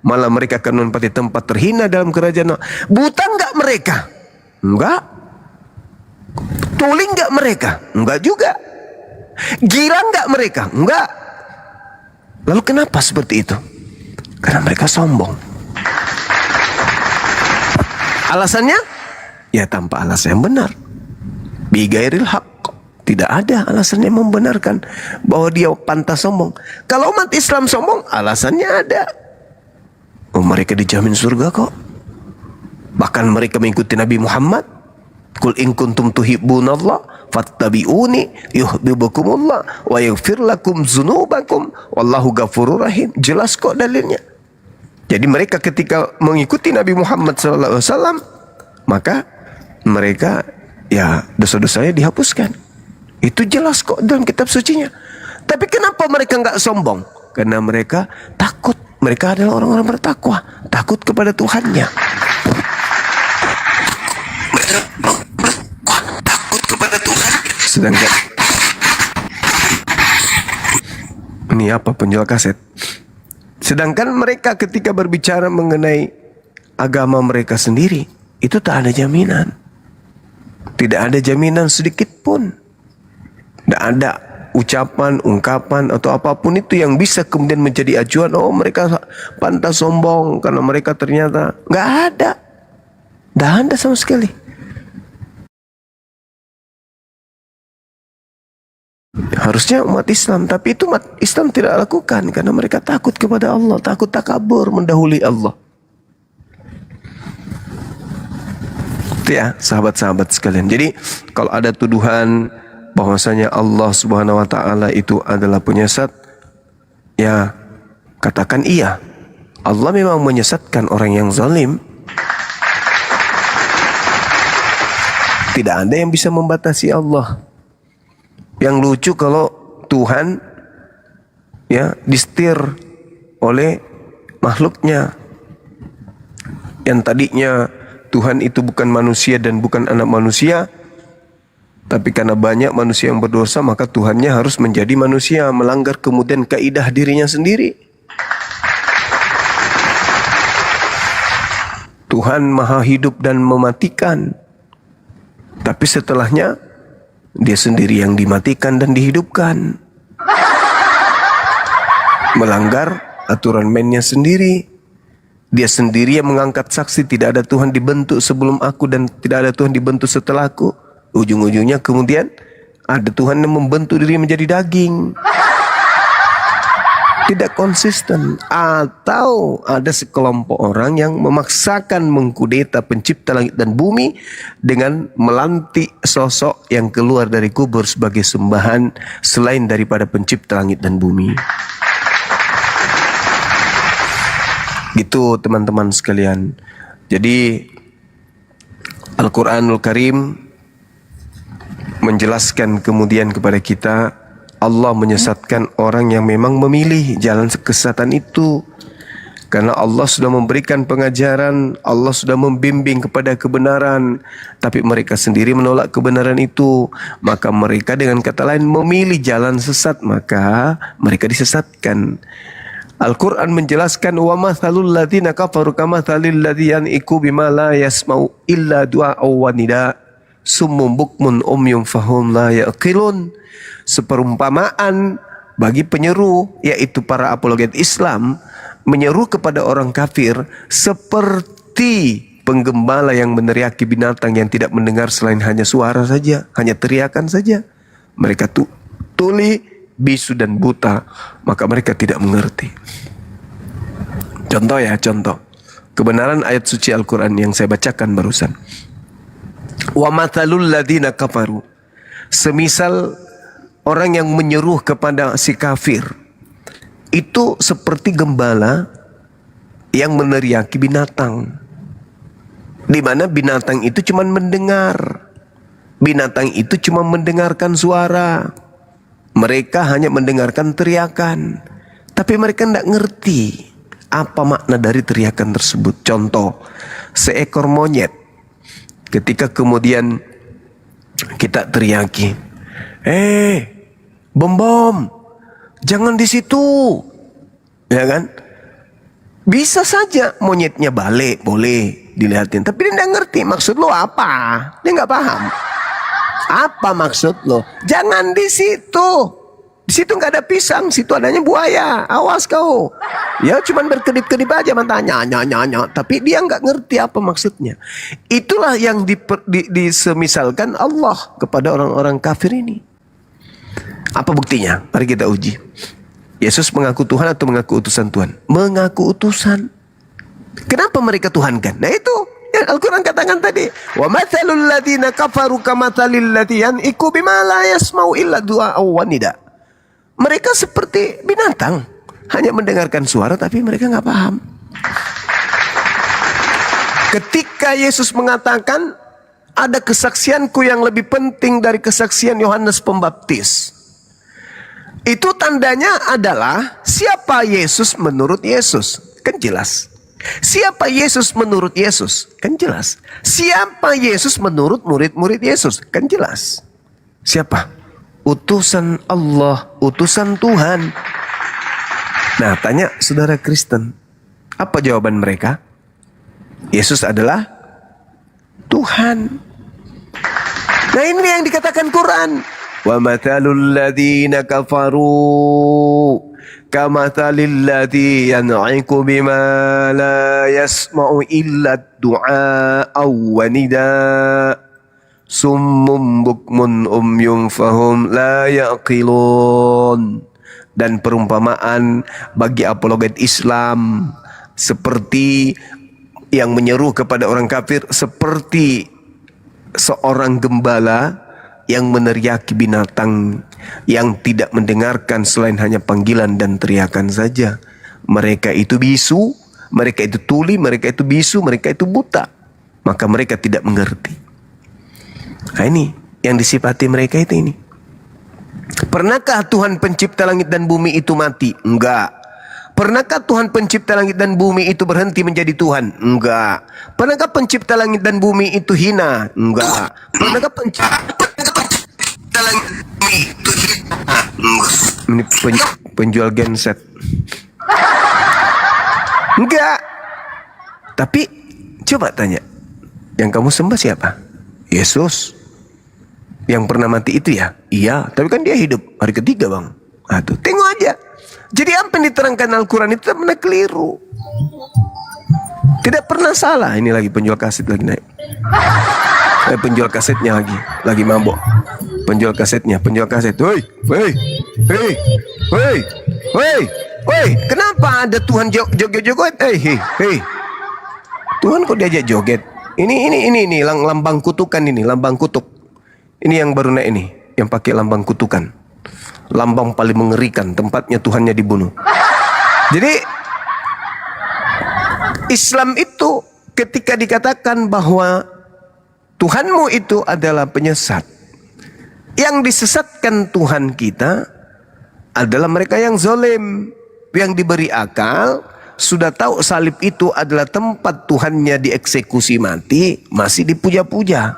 Malah mereka akan menempati tempat terhina dalam kerajaan Allah. Buta enggak mereka? Enggak. Tuli enggak mereka? Enggak juga. Gila enggak mereka? Enggak. Lalu kenapa seperti itu? Karena mereka sombong. Alasannya? Ya tanpa alasan yang benar. Bighairil haqq. Tidak ada alasan yang membenarkan bahwa dia pantas sombong. Kalau umat Islam sombong, alasannya ada. Oh, mereka dijamin surga kok. Bahkan mereka mengikuti Nabi Muhammad. Qul in kuntum tuhibbunallah fattabi'uni yuhibbukumullah wa yaghfir lakum dzunubakum wallahu ghafurur rahim. Jelas kok dalilnya. Jadi mereka ketika mengikuti Nabi Muhammad SAW, maka mereka ya dosa-dosanya dihapuskan. Itu jelas kok dalam kitab sucinya. Tapi kenapa mereka enggak sombong? Karena mereka takut. Mereka adalah orang-orang bertakwa, takut kepada Tuhannya. Takut kepada Tuhan. Sedangkan ini apa, penjual kaset? Sedangkan mereka ketika berbicara mengenai agama mereka sendiri, itu tak ada jaminan. Tidak ada jaminan sedikit pun. Tidak ada ucapan, ungkapan atau apapun itu yang bisa kemudian menjadi acuan. Oh, mereka pantas sombong karena mereka ternyata nggak ada. Nggak ada sama sekali. Harusnya umat Islam, tapi itu umat Islam tidak lakukan karena mereka takut kepada Allah, takut takabur mendahului Allah. Itu ya, sahabat-sahabat sekalian. Jadi kalau ada tuduhan bahwasanya Allah Subhanahu wa taala itu adalah penyesat, ya katakan iya. Allah memang menyesatkan orang yang zalim. Tidak ada yang bisa membatasi Allah. Yang lucu kalau Tuhan ya disetir oleh makhluknya. Yang tadinya Tuhan itu bukan manusia dan bukan anak manusia, Tapi karena banyak manusia yang berdosa, maka Tuhannya harus menjadi manusia, melanggar kemudian kaidah dirinya sendiri. Tuhan maha hidup dan mematikan. Tapi setelahnya, dia sendiri yang dimatikan dan dihidupkan. Melanggar aturan mainnya sendiri. Dia sendiri yang mengangkat saksi, tidak ada Tuhan dibentuk sebelum aku dan tidak ada Tuhan dibentuk setelahku. Ujung-ujungnya kemudian ada Tuhan yang membentuk diri menjadi daging. Tidak konsisten. Atau ada sekelompok orang yang memaksakan mengkudeta pencipta langit dan bumi dengan melantik sosok yang keluar dari kubur sebagai sembahan selain daripada pencipta langit dan bumi. Gitu teman-teman sekalian. Jadi Al-Quranul Karim menjelaskan kemudian kepada kita, Allah menyesatkan orang yang memang memilih jalan kesesatan itu. Karena Allah sudah memberikan pengajaran, Allah sudah membimbing kepada kebenaran, tapi mereka sendiri menolak kebenaran itu. Maka mereka dengan kata lain memilih jalan sesat, maka mereka disesatkan. Al-Quran menjelaskan, wa mathalul ladzina kafaru kamathalil ladzi yan'iku bima la yasma'u illa du'a'aw wa nida' summum bukmun umyum fahum la yaqilun. Seperumpamaan bagi penyeru, yaitu para apologet Islam, menyeru kepada orang kafir seperti penggembala yang meneriaki binatang yang tidak mendengar selain hanya suara saja, hanya teriakan saja. Mereka tuli, bisu dan buta, maka mereka tidak mengerti. Contoh ya, contoh kebenaran ayat suci Al-Quran yang saya bacakan barusan. Wa mathalul ladzina kafaru, semisal orang yang menyeru kepada si kafir itu seperti gembala yang meneriaki binatang, di mana binatang itu cuma mendengar, binatang itu cuma mendengarkan suara, mereka hanya mendengarkan teriakan, tapi mereka tidak ngerti apa makna dari teriakan tersebut. Contoh, seekor monyet, ketika kemudian kita teriaki, bom, jangan di situ, ya kan? Bisa saja monyetnya balik, boleh dilihatin, tapi dia tidak ngerti maksud lo apa, dia nggak paham. Apa maksud lo? Jangan di situ. Di situ nggak ada pisang, situ adanya buaya. Awas kau. Ya cuman berkedip-kedip aja matanya, nyanya. Tapi dia nggak ngerti apa maksudnya. Itulah yang disemisalkan Allah kepada orang-orang kafir ini. Apa buktinya? Mari kita uji. Yesus mengaku Tuhan atau mengaku utusan Tuhan? Mengaku utusan. Kenapa mereka tuhankan? Nah itu yang Al-Quran katakan tadi. Wa mathalul ladzina kafaru kamathalil ladzi yan'iku bima la yasma'u illa du'a'aw wa nida'. Mereka seperti binatang, hanya mendengarkan suara tapi mereka nggak paham. Ketika Yesus mengatakan ada kesaksianku yang lebih penting dari kesaksian Yohanes Pembaptis, itu tandanya adalah siapa Yesus menurut Yesus, kan jelas. Siapa Yesus menurut Yesus, kan jelas. Siapa Yesus menurut murid-murid Yesus, kan jelas. Siapa? Utusan Allah, utusan Tuhan. Nah, tanya saudara Kristen, apa jawaban mereka? Yesus adalah Tuhan. Nah, ini yang dikatakan Quran. Wa mathalul ladzina kafaru kamathalil ladzi yan'iku bima la yasma'u illa du'a wa nida' summum bukmun umyum fahum la yaqilun. Dan perumpamaan bagi apologet Islam seperti yang menyeru kepada orang kafir seperti seorang gembala yang meneriaki binatang yang tidak mendengarkan selain hanya panggilan dan teriakan saja. Mereka itu bisu, mereka itu tuli, mereka itu bisu, mereka itu buta, maka mereka tidak mengerti. Nah ini yang disifati mereka itu ini. Pernahkah Tuhan pencipta langit dan bumi itu mati? Enggak. Pernahkah Tuhan pencipta langit dan bumi itu berhenti menjadi Tuhan? Enggak. Pernahkah pencipta langit dan bumi itu hina? Enggak. Pernahkah Ini penjual genset. Enggak. Tapi coba tanya, yang kamu sembah siapa? Yesus. Yang pernah mati itu ya? Iya, tapi kan dia hidup hari ketiga, Bang. Aduh, tengok aja. Jadi apa yang diterangkan Al-Quran itu tidak pernah keliru. Tidak pernah salah. Ini lagi penjual kaset lagi naik. Penjual kasetnya lagi mabok. Penjual kasetnya, penjual kaset. Woi, woi, woi, woi, woi, woi. Kenapa ada Tuhan joget-joget? Hei. Tuhan kok diajak joget? Ini lambang kutukan ini, lambang kutuk. Ini yang baru naik ini, yang pakai lambang kutukan. Lambang paling mengerikan, tempatnya Tuhannya dibunuh. Jadi Islam itu ketika dikatakan bahwa Tuhanmu itu adalah penyesat, yang disesatkan Tuhan kita adalah mereka yang zalim, yang diberi akal, sudah tahu salib itu adalah tempat Tuhannya dieksekusi mati, masih dipuja-puja.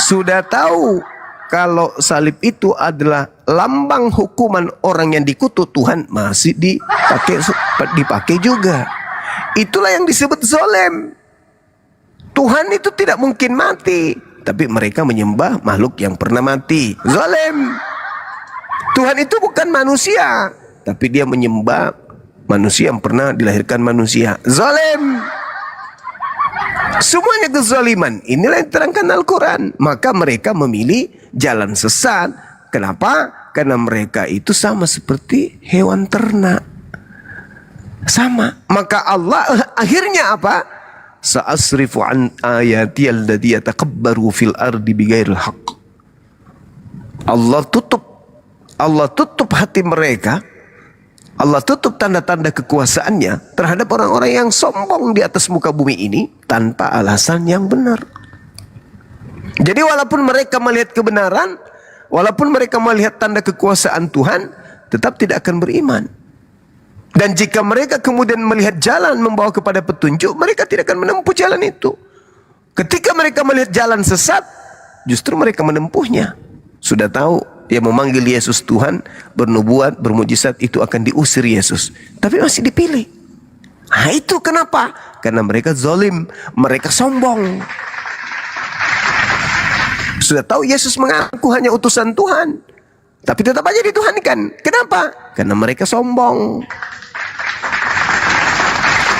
Sudah tahu kalau salib itu adalah lambang hukuman orang yang dikutuk Tuhan, masih dipakai juga. Itulah yang disebut zalim. Tuhan itu tidak mungkin mati, tapi mereka menyembah makhluk yang pernah mati. Zalim. Tuhan itu bukan manusia, tapi dia menyembah manusia yang pernah dilahirkan manusia. Zalim. Semuanya kezaliman. Inilah yang diterangkan Al-Quran. Maka mereka memilih jalan sesat. Kenapa? Karena mereka itu sama seperti hewan ternak. Sama. Maka Allah akhirnya apa? Sa'asrifu an ayati alladhi yatakabbaru fil ardi bighairil haqq. Allah tutup hati mereka. Allah tutup tanda-tanda kekuasaannya terhadap orang-orang yang sombong di atas muka bumi ini tanpa alasan yang benar. Jadi walaupun mereka melihat kebenaran, walaupun mereka melihat tanda kekuasaan Tuhan, tetap tidak akan beriman. Dan jika mereka kemudian melihat jalan membawa kepada petunjuk, mereka tidak akan menempuh jalan itu. Ketika mereka melihat jalan sesat, justru mereka menempuhnya. Sudah tahu yang memanggil Yesus Tuhan, bernubuat, bermujizat, itu akan diusir Yesus. Tapi masih dipilih. Nah itu kenapa? Karena mereka zalim, mereka sombong. Sudah tahu Yesus mengaku hanya utusan Tuhan, tapi tetap aja dituhankan. Kenapa? Karena mereka sombong.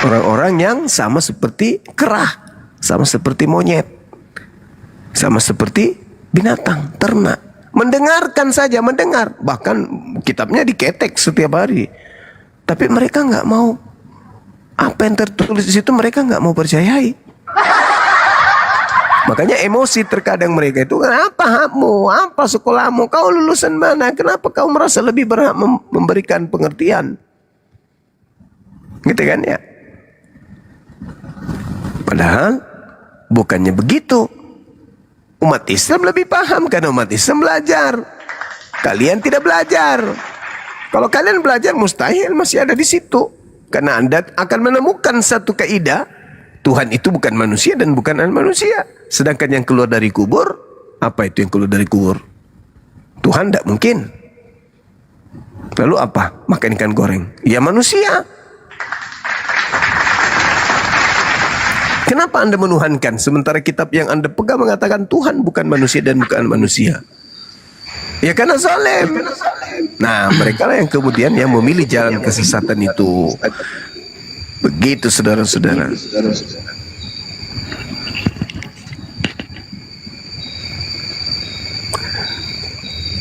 Orang-orang yang sama seperti kerah, sama seperti monyet, sama seperti binatang, ternak. Mendengarkan saja, mendengar. Bahkan kitabnya diketek setiap hari. Tapi mereka nggak mau. Apa yang tertulis di situ mereka nggak mau percayai. Makanya emosi terkadang mereka itu, apa hakmu, apa sekolahmu, kau lulusan mana, kenapa kau merasa lebih berhak memberikan pengertian? Gitu kan ya? Padahal bukannya begitu. Umat Islam lebih paham karena umat Islam belajar. Kalian tidak belajar. Kalau kalian belajar mustahil masih ada di situ. Karena Anda akan menemukan satu kaidah, Tuhan itu bukan manusia dan bukan manusia. Sedangkan yang keluar dari kubur, apa itu yang keluar dari kubur? Tuhan tidak mungkin. Lalu apa? Makan ikan goreng. Ya manusia. Kenapa Anda menuhankan sementara kitab yang Anda pegang mengatakan Tuhan bukan manusia dan bukan manusia? Ya karena zalim. Nah, mereka lah yang kemudian yang memilih jalan kesesatan itu. Begitu saudara-saudara.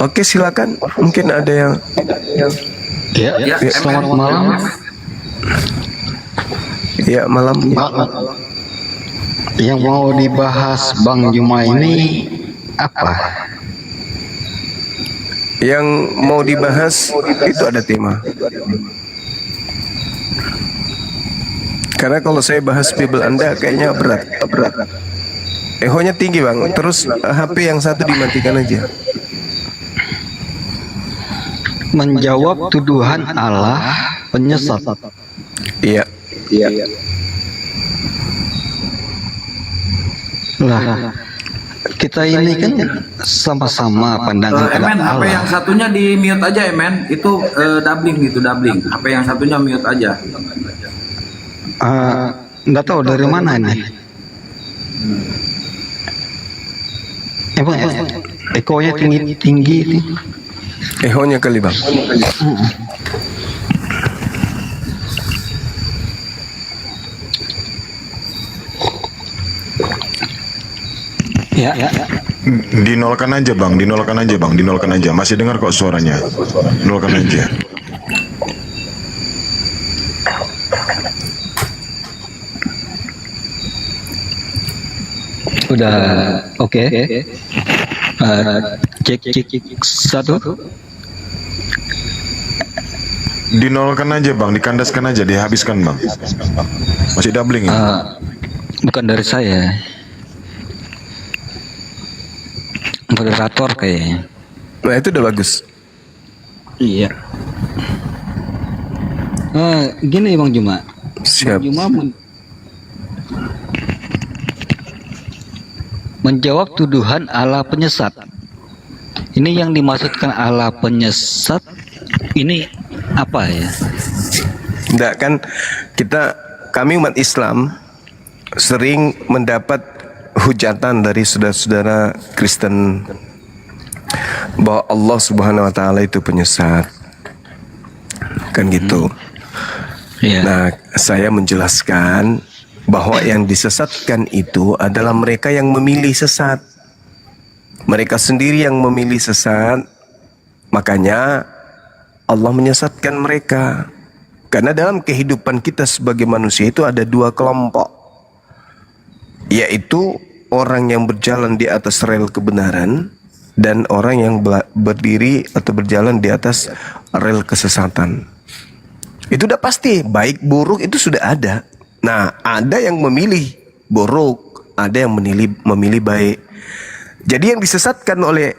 Oke, silakan. Mungkin ada yang Ya, selamat malam. Ya, malam. Yang mau dibahas Bang Juma ini apa? Yang mau dibahas itu ada tema. Karena kalau saya bahas Bible Anda kayaknya berat. Ehonya tinggi Bang. Terus HP yang satu dimatikan aja. Menjawab tuduhan Allah penyesat. Iya. Lah, kita ini kan sama-sama pandangan Emen, terhadap HP yang Allah. satunya di mute aja Emen. Itu doubling gitu, doubling. HP yang satunya mute aja. Nggak tahu dari mana ini. Emang ekonya tinggi ini. Ehonya kali bang. Ya. Dinolkan aja bang, dinolkan aja bang, dinolkan aja. Masih dengar kok suaranya. Nolkan aja. Udah oke. Cek satu. Dinolkan aja bang, dikandaskan aja, dihabiskan bang. Masih doubling ya? Bukan dari saya. Moderator kayaknya. Nah itu udah bagus. Iya. Gini Bang Juma. Siap. Bang Juma menjawab tuduhan Allah penyesat. Ini yang dimaksudkan Allah penyesat ini apa ya? Enggak kan kami umat Islam sering mendapat hujatan dari saudara-saudara Kristen bahwa Allah Subhanahu wa taala itu penyesat. Kan gitu. Nah, saya menjelaskan bahwa yang disesatkan itu adalah mereka yang memilih sesat. Mereka sendiri yang memilih sesat. Makanya Allah menyesatkan mereka. Karena dalam kehidupan kita sebagai manusia itu ada dua kelompok, yaitu orang yang berjalan di atas rel kebenaran dan orang yang berdiri atau berjalan di atas rel kesesatan. Itu udah pasti, baik buruk itu sudah ada. Nah, ada yang memilih buruk, ada yang memilih baik. Jadi yang disesatkan oleh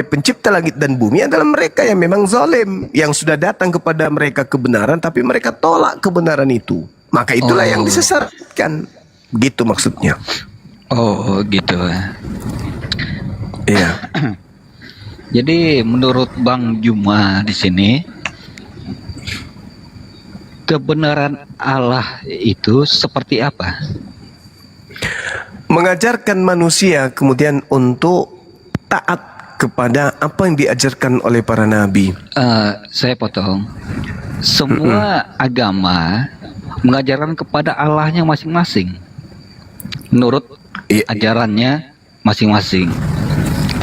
pencipta langit dan bumi adalah mereka yang memang zalim, yang sudah datang kepada mereka kebenaran tapi mereka tolak kebenaran itu. Maka itulah yang disesatkan. Gitu maksudnya. Oh, gitu. Iya. Jadi menurut Bang Juma di sini kebenaran Allah itu seperti apa? Mengajarkan manusia kemudian untuk taat kepada apa yang diajarkan oleh para nabi. Saya potong. Semua agama mengajarkan kepada Allahnya masing-masing, menurut ajarannya masing-masing.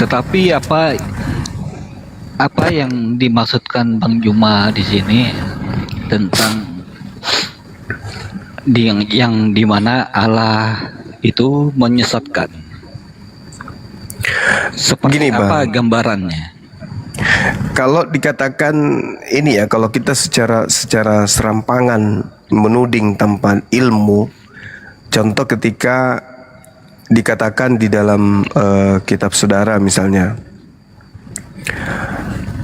Tetapi apa yang dimaksudkan Bang Juma di sini tentang yang dimana Allah itu menyesatkan? Seperti Gini, apa Bang. gambarannya? Kalau dikatakan ini ya, kalau kita secara serampangan menuding tanpa ilmu, contoh ketika dikatakan di dalam kitab saudara misalnya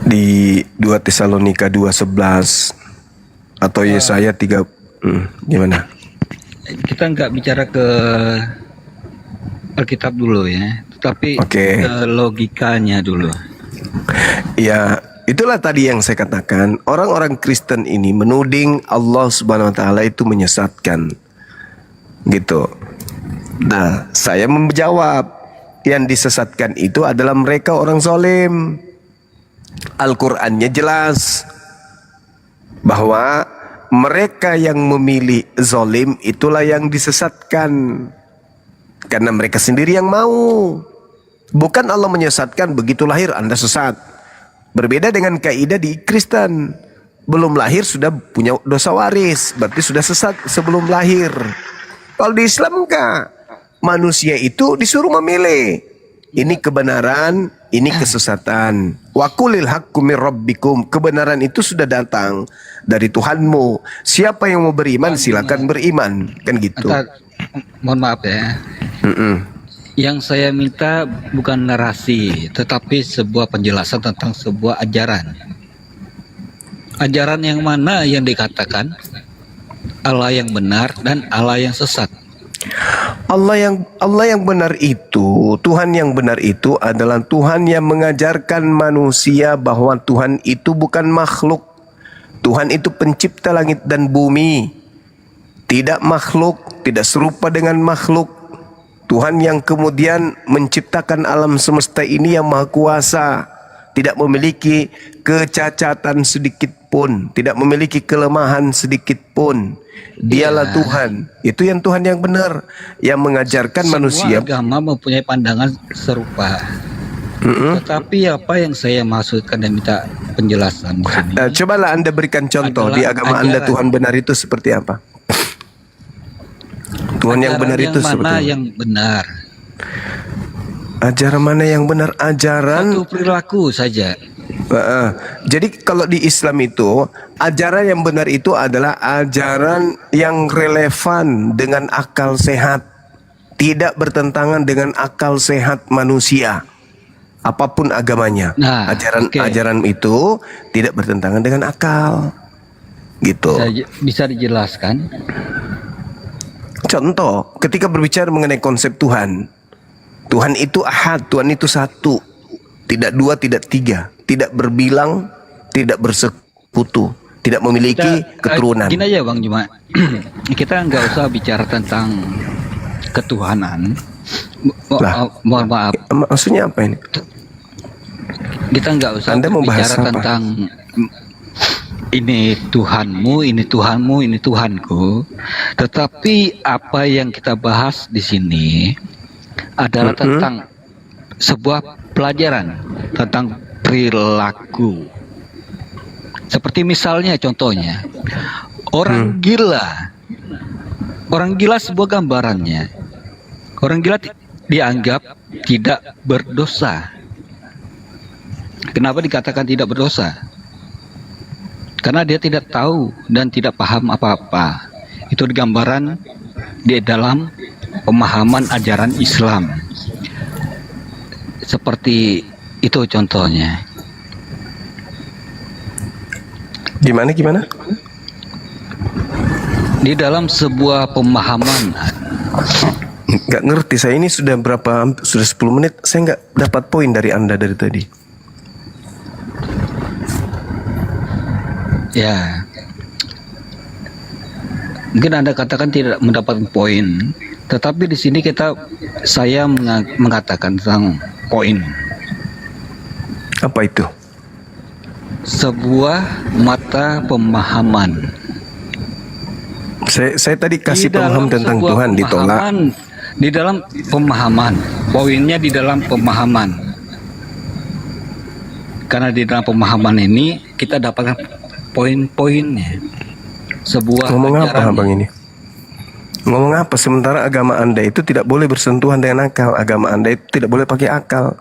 di 2 Tesalonika 2:11 atau Yesaya 3 gimana? Kita nggak bicara ke Alkitab dulu ya, tapi ke logikanya dulu. Ya, itulah tadi yang saya katakan. Orang-orang Kristen ini menuding Allah Subhanahu wa taala itu menyesatkan. Gitu. Nah, saya menjawab, yang disesatkan itu adalah mereka orang zalim. Al-Qur'annya jelas bahwa mereka yang memilih zalim itulah yang disesatkan. Karena mereka sendiri yang mau. Bukan Allah menyesatkan begitu lahir Anda sesat. Berbeda dengan kaidah di Kristen. Belum lahir sudah punya dosa waris, berarti sudah sesat sebelum lahir. Kalau di Islam enggak. Manusia itu disuruh memilih. Ini kebenaran, ini kesesatan. Wa qulil haqqu mir rabbikum. Kebenaran itu sudah datang dari Tuhanmu. Siapa yang mau beriman silakan beriman, kan gitu. Mohon maaf ya. Yang saya minta bukan narasi, tetapi sebuah penjelasan tentang sebuah ajaran. Ajaran yang mana yang dikatakan Allah yang benar dan Allah yang sesat? Allah yang benar itu, Tuhan yang benar itu adalah Tuhan yang mengajarkan manusia bahwa Tuhan itu bukan makhluk. Tuhan itu pencipta langit dan bumi. Tidak makhluk, tidak serupa dengan makhluk. Tuhan yang kemudian menciptakan alam semesta ini yang maha kuasa. Tidak memiliki kecacatan sedikit pun, tidak memiliki kelemahan sedikit pun. Dialah Tuhan. Itu yang Tuhan yang benar, yang mengajarkan Semua manusia. agama mempunyai pandangan serupa. Tetapi apa yang saya maksudkan dan minta penjelasan di sini, Cobalah Anda berikan contoh di agama Anda Tuhan benar itu seperti apa? Tuhan yang benar itu seperti mana apa? yang benar? Ajaran mana yang benar? Ajaran Satu perilaku saja. Jadi kalau di Islam itu ajaran yang benar itu adalah ajaran yang relevan dengan akal sehat, tidak bertentangan dengan akal sehat manusia. Apapun agamanya, ajaran itu tidak bertentangan dengan akal. Gitu. Bisa dijelaskan? Contoh, ketika berbicara mengenai konsep Tuhan, Tuhan itu ahad, Tuhan itu satu, tidak dua, tidak tiga, tidak berbilang, tidak bersekutu, tidak memiliki keturunan. Gini aja Bang Juma, kita nggak usah bicara tentang ketuhanan. Mohon maaf. Maksudnya apa ini? Kita nggak usah bicara tentang ini Tuhanmu, ini Tuhanmu, ini Tuhanku. Tetapi apa yang kita bahas di sini adalah tentang sebuah pelajaran tentang perilaku. Seperti misalnya contohnya orang gila. Orang gila sebuah gambarannya. Orang gila dianggap tidak berdosa. Kenapa dikatakan tidak berdosa? Karena dia tidak tahu dan tidak paham apa-apa. Itu gambaran di dalam pemahaman ajaran Islam. Seperti itu contohnya. Gimana? Di dalam sebuah pemahaman. Nggak ngerti, saya ini sudah 10 menit, saya nggak dapat poin dari Anda dari tadi. Ya, mungkin Anda katakan tidak mendapatkan poin, tetapi di sini saya mengatakan tentang poin. Apa itu? Sebuah mata pemahaman. Saya tadi kasih pemahaman tentang Tuhan ditolak. Di dalam pemahaman, poinnya di dalam pemahaman. Karena di dalam pemahaman ini kita dapatkan poin-poinnya. Sebuah ngomong apa Bang ini? Ngomong apa? Sementara agama Anda itu tidak boleh bersentuhan dengan akal. Agama Anda itu tidak boleh pakai akal.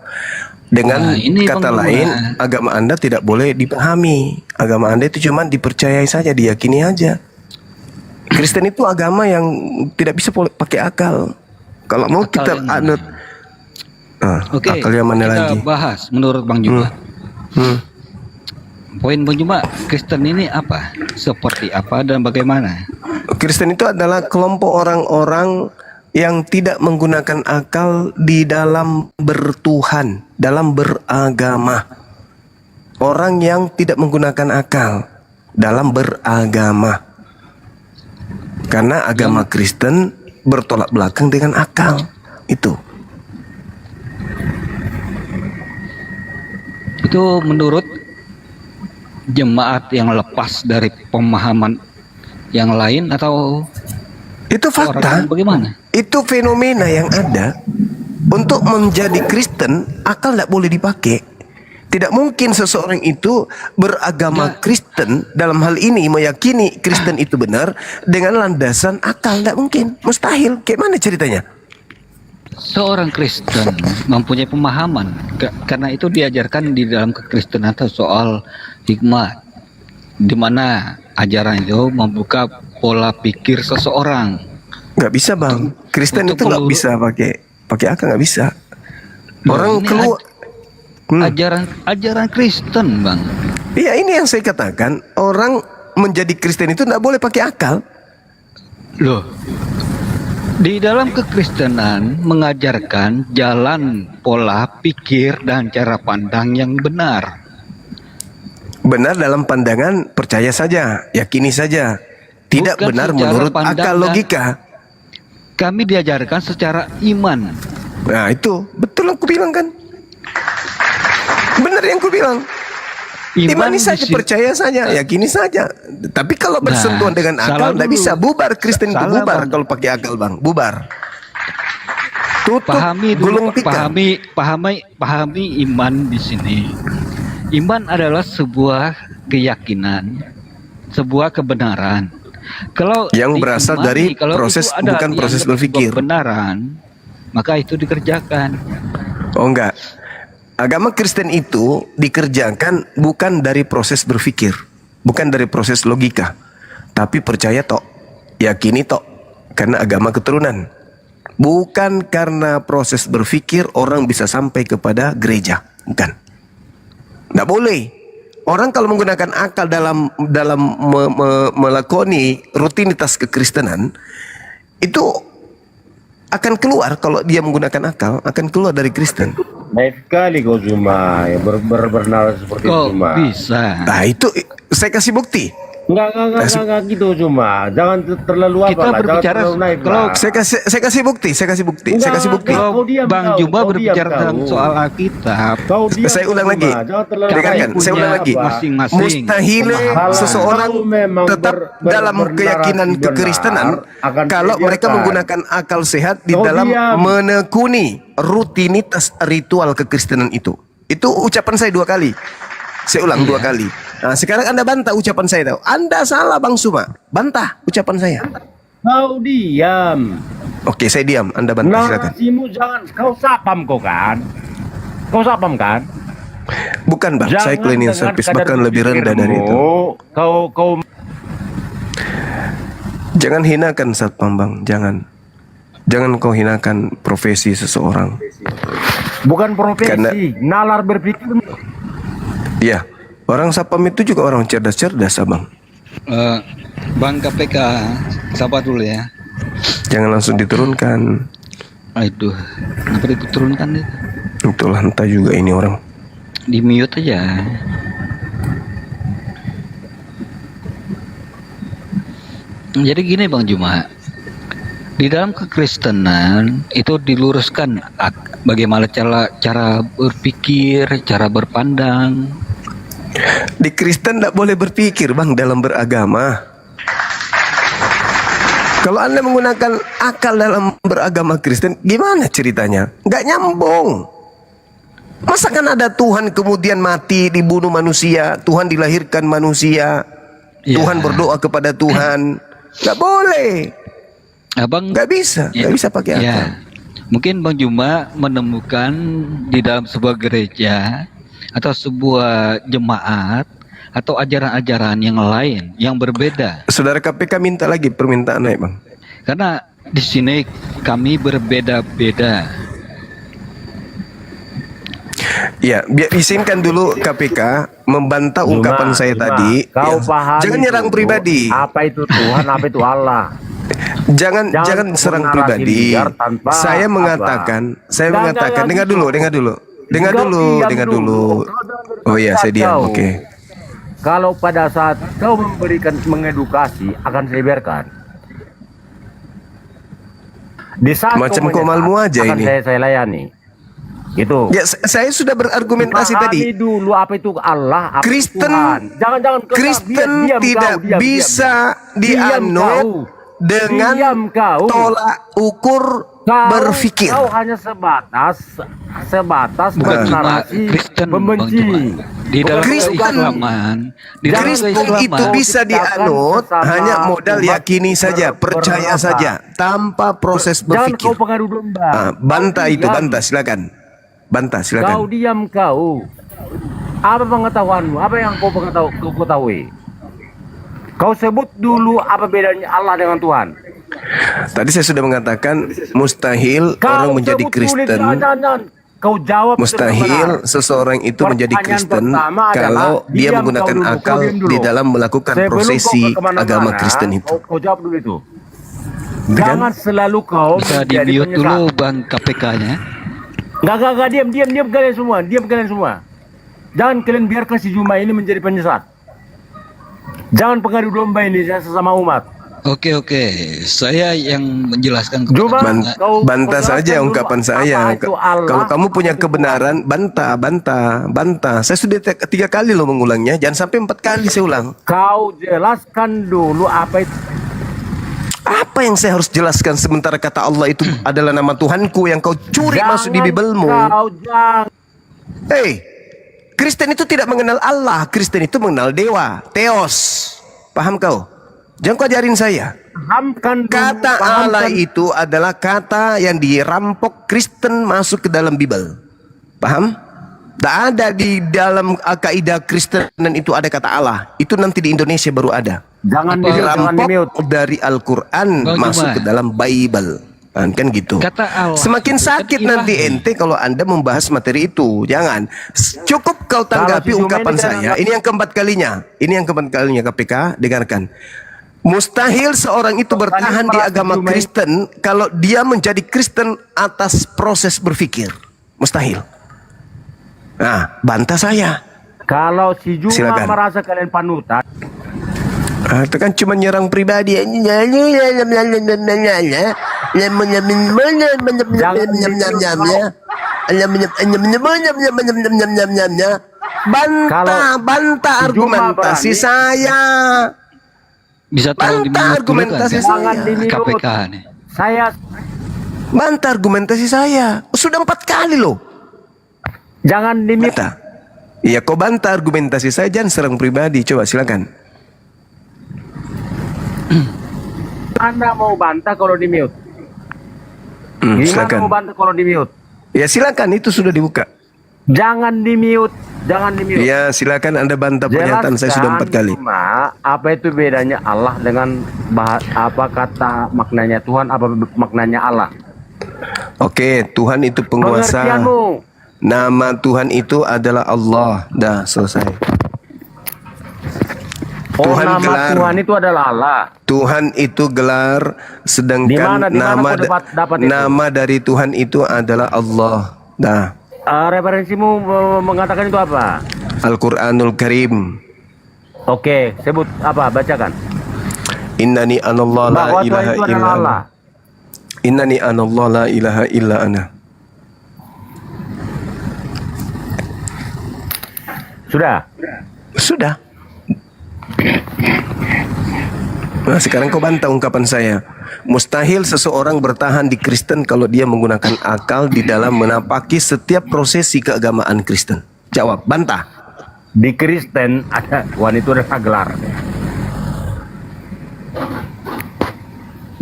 Dengan kata lain, agama Anda tidak boleh dipahami. Agama Anda itu cuma dipercayai saja, diyakini aja. Kristen itu agama yang tidak bisa pakai akal. Kalau mau kita anut akal yang mana lagi? Kita bahas menurut Bang Juma. Poin Bang Juma, Kristen ini apa? Seperti apa dan bagaimana? Kristen itu adalah kelompok orang-orang yang tidak menggunakan akal di dalam bertuhan, dalam beragama. Orang yang tidak menggunakan akal dalam beragama. Karena agama Kristen bertolak belakang dengan akal. Itu menurut jemaat yang lepas dari pemahaman yang lain atau itu fakta? Bagaimana? Itu fenomena yang ada. Untuk menjadi Kristen, akal tidak boleh dipakai. Tidak mungkin seseorang itu beragama Kristen, dalam hal ini meyakini Kristen itu benar dengan landasan akal. Tidak mungkin, mustahil. Kayak mana ceritanya? Seorang Kristen mempunyai pemahaman, karena itu diajarkan di dalam kekristenan soal hikmah, di mana ajaran itu membuka pola pikir seseorang. Nggak bisa Bang, Kristen itu nggak bisa pakai akal, nggak bisa. Orang keluar ajaran Kristen Bang. Iya, ini yang saya katakan, orang menjadi Kristen itu nggak boleh pakai akal. Loh, Di dalam kekristenan mengajarkan jalan pola pikir dan cara pandang yang benar. Benar dalam pandangan percaya saja, yakini saja. Tidak Bukan benar secara menurut akal pandangan. logika. Kami diajarkan secara iman. Nah itu betul yang kubilang kan. Benar yang kubilang. Imani saja, percaya saja, yakini saja. Tapi kalau bersentuhan dengan akal, tidak bisa. Bubar Kristen itu, bubar kalau pakai akal, Bang. Bubar. Tutup, gulung tikar. Pahami iman di sini. Iman adalah sebuah keyakinan, sebuah kebenaran. Kalau yang berasal dari proses, bukan proses berpikir. Kebenaran, maka itu dikerjakan. Oh enggak. Agama Kristen itu dikerjakan bukan dari proses berpikir, bukan dari proses logika, tapi percaya tok, yakini tok, karena agama keturunan. Bukan karena proses berpikir orang bisa sampai kepada gereja, bukan. Nggak boleh. Orang kalau menggunakan akal dalam melakoni rutinitas kekristenan, itu akan keluar. Kalau dia menggunakan akal, akan keluar dari Kristen. Baik sekali kau Zuma, bernalar seperti itu Zuma. Bisa. Nah itu saya kasih bukti. Enggak gitu Zuma. Jangan terlalu apa Kita lah, berbicara jangan terlalu naik kalau lah. saya kasih bukti. Kalau Bang Juma berbicara tentang soal Alkitab, saya ulang lagi. Dengarkan, saya ulang lagi. Mustahil seseorang tetap dalam keyakinan kekristenan kalau mereka menggunakan akal sehat di dalam menekuni rutinitas ritual kekristenan itu. Itu ucapan saya 2 kali. Saya ulang 2 kali. Nah, sekarang Anda bantah ucapan saya tahu. Anda salah Bang Suma. Bantah ucapan saya. Kau diam. Oke, saya diam. Anda bantah, silakan. Narasimu jangan, kau sapam kau kan? Kau sapam kan? Bukan Bang, saya cleaning service bahkan lebih rendah dari itu. Kau Jangan hinakan satpam Bang, jangan. Jangan kau hinakan profesi seseorang. Bukan profesi, nalar berpikir. Iya, orang satpam itu juga orang cerdas-cerdas, Abang. Bang KPK, sabar dulu ya. Jangan langsung diturunkan. Aduh, kenapa diturunkan itu? Itulah entah juga ini orang. Di mute aja. Jadi gini Bang Juma, di dalam kekristenan itu diluruskan bagaimana cara berpikir, cara berpandang. Di Kristen tidak boleh berpikir Bang dalam beragama. Kalau Anda menggunakan akal dalam beragama Kristen, gimana ceritanya? Nggak nyambung. Masa kan ada Tuhan kemudian mati, dibunuh manusia, Tuhan dilahirkan manusia, Tuhan berdoa kepada Tuhan. Nggak boleh. Abang nggak bisa pakai akal. Ya. Mungkin Bang Juma menemukan di dalam sebuah gereja atau sebuah jemaat atau ajaran-ajaran yang lain yang berbeda. Saudara KPK minta lagi permintaan naik Bang. Karena di sini kami berbeda-beda. Ya, biar izinkan dulu KPK membantah ungkapan saya tadi. Kau Ya, pahami jangan nyerang dulu, pribadi. Apa itu Tuhan, apa itu Allah. Jangan serang pribadi. Saya mengatakan, dengar dulu. Oh iya, saya diam. Oke. Kalau pada saat kau mengedukasi, akan saya biarkan. Di saat Macam kau komalmu aja akan ini. saya layani. Gitu. Ya, saya sudah berargumentasi tadi. Dulu apa itu Allah, apa Kristen, itu Tuhan. Jangan Kristen tidak bisa dianut dengan tolak ukur berpikir. Kau hanya sebatas narasi membenci. Di dalam Kristen itu bisa dianut hanya modal yakini saja, percaya saja, tanpa proses berpikir. Jangan kau pengaruh domba. Bantah itu, silakan. Kau diam kau. Apa pengetahuanmu? Apa yang kau ketahui? Kau sebut dulu apa bedanya Allah dengan Tuhan. Tadi saya sudah mengatakan mustahil orang menjadi Kristen. Kau jawab. Mustahil seseorang itu menjadi Kristen kalau dia menggunakan akal di dalam melakukan prosesi agama Kristen itu. Kau jawab dulu itu. Jangan selalu kau Bisa menjadi di-mute penyesat. dulu Bang KPK-nya. Enggak, diam kalian semua. Jangan kalian biarkan si Juma ini menjadi penyesat. Jangan pengadu domba ini sesama umat. Oke, saya yang menjelaskan Juma, kepada Bantah saja ungkapan saya. Kalau kamu punya kebenaran, bantah. Saya sudah 3 kali loh mengulangnya. Jangan sampai 4 kali saya ulang. Kau jelaskan dulu apa itu. Apa yang saya harus jelaskan sementara kata Allah itu adalah nama Tuhanku yang kau curi masuk di Bibelmu? Hei, Kristen itu tidak mengenal Allah. Kristen itu mengenal dewa, Theos. Paham kau? Jangan kau ajarin saya. Kata Allah itu adalah kata yang dirampok Kristen masuk ke dalam Bible. Paham? Tak ada di dalam kaidah Kristenan itu ada kata Allah. Itu nanti di Indonesia baru ada. Jangan dirampok dari Al-Quran masuk ke dalam Bible. Kan gitu. Semakin sakit nanti ente kalau anda membahas materi itu. Jangan. Cukup kau tanggapi ungkapan saya. Ini yang keempat kalinya. KPK dengarkan. Mustahil seorang itu bertahan di agama Kristen kalau dia menjadi Kristen atas proses berpikir. Mustahil. Nah, bantah saya. Kalau si Juma merasa kalian panutan, itu kan cuma nyerang pribadi. Bantah argumentasi saya. Bisa tahu bantah argumentasi saya. KPK nih. Saya bantah argumentasi saya. Sudah 4 kali loh. Jangan bantah. Iya, kau bantah argumentasi saya, jangan serang pribadi. Coba silakan. Anda mau bantah kalau di mute? Silakan. Mau bantah kalau di mute? Ya silakan, itu sudah dibuka. Jangan di mute. Ya silakan Anda bantah pernyataan saya sudah 4 kali. Apa itu bedanya Allah dengan apa kata maknanya Tuhan, apa maknanya Allah? Oke, Tuhan itu penguasa. Nama Tuhan itu adalah Allah. Dah selesai. Tuhan nama gelar. Tuhan itu adalah Allah. Tuhan itu gelar, sedangkan nama dari Tuhan itu adalah Allah. Dah. Referensimu mengatakan itu apa? Al-Quranul Karim. Oke, sebut apa? Bacakan. Innani anallah la ilaha illa ana. Innani anallah la ilaha illa ana. Sudah. Nah, sekarang kau bantah ungkapan saya. Mustahil seseorang bertahan di Kristen kalau dia menggunakan akal di dalam menapaki setiap prosesi keagamaan Kristen. Jawab, bantah. Di Kristen ada Tuhan itu adalah gelar.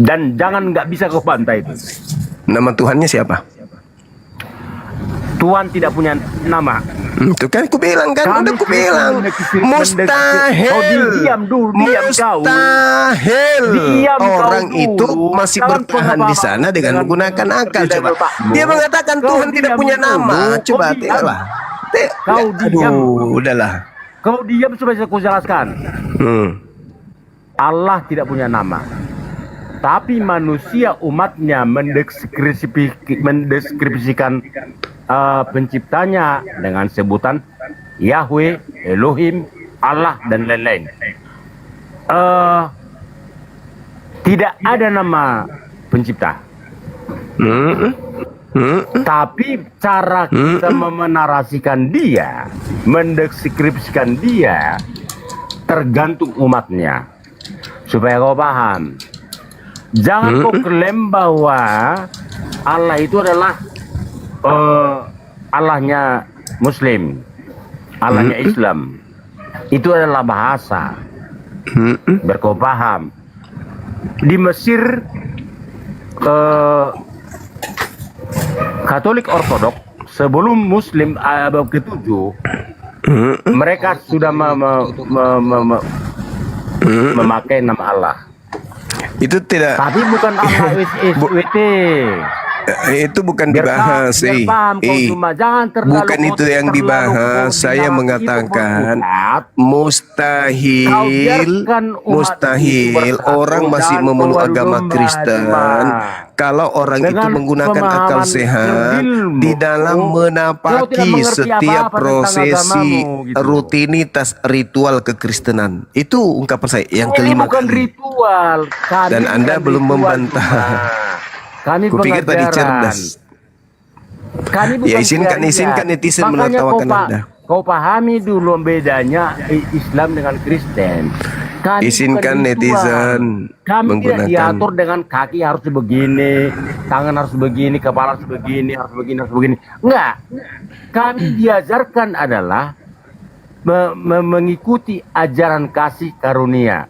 Dan jangan nggak bisa kau bantah itu. Nama Tuhannya siapa? Tuhan tidak punya nama. Itu kan aku bilang kan, udah aku bilang. Mustahil. Diam kau. Orang itu masih bertahan di sana dengan menggunakan akal. Coba. Dia mengatakan Tuhan tidak punya nama. Coba tengoklah. Kau diam. Udahlah. Kau diam supaya saya jelaskan. Allah tidak punya nama. Tapi manusia umatnya mendeskripsikan penciptanya dengan sebutan Yahweh, Elohim, Allah dan lain-lain. Tidak ada nama pencipta. Tapi cara kita menarasikan dia, mendeskripsikan dia, tergantung umatnya. Supaya kau paham. Jangan kau klaim bahwa Allah itu adalah Allahnya Muslim, Allahnya Islam. Itu adalah bahasa. Biar kau paham. Di Mesir Katolik Ortodok sebelum Muslim abad ke-7 mereka sudah memakai nama Allah. Itu tidak. Tapi bukan Allah SWT. Itu bukan Biar dibahas, biar paham kau cuma jangan terlalu bukan itu yang dibahas. Saya mengatakan mustahil, mustahil orang masih memeluk agama Kristen kalau orang itu menggunakan akal sehat di dalam menapaki setiap prosesi rutinitas ritual kekristenan. Itu ungkapan saya yang kelima bukan kali. ritual. Kami Dan Anda bukan belum ritual, membantah. Kami Kupikir tadi pengajaran. cerdas. Kami bukan Ya izinkan netizen Makanya menertawakan Anda. kau pahami dulu bedanya Islam dengan Kristen. Kami Izinkan bukan ritual. netizen Kami tidak menggunakan. diatur dengan kaki harus begini, tangan harus begini, kepala harus begini, harus begini, harus begini. Enggak. Kami diajarkan adalah mengikuti ajaran kasih karunia.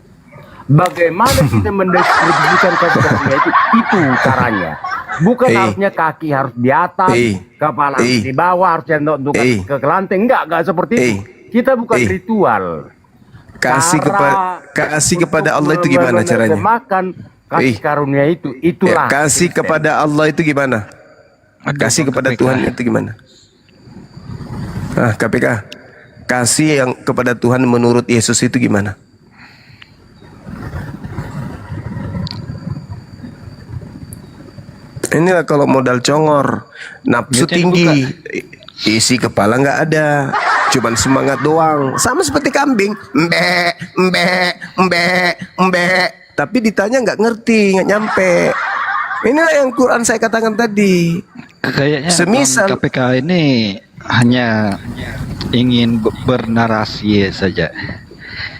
Bagaimana kita mendistribusikan kasih karunia itu caranya. Bukan harusnya kaki harus di atas, kepala harus di bawah, harus untuk ke lantai. Enggak seperti itu. Kita bukan ritual. Kasih kepada Allah itu gimana caranya? Makan kasih karunia itulah. Ya, kasih kepada Allah itu gimana? Kasih kepada Tuhan itu gimana? KPK. Kasih yang kepada Tuhan menurut Yesus itu gimana? Inilah kalau modal congor, nafsu tinggi, isi kepala nggak ada, cuman semangat doang, sama seperti kambing, mbe. Tapi ditanya nggak ngerti, nggak nyampe. Inilah yang Quran saya katakan tadi. Kayaknya semisal KPK ini hanya ingin bernarasi saja.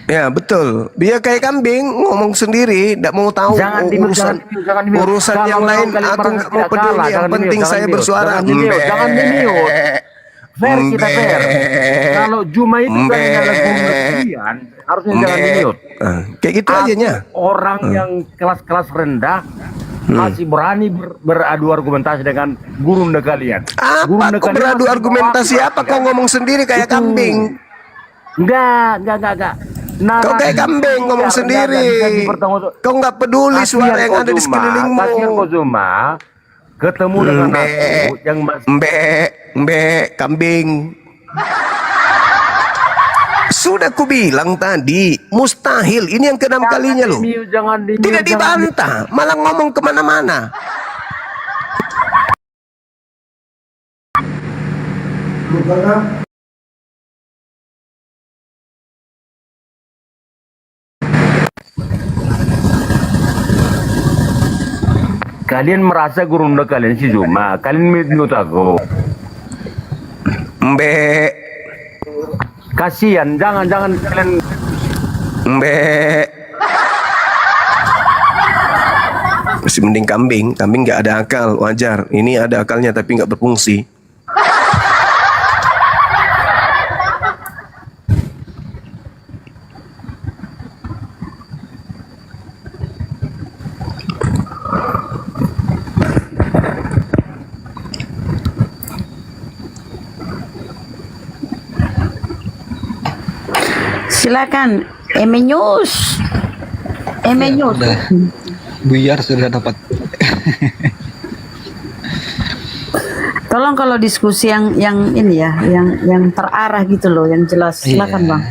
Ya betul, dia kayak kambing ngomong sendiri, tidak mau tahu urusan yang lain. Aku nggak mau peduli, yang penting saya bersuara. Jangan di-mute. Fair kita fair. Kalau Juma itu kan lagu kalian, harusnya jangan di-mute. Kayak gitu aja nya. Orang yang kelas-kelas rendah masih berani beradu argumentasi dengan gurunda kalian. Apa kau beradu argumentasi apa? Kau ngomong sendiri kayak kambing. Enggak. Kau kayak kambing ngomong sendiri. Kau nggak peduli suara yang ada di sekelilingmu. Kasihan kau cuma ketemu dengan aku yang kambing. Sudah ku bilang tadi, mustahil. Ini yang ke-6 kalinya loh. Tidak dibantah, malah ngomong kemana-mana. Kalian merasa gurunda kalian si Juma, kalian menurut aku. Kasihan, jangan kalian. Masih mending kambing nggak ada akal, wajar. Ini ada akalnya tapi nggak berfungsi. Silakan, News. Buyar sudah dapat. Tolong kalau diskusi yang ini ya, yang terarah gitu loh, yang jelas. Silakan Bang.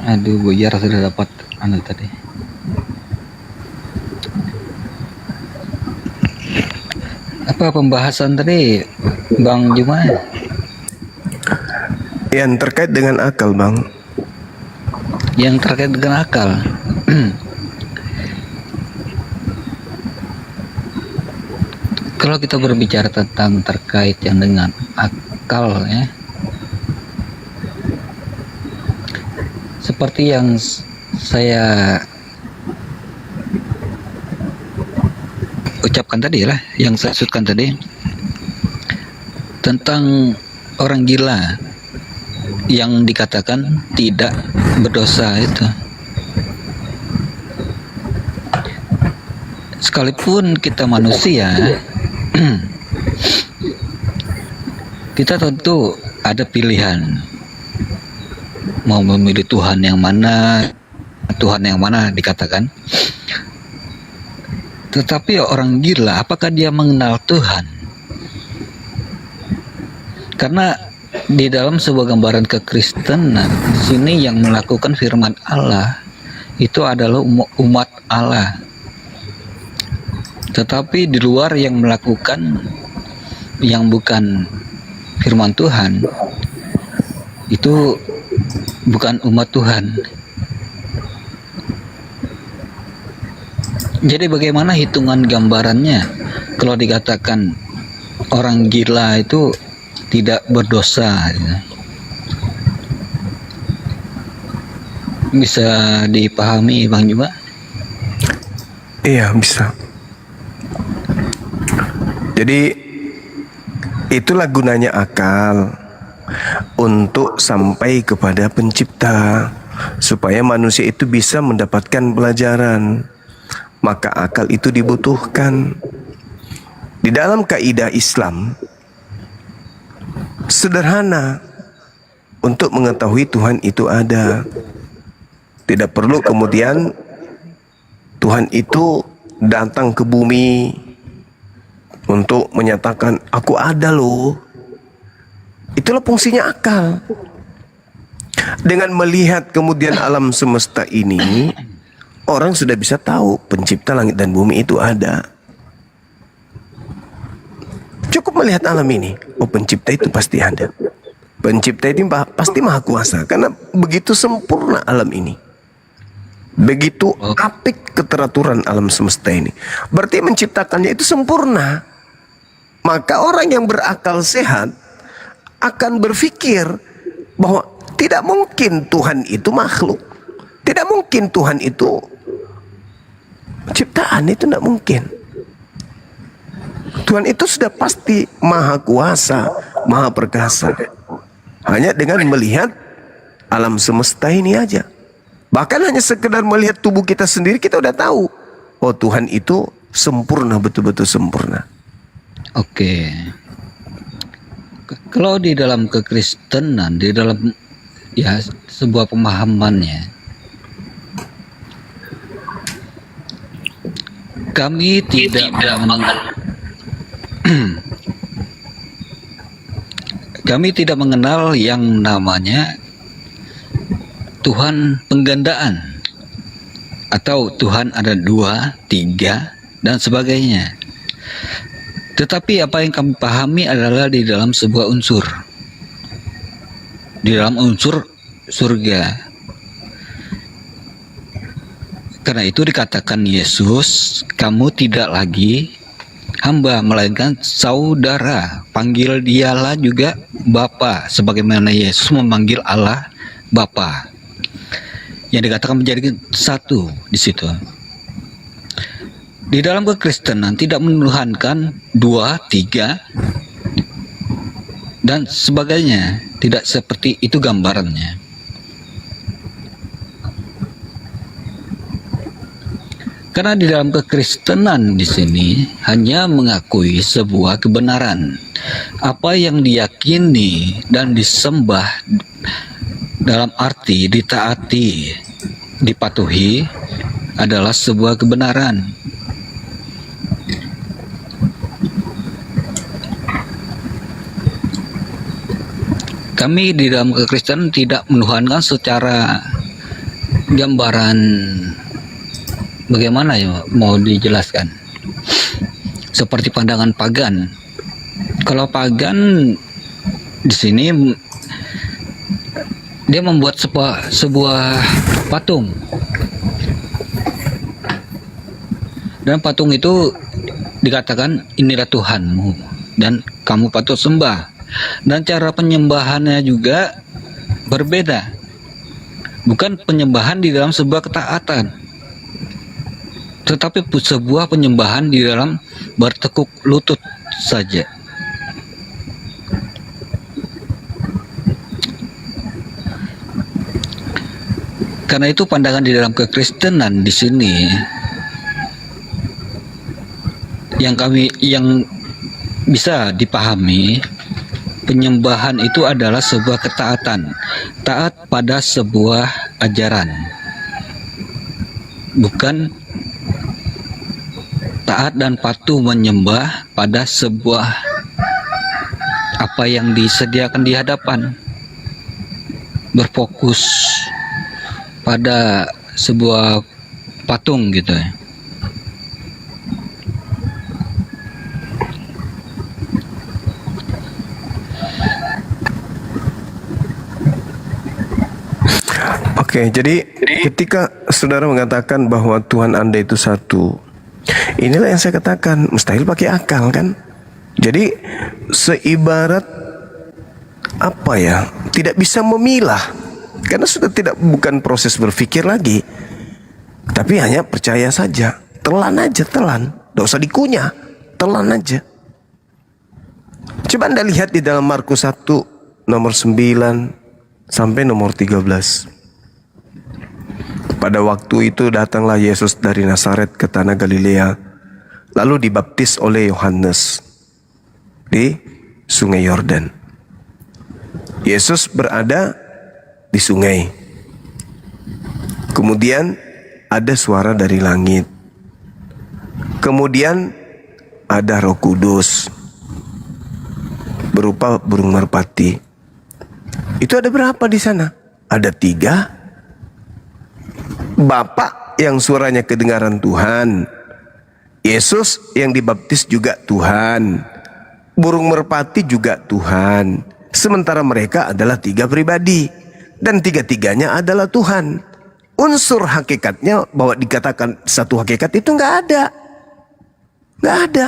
Aduh, Buyar sudah dapat tadi. Apa pembahasan tadi, Bang Juma? Yang terkait dengan akal, Bang. Yang terkait dengan akal. Kalau kita berbicara tentang terkait yang dengan akal ya, seperti yang saya ucapkan tadi lah, yang saya sebutkan tadi tentang orang gila yang dikatakan tidak berdosa itu, sekalipun kita manusia, kita tentu ada pilihan mau memilih Tuhan yang mana dikatakan Tetapi orang gila, apakah dia mengenal Tuhan? Karena di dalam sebuah gambaran kekristenan, di sini yang melakukan firman Allah itu adalah umat Allah. Tetapi di luar yang melakukan yang bukan firman Tuhan, itu bukan umat Tuhan. Jadi bagaimana hitungan gambarannya kalau dikatakan orang gila itu tidak berdosa? Bisa dipahami Bang Juma? Iya, bisa. Jadi itulah gunanya akal, untuk sampai kepada pencipta, supaya manusia itu bisa mendapatkan pelajaran. Maka akal itu dibutuhkan. Di dalam kaidah Islam sederhana untuk mengetahui Tuhan itu ada. Tidak perlu kemudian Tuhan itu datang ke bumi untuk menyatakan aku ada loh. Itulah fungsinya akal. Dengan melihat kemudian alam semesta ini, orang sudah bisa tahu pencipta langit dan bumi itu ada. Cukup melihat alam ini, oh pencipta itu pasti ada. Pencipta itu pasti maha kuasa, karena begitu sempurna alam ini. Begitu apik keteraturan alam semesta ini. Berarti menciptakannya itu sempurna. Maka orang yang berakal sehat akan berpikir bahwa tidak mungkin Tuhan itu makhluk. Tidak mungkin Tuhan itu ciptaan, itu tidak mungkin. Tuhan itu sudah pasti maha kuasa, maha perkasa. Hanya dengan melihat alam semesta ini aja. Bahkan hanya sekedar melihat tubuh kita sendiri, kita udah tahu, oh Tuhan itu sempurna, betul-betul sempurna. Oke. Kalau di dalam kekristenan, di dalam ya sebuah pemahamannya, kami tidak kami tidak mengenal yang namanya Tuhan penggandaan atau Tuhan ada 2, 3 dan sebagainya. Tetapi apa yang kami pahami adalah di dalam sebuah unsur, di dalam unsur surga. Karena itu dikatakan Yesus, kamu tidak lagi hamba melainkan saudara. Panggil dialah juga Bapa, sebagaimana Yesus memanggil Allah Bapa. Yang dikatakan menjadi satu di situ. Di dalam kekristenan tidak menuhankan 2, 3 dan sebagainya. Tidak seperti itu gambarannya. Karena di dalam kekristenan di sini hanya mengakui sebuah kebenaran. Apa yang diyakini dan disembah dalam arti ditaati, dipatuhi adalah sebuah kebenaran. Kami di dalam kekristenan tidak menuhankan secara gambaran, bagaimana ya mau dijelaskan, seperti pandangan pagan. Kalau pagan di sini dia membuat sebuah patung, dan patung itu dikatakan inilah Tuhanmu dan kamu patut sembah. Dan cara penyembahannya juga berbeda, bukan penyembahan di dalam sebuah ketaatan, tetapi sebuah penyembahan di dalam bertekuk lutut saja. Karena itu pandangan di dalam kekristenan di sini yang bisa dipahami, penyembahan itu adalah sebuah ketaatan, taat pada sebuah ajaran, bukan taat dan patuh menyembah pada sebuah apa yang disediakan di hadapan, berfokus pada sebuah patung gitu ya. Oke, jadi ketika saudara mengatakan bahwa Tuhan Anda itu satu, inilah yang saya katakan, mustahil pakai akal kan? Jadi seibarat apa ya, tidak bisa memilah, karena sudah bukan proses berpikir lagi, tapi hanya percaya saja, telan aja, telan, tidak usah dikunyah, telan aja. Coba Anda lihat di dalam Markus 1 nomor 9 sampai nomor 13. Pada waktu itu datanglah Yesus dari Nazaret ke tanah Galilea, lalu dibaptis oleh Yohanes di Sungai Yordan. Yesus berada di sungai. Kemudian ada suara dari langit. Kemudian ada Roh Kudus berupa burung merpati. Itu ada berapa di sana? Ada 3. Bapa yang suaranya kedengaran Tuhan, Yesus yang dibaptis juga Tuhan, burung merpati juga Tuhan. Sementara mereka adalah 3 pribadi dan 3-tiganya adalah Tuhan. Unsur hakikatnya bahwa dikatakan satu hakikat itu nggak ada. Nggak ada.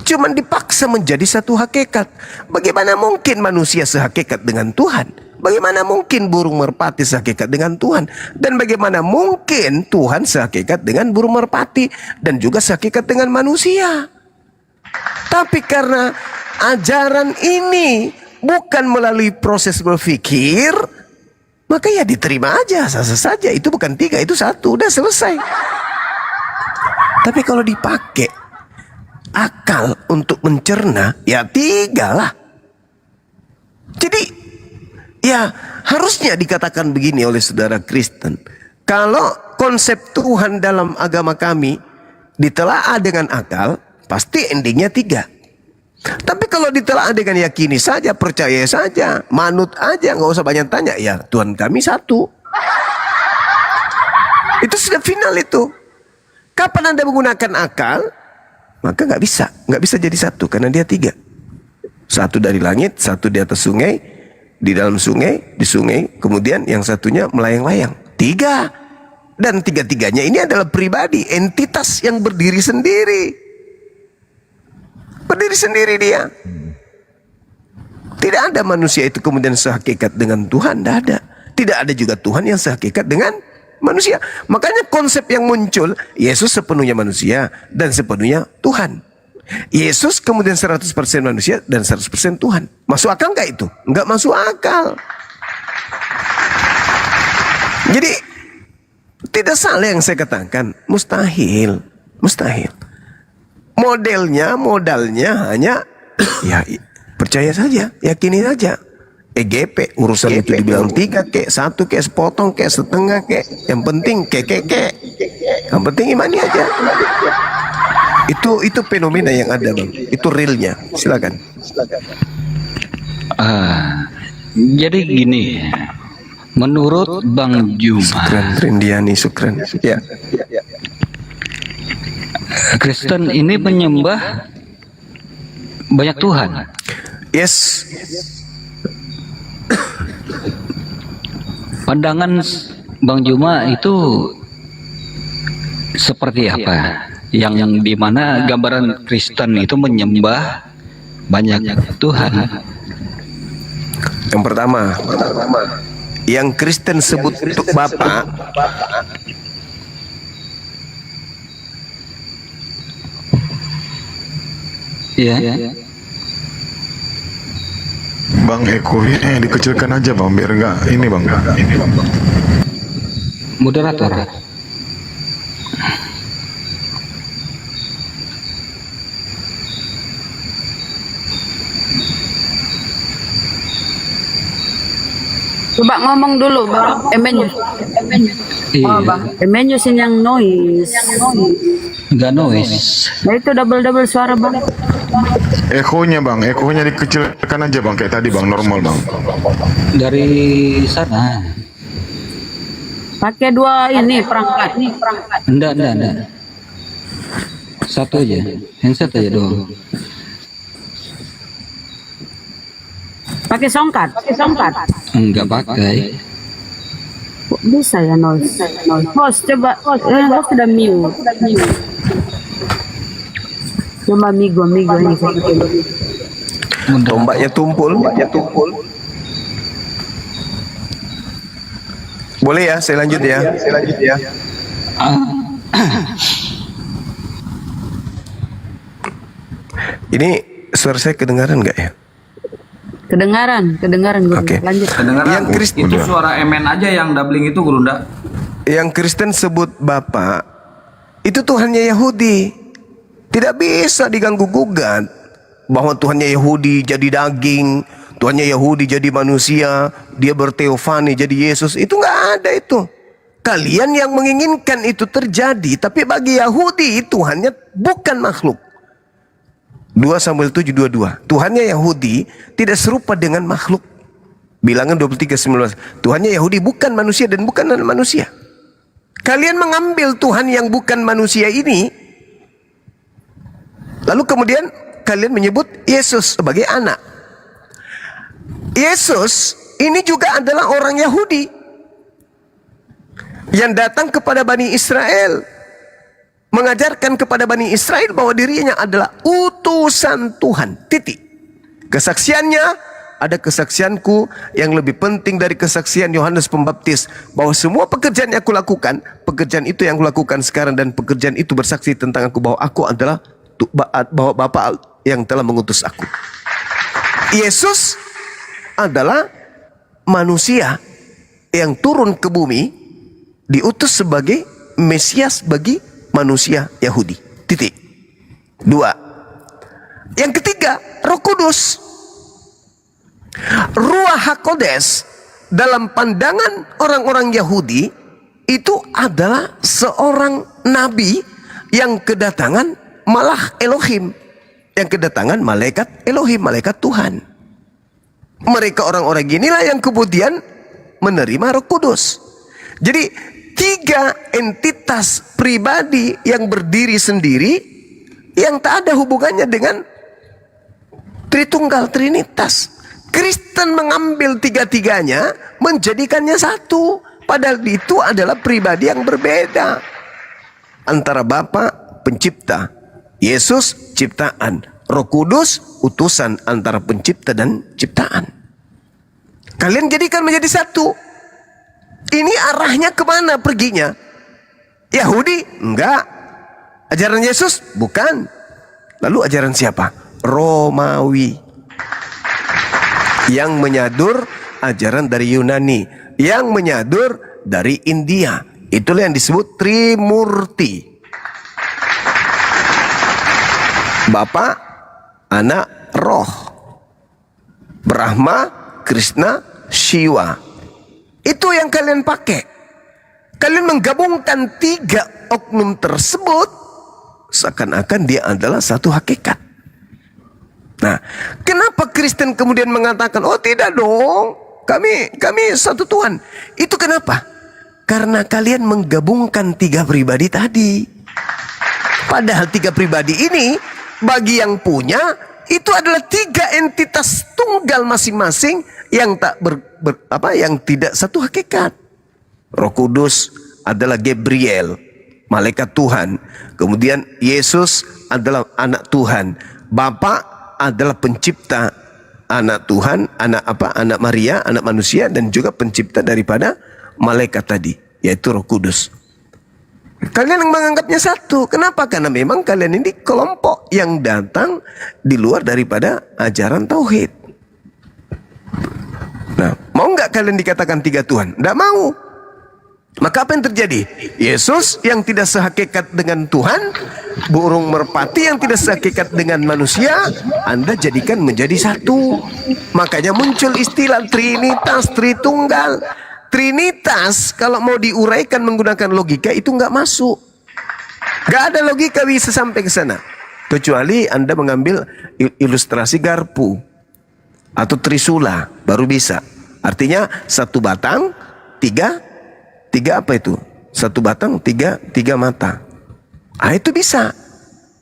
Cuman dipaksa menjadi satu hakikat. Bagaimana mungkin manusia sehakikat dengan Tuhan? Bagaimana mungkin burung merpati sehakikat dengan Tuhan? Dan bagaimana mungkin Tuhan sehakikat dengan burung merpati dan juga sehakikat dengan manusia? Tapi karena ajaran ini bukan melalui proses berpikir, maka ya diterima aja, sah-sah saja. Itu bukan 3, itu 1, udah selesai. Tapi kalau dipakai akal untuk mencerna, ya 3 lah. Jadi ya harusnya dikatakan begini oleh saudara Kristen. Kalau konsep Tuhan dalam agama kami ditelaah dengan akal, pasti endingnya 3. Tapi kalau ditelaah dengan yakini saja, percaya saja, manut aja, nggak usah banyak tanya, ya Tuhan kami satu. Itu sudah final itu. Kapan Anda menggunakan akal, maka nggak bisa jadi satu, karena dia 3. 1 dari langit, 1 di atas sungai, di dalam sungai, di sungai, kemudian yang satunya melayang-layang. 3. Dan 3-tiganya ini adalah pribadi, entitas yang berdiri sendiri. Berdiri sendiri dia. Tidak ada manusia itu kemudian sehakikat dengan Tuhan, tidak ada. Tidak ada juga Tuhan yang sehakikat dengan manusia. Makanya konsep yang muncul, Yesus sepenuhnya manusia dan sepenuhnya Tuhan. Yesus kemudian 100% manusia dan 100% Tuhan. Masuk akal nggak itu? Nggak masuk akal. Jadi tidak salah yang saya katakan, mustahil, mustahil. Modalnya hanya ya percaya saja, yakini saja. EGP urusan itu dibilang 3 kek, 1 kek, sepotong kek, setengah kek, yang penting kek. Yang penting imani aja. Itu fenomena yang ada, Bang. Itu realnya. Silakan. Jadi gini, menurut Bang Juma, Sukran. Ya. Kristen ini menyembah banyak Tuhan. Yes. Pandangan Bang Juma itu seperti apa? Yang dimana gambaran Kristen itu menyembah banyak Tuhan. Yang pertama, yang Kristen sebut Bapa, ya. Bang Eko, dikecilkan aja Bang, biar enggak ini Bang. Moderator. Coba ngomong dulu Bang Emenius. Oh, Bang Emenius ini yang noise. Enggak noise. Nah itu double suara Bang. Ekonya bang, ekonya dikecilkan aja bang, kayak tadi bang, normal bang. Dari sana. Pakai dua ini perangkat. Enggak. Satu aja. Handset aja doang. Pakai songkat. Enggak pakai. Kok bisa ya noise? Host coba. Host sudah mute. Coba migo ini. Ombaknya tumpul. Boleh ya, saya lanjut ya. Ini suara saya kedengaran nggak ya? Kedengaran Guru. Lanjut. Kedengaran. Yang Kristen Itu suara emen aja yang doubling itu Gurunda. Yang Kristen sebut Bapa itu Tuhannya Yahudi. Tidak bisa diganggu gugat bahwa Tuhannya Yahudi jadi daging, Tuhannya Yahudi jadi manusia, dia berteofani jadi Yesus. Itu nggak ada itu. Kalian yang menginginkan itu terjadi, tapi bagi Yahudi Tuhannya bukan makhluk. 2 Samuel 7:22. Tuhannya Yahudi tidak serupa dengan makhluk. Bilangan 23:19. Tuhannya Yahudi bukan manusia dan bukan manusia. Kalian mengambil Tuhan yang bukan manusia ini, lalu kemudian kalian menyebut Yesus sebagai anak. Yesus ini juga adalah orang Yahudi yang datang kepada Bani Israel, mengajarkan kepada Bani Israel bahwa dirinya adalah utusan Tuhan. Titik. Kesaksiannya, ada kesaksianku yang lebih penting dari kesaksian Yohanes Pembaptis, bahwa semua pekerjaan yang aku lakukan, pekerjaan itu yang aku lakukan sekarang, dan pekerjaan itu bersaksi tentang aku bahwa aku adalah bahwa Bapa yang telah mengutus aku. Yesus adalah manusia yang turun ke bumi, diutus sebagai Mesias bagi manusia Yahudi. Titik. 2. Yang ketiga, Roh Kudus. Ruach HaKodes dalam pandangan orang-orang Yahudi itu adalah seorang nabi yang kedatangan Malach Elohim, yang kedatangan malaikat Elohim, malaikat Tuhan. Mereka orang-orang inilah yang kemudian menerima Roh Kudus. Jadi 3 entitas pribadi yang berdiri sendiri, yang tak ada hubungannya dengan Tritunggal Trinitas. Kristen mengambil 3-tiganya, menjadikannya satu, padahal itu adalah pribadi yang berbeda. Antara Bapa pencipta, Yesus ciptaan, Roh Kudus utusan antara pencipta dan ciptaan. Kalian jadikan menjadi satu. Ini arahnya kemana perginya? Yahudi? Enggak. Ajaran Yesus? Bukan. Lalu ajaran siapa? Romawi. Yang menyadur ajaran dari Yunani. Yang menyadur dari India. Itulah yang disebut Trimurti. Bapa, Anak, Roh. Brahma, Krishna, Shiva. Itu yang kalian pakai. Kalian menggabungkan 3 oknum tersebut, seakan-akan dia adalah satu hakikat. Nah, kenapa Kristen kemudian mengatakan, oh tidak dong, kami satu Tuhan. Itu kenapa? Karena kalian menggabungkan 3 pribadi tadi. Padahal 3 pribadi ini, bagi yang punya, itu adalah 3 entitas tunggal masing-masing yang tak yang tidak satu hakikat. Roh Kudus adalah Gabriel, malaikat Tuhan. Kemudian Yesus adalah anak Tuhan. Bapa adalah pencipta, anak Tuhan, anak Maria, anak manusia, dan juga pencipta daripada malaikat tadi, yaitu Roh Kudus. Kalian menganggapnya satu. Kenapa? Karena memang kalian ini kelompok yang datang di luar daripada ajaran tauhid. Nah, mau nggak kalian dikatakan 3 Tuhan? Nggak mau. Maka apa yang terjadi? Yesus yang tidak sehakikat dengan Tuhan, burung merpati yang tidak sehakikat dengan manusia, Anda jadikan menjadi satu. Makanya muncul istilah Trinitas, Tritunggal. Trinitas kalau mau diuraikan menggunakan logika itu nggak masuk. Nggak ada logika bisa sampai ke sana. Kecuali Anda mengambil ilustrasi garpu atau trisula, baru bisa. Artinya satu batang, tiga apa itu? Satu batang, tiga mata. Itu bisa.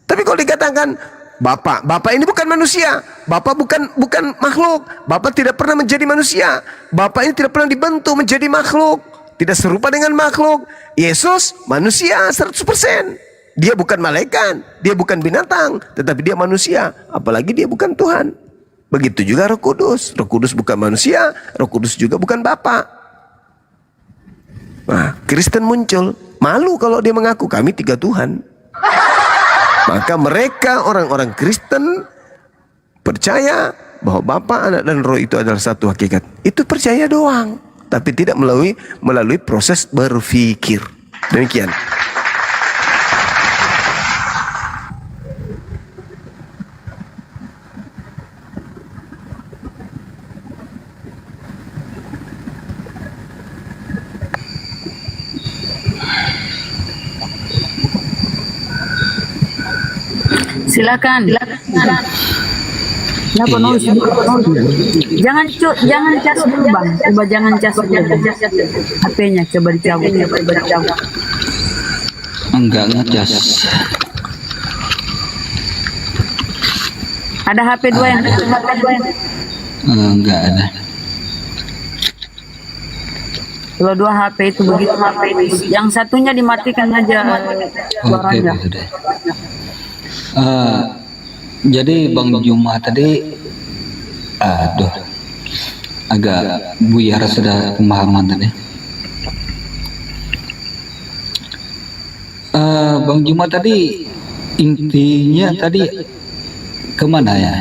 Tapi kalau dikatakan Bapak ini bukan manusia, Bapak bukan makhluk, Bapak tidak pernah menjadi manusia, Bapak ini tidak pernah dibentuk menjadi makhluk, tidak serupa dengan makhluk. Yesus manusia 100%. Dia bukan malaikat, dia bukan binatang, tetapi dia manusia. Apalagi dia bukan Tuhan. Begitu juga Roh Kudus. Roh Kudus bukan manusia, Roh Kudus juga bukan Bapa. Nah, Kristen muncul, malu kalau dia mengaku kami 3 Tuhan. Maka mereka orang-orang Kristen percaya bahwa Bapa, Anak dan Roh itu adalah satu hakikat. Itu percaya doang, tapi tidak melalui proses berpikir. Demikian. Silakan. Jangan cas dulu bang. Coba jangan cas dulu. HP-nya coba dicabut. Enggak ngecas. Ada HP 2 yang enggak ada. Kalau 2 HP itu begitu. Yang satunya dimatikan aja suaranya. Oke. Jadi Bang Juma tadi agak buyar sudah pemahaman tadi. Bang Juma tadi intinya tadi kemana ya?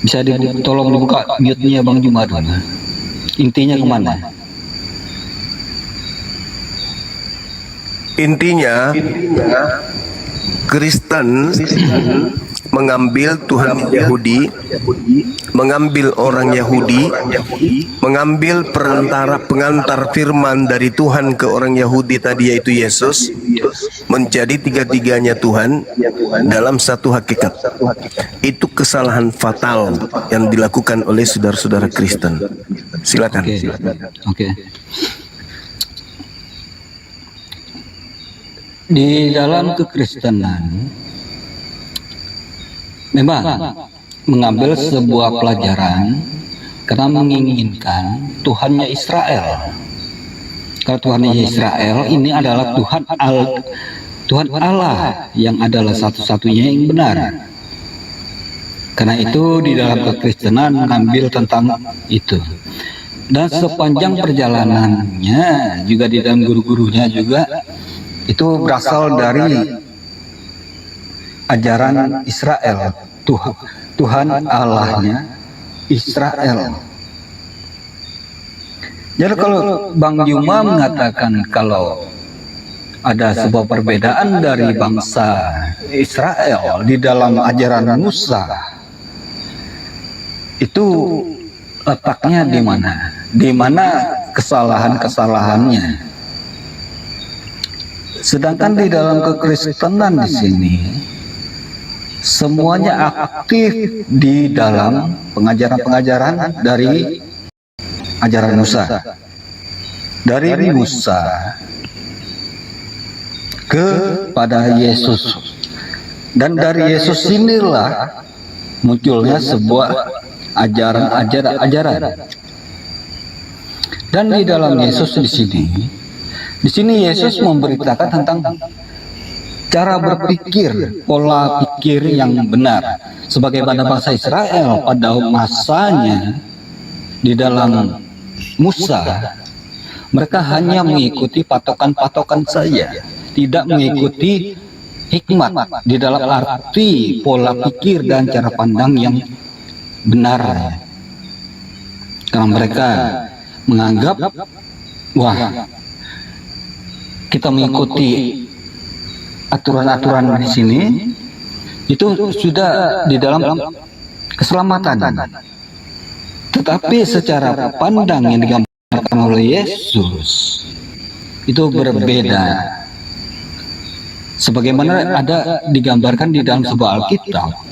Bisa tolong dibuka mute-nya Bang Juma dulu. Intinya kemana? Intinya Kristen mengambil Tuhan Yahudi, mengambil orang Yahudi, mengambil pengantar firman dari Tuhan ke orang Yahudi tadi yaitu Yesus, menjadi tiga-tiganya Tuhan dalam satu hakikat. Itu kesalahan fatal yang dilakukan oleh saudara-saudara Kristen. Silakan. Oke. Di dalam kekristenan memang mengambil sebuah pelajaran karena menginginkan Tuhannya Israel. Kalau Tuhannya Israel ini adalah Tuhan Allah yang adalah satu-satunya yang benar. Karena itu di dalam kekristenan mengambil tentang itu. Dan sepanjang perjalanannya juga di dalam guru-gurunya juga itu berasal dari ajaran Israel, Tuhan Allahnya Israel. Jadi kalau Bang Juma mengatakan kalau ada sebuah perbedaan dari bangsa Israel di dalam ajaran Musa, itu letaknya di mana? Di mana kesalahan-kesalahannya? Sedangkan di dalam kekristenan di sini semuanya aktif di dalam pengajaran-pengajaran dari ajaran Musa. Dari Musa kepada Yesus. Dan dari Yesus inilah munculnya sebuah ajaran. Dan di dalam Yesus di sini Yesus memberitakan tentang cara berpikir, pola pikir yang benar. Sebagaimana bangsa Israel pada masanya di dalam Musa, mereka hanya mengikuti patokan-patokan saja, tidak mengikuti hikmat di dalam arti pola pikir dan cara pandang yang benar. Karena mereka menganggap wah kita mengikuti aturan-aturan di sini itu sudah di dalam keselamatan. Tetapi secara pandang yang digambarkan oleh Yesus itu berbeda. Sebagaimana ada digambarkan di dalam sebuah Alkitab.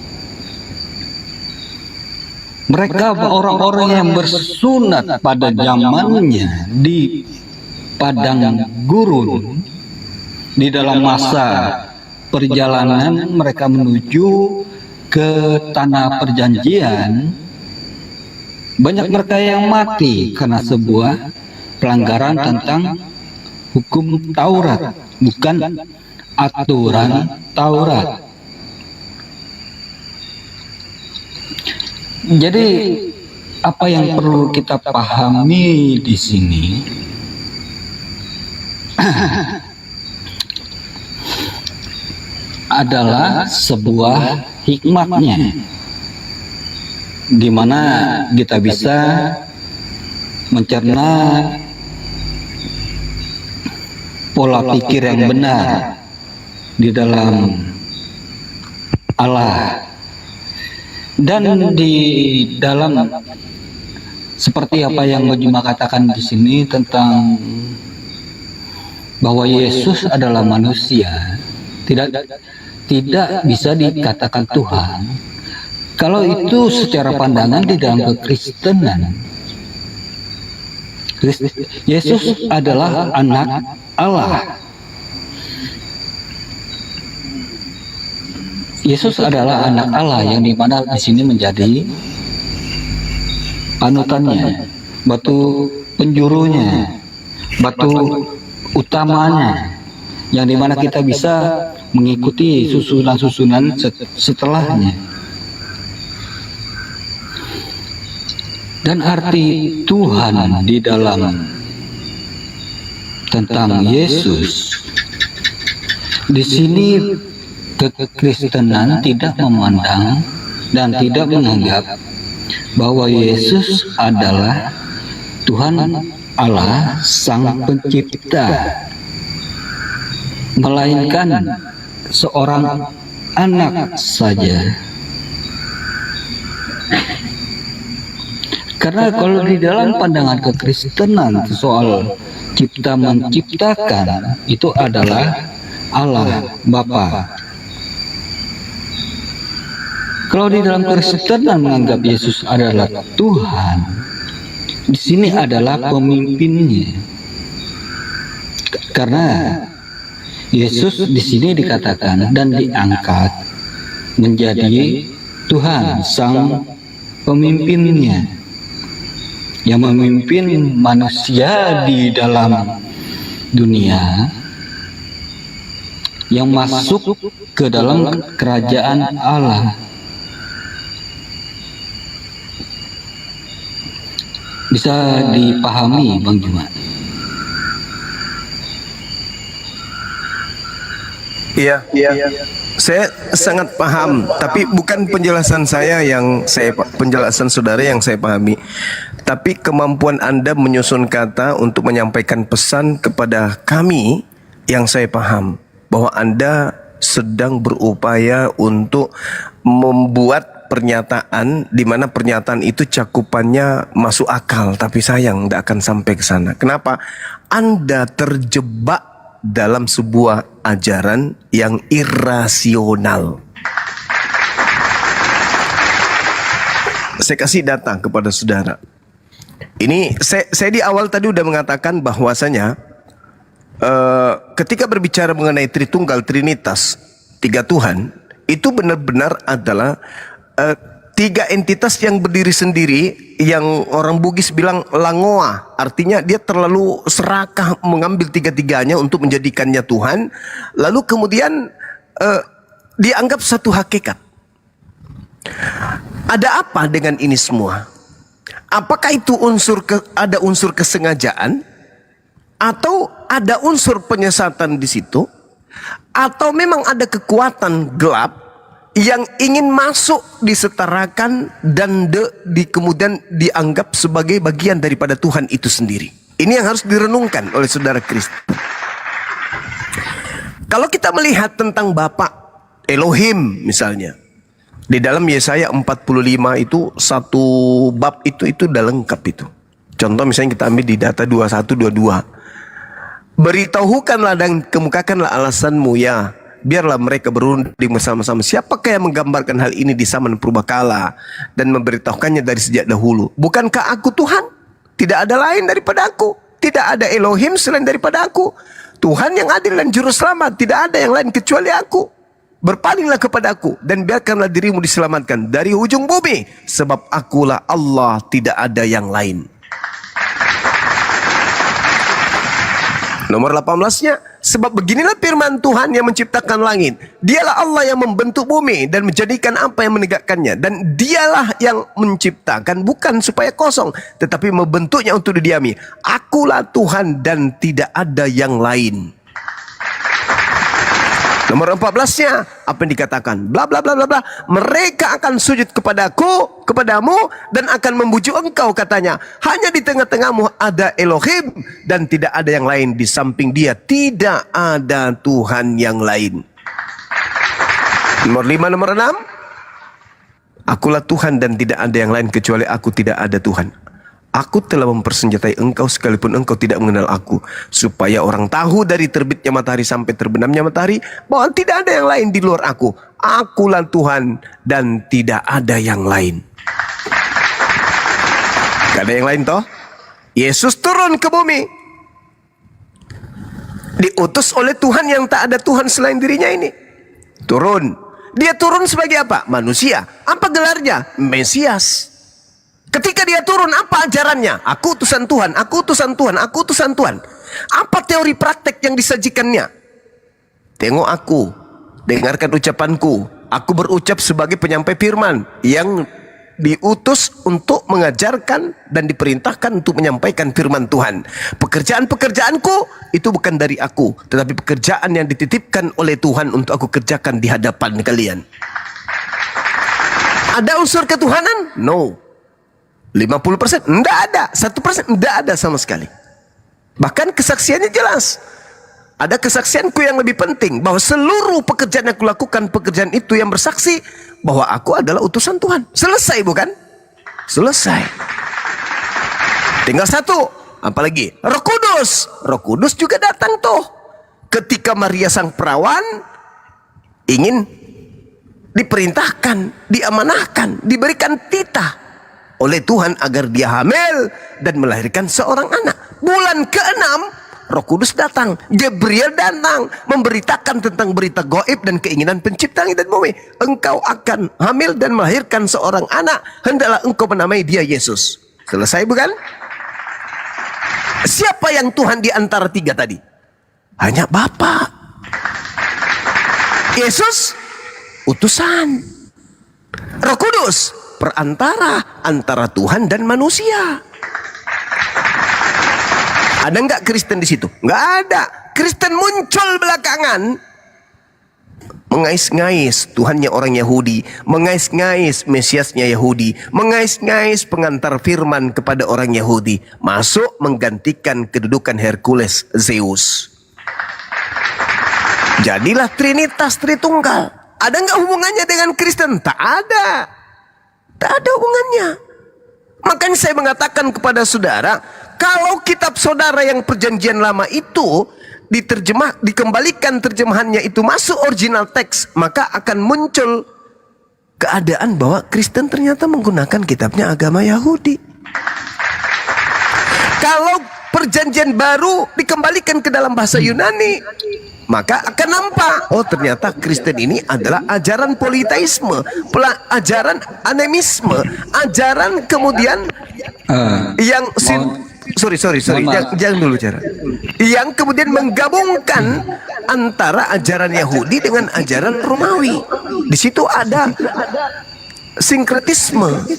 Mereka orang-orang yang bersunat pada zamannya di padang gurun, di dalam masa perjalanan mereka menuju ke tanah perjanjian, banyak mereka yang mati karena sebuah pelanggaran tentang hukum Taurat, bukan aturan Taurat. Jadi apa yang perlu kita pahami di sini adalah sebuah hikmatnya, di mana kita bisa mencerna pola pikir yang benar di dalam Allah. Dan di dalam seperti apa yang Mbak Juma katakan di sini tentang bahwa Yesus adalah manusia, tidak bisa dikatakan Tuhan. Kalau itu secara pandangan di dalam kekristenan, Yesus adalah anak Allah. Yesus adalah anak Allah yang dimana di sini menjadi panutannya, batu penjurunya, batu utamanya, yang dimana kita bisa mengikuti susunan-susunan setelahnya. Dan arti Tuhan di dalam tentang Yesus di sini, kekristenan tidak memandang dan tidak menganggap bahwa Yesus adalah Tuhan Allah Sang Pencipta, melainkan seorang anak saja. Karena kalau di dalam pandangan kekristenan soal cipta menciptakan itu adalah Allah Bapa. Kalau di dalam kekristenan menganggap Yesus adalah Tuhan, di sini adalah pemimpinnya. Karena Yesus di sini dikatakan dan diangkat menjadi Tuhan, Sang Pemimpinnya, yang memimpin manusia di dalam dunia, yang masuk ke dalam kerajaan Allah. Bisa dipahami, Bang Juma? Iya. Saya sangat paham, tapi bukan penjelasan saya yang penjelasan saudara yang saya pahami, tapi kemampuan Anda menyusun kata untuk menyampaikan pesan kepada kami yang saya paham, bahwa Anda sedang berupaya untuk membuat pernyataan di mana pernyataan itu cakupannya masuk akal, tapi sayang tidak akan sampai ke sana. Kenapa? Anda terjebak dalam sebuah ajaran yang irasional. Saya kasih data kepada saudara. Ini saya di awal tadi udah mengatakan bahwasanya ketika berbicara mengenai Tritunggal, Trinitas, tiga Tuhan, itu benar-benar adalah tiga entitas yang berdiri sendiri, yang orang Bugis bilang langoa, artinya dia terlalu serakah mengambil tiga-tiganya untuk menjadikannya Tuhan, lalu kemudian dianggap satu hakikat. Ada apa dengan ini semua? Apakah itu ada unsur kesengajaan, atau ada unsur penyesatan di situ, atau memang ada kekuatan gelap yang ingin masuk disetarakan dan kemudian dianggap sebagai bagian daripada Tuhan itu sendiri. Ini yang harus direnungkan oleh saudara Kristen. Kalau kita melihat tentang Bapa Elohim misalnya, di dalam Yesaya 45 itu satu bab itu udah lengkap itu. Contoh misalnya kita ambil di data 21-22. Beritahukanlah dan kemukakanlah alasanmu ya, biarlah mereka berunding bersama-sama. Siapakah yang menggambarkan hal ini di zaman purbakala dan memberitahukannya dari sejak dahulu? Bukankah aku Tuhan? Tidak ada lain daripada aku. Tidak ada Elohim selain daripada aku. Tuhan yang adil dan juru selamat. Tidak ada yang lain kecuali aku. Berpalinglah kepada aku dan biarkanlah dirimu diselamatkan dari ujung bumi. Sebab akulah Allah, tidak ada yang lain. Nomor 18-nya, sebab beginilah firman Tuhan yang menciptakan langit. Dialah Allah yang membentuk bumi dan menjadikan apa yang menegakkannya. Dan dialah yang menciptakan bukan supaya kosong, tetapi membentuknya untuk didiami. Akulah Tuhan dan tidak ada yang lain. Nomor 14-nya, apa yang dikatakan? Bla bla bla bla bla. Mereka akan sujud kepadaku, kepadamu, dan akan membujuk engkau, katanya. Hanya di tengah-tengahmu ada Elohim, dan tidak ada yang lain di samping dia. Tidak ada Tuhan yang lain. Nomor 5, nomor 6. Akulah Tuhan dan tidak ada yang lain kecuali aku, tidak ada Tuhan. Aku telah mempersenjatai engkau sekalipun engkau tidak mengenal aku, supaya orang tahu dari terbitnya matahari sampai terbenamnya matahari bahwa tidak ada yang lain di luar aku. Akulah Tuhan dan tidak ada yang lain. Gak ada yang lain toh? Yesus turun ke bumi, diutus oleh Tuhan yang tak ada Tuhan selain dirinya ini. Turun. Dia turun sebagai apa? Manusia. Apa gelarnya? Mesias. Ketika dia turun, apa ajarannya? Aku utusan Tuhan, aku utusan Tuhan, aku utusan Tuhan. Apa teori praktek yang disajikannya? Tengok aku, dengarkan ucapanku. Aku berucap sebagai penyampai firman yang diutus untuk mengajarkan dan diperintahkan untuk menyampaikan firman Tuhan. Pekerjaan-pekerjaanku itu bukan dari aku, tetapi pekerjaan yang dititipkan oleh Tuhan untuk aku kerjakan di hadapan kalian. Ada unsur ketuhanan? No. 50%? Tidak ada. 1%? Tidak ada sama sekali. Bahkan kesaksiannya jelas. Ada kesaksianku yang lebih penting, bahwa seluruh pekerjaan yang aku lakukan, pekerjaan itu yang bersaksi bahwa aku adalah utusan Tuhan. Selesai bukan? Selesai. Tinggal satu. Apalagi? Roh Kudus. Roh Kudus juga datang tuh. Ketika Maria sang perawan ingin diperintahkan, diamanahkan, diberikan titah oleh Tuhan agar dia hamil dan melahirkan seorang anak. Bulan ke-6 Roh Kudus datang, Gabriel datang memberitakan tentang berita gaib dan keinginan pencipta langit dan bumi. Engkau akan hamil dan melahirkan seorang anak, hendaklah engkau menamai dia Yesus. Selesai bukan? Siapa yang Tuhan di antara tiga tadi? Hanya Bapa. Yesus utusan. Roh Kudus perantara antara Tuhan dan manusia. Ada nggak Kristen di situ? Nggak ada. Kristen muncul belakangan, mengais-ngais Tuhannya orang Yahudi, mengais-ngais Mesiasnya Yahudi, mengais-ngais pengantar firman kepada orang Yahudi, masuk menggantikan kedudukan Hercules Zeus. Jadilah Trinitas Tritunggal. Ada nggak hubungannya dengan Kristen? Tak ada. Tak ada hubungannya. Makanya saya mengatakan kepada saudara, kalau kitab saudara yang perjanjian lama itu dikembalikan terjemahannya itu masuk original teks, maka akan muncul keadaan bahwa Kristen ternyata menggunakan kitabnya agama Yahudi. Kalau perjanjian baru dikembalikan ke dalam bahasa Yunani, maka akan nampak, oh ternyata Kristen ini adalah ajaran politeisme, ajaran animisme, ajaran kemudian yang jangan dulu cara. Yang kemudian menggabungkan antara ajaran Yahudi dengan ajaran Romawi. Di situ ada sinkretisme.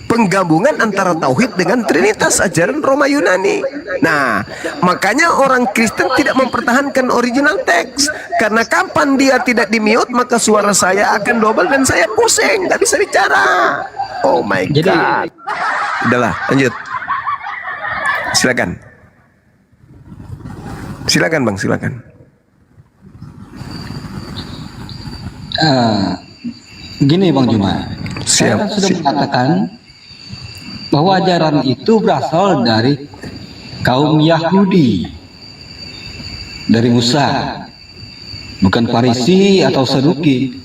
penggabungan antara tauhid dengan trinitas ajaran Roma Yunani. Nah, makanya orang Kristen tidak mempertahankan original teks, karena kapan dia tidak di-mute maka suara saya akan double dan saya pusing, nggak bisa bicara. Oh my god. Udahlah, lanjut. Silakan. Silakan Bang, silakan. Gini Bang Juma, saya kan sudah mengatakan bahwa ajaran itu berasal dari kaum Yahudi, dari Musa, bukan Farisi atau Saduki,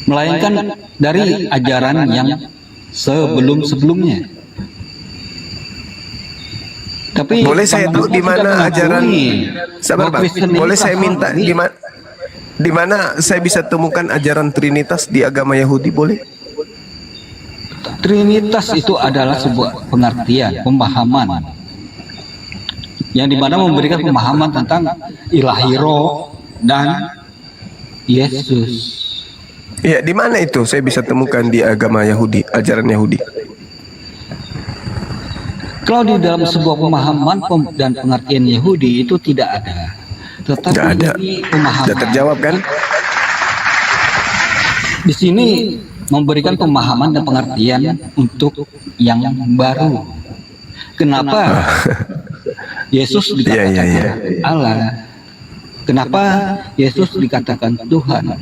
melainkan dari ajaran yang sebelum-sebelumnya. Tapi boleh saya tahu di mana ajaran? Sabar Bang, boleh saya minta di mana saya bisa temukan ajaran Trinitas di agama Yahudi, boleh? Trinitas itu adalah sebuah pengertian, pemahaman yang dimana memberikan pemahaman tentang ilahi roh dan Yesus. Ya, di mana itu saya bisa temukan di agama Yahudi, ajaran Yahudi? Kalau di dalam sebuah pemahaman dan pengertian Yahudi itu tidak ada. Tetapi tidak ada. Pemahaman Tidak terjawab kan? Di sini memberikan pemahaman dan pengertian untuk yang baru. Kenapa Yesus dikatakan Allah? Kenapa Yesus dikatakan Tuhan?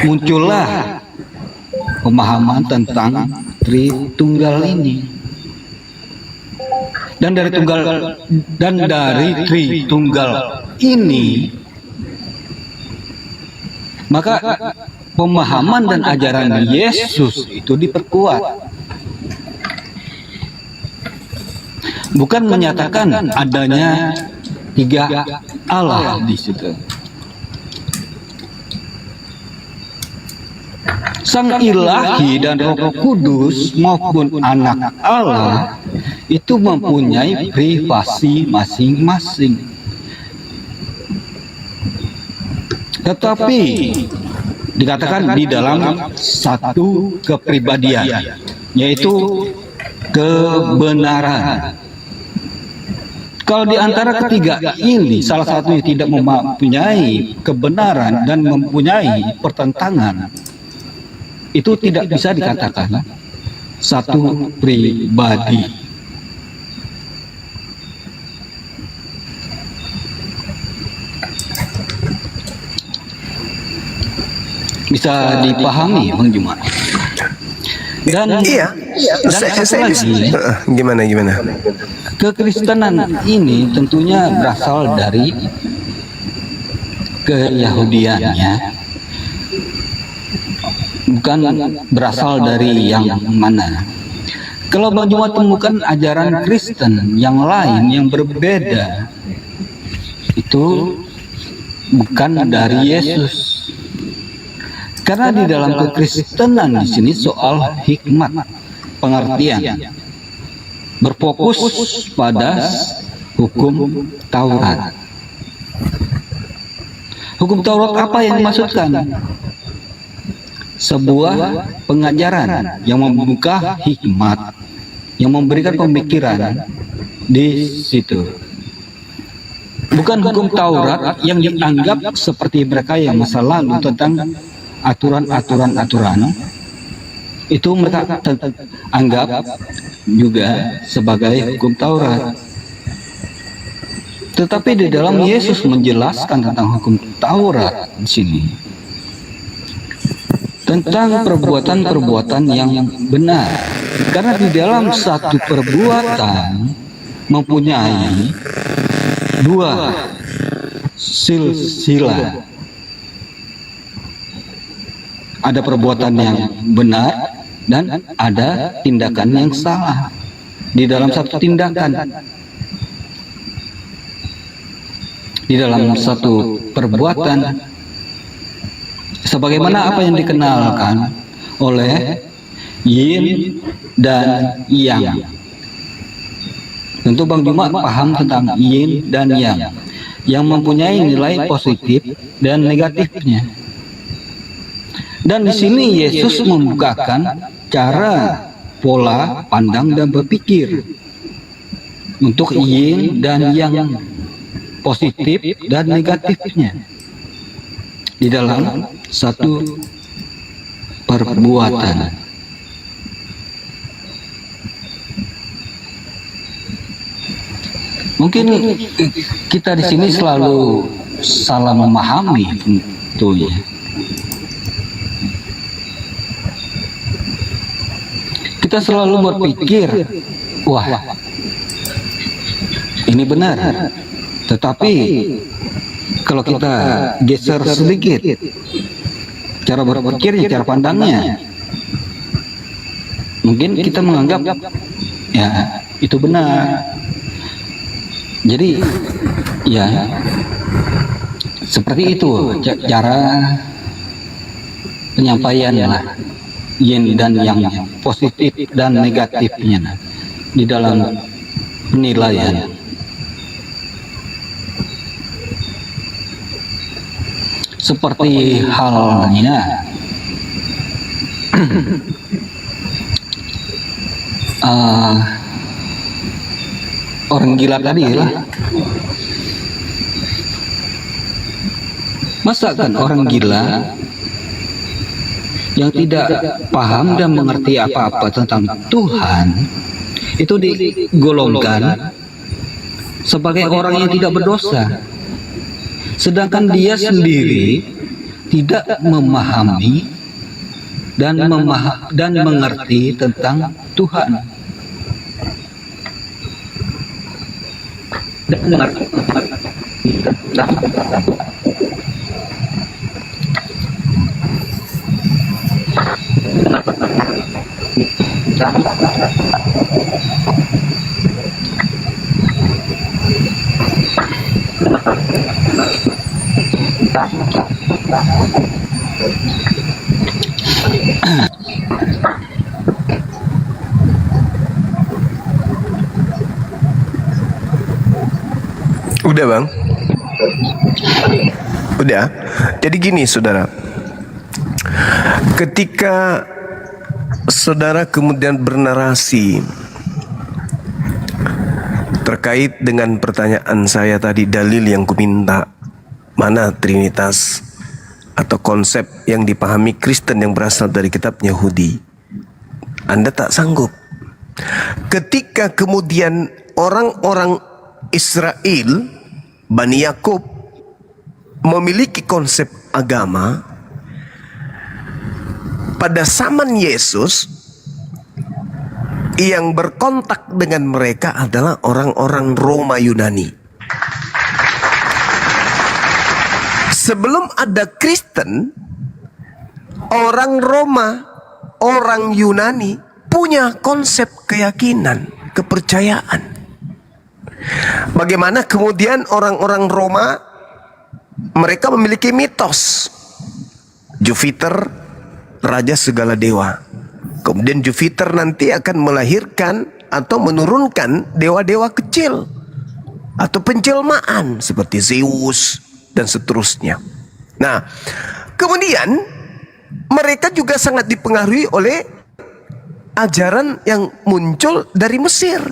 Muncullah pemahaman tentang Tritunggal ini. Dan dari Tritunggal ini, maka pemahaman dan ajaran Yesus itu diperkuat. Bukan menyatakan adanya 3 Allah di situ. Sang Ilahi dan Roh Kudus maupun Anak Allah itu mempunyai privasi masing-masing. Tetapi dikatakan di dalam satu kepribadian, yaitu kebenaran. Kalau di antara ketiga ini salah satunya tidak mempunyai kebenaran dan mempunyai pertentangan, itu tidak bisa dikatakan satu pribadi. Bisa dipahami Bang Juma. Dan saya gimana? Kekristenan ini tentunya berasal dari keyahudiannya, bukan berasal dari yang mana. Kalau Bang Juma temukan ajaran Kristen yang lain yang berbeda, itu bukan dari Yesus. Karena di dalam kekristenan di sini soal hikmat, pengertian, berfokus pada hukum Taurat. Hukum Taurat apa yang dimaksudkan? Sebuah pengajaran yang membuka hikmat, yang memberikan pemikiran di situ. Bukan hukum Taurat yang dianggap seperti mereka yang masa lalu tentang aturan-aturan itu mereka anggap juga sebagai hukum Taurat. Tetapi di dalam Yesus menjelaskan tentang hukum Taurat di sini, tentang perbuatan-perbuatan yang benar. Karena di dalam satu perbuatan mempunyai 2 silsilah. Ada perbuatan yang benar dan ada tindakan yang salah di dalam satu tindakan, di dalam satu perbuatan, sebagaimana apa yang dikenalkan oleh yin dan yang. Tentu Bang Juma paham tentang yin dan yang mempunyai nilai positif dan negatifnya. Dan di sini Yesus membukakan cara, pola pandang dan berpikir untuk yin dan yang, positif dan negatifnya di dalam satu perbuatan. Mungkin kita di sini selalu salah memahami tentunya. Kita selalu berpikir, wah, ini benar. Tetapi kalau kita geser sedikit cara berpikirnya, cara pandangnya, mungkin kita menganggap ya itu benar. Jadi ya seperti itu cara penyampaian lah, yin dan yang, positif dan negatifnya di dalam penilaian. Seperti halnya orang gila tadi lah. Masa kan orang gila yang tidak paham dan mengerti apa-apa tentang Tuhan itu digolongkan sebagai orang yang tidak berdosa, sedangkan dia sendiri tidak memahami dan mengerti tentang Tuhan. Dan mengerti tentang Udah bang? Udah. Jadi gini saudara, ketika saudara kemudian bernarasi terkait dengan pertanyaan saya tadi, dalil yang kuminta, mana Trinitas atau konsep yang dipahami Kristen yang berasal dari kitab Yahudi, Anda tak sanggup. Ketika kemudian orang-orang Israel, Bani Yakub, memiliki konsep agama, pada zaman Yesus yang berkontak dengan mereka adalah orang-orang Roma Yunani. Sebelum ada Kristen, orang Roma, orang Yunani punya konsep keyakinan, kepercayaan. Bagaimana kemudian orang-orang Roma, mereka memiliki mitos Jupiter, raja segala dewa. Kemudian Jupiter nanti akan melahirkan atau menurunkan dewa-dewa kecil atau penjelmaan seperti Zeus dan seterusnya. Nah, kemudian mereka juga sangat dipengaruhi oleh ajaran yang muncul dari Mesir,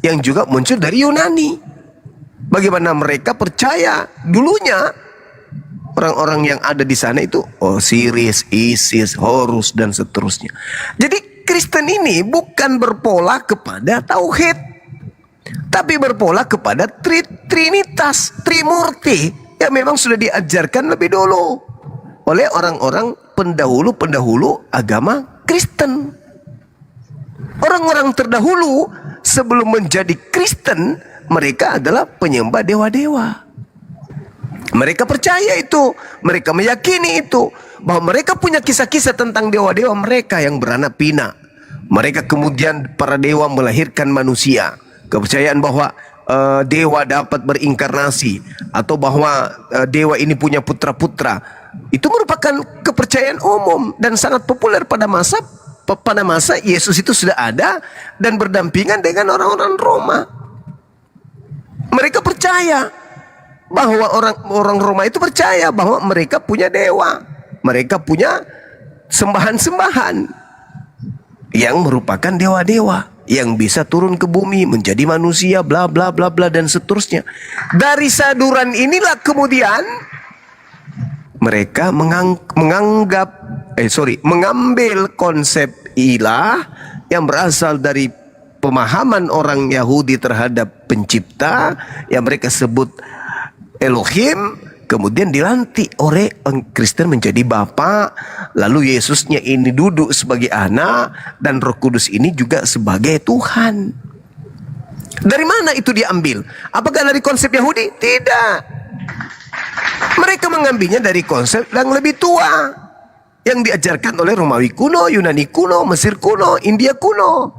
yang juga muncul dari Yunani. Bagaimana mereka percaya dulunya orang-orang yang ada di sana itu Osiris, Isis, Horus dan seterusnya. Jadi Kristen ini bukan berpola kepada tauhid, tapi berpola kepada Trinitas, Trimurti yang memang sudah diajarkan lebih dulu oleh orang-orang pendahulu-pendahulu agama Kristen. Orang-orang terdahulu sebelum menjadi Kristen, mereka adalah penyembah dewa-dewa. Mereka percaya itu, mereka meyakini itu, bahwa mereka punya kisah-kisah tentang dewa-dewa mereka yang beranak pinak. Mereka kemudian para dewa melahirkan manusia. Kepercayaan bahwa dewa dapat berinkarnasi, atau bahwa dewa ini punya putra-putra, itu merupakan kepercayaan umum dan sangat populer pada masa Yesus itu sudah ada dan berdampingan dengan orang-orang Roma. Mereka percaya bahwa orang Roma itu percaya bahwa mereka punya dewa, mereka punya sembahan-sembahan yang merupakan dewa-dewa yang bisa turun ke bumi menjadi manusia, bla bla bla bla dan seterusnya. Dari saduran inilah kemudian mereka mengambil konsep ilah yang berasal dari pemahaman orang Yahudi terhadap pencipta yang mereka sebut Elohim, kemudian dilantik oleh orang Kristen menjadi Bapa, lalu Yesusnya ini duduk sebagai anak dan Roh Kudus ini juga sebagai Tuhan. Dari mana itu diambil? Apakah dari konsep Yahudi? Tidak. Mereka mengambilnya dari konsep yang lebih tua yang diajarkan oleh Romawi kuno, Yunani kuno, Mesir kuno, India kuno,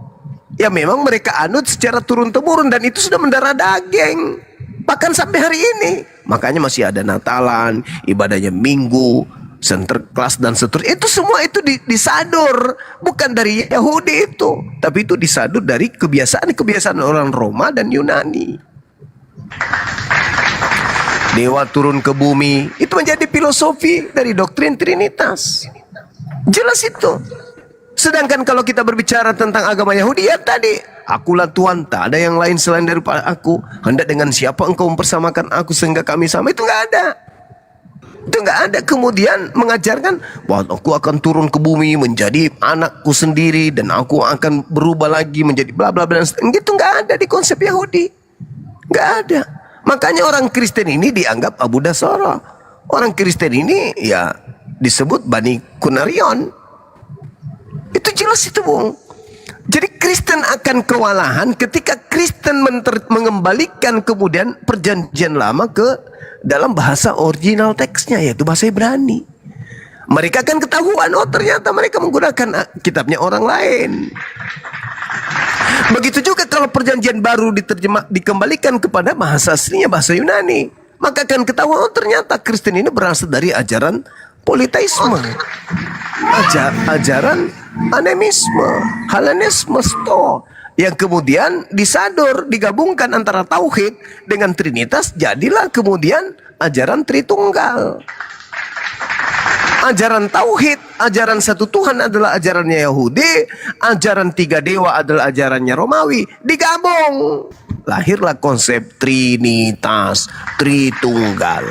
yang memang mereka anut secara turun-temurun dan itu sudah mendarah daging bahkan sampai hari ini. Makanya masih ada Natalan, ibadahnya Minggu, Sinterklas dan seterusnya. Itu semua itu disadur bukan dari Yahudi itu, tapi itu disadur dari kebiasaan orang Roma dan Yunani. Dewa turun ke bumi itu menjadi filosofi dari doktrin Trinitas. Jelas itu. Sedangkan kalau kita berbicara tentang agama Yahudi, ya tadi, akulah Tuhan, tak ada yang lain selain daripada aku. Hendak dengan siapa engkau mempersamakan aku sehingga kami sama? Itu nggak ada. Itu nggak ada. Kemudian mengajarkan bahwa aku akan turun ke bumi menjadi anakku sendiri dan aku akan berubah lagi menjadi bla bla bla. Gitu nggak ada di konsep Yahudi. Nggak ada. Makanya orang Kristen ini dianggap Abu Dasara. Orang Kristen ini ya disebut Bani Kunarion. Itu jelas itu, Bung. Jadi Kristen akan kewalahan ketika Kristen mengembalikan kemudian perjanjian lama ke dalam bahasa original teksnya, yaitu bahasa Ibrani. Mereka akan ketahuan, oh ternyata mereka menggunakan kitabnya orang lain. Begitu juga kalau perjanjian baru dikembalikan kepada bahasa aslinya, bahasa Yunani, maka akan ketahuan, oh ternyata Kristen ini berasal dari ajaran politeisme, ajaran animisme, Hellenisme, yang kemudian disadur, digabungkan antara tauhid dengan trinitas, jadilah kemudian ajaran Tritunggal. Ajaran tauhid, ajaran satu Tuhan adalah ajarannya Yahudi, ajaran tiga dewa adalah ajarannya Romawi, digabung, lahirlah konsep Trinitas, Tritunggal.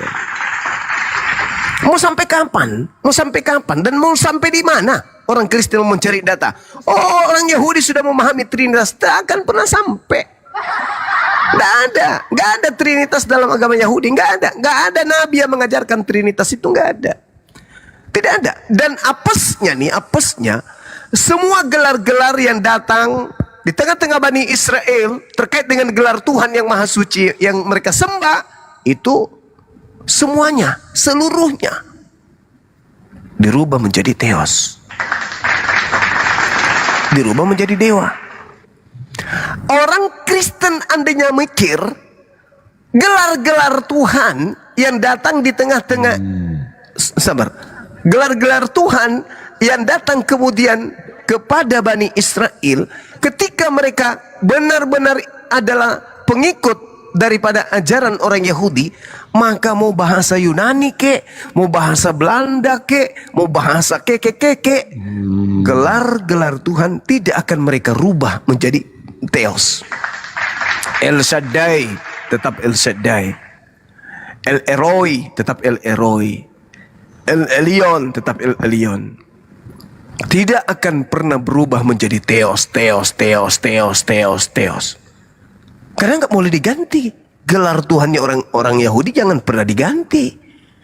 Mau sampai kapan? Mau sampai kapan? Dan mau sampai di mana? Orang Kristen mencari data. Oh, orang Yahudi sudah memahami Trinitas. Tak akan pernah sampai. Nggak ada Trinitas dalam agama Yahudi. Nggak ada Nabi yang mengajarkan Trinitas itu, nggak ada. Tidak ada. Dan apesnya, semua gelar-gelar yang datang di tengah-tengah Bani Israel terkait dengan gelar Tuhan yang Maha Suci yang mereka sembah, itu semuanya, seluruhnya dirubah menjadi theos, dirubah menjadi dewa. Orang Kristen andainya mikir gelar-gelar Tuhan yang datang di tengah-tengah, gelar-gelar Tuhan yang datang kemudian kepada Bani Israel ketika mereka benar-benar adalah pengikut daripada ajaran orang Yahudi, maka mau bahasa Yunani kek, mau bahasa Belanda kek, mau bahasa kek, gelar-gelar Tuhan tidak akan mereka rubah menjadi theos. El Shaddai tetap El Shaddai, El Eroi tetap El Eroi, El Elyon tetap El Elyon. Tidak akan pernah berubah menjadi theos. Karena nggak boleh diganti. Gelar Tuhannya orang Yahudi jangan pernah diganti.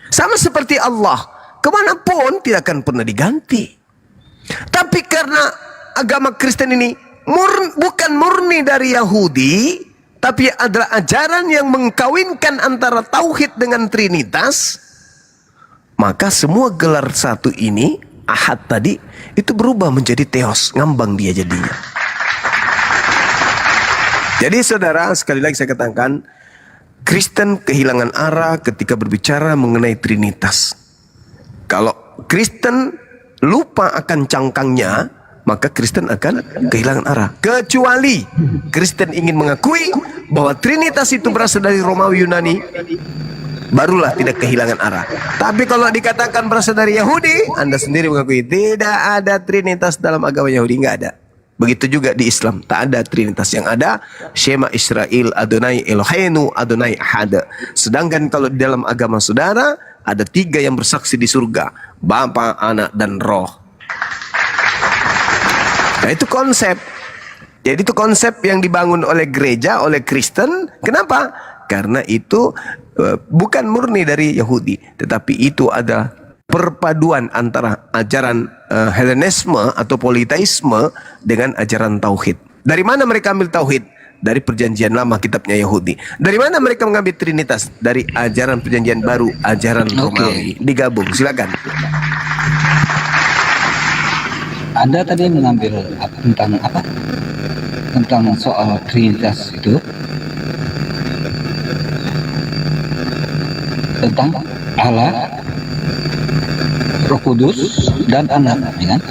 Sama seperti Allah, kemanapun tidak akan pernah diganti. Tapi karena agama Kristen ini bukan murni dari Yahudi, tapi adalah ajaran yang mengkawinkan antara tauhid dengan trinitas, maka semua gelar satu ini, ahad tadi, itu berubah menjadi theos, ngambang dia jadinya. Jadi saudara, sekali lagi saya katakan, Kristen kehilangan arah ketika berbicara mengenai Trinitas. Kalau Kristen lupa akan cangkangnya, maka Kristen akan kehilangan arah. Kecuali Kristen ingin mengakui bahwa Trinitas itu berasal dari Romawi Yunani, barulah tidak kehilangan arah. Tapi kalau dikatakan berasal dari Yahudi, Anda sendiri mengakui tidak ada Trinitas dalam agama Yahudi, nggak ada. Begitu juga di Islam, tak ada Trinitas. Yang ada Shema Israel, Adonai Eloheinu, Adonai Ahad. Sedangkan kalau di dalam agama saudara ada 3 yang bersaksi di surga, Bapa, Anak, dan Roh. Nah itu konsep. Jadi itu konsep yang dibangun oleh gereja, oleh Kristen. Kenapa? Karena itu bukan murni dari Yahudi, tetapi itu ada perpaduan antara ajaran Helenisme atau politeisme dengan ajaran tauhid. Dari mana mereka ambil tauhid? Dari perjanjian lama, kitabnya Yahudi. Dari mana mereka mengambil Trinitas? Dari ajaran perjanjian baru, ajaran Romawi. Digabung, silakan. Anda tadi mengambil tentang apa? Tentang soal Trinitas itu. Tentang Allah, Roh Kudus, dan Anak, ya kan?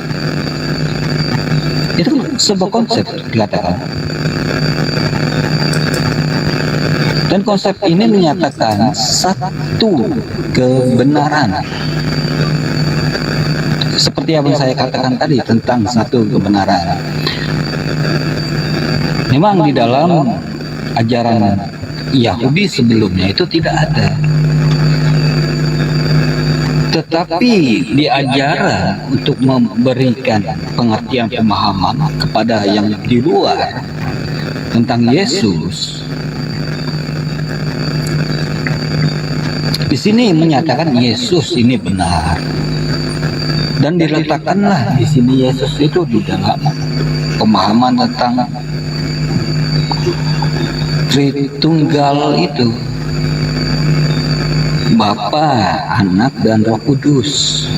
Itu sebuah konsep dikatakan. Dan konsep ini menyatakan satu kebenaran. Seperti yang saya katakan tadi tentang satu kebenaran. Memang di dalam ajaran Yahudi sebelumnya itu tidak ada. Tetapi diajarkan untuk memberikan pengertian pemahaman kepada yang di luar tentang Yesus. Di sini menyatakan Yesus ini benar. Dan diletakkanlah di sini Yesus itu di dalam pemahaman tentang Tritunggal itu, Bapa, Anak, dan Roh Kudus.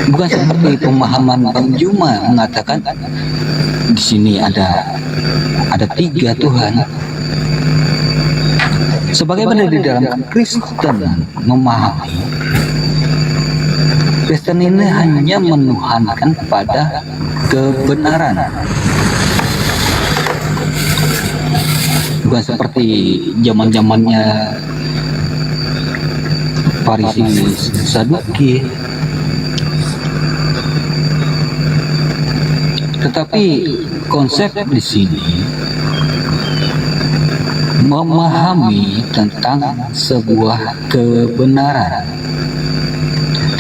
Bukan seperti pemahaman Bang Juma mengatakan di sini ada 3 Tuhan. Sebagaimana di dalam Kristen memahami, Kristen ini hanya menuhankan kepada kebenaran. Bukan seperti zaman-zamannya Farisi Saduki. Tetapi konsep di sini memahami tentang sebuah kebenaran,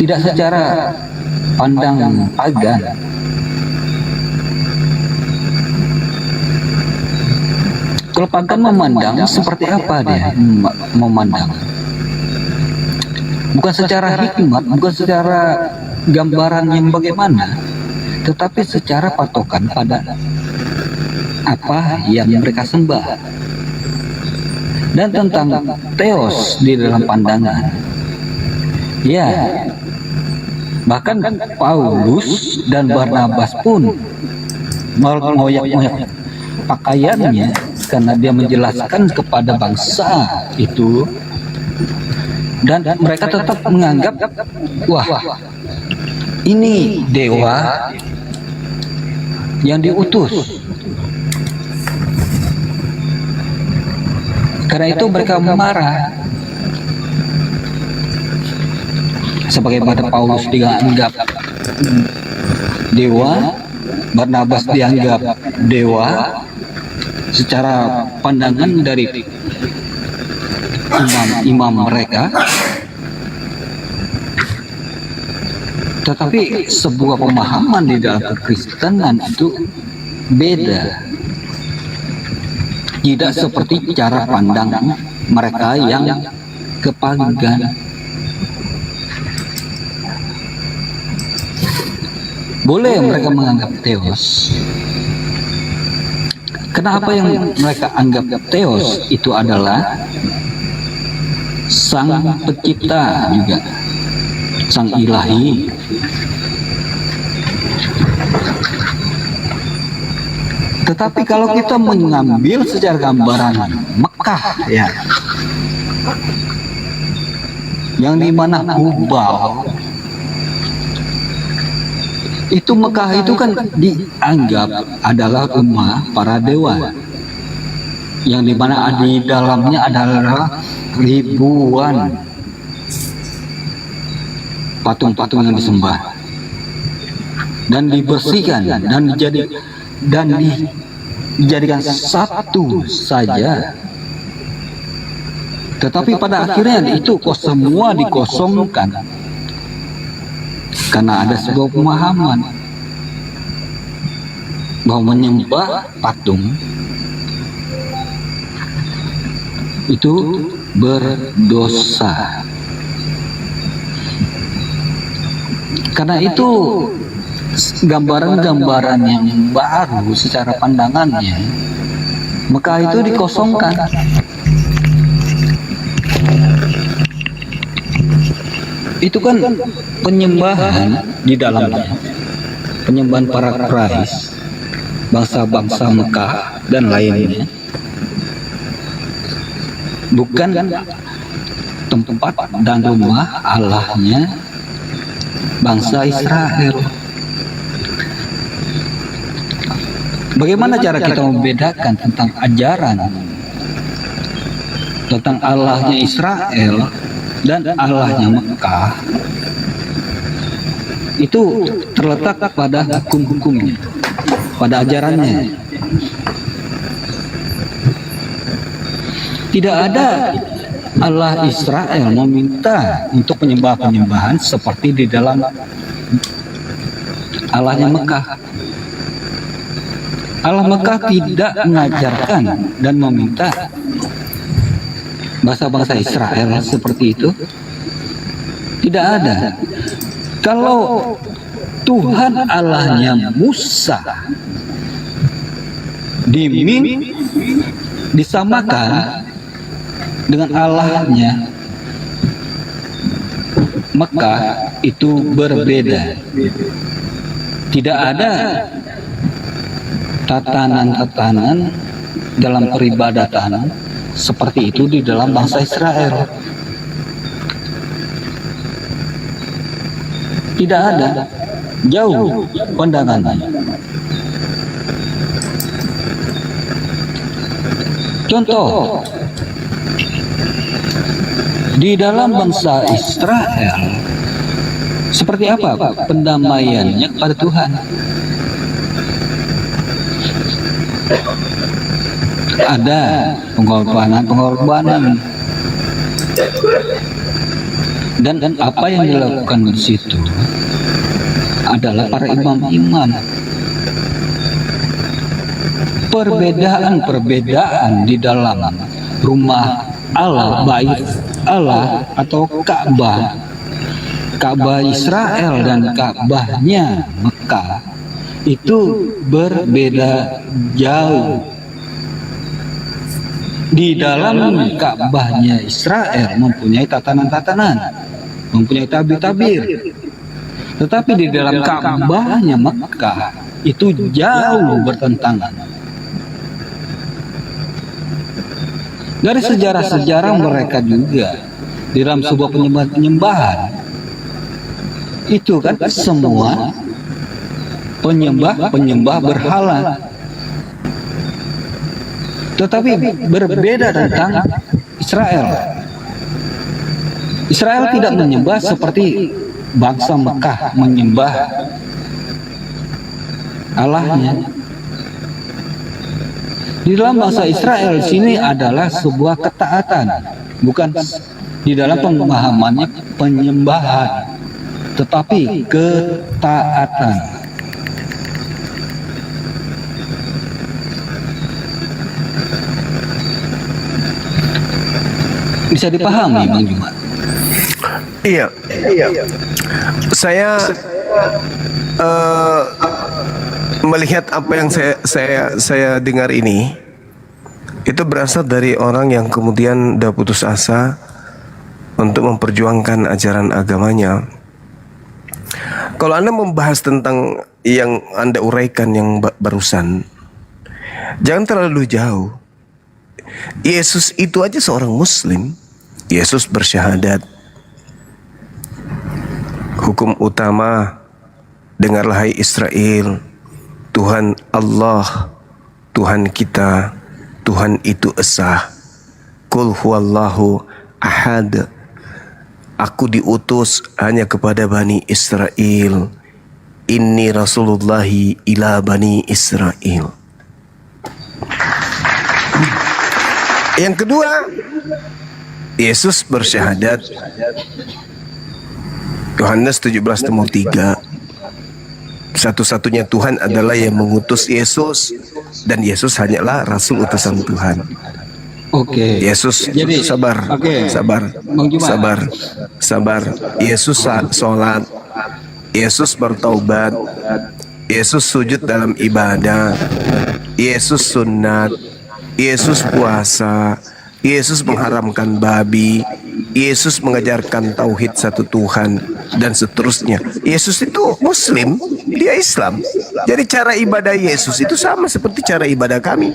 tidak secara pandang pagan. Kalau pagan memandang seperti apa dia memandang? Bukan secara hikmat, bukan secara gambaran yang bagaimana, tetapi secara patokan pada apa yang mereka sembah. Dan tentang Theos di dalam pandangan, ya, bahkan Paulus dan Barnabas pun mengoyak-ngoyak pakaiannya karena dia menjelaskan kepada bangsa itu, dan mereka tetap menganggap, wah, ini dewa yang diutus. Karena itu mereka marah. Sebagaimana Paulus dianggap dewa, Barnabas dianggap dewa secara pandangan dari imam-imam mereka. Tetapi sebuah pemahaman di dalam kekristenan itu beda. Tidak seperti cara pandang mereka yang kepagan. Boleh mereka menganggap Theos. Kenapa yang mereka anggap Theos itu adalah sang pencipta juga, sang ilahi. Tetapi kalau kita mengambil secara gambaran Mekah, ya, yang dimana Hubal Itu Mekah itu kan dianggap adalah rumah para dewa, yang dimana di dalamnya adalah ribuan patung-patung yang disembah dan dibersihkan dan dijadikan satu saja. Tetapi pada akhirnya itu semua dikosongkan karena ada sebuah pemahaman bahwa menyembah patung itu berdosa. Karena itu gambaran-gambaran yang baru secara pandangannya, Mekah itu dikosongkan. Itu kan penyembahan di dalamnya, penyembahan para Quraisy, bangsa-bangsa Mekah dan lainnya, bukan tempat dan rumah Allahnya bangsa Israel. Bagaimana cara kita membedakan tentang ajaran tentang Allahnya Israel dan Allahnya Mekah? Itu terletak pada hukum-hukumnya, pada ajarannya. Tidak ada Allah Israel meminta untuk penyembahan seperti di dalam Allahnya Mekah. Allah Mekah tidak mengajarkan dan meminta bangsa-bangsa Israel seperti itu. Tidak ada. Kalau Tuhan Allahnya Musa disamakan dengan Allahnya Mekah, itu berbeda. Tidak ada tatanan-tatanan dalam peribadatan seperti itu di dalam bangsa Israel. Tidak ada, jauh pandangannya. Contoh, di dalam bangsa Israel seperti apa pendamaiannya kepada Tuhan? Ada pengorbanan dan apa yang dilakukan di situ adalah para imam-imam. Perbedaan di dalam rumah Allah, bait Allah atau Ka'bah Israel dan Ka'bahnya Mekah itu berbeda jauh. Di dalam Ka'bahnya Israel mempunyai tatanan-tatanan, mempunyai tabir-tabir. Tetapi di dalam Ka'bahnya Mekah itu jauh bertentangan. Dari sejarah-sejarah mereka juga di dalam sebuah penyembahan itu kan semua penyembah berhala. Tetapi berbeda tentang Israel. Israel tidak menyembah seperti bangsa Mekah menyembah Allahnya. Di dalam bangsa Israel sini adalah sebuah ketaatan, bukan di dalam pemahamannya penyembahan, tetapi ketaatan. Bisa dipahami, Bang Jumat? Iya. Saya melihat apa yang saya dengar ini itu berasal dari orang yang kemudian udah putus asa untuk memperjuangkan ajaran agamanya. Kalau Anda membahas tentang yang Anda uraikan yang barusan, jangan terlalu jauh. Yesus itu aja seorang Muslim. Yesus bersyahadat. Hukum utama Dengarlah hai Israel, Tuhan Allah, Tuhan kita, Tuhan itu esa. Qul huwallahu ahad. Aku diutus hanya kepada Bani Israel. Inni Rasulullahi ila Bani Israel. Yang kedua, Yesus bersyahadat. Yohanes 17:3. Satu-satunya Tuhan adalah yang mengutus Yesus, dan Yesus hanyalah rasul utusan Tuhan. Oke. Yesus Jadi, sabar, oke. sabar, Bang Juma. sabar. Yesus sholat, Yesus bertaubat, Yesus sujud dalam ibadah, Yesus sunat, Yesus puasa, Yesus mengharamkan babi, Yesus mengajarkan tauhid satu Tuhan, dan seterusnya. Yesus itu Muslim, dia Islam. Jadi cara ibadah Yesus itu sama seperti cara ibadah kami.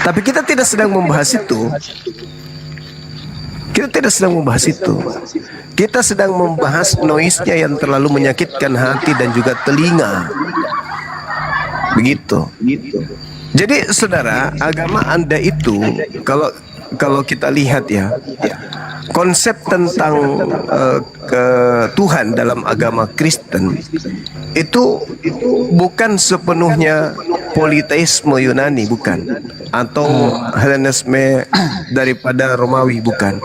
Tapi kita tidak sedang membahas itu. Kita tidak sedang membahas itu. Kita sedang membahas noise-nya yang terlalu menyakitkan hati dan juga telinga. Begitu. Jadi saudara, agama Anda itu kalau kita lihat ya, konsep tentang Tuhan dalam agama Kristen itu bukan sepenuhnya politeisme Yunani, bukan, atau Hellenisme daripada Romawi, bukan,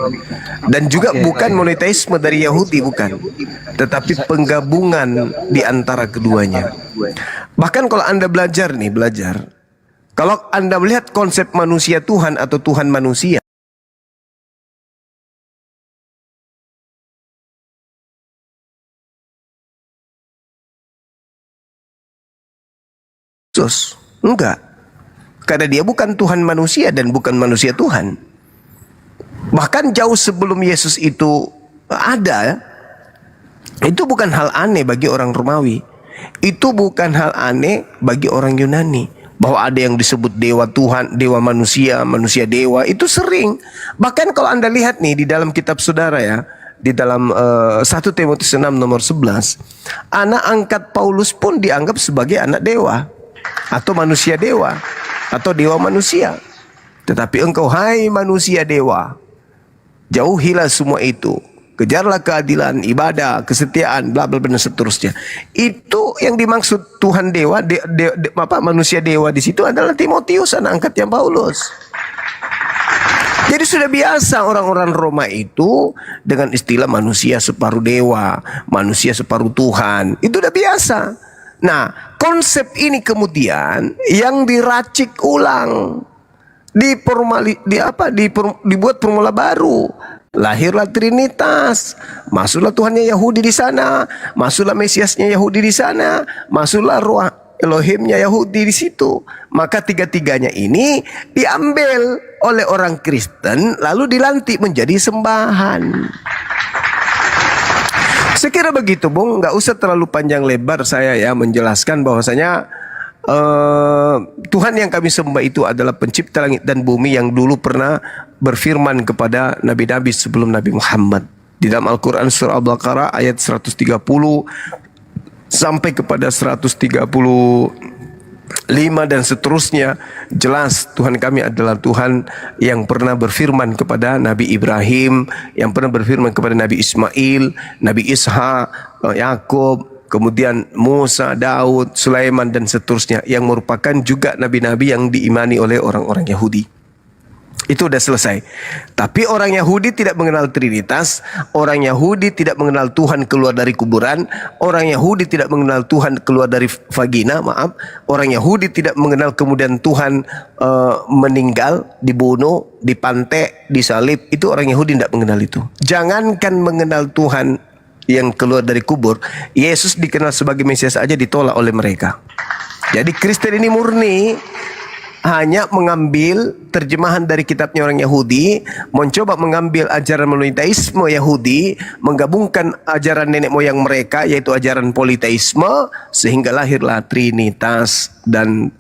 dan juga bukan monoteisme dari Yahudi, bukan, tetapi penggabungan di antara keduanya. Bahkan kalau Anda belajar, kalau Anda melihat konsep manusia Tuhan atau Tuhan manusia, Yesus enggak, karena dia bukan Tuhan manusia dan bukan manusia Tuhan. Bahkan jauh sebelum Yesus itu ada, itu bukan hal aneh bagi orang Romawi, itu bukan hal aneh bagi orang Yunani. Bahwa ada yang disebut dewa Tuhan, dewa manusia, manusia dewa, itu sering. Bahkan kalau Anda lihat nih di dalam kitab saudara ya, di dalam 1 Timotius 6 nomor 11, anak angkat Paulus pun dianggap sebagai anak dewa, atau manusia dewa, atau dewa manusia. Tetapi engkau, hai manusia dewa, jauhilah semua itu. Kejarlah keadilan, ibadah, kesetiaan, bla bla bla dan seterusnya. Itu yang dimaksud Tuhan dewa, manusia dewa di situ adalah Timotius, anak angkatnya Paulus. Jadi sudah biasa orang-orang Roma itu dengan istilah manusia separuh dewa, manusia separuh Tuhan. Itu udah biasa. Nah, konsep ini kemudian yang diracik ulang, dibuat formula baru. Lahirlah Trinitas, masuklah Tuhannya Yahudi di sana, masuklah Mesiasnya Yahudi di sana, masuklah Ruah Elohimnya Yahudi di situ. Maka tiga-tiganya ini diambil oleh orang Kristen lalu dilantik menjadi sembahan. Sekira begitu, Bung, nggak usah terlalu panjang lebar saya ya menjelaskan bahwasanya Tuhan yang kami sembah itu adalah pencipta langit dan bumi yang dulu pernah berfirman kepada nabi-nabi sebelum Nabi Muhammad. Di dalam Al-Quran surah Al-Baqarah ayat 130 sampai kepada 135 dan seterusnya, jelas Tuhan kami adalah Tuhan yang pernah berfirman kepada Nabi Ibrahim, yang pernah berfirman kepada Nabi Ismail, Nabi Ishak, Yakub, kemudian Musa, Daud, Sulaiman dan seterusnya, yang merupakan juga nabi-nabi yang diimani oleh orang-orang Yahudi. Itu udah selesai. Tapi orang Yahudi tidak mengenal Trinitas, orang Yahudi tidak mengenal Tuhan keluar dari kuburan, orang Yahudi tidak mengenal Tuhan keluar dari vagina, orang Yahudi tidak mengenal kemudian Tuhan meninggal, dibunuh, dipantek, disalib. Itu orang Yahudi tidak mengenal itu. Jangankan mengenal Tuhan yang keluar dari kubur, Yesus dikenal sebagai Mesias aja ditolak oleh mereka. Jadi Kristen ini murni hanya mengambil terjemahan dari kitabnya orang Yahudi, mencoba mengambil ajaran monoteisme Yahudi, menggabungkan ajaran nenek moyang mereka yaitu ajaran politeisme, sehingga lahirlah Trinitas dan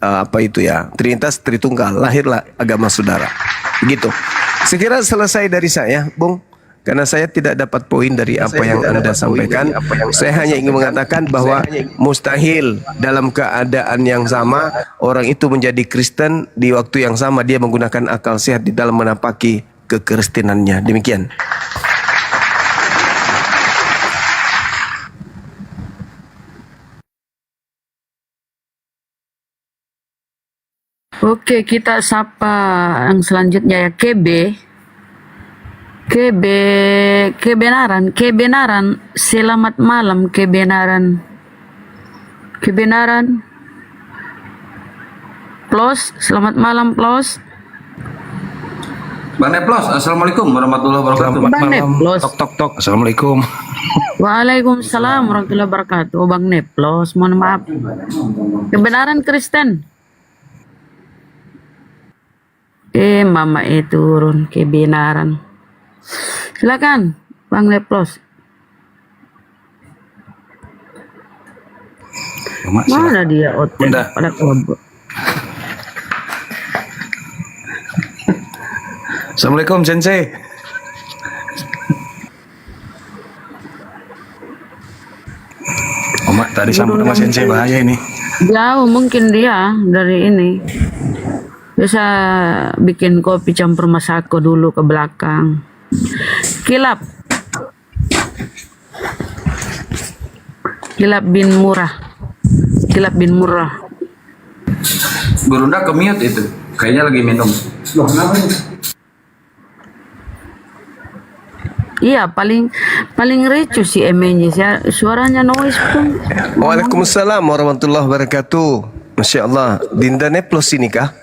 Trinitas Tritunggal, lahirlah agama saudara. Begitu. Sekira selesai dari saya, Bung. karena saya tidak dapat poin dari apa yang Anda sampaikan. Saya hanya ingin mengatakan bahwa mustahil dalam keadaan yang sama orang itu menjadi Kristen di waktu yang sama dia menggunakan akal sehat di dalam menapaki kekristenannya. Demikian. Oke, kita sapa yang selanjutnya ya, kebenaran, selamat malam kebenaran, plus, selamat malam plus. Bang Neplos, assalamualaikum warahmatullahi wabarakatuh. Bang Neplos. Tok. Assalamualaikum. Waalaikumsalam warahmatullahi wabarakatuh. Bang Neplos, mohon maaf. Kebenaran Kristen. Mama turun kebenaran. Silakan, Bang Neplos. Mana dia otot pada kelompok. Assalamualaikum Sensei. Mak tadi sambut sama Sensei bahaya ini. Jauh mungkin dia dari ini. Bisa bikin kopi campur masako dulu ke belakang. Kilap bin murah. Gurunda ke mute itu. Kayaknya lagi minum. Loh, kenapa ini? Iya, paling ricu si MNJ ya, suaranya noise pun. Waalaikumsalam warahmatullahi wabarakatuh. Masya Allah, Dinda Neplos ini kah?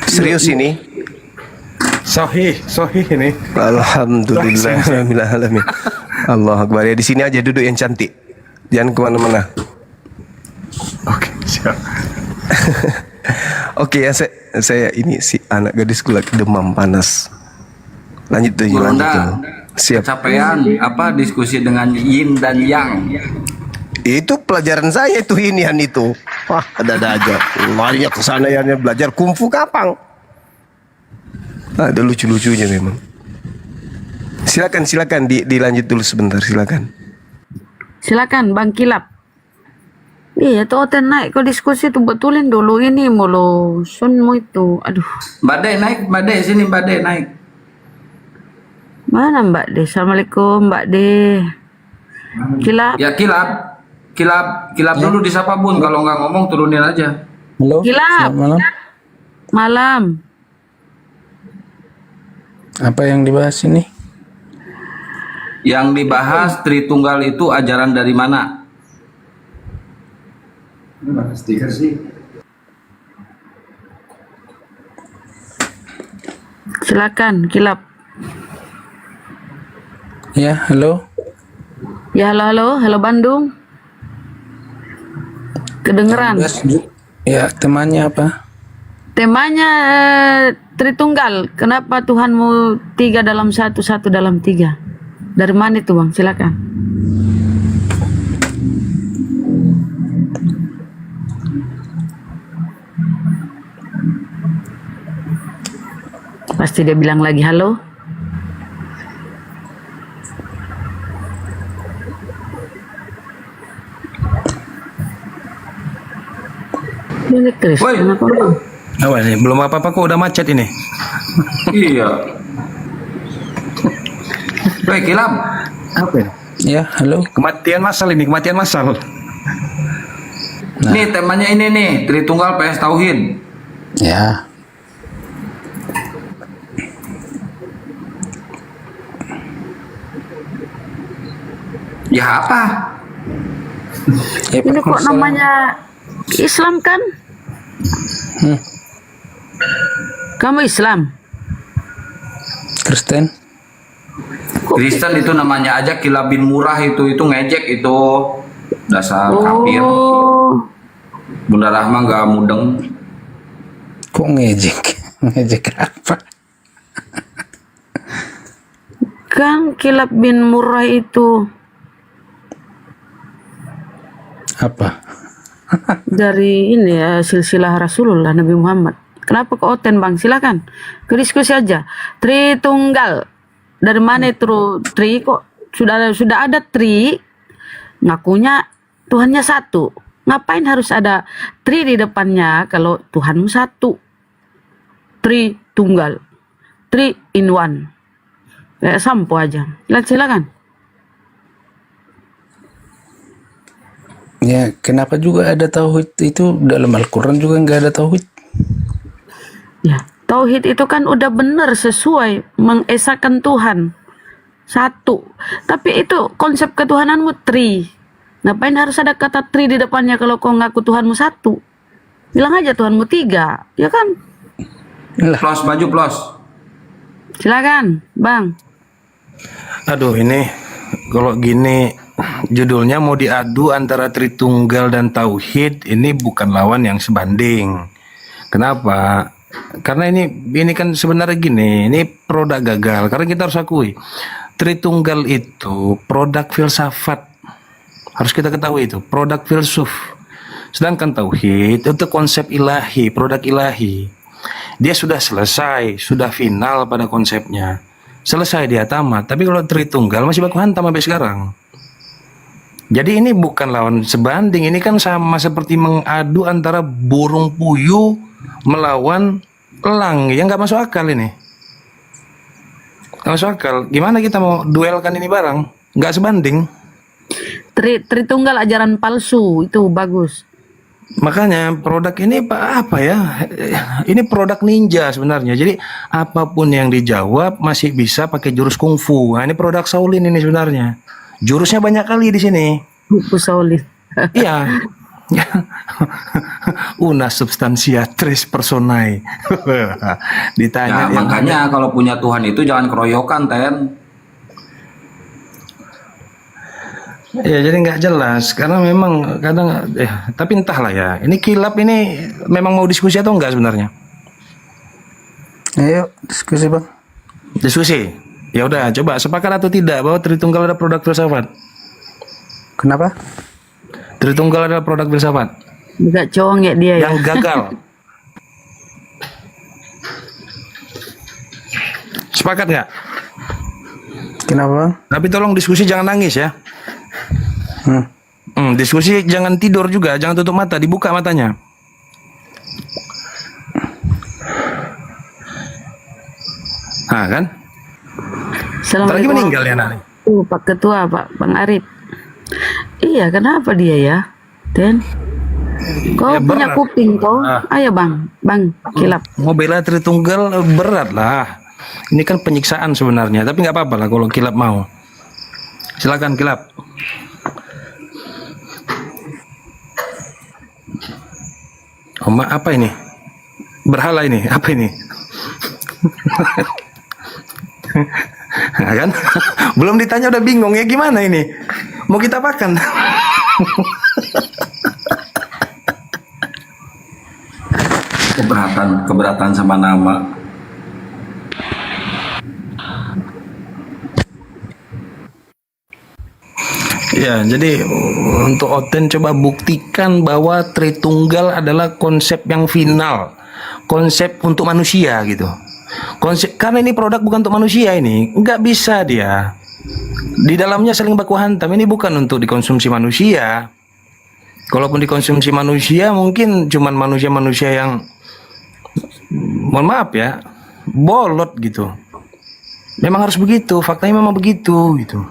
Serius ini? Sahih ini. Alhamdulillah. Allah Akbar. Ya, di sini aja duduk yang cantik. Jangan kemana-mana. Oke, siap. Oke ya, saya ini si anak gadisku lagi demam panas. Lanjut tuh. Siap. Capean apa diskusi dengan yin dan yang. Itu pelajaran saya itu inian itu. Wah, ada aja. Larinya ke sana ya belajar kungfu kapang. Ada lucu-lucunya memang. Silakan dilanjut dulu sebentar, silakan. Silakan Bang Kilap. Iya tuh Oten naik ke diskusi tuh betulin dulu ini mulu sunmu itu. Aduh. Mbak De naik, Mbak De sini Mbak De naik. Mana Mbak De? Assalamualaikum Mbak De. Kilap. Ya kilap dulu disapa Bun, kalau nggak ngomong turunin aja. Halo. Kilap. Malam. Apa yang dibahas ini? Yang dibahas Tritunggal itu ajaran dari mana? Stiker sih. Silakan Kilap. Ya, halo. Ya, halo Bandung. Kedengeran. Ya, temannya apa? Temanya Tritunggal. Kenapa Tuhanmu 3 dalam 1, 1 dalam 3? Dari mana itu Bang? Silakan. Pasti dia bilang lagi halo. Ini Kristen apa Bang? Oh, ini belum apa-apa kok udah macet ini. Iya. Woi Kilap. Apa ya? Ya, halo. Kematian massal. Nih temanya ini nih, Tritunggal PS Tauhid. Ya. Ya apa? Ini kok namanya Islam kan? Kamu Islam? Kristen? Kristen itu namanya aja Kilap bin Murah itu ngejek itu dasar kafir. Bunda Rahma nggak mudeng. Kok ngejek? Ngejek apa? Kan Kilap bin Murah itu apa? Dari ini ya silsilah Rasulullah Nabi Muhammad. Kenapa ke Oten Bang? Silakan ke diskusi aja. Tritunggal Dari mana itu tri kok sudah ada tri ngakunya Tuhannya satu. Ngapain harus ada tri di depannya kalau Tuhanmu satu? Tri tunggal. Tri in one. Kayak sampo aja. Silakan. Ya, kenapa juga ada tauhid itu dalam Al-Quran juga nggak ada tauhid? Ya, tauhid itu kan udah benar sesuai mengesahkan Tuhan satu. Tapi itu konsep ketuhananmu tri. Ngapain harus ada kata tri di depannya kalau kau ngaku Tuhanmu satu? Bilang aja Tuhanmu tiga, ya kan? Plus baju plus. Silakan, Bang. Aduh, ini kalau gini judulnya mau diadu antara Tritunggal dan Tauhid, ini bukan lawan yang sebanding. Kenapa? Karena ini kan sebenarnya gini, ini produk gagal. Karena kita harus akui, Tritunggal itu produk filsafat. Harus kita ketahui itu, produk filsuf. Sedangkan Tauhid itu konsep ilahi, produk ilahi. Dia sudah selesai, sudah final pada konsepnya. Selesai dia tamat. Tapi kalau Tritunggal masih baku hantam sampai sekarang. Jadi ini bukan lawan sebanding, ini kan sama seperti mengadu antara burung puyuh melawan elang, yang nggak masuk akal ini. Nggak masuk akal. Gimana kita mau duelkan ini barang? Nggak sebanding. Tritunggal ajaran palsu itu bagus. Makanya produk ini apa ya? Ini produk ninja sebenarnya. Jadi apapun yang dijawab masih bisa pakai jurus kungfu. Nah, ini produk Shaolin ini sebenarnya. Jurusnya banyak kali di sini. Buku Shaolin. Iya. Una substantia tres personae. Ditanya. Ya, makanya kalau punya Tuhan itu jangan keroyokan, Ten. Ya jadi nggak jelas karena memang kadang tapi entahlah ya. Ini kilap ini memang mau diskusi atau enggak sebenarnya? Ayo diskusi Bang. Diskusi. Ya udah coba sepakat atau tidak bahwa Tritunggal ada produk filsafat? Kenapa? Tritunggal adalah produk filsafat. Enggak cowok ya dia yang gagal. Sepakat nggak? Kenapa? Tapi tolong diskusi jangan nangis ya. Diskusi jangan tidur juga, jangan tutup mata, dibuka matanya. Nah kan? Lagi meninggal ya nanti. Pak Ketua, Bang Arif. Iya, kenapa dia ya? Ten, kau Ya, punya berat. kuping kau? Ayo Bang Kilap. Mau bela Tritunggal berat lah. Ini kan penyiksaan sebenarnya, tapi nggak apa-apa lah kalau Kilap mau. Silakan Kilap. Apa ini? Berhala ini? Apa ini? Nah, kan? Belum ditanya udah bingung ya, gimana ini? Mau kita apakan? Keberatan sama nama. Ya, jadi untuk Oten coba buktikan bahwa Tritunggal adalah konsep yang final, konsep untuk manusia gitu. Konsep karena ini produk bukan untuk manusia, ini nggak bisa dia. Di dalamnya saling baku hantam. Ini bukan untuk dikonsumsi manusia. Kalaupun dikonsumsi manusia, mungkin cuman manusia-manusia yang, mohon maaf ya, bolot gitu. Memang harus begitu, faktanya memang begitu gitu.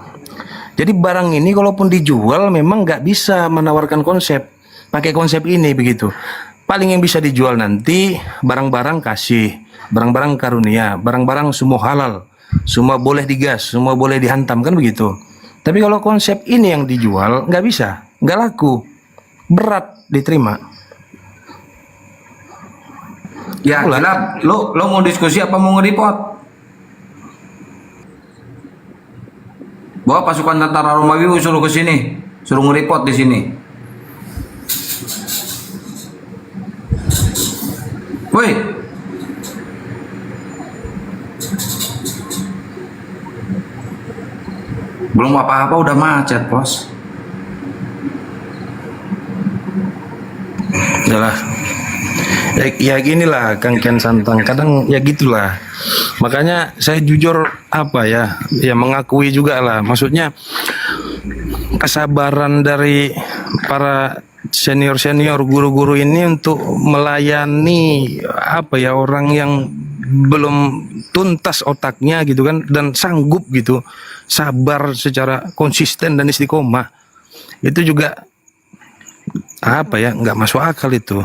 Jadi barang ini kalaupun dijual memang nggak bisa menawarkan konsep, pakai konsep ini begitu. Paling yang bisa dijual nanti barang-barang kasih, barang-barang karunia, barang-barang semua halal, semua boleh digas, semua boleh dihantam, kan begitu. Tapi kalau konsep ini yang dijual nggak bisa, nggak laku, berat diterima. Ya, Kilap, lo mau diskusi apa mau nge-report? Bawa pasukan tentara Romawi suruh ke sini, suruh nge-report di sini. Woi. Belum apa-apa udah macet, Bos. Udahlah. Ya ginilah Kang Kian Santang, kadang ya gitulah. Makanya saya jujur ya mengakui juga lah. Maksudnya kesabaran dari para senior guru-guru ini untuk melayani orang yang belum tuntas otaknya gitu kan, dan sanggup gitu sabar secara konsisten dan istiqomah, itu juga nggak masuk akal itu,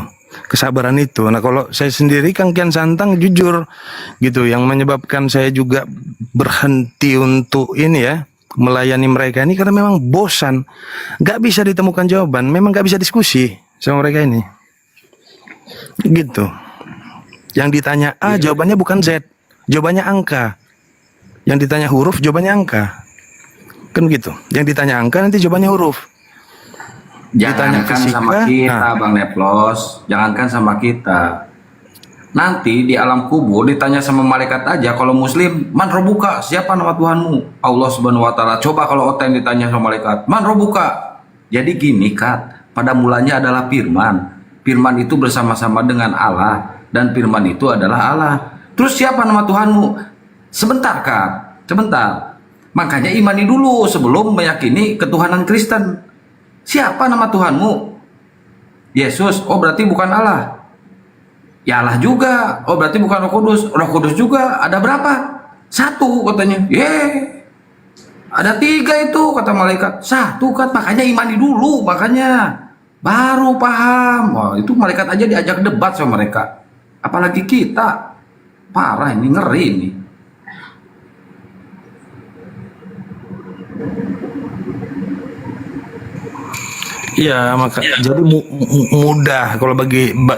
kesabaran itu. Nah kalau saya sendiri Kang Kian Santang jujur gitu, yang menyebabkan saya juga berhenti untuk melayani mereka ini karena memang bosan, nggak bisa ditemukan jawaban, memang nggak bisa diskusi sama mereka ini gitu. Yang ditanya A jawabannya bukan Z, jawabannya angka. Yang ditanya huruf jawabannya angka, kan gitu. Yang ditanya angka nanti jawabannya huruf. Jangankan sama kita, Bang Neplos, jangankan sama kita. Nanti di alam kubur ditanya sama malaikat aja, kalau muslim, man robuka, siapa nama Tuhanmu? Allah Subhanahu wa taala. Coba kalau Oten ditanya sama malaikat, man robuka. Jadi gini, Kat, pada mulanya adalah firman. Firman itu bersama-sama dengan Allah, dan firman itu adalah Allah. Terus siapa nama Tuhanmu? Sebentar, Kak, sebentar. Makanya imani dulu sebelum meyakini ketuhanan Kristen. Siapa nama Tuhanmu? Yesus. Oh berarti bukan Allah. Ya Allah juga. Oh berarti bukan Roh Kudus. Roh Kudus juga. Ada berapa? 1 katanya. Ada 3 itu kata malaikat. 1 kan, makanya imani dulu, makanya baru paham. Wah itu malaikat aja diajak debat sama mereka, apalagi kita. Parah ini, ngeri ini. Iya, jadi mudah kalau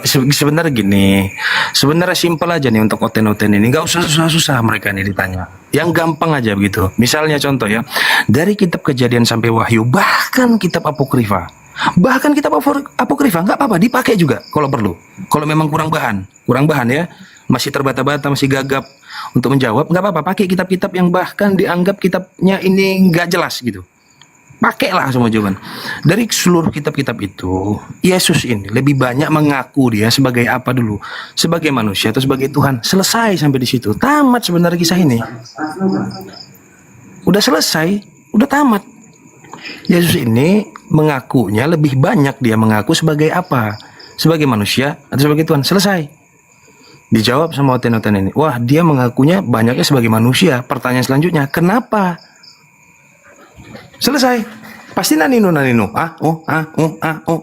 sebenarnya gini, sebenarnya simpel aja nih untuk Oten-Oten ini, nggak usah susah-susah mereka ini ditanya, yang gampang aja begitu. Misalnya contoh ya, dari kitab Kejadian sampai Wahyu, bahkan kitab Apokrifa, nggak apa-apa dipakai juga kalau perlu. Kalau memang kurang bahan ya, masih terbata-bata, masih gagap untuk menjawab, nggak apa-apa pakai kitab-kitab yang bahkan dianggap kitabnya ini nggak jelas gitu. Pakailah semua jawaban. Dari seluruh kitab-kitab itu, Yesus ini lebih banyak mengaku dia sebagai apa dulu? Sebagai manusia atau sebagai Tuhan? Selesai sampai di situ. Tamat sebenarnya kisah ini. Udah selesai, udah tamat. Yesus ini mengakunya lebih banyak dia mengaku sebagai apa? Sebagai manusia atau sebagai Tuhan? Selesai. Dijawab sama Oten-Oten ini. Wah, dia mengakunya banyaknya sebagai manusia. Pertanyaan selanjutnya, kenapa? Selesai. Pasti naninu.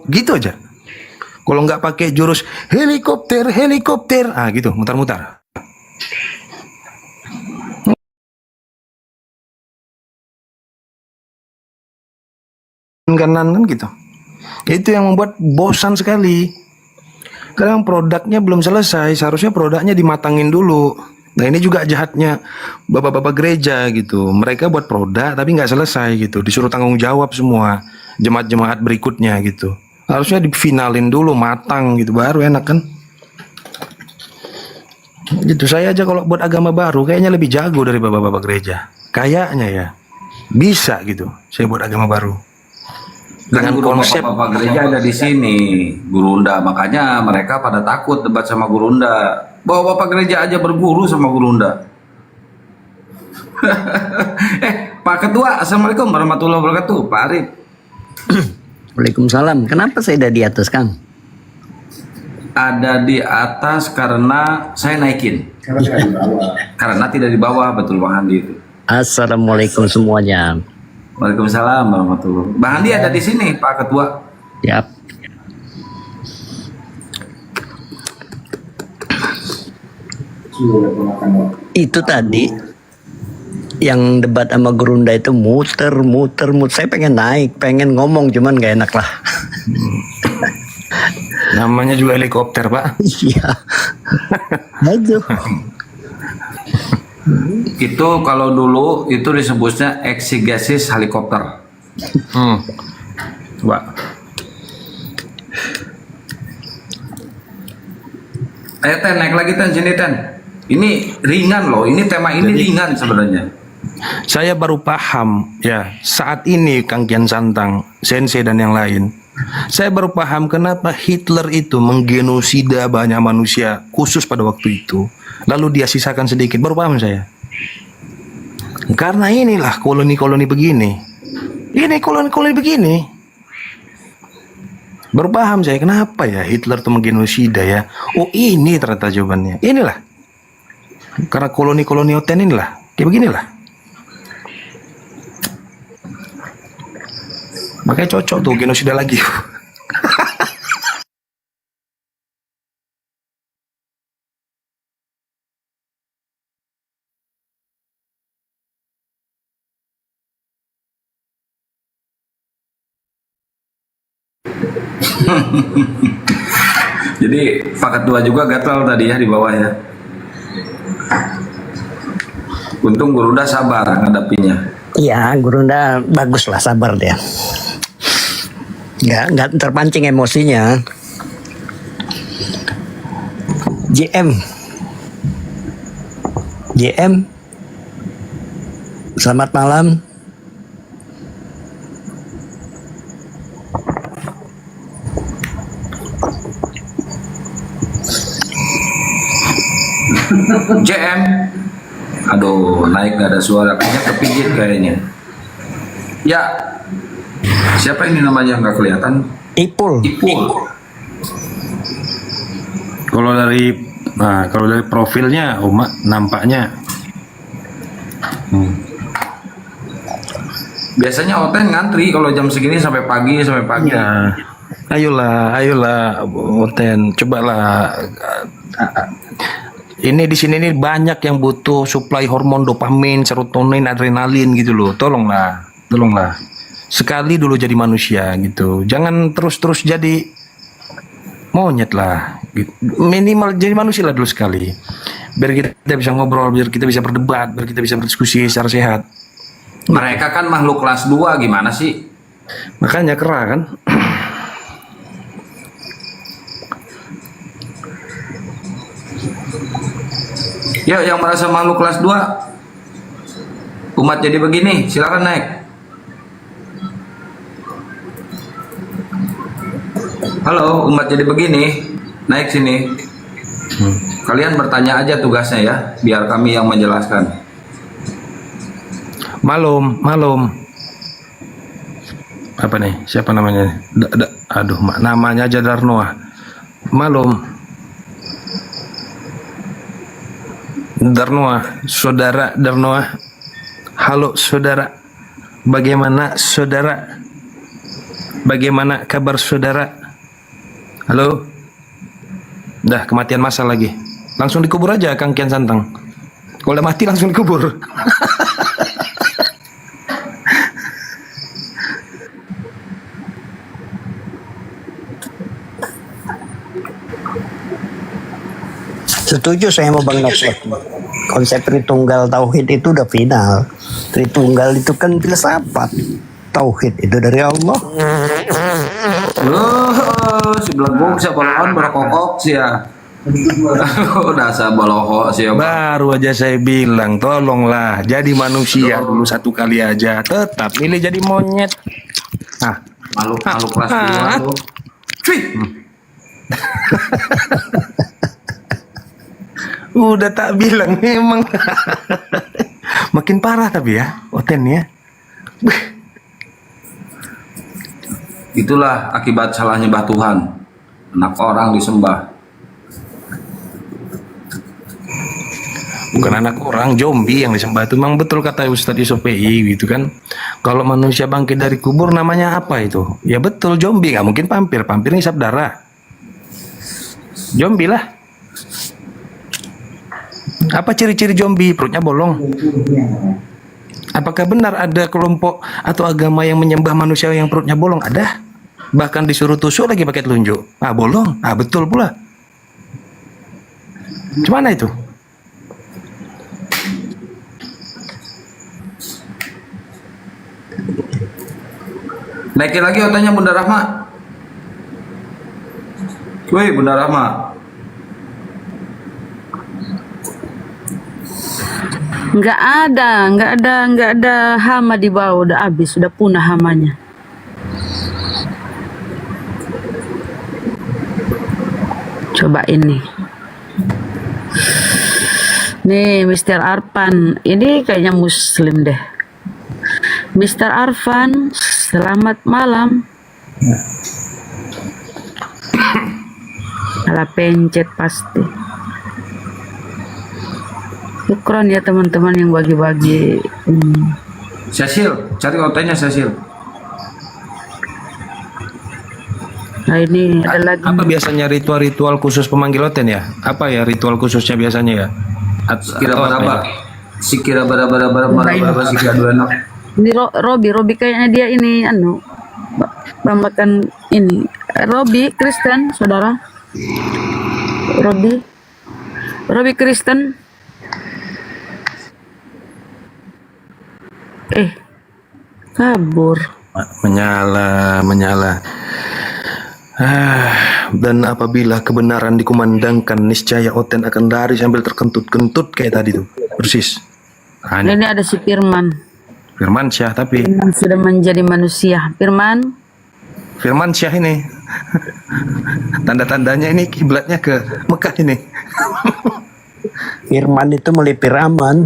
Gitu aja. Kalau nggak pakai jurus helikopter, gitu, mutar-mutar. Kanan gitu. Itu yang membuat bosan sekali. Kadang produknya belum selesai, seharusnya produknya dimatangin dulu. Nah ini juga jahatnya bapak-bapak gereja gitu. Mereka buat produk tapi nggak selesai gitu. Disuruh tanggung jawab semua jemaat-jemaat berikutnya gitu. Harusnya difinalin dulu matang gitu, baru enak kan. Gitu. Saya aja kalau buat agama baru kayaknya lebih jago dari bapak-bapak gereja. Kayaknya ya bisa gitu. Saya buat agama baru. Dengan konsep bapak gereja ada di sini, Gurunda. Makanya mereka pada takut debat sama Gurunda. Bahwa bapak gereja aja berguru sama Gurunda. Pak Ketua, Assalamualaikum warahmatullahi wabarakatuh. Pak Arif. Waalaikumsalam. Kenapa saya ada di atas, Kang? Ada di atas karena saya naikin. Karena tidak di bawah, betul Bang Andi itu. Assalamualaikum semuanya. Waalaikumsalam warahmatullahi wabarakatuh. Bang Andi ada di sini, Pak Ketua. Yap. Itu tadi yang debat sama Gurunda itu muter. Saya pengen naik, pengen ngomong, cuman gak enak lah. Namanya juga helikopter, Pak. Iya. Aduh. Itu kalau dulu itu disebutnya eksegesis helikopter. Pak. Ayo Ten, naik lagi Ten, sini Ten. Ini ringan loh, ini tema ini ringan sebenarnya. Saya baru paham ya saat ini Kang Kian Santang, Sensei dan yang lain. Saya baru paham kenapa Hitler itu menggenosida banyak manusia khusus pada waktu itu. Lalu dia sisakan sedikit. Baru paham saya. Karena inilah koloni-koloni begini. Ini koloni-koloni begini. Baru paham saya kenapa ya Hitler itu menggenosida ya. Oh ini ternyata jawabannya. Inilah. Karena koloni-koloni Oten inilah. Kayak beginilah. Makanya cocok tuh genosida lagi. Jadi paket 2 juga gatal tadi ya di bawah ya. Untung Gurunda sabar ngadapinya. Iya, Gurunda bagus lah, sabar dia. Nggak terpancing emosinya. JM, selamat malam. JM, aduh naik gak ada suara, kayaknya kepijit kayaknya. Ya, siapa ini namanya nggak kelihatan? Ipul. Kalau dari profilnya Uma nampaknya. Biasanya Oten ngantri kalau jam segini sampai pagi. Ya. Ayolah Oten, cobalah. Ini di sini nih banyak yang butuh suplai hormon dopamin, serotonin, adrenalin gitu loh. Tolonglah. Sekali dulu jadi manusia gitu. Jangan terus jadi monyet lah. Minimal jadi manusia lah dulu sekali. Biar kita bisa ngobrol, biar kita bisa berdebat, biar kita bisa berdiskusi secara sehat. Mereka kan makhluk kelas 2, gimana sih? Makanya kera kan. Ya, yang merasa makhluk kelas 2 umat jadi begini, silakan naik. Halo, umat jadi begini, naik sini. Kalian bertanya aja tugasnya ya, biar kami yang menjelaskan. Malum. Apa nih? Siapa namanya? Aduh, namanya aja Darnoa. Malum. Darnoa, saudara Darnoa. Halo saudara. Bagaimana saudara? Bagaimana kabar saudara? Halo. Dah kematian masa lagi. Langsung dikubur aja Kang Kian Santang. Kalau udah mati langsung dikubur. Setuju saya mau Bang Novel. Konsep Tritunggal Tauhid itu udah final. Tritunggal itu kan filsafat. Tauhid itu dari Allah. Si belenggung siapa lawan berkokok sih ya. Dasar boloho sih ya. Baru aja saya bilang, tolonglah jadi manusia dulu satu kali aja. Tetap milih jadi monyet. Makhluk kelas 2 tuh. Udah tak bilang memang. Makin parah tapi ya Oten ya. Itulah akibat salah nyembah Tuhan. Anak orang disembah. Bukan anak orang, zombie yang disembah itu. Memang betul kata Ustadz Yusuf PI gitu kan. Kalau manusia bangkit dari kubur namanya apa itu? Ya betul, zombie. Gak mungkin vampir. Vampir ngisap darah. Zombie lah. Apa ciri-ciri zombie? Perutnya bolong. Apakah benar ada kelompok atau agama yang menyembah manusia yang perutnya bolong? Ada. Bahkan disuruh tusuk lagi pakai telunjuk. Bolong. Betul pula. Gimana itu? Naikin lagi otaknya Bunda Rahma. Woi Bunda Rahma. Nggak ada hama di bawah, udah habis, sudah punah hamanya. Coba ini. Nih, Mr. Arfan. Ini kayaknya Muslim deh. Mr. Arfan, selamat malam. Salah pencet pasti. Syukron ya teman-teman yang bagi-bagi. Cecil, cari OT-nya Cecil. Nah ini ada lagi. Apa biasanya ritual-ritual khusus pemanggil Oten ya? Apa ya ritual khususnya biasanya ya? Sikira baraba. Sikira baraba sikira dua anak. Ini Robi kayaknya dia ini bambakan ini. Robi Kristen, saudara. Robi Kristen. Kabur. Menyala. Dan apabila kebenaran dikumandangkan, niscaya Oten akan lari sambil terkentut-kentut kayak tadi tuh. Persis. Ini ada si Firman Syah tapi sudah menjadi manusia. Firman Syah ini tanda-tandanya ini kiblatnya ke Mekah ini. Firman itu melipir aman.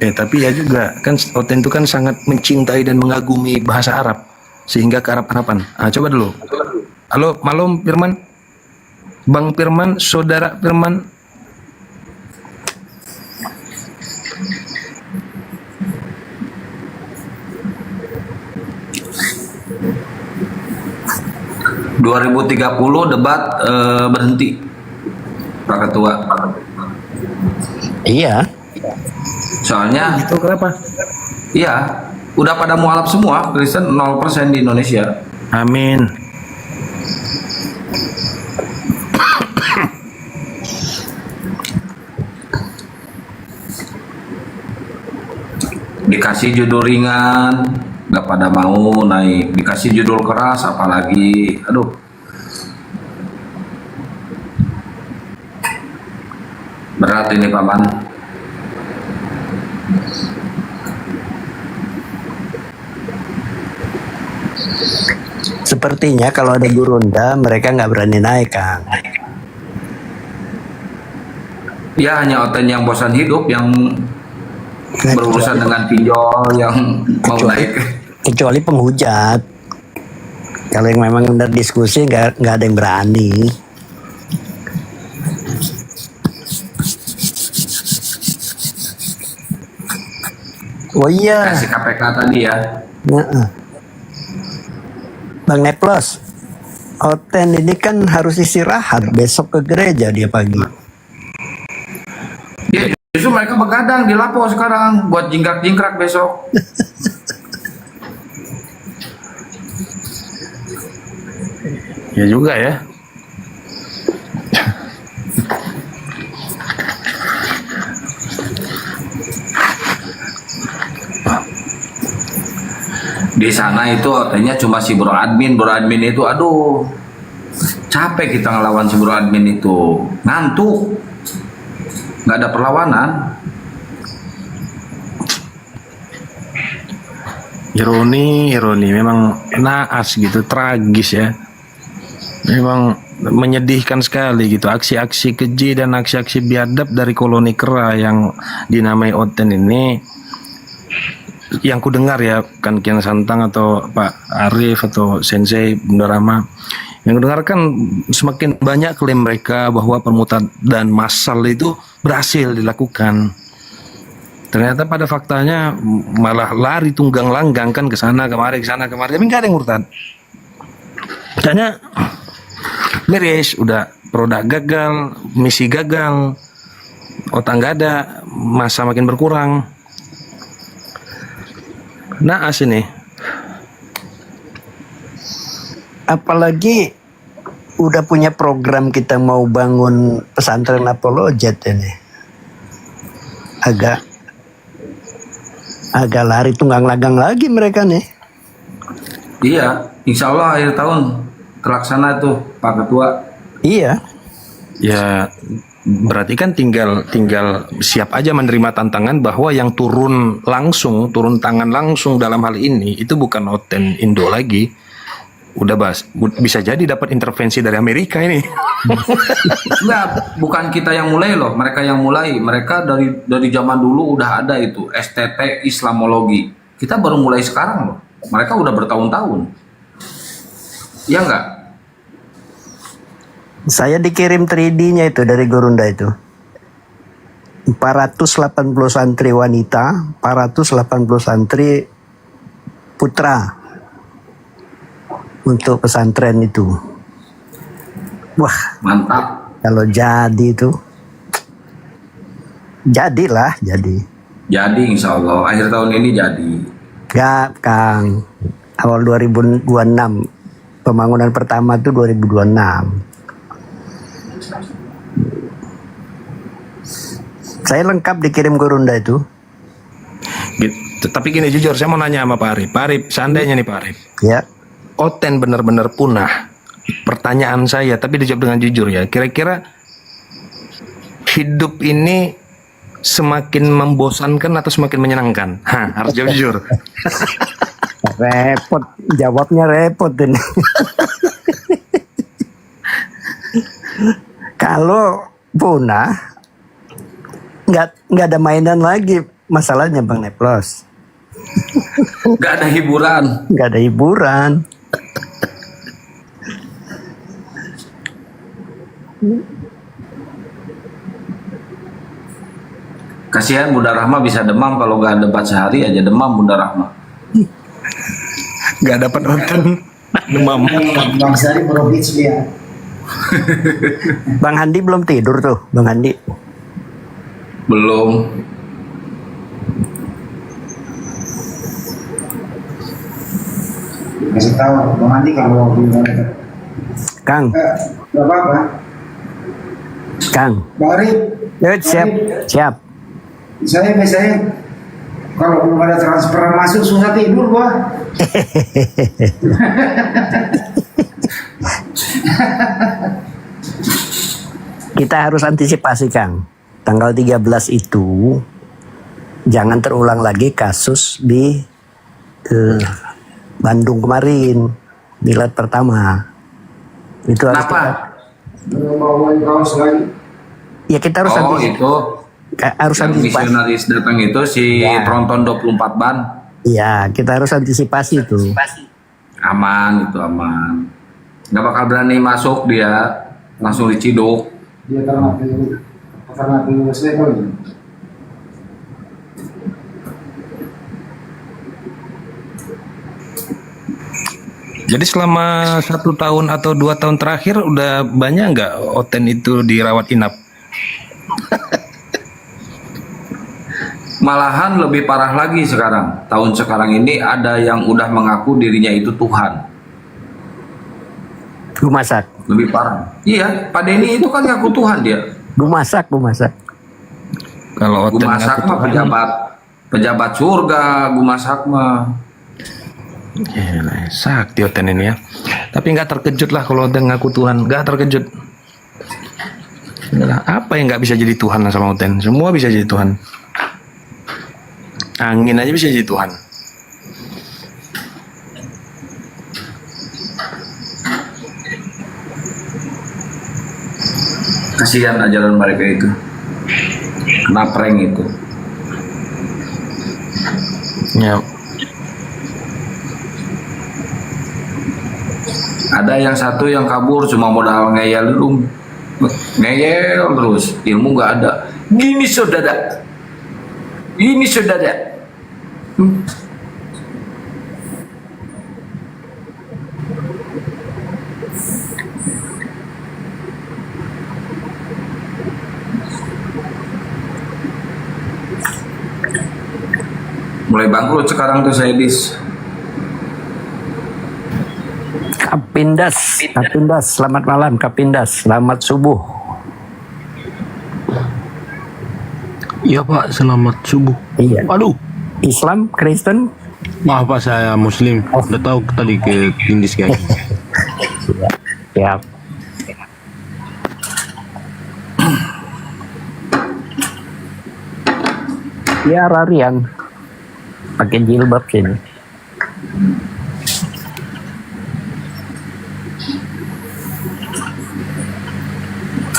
Tapi ya juga kan Oten itu kan sangat mencintai dan mengagumi bahasa Arab sehingga ke Arab-Araban. Coba dulu. Halo, malam Firman. Bang Firman, saudara Firman. debat berhenti, Pak Ketua. Iya. Soalnya itu kenapa? Iya, udah pada mualaf semua, Kristen 0% di Indonesia. Amin. Dikasih judul ringan, nggak pada mau naik. Dikasih judul keras, apalagi, aduh. Berat ini Paman. Sepertinya kalau ada gurunda mereka nggak berani naik, Kang. Ya hanya Oten yang bosan hidup, yang berurusan dengan pinjol, yang mau naik. Kecuali penghujat. Kalau yang memang benar diskusi nggak ada yang berani. Oh iya. Kasih KPK tadi ya. Bang Neplos, Oten ini kan harus istirahat, besok ke gereja dia pagi. Ya, justru mereka begadang di Lapo sekarang buat jingkrak-jingkrak besok. Ya juga ya. Di sana itu OT-nya cuma si bro admin itu aduh capek kita ngelawan si bro admin itu, ngantuk, nggak ada perlawanan. Ironi memang naas gitu, tragis ya, memang menyedihkan sekali gitu aksi-aksi keji dan aksi-aksi biadab dari koloni kera yang dinamai Oten ini. Yang ku dengar ya, kan Kian Santang atau Pak Arif atau Sensei Bunda Rama, yang ku dengar kan semakin banyak klaim mereka bahwa permutaan dan massal itu berhasil dilakukan. Ternyata pada faktanya malah lari tunggang langgang kan ke sana kemari, tapi nggak ada yang murtad. Katanya miris, udah produk gagal, misi gagal, otak nggak ada, masa makin berkurang. Naas ini. Apalagi udah punya program kita mau bangun pesantren apologet ini. Agak lari tunggang langgang lagi mereka nih. Iya, insya Allah akhir tahun terlaksana tuh Pak Ketua. Iya. Ya berarti kan tinggal siap aja menerima tantangan bahwa yang turun tangan langsung dalam hal ini itu bukan Oten Indo lagi, udah bisa jadi dapat intervensi dari Amerika ini. Enggak, bukan kita yang mulai loh, mereka yang mulai. Mereka dari zaman dulu udah ada itu STT Islamologi. Kita baru mulai sekarang loh. Mereka udah bertahun-tahun. Iya enggak? Saya dikirim 3D-nya itu dari Gurunda itu. 480 santri wanita, 480 santri putra untuk pesantren itu. Wah, mantap. Kalau jadi itu, jadilah, jadi. Jadi insya Allah akhir tahun ini jadi. Ya, Kang. Awal 2026. Pembangunan pertama itu 2026. Saya lengkap dikirim Gurunda itu. Tapi gini jujur, saya mau nanya sama Pak Arif. Pak Arif, seandainya nih Pak Arif, ya, Oten benar-benar punah. Pertanyaan saya, tapi dijawab dengan jujur ya. Kira-kira hidup ini semakin membosankan atau semakin menyenangkan? Harus jawab jujur. Repot, jawabnya repot ini. Kalau punah, nggak ada mainan lagi, masalahnya Bang Neplos. Nggak ada hiburan. Nggak ada hiburan. Kasihan Bunda Rahma bisa demam kalau nggak ada debat sehari aja demam Bunda Rahma. Nggak dapat nonton demam. Bang Sari merobit dia. Bang Handi belum tidur tuh, Bang Handi. Belum. Kasih tahu Bang Handi kalau belum ada. Kang. Gak apa-apa. Kang. Bang Arif. Siap. Saya biasanya kalau belum ada transfer masuk susah tidur gua. Kita harus antisipasi, Kang. Tanggal 13 itu jangan terulang lagi kasus di Bandung kemarin, milad pertama. Itu harus ya kita harus harus yang antisipasi. misionaris datang itu si Tronton 24 ban. Iya, kita harus antisipasi itu. Aman, itu aman. Nggak bakal berani masuk dia, langsung diciduk. Dia karena saya kali. Jadi selama 1 tahun atau 2 tahun terakhir udah banyak nggak Oten itu dirawat inap? Malahan lebih parah lagi sekarang. Tahun sekarang ini ada yang udah mengaku dirinya itu Tuhan. Gue masak. Lebih parah. Iya, Pak Denny itu kan ngaku Tuhan dia. Gue masak. Kalau gue masak mah pejabat surga, gue masak mah. Ya, sakti Oten ini ya. Tapi nggak terkejut lah kalau Oten ngaku Tuhan, nggak terkejut. Apa yang nggak bisa jadi Tuhan sama Oten? Semua bisa jadi Tuhan. Angin aja bisa jadi Tuhan. Kasihan ajaran mereka itu. Kena prank itu. Ya. Ada yang satu yang kabur cuma modal ngeyel dulu. Ngeyel terus, ilmu nggak ada. Gini saudara. Ini saudara. Mulai bangkrut sekarang tuh Saidis. Kapindas, selamat malam Kapindas, selamat subuh. Iya Pak, selamat subuh. Iya. Aduh. Islam, Kristen? Maaf Pak, saya Muslim. Udah tahu tadi ke Indis kayak. Ya. Ya Rarian, pakai jilbab sini.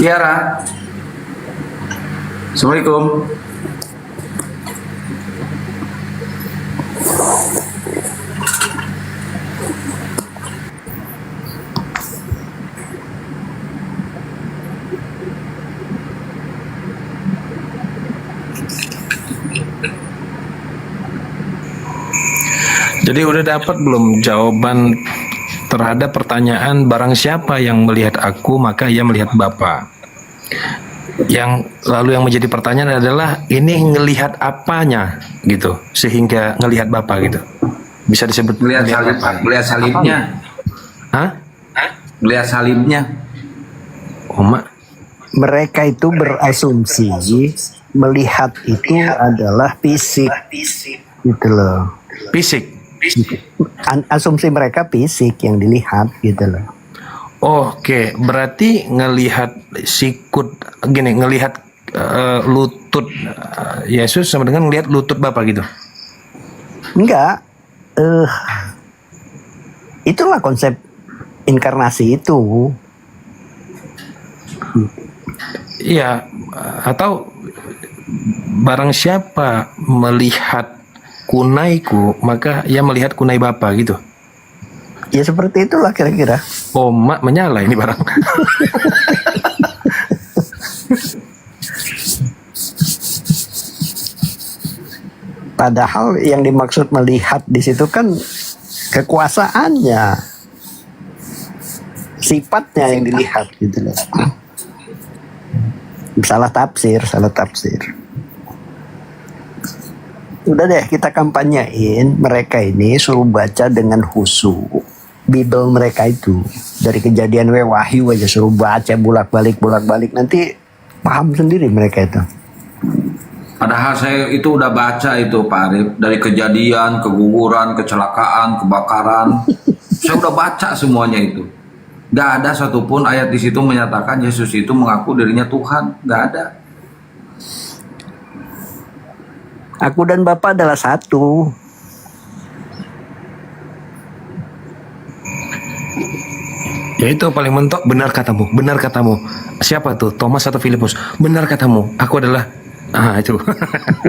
Tiara. Assalamualaikum. Jadi udah dapat belum jawaban terhadap pertanyaan barang siapa yang melihat aku maka ia melihat Bapa. Yang lalu yang menjadi pertanyaan adalah ini ngelihat apanya gitu sehingga ngelihat Bapa gitu. Bisa disebut Melihat salib, melihat salibnya. Hah? Melihat salibnya. Oma. Mereka itu berasumsi melihat itu adalah fisik, gitu loh. Fisik. Asumsi mereka fisik yang dilihat gitu loh. Oke, berarti ngelihat sikut gini, ngelihat lutut Yesus sama dengan ngelihat lutut Bapa gitu. Enggak. Itulah konsep inkarnasi itu. Iya, atau barang siapa melihat kunaiku maka ia melihat kunai Bapa gitu. Ya seperti itulah kira-kira. Oh, mak menyala ini barang. Padahal yang dimaksud melihat di situ kan kekuasaannya, sifatnya yang dilihat gitu loh. Salah tafsir. Udah deh, kita kampanyein mereka ini suruh baca dengan khusyuk Bible mereka itu dari Kejadian Wahyu aja suruh baca bolak-balik nanti paham sendiri mereka itu. Padahal saya itu udah baca itu Pak Arif, dari kejadian, keguguran, kecelakaan, kebakaran. Saya udah baca semuanya itu. Gak ada satupun ayat di situ menyatakan Yesus itu mengaku dirinya Tuhan. Gak ada. Aku dan Bapa adalah satu. Ya itu paling mentok, benar katamu. Siapa tuh? Thomas atau Filipus? Benar katamu, aku adalah itu.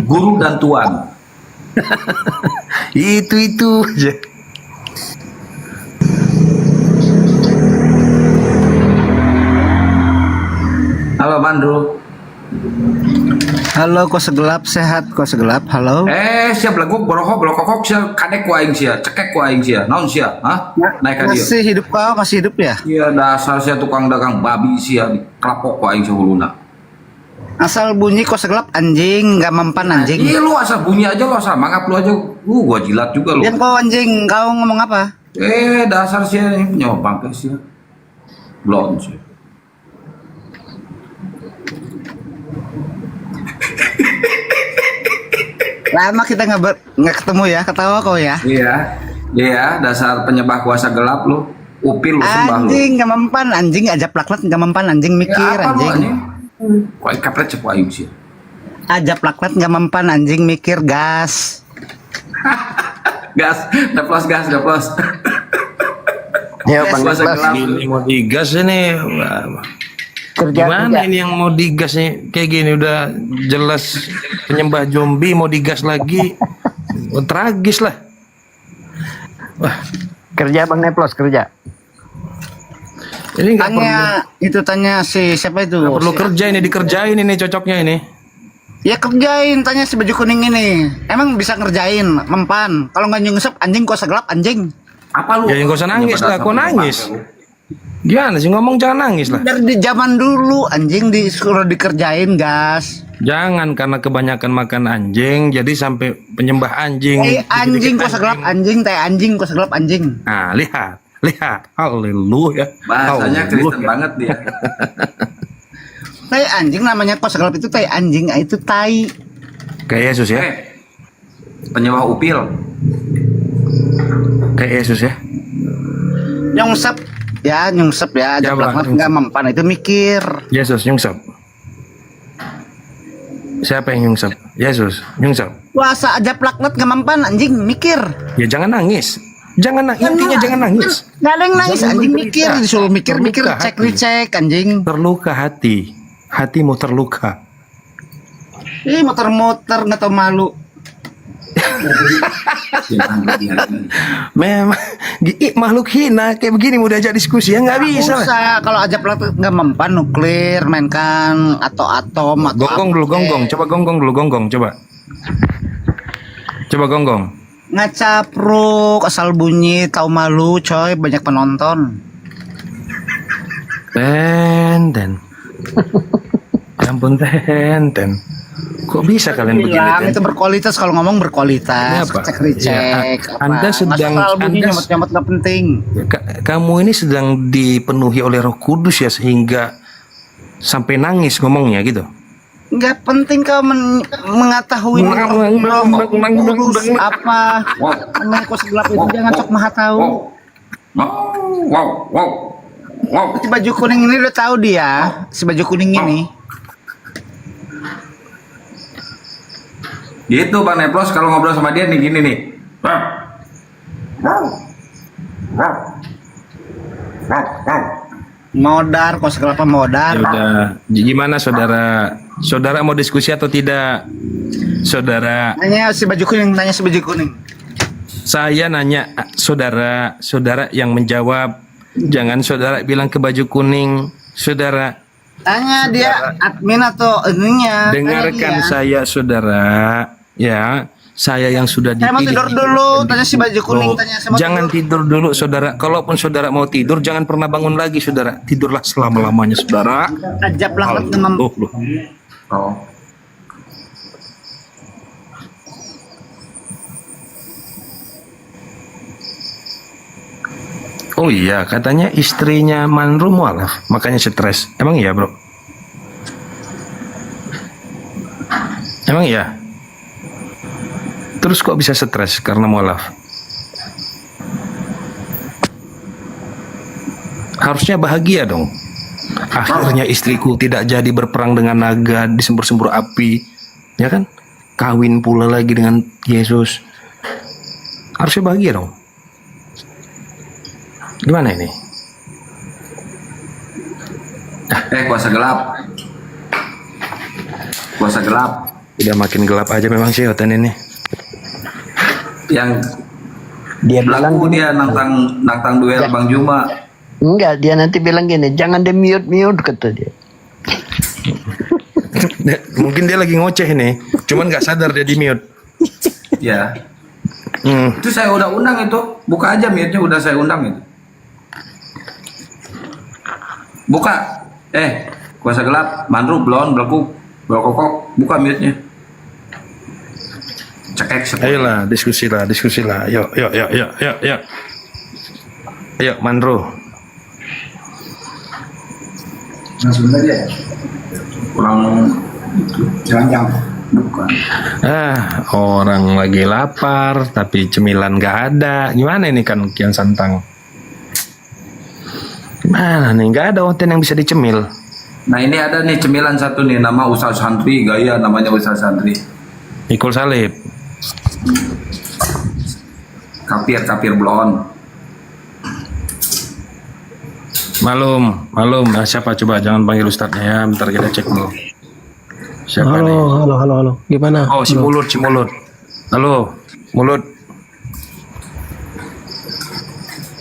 Guru dan Tuan. itu aja. Halo Bandru. Halo, kok segelap sehat, kok segelap. Halo. Siap lagu borokok siap kadek ku aing sia, cekek ku aing sia. Naon sia? Hah? Naik ka dieu. Masih hidup ya? Iya, dasar sia tukang dagang babi sia dikrapok ku aing sahuluna. Asal bunyi kok segelap anjing, nggak mempan anjing. Iya lu asal bunyi aja lu asal mangap lu aja. Gua jilat juga lu. Dan kau anjing, kau ngomong apa? Dasar sia ini punya bangke sia. Blon sia. Lama kita nggak ketemu ya, ketawa kau ya. Iya, dasar penyembah kuasa gelap lu. Upil lu sembah lu. Anjing nggak mempan, anjing aja plaklat nggak mempan, anjing mikir Ya, anjing. Kok kapret cek aing sih. Aja plaklat nggak mempan, anjing mikir gas. gas. Ya, Bang Ini mau digas ini. Gimana ini yang mau digas nih? Kayak gini udah jelas penyembah zombie mau digas lagi. Tragis lah. Wah, kerja Bang Neplos kerja. Ini nggak perlu. Tanya si siapa itu? Nggak perlu kerja ini, dikerjain ini cocoknya ini. Ya kerjain, tanya si baju kuning ini. Emang bisa ngerjain, mempan. Kalau nggak nyungsep anjing kok segelap anjing. Apa lu? Ya nggak usah nangis lah, kok nangis? Gimana sih ngomong jangan nangis lah. Dari di zaman dulu anjing disuruh dikerjain gas. Jangan karena kebanyakan makan anjing jadi sampai penyembah anjing. Anjing kok segelap anjing, anjing kok segelap anjing. Nah, lihat. Haleluya. Bahasanya Kristen banget dia. Tai anjing namanya kok segelap itu tai anjing, itu tai. Kayak Yesus ya. Penyembah upil. Kayak Yesus ya. Nyungsep ya, aja nggak mempan itu mikir. Yesus nyungsep. Siapa yang nyungsep? Yesus nyungsep. Puasa aja plaknet nggak mempan anjing mikir. Ya jangan nangis. Intinya jangan nangis. Nggak ada yang nangis, Jangan anjing menderita. mikir, disuruh mikir-mikir, Terluka hati. cek anjing. Terluka hatimu terluka. Ih, muter-muter nggak tau malu. Memang makhluk hina kayak begini mau diajak diskusi ya nggak bisa. Usah, kalau aja pelat nggak mempan nuklir, mainkan atau atom atau Gonggong dulu, coba gonggong dulu, coba gonggong. Ngacapruk asal bunyi tahu malu coy, banyak penonton. Ten. Ampun ten. Kok bisa kalian begini? Bilang itu berkualitas, kalau ngomong berkualitas. Kenapa? Cek recheck. Ya, Anda sedang nyamot-nyamot nggak penting. Kamu ini sedang dipenuhi oleh Roh Kudus ya sehingga sampai nangis ngomongnya gitu. Nggak penting kau mengetahui urus apa namanya kos gelap itu, jangan sok maha tahu. Si baju kuning ini udah tahu dia, si baju kuning ini. Gitu Bang Neplos kalau ngobrol sama dia nih gini nih. Modar, kos gelap modar. Ya udah, gimana saudara? Saudara mau diskusi atau tidak? Saudara. Tanya si baju kuning, Saya nanya saudara yang menjawab. Jangan saudara bilang ke baju kuning, saudara. Tanya dia admin atau ininya. Dengarkan saya saudara, ya. Saya yang sudah Saya mau dipilih. tidur dulu, tanya si baju kuning, tanya sama Jangan tidur dulu saudara. Kalaupun saudara mau tidur, jangan pernah bangun lagi saudara. Tidurlah selama-lamanya saudara. Ajab banget dengan Oh iya, katanya istrinya Manru mualaf, makanya stres. Emang iya, bro? Emang iya? Terus kok bisa stres karena mualaf? Harusnya bahagia dong. Akhirnya istriku tidak jadi berperang dengan naga di sembur-sembur api, ya kan? Kawin pula lagi dengan Yesus. Harusnya bahagia dong. Gimana ini? Kuasa gelap. Kuasa gelap. Udah makin gelap aja memang sih Oten ini. Yang dia bilang dia nantang duel Bang Juma. Enggak, dia nanti bilang gini, jangan di mute kata dia. Mungkin dia lagi ngoceh nih, cuman nggak sadar dia di mute. Ya. Itu saya udah undang itu. Buka aja mute-nya, udah saya undang itu. Buka. Kuasa gelap, Manru, Blon, Blokokok, buka mute-nya. Cekek. Ayolah, diskusi lah. Yuk. Ayo, Manru. Sebenarnya kurang jangan bukan. Orang lagi lapar tapi cemilan nggak ada. Gimana ini kan Kian Santang? Gimana nih? Nggak ada Oten yang bisa dicemil. Nah ini ada nih cemilan satu nih, nama Ustaz Santri, gaya namanya Ustaz Santri. Ikul salib. Kapir Blon. Malum. Nah, siapa coba? Jangan panggil ustadznya ya. Bentar kita cek dulu. Siapa nih? Halo. Gimana? Oh, si Mulut. Halo, Mulut.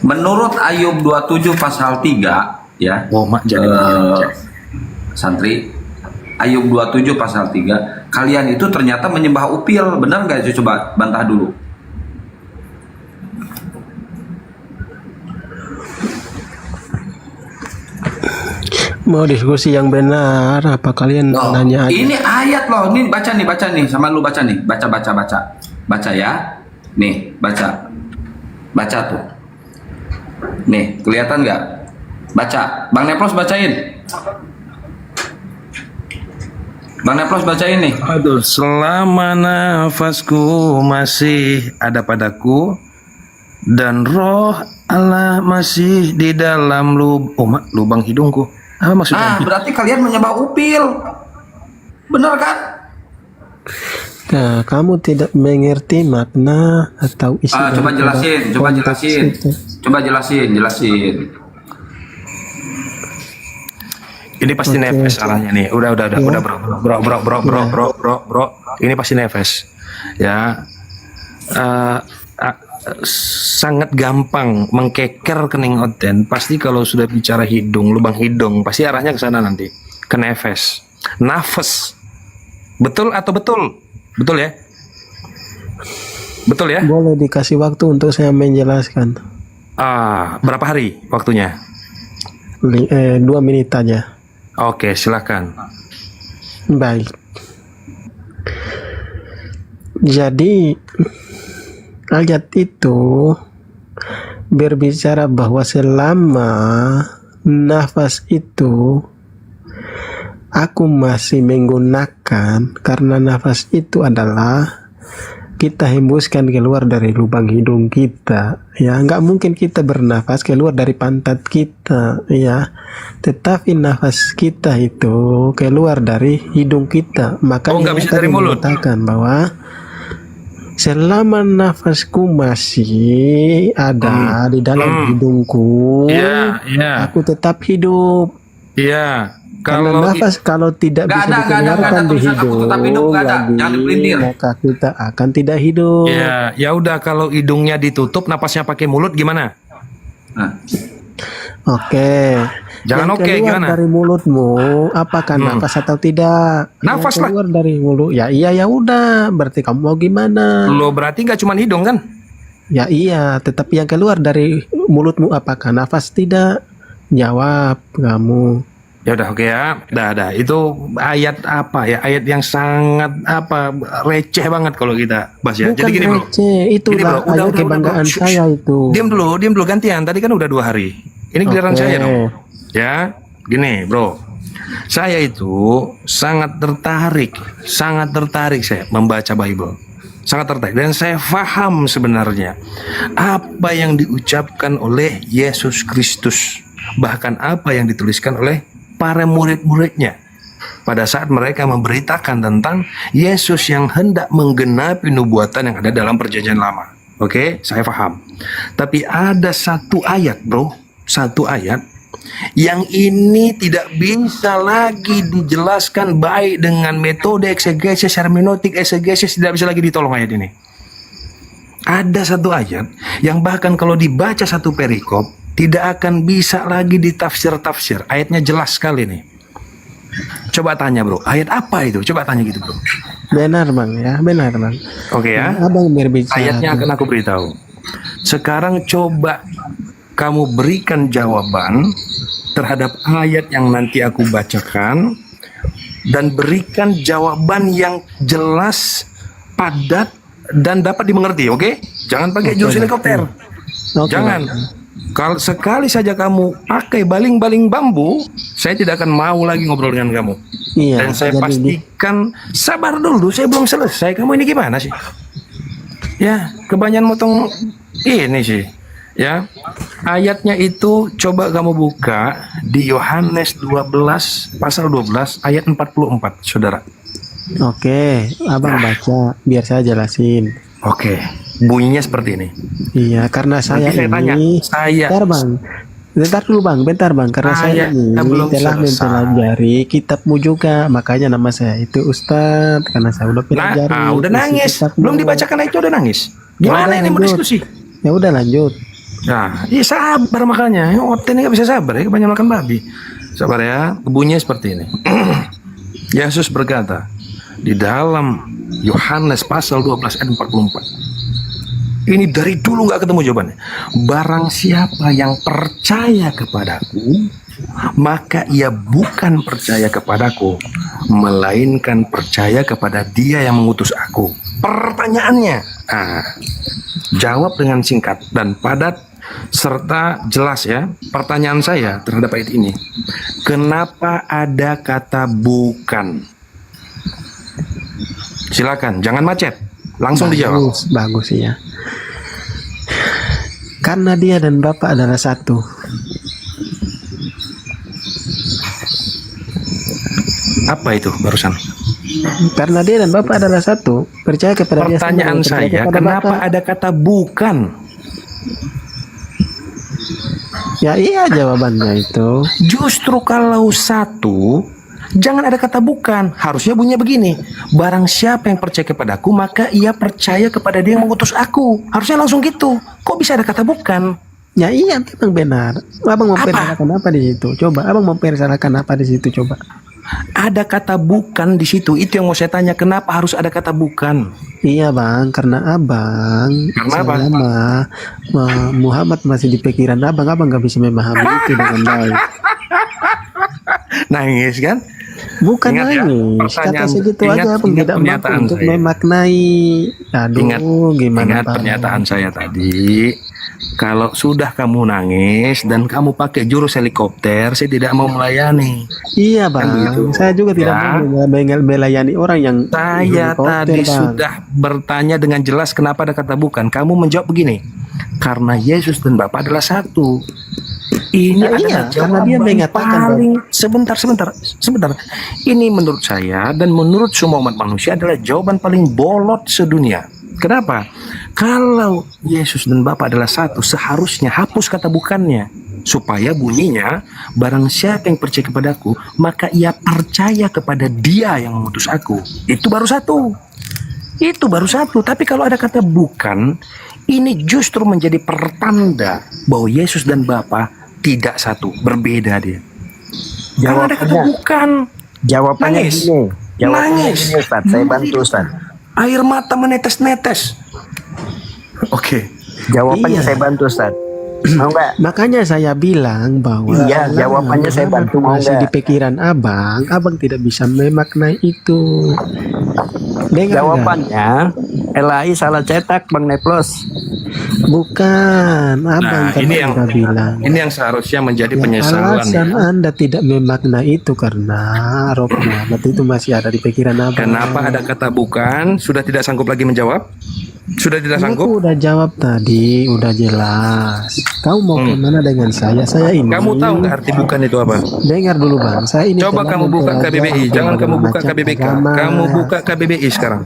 Menurut Ayub 27 pasal 3 ya. Oh, mak jadi Santri. Ayub 27 pasal 3, kalian itu ternyata menyembah upil. Benar nggak itu? Coba bantah dulu. Mau diskusi yang benar apa kalian nanya aja? Ini ayat loh, ini baca nih, sama lu baca nih, baca ya, nih baca tuh, nih kelihatan nggak? Baca, Bang Neplos bacain, nih. Aduh, selama nafasku masih ada padaku dan roh Allah masih di dalam lubang hidungku. Apa maksudnya? Berarti kalian menyembah upil, bener kan? Nah, kamu tidak mengerti makna atau isi Coba daripada jelasin, konteks itu. jelasin. Ini pasti nefes arahnya nih. Udah bro. Ini pasti nefes. Ya. Sangat gampang mengkeker kening Oten. Pasti kalau sudah bicara hidung, lubang hidung, pasti arahnya ke sana nanti. Ke nefes. Nafas. Betul atau betul? Betul ya? Betul ya? Boleh dikasih waktu untuk saya menjelaskan. Berapa hari waktunya? 2 menit aja. Oke, silakan. Baik. Jadi ayat itu berbicara bahwa selama nafas itu aku masih menggunakan, karena nafas itu adalah kita hembuskan keluar dari lubang hidung kita, ya. Nggak mungkin kita bernafas keluar dari pantat kita, ya, tetapi nafas kita itu keluar dari hidung kita. Makanya nggak bisa dari mulut. mengatakan bahwa selama nafasku masih ada di dalam hidungku, aku tetap hidup. Iya. Karena nafas kalau tidak bisa dikeluarkan di hidung lagi, maka kita akan tidak hidup. Ya udah, kalau hidungnya ditutup, napasnya pakai mulut gimana? Oke. Jangan yang keluar gimana? dari mulutmu, apakah nafas atau tidak? Nafas yang keluar dari mulut, ya udah. Berarti kamu mau gimana? Lo berarti nggak cuma hidung kan? Ya iya, tetapi yang keluar dari mulutmu apakah nafas tidak? Jawab kamu. Ya udah, oke ya. Dah. Itu ayat apa ya? Ayat yang sangat receh banget kalau kita bahas ya. Bukan jadi gini, Bro. receh, itulah ayat kebanggaan saya itu. Diam dulu gantian. Tadi kan udah 2 hari. Ini giliran saya dong. Ya, gini, Bro. Saya itu sangat tertarik saya membaca Bible. Sangat tertarik dan saya paham sebenarnya apa yang diucapkan oleh Yesus Kristus, bahkan apa yang dituliskan oleh para murid-muridnya pada saat mereka memberitakan tentang Yesus yang hendak menggenapi nubuatan yang ada dalam perjanjian lama. Oke, saya paham. Tapi ada satu ayat, Bro, satu ayat yang ini tidak bisa lagi dijelaskan baik dengan metode eksegesis, hermeneutik eksegesis, tidak bisa lagi ditolong ayat ini. Ada satu ayat yang bahkan kalau dibaca satu perikop tidak akan bisa lagi ditafsir-tafsir. Ayatnya jelas sekali nih. Coba tanya, Bro, ayat apa itu? Coba tanya gitu, Bro. Benar Bang ya, benar Bang. Oke ya. Abang berbicara. Ayatnya akan aku beritahu. Sekarang coba kamu berikan jawaban terhadap ayat yang nanti aku bacakan dan berikan jawaban yang jelas, padat dan dapat dimengerti, oke? Jangan pakai jurus helikopter. Jangan. Kalau sekali saja kamu pakai baling-baling bambu, saya tidak akan mau lagi ngobrol dengan kamu. Iya, dan saya pastikan, sabar dulu, saya belum selesai. Kamu ini gimana sih? Ya, kebanyakan motong ini sih. Ya, ayatnya itu coba kamu buka di Yohanes 12 pasal 12 ayat 44, saudara. Oke, abang baca biar saya jelasin. Oke, bunyinya seperti ini. Iya, karena saya ini bentar bang, karena saya ini telah mempelajari kitabmu juga, makanya nama saya itu Ustadz, karena saya udah pelajari. Udah nangis, belum dibacakan itu udah nangis. Gimana ini mau diskusi? Ya udah lanjut. Nah, iya sabar makanya. Oten nggak bisa sabar ya, kebanyakan makan babi. Sabar ya, bunyinya seperti ini. Yesus berkata di dalam Yohanes pasal 12 ayat 44. Ini dari dulu nggak ketemu jawabannya. Barang siapa yang percaya kepadaku, maka ia bukan percaya kepadaku, melainkan percaya kepada Dia yang mengutus aku. Pertanyaannya, jawab dengan singkat dan padat serta jelas ya. Pertanyaan saya terhadap ayat ini, kenapa ada kata bukan? Silakan, jangan macet, langsung dijawab. Bagus ya. Karena Dia dan Bapa adalah satu. Apa itu barusan? Karena dia dan Bapa adalah satu. Percaya kepada dia Pertanyaan sendiri, percaya saya, kepada kenapa Bapa. ada kata bukan? Ya iya jawabannya itu. Justru kalau satu, jangan ada kata bukan. Harusnya bunyinya begini. Barang siapa yang percaya kepadaku, maka ia percaya kepada dia yang mengutus aku. Harusnya langsung gitu. Kok bisa ada kata bukan? Ya iya memang benar. Abang mempersalahkan apa di situ? Coba abang mempersalahkan apa di situ? Coba. Ada kata bukan di situ. Itu yang mau saya tanya. Kenapa harus ada kata bukan? Iya bang, karena abang Karena apa? selama Muhammad masih di pikiran abang nggak bisa memahami itu dengan baik. Nangis kan? Bukan Ingat ya, nangis, pertanyaan- kata segitu ingat- aja abang ingat tidak mampu pernyataan untuk saya. memaknai. Aduh, gimana Ingat bang? pernyataan saya tadi. Kalau sudah kamu nangis dan kamu pakai jurus helikopter, saya tidak mau melayani. Iya bang, begitu. saya juga tidak Ya. mau melayani orang yang Saya helikopter, tadi Bang. sudah bertanya dengan jelas kenapa ada kata bukan. Kamu menjawab begini, karena Yesus dan Bapa adalah satu. Ini Nah, iya, adalah karena dia jawaban mengatakan, paling sebentar. Ini menurut saya dan menurut semua umat manusia adalah jawaban paling bolot sedunia. Kenapa? Kalau Yesus dan Bapa adalah satu, seharusnya hapus kata bukannya supaya bunyinya barang siapa yang percaya kepadaku, maka ia percaya kepada Dia yang mengutus aku. Itu baru satu. Itu baru satu. Tapi kalau ada kata bukan, ini justru menjadi pertanda bahwa Yesus dan Bapa tidak satu, berbeda dia. Karena ada kata bukan. Jawabannya Nangis. gini. Jawabannya Nangis. gini Ustaz, saya bantu Ustaz. Air mata menetes-netes. Oke. Jawabannya Iya. saya bantu Ustaz. Mau nggak? Makanya saya bilang bahwa Iya, jawabannya saya bantu, mau masih nggak? di pikiran abang tidak bisa memaknai itu. Dengar nggak? Jawabannya Elai salah cetak Bang Neplos. Bukan, abang Nah, kan ini yang sudah bilang. ini yang seharusnya menjadi Ya, penyesalan. alasan Ya. Anda tidak memaknai itu karena Roh Muhammad itu masih ada di pikiran abang. Kenapa ada kata bukan? Sudah tidak sanggup lagi menjawab? Sudah tidak sanggup? Aku udah jawab tadi, udah jelas. Kau mau kemana dengan saya? Saya ini. Kamu tahu nggak arti bukan itu apa? Dengar dulu bang, saya ini. Coba telah kamu buka mempelajari KBBI, jangan kamu buka macam KBBK. agama. Kamu buka KBBI sekarang.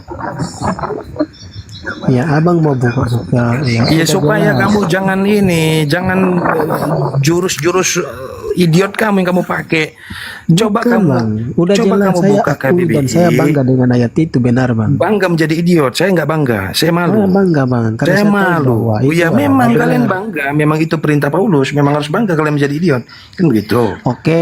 Ya abang mau buka-buka. Iya udah supaya jelas. kamu jangan jangan jurus-jurus idiot kamu yang kamu pakai. Coba Bukan, kamu, bang. Udah coba jelas kamu saya buka akui KBBI. dan saya bangga dengan ayat itu, benar bang. Bangga menjadi idiot, saya nggak bangga, saya malu. Saya bangga bang, karena Saya saya tahu malu. bahwa Oh itu ya adalah memang benar. kalian bangga, memang itu perintah Paulus, memang harus bangga kalian menjadi idiot. Kan begitu. Oke,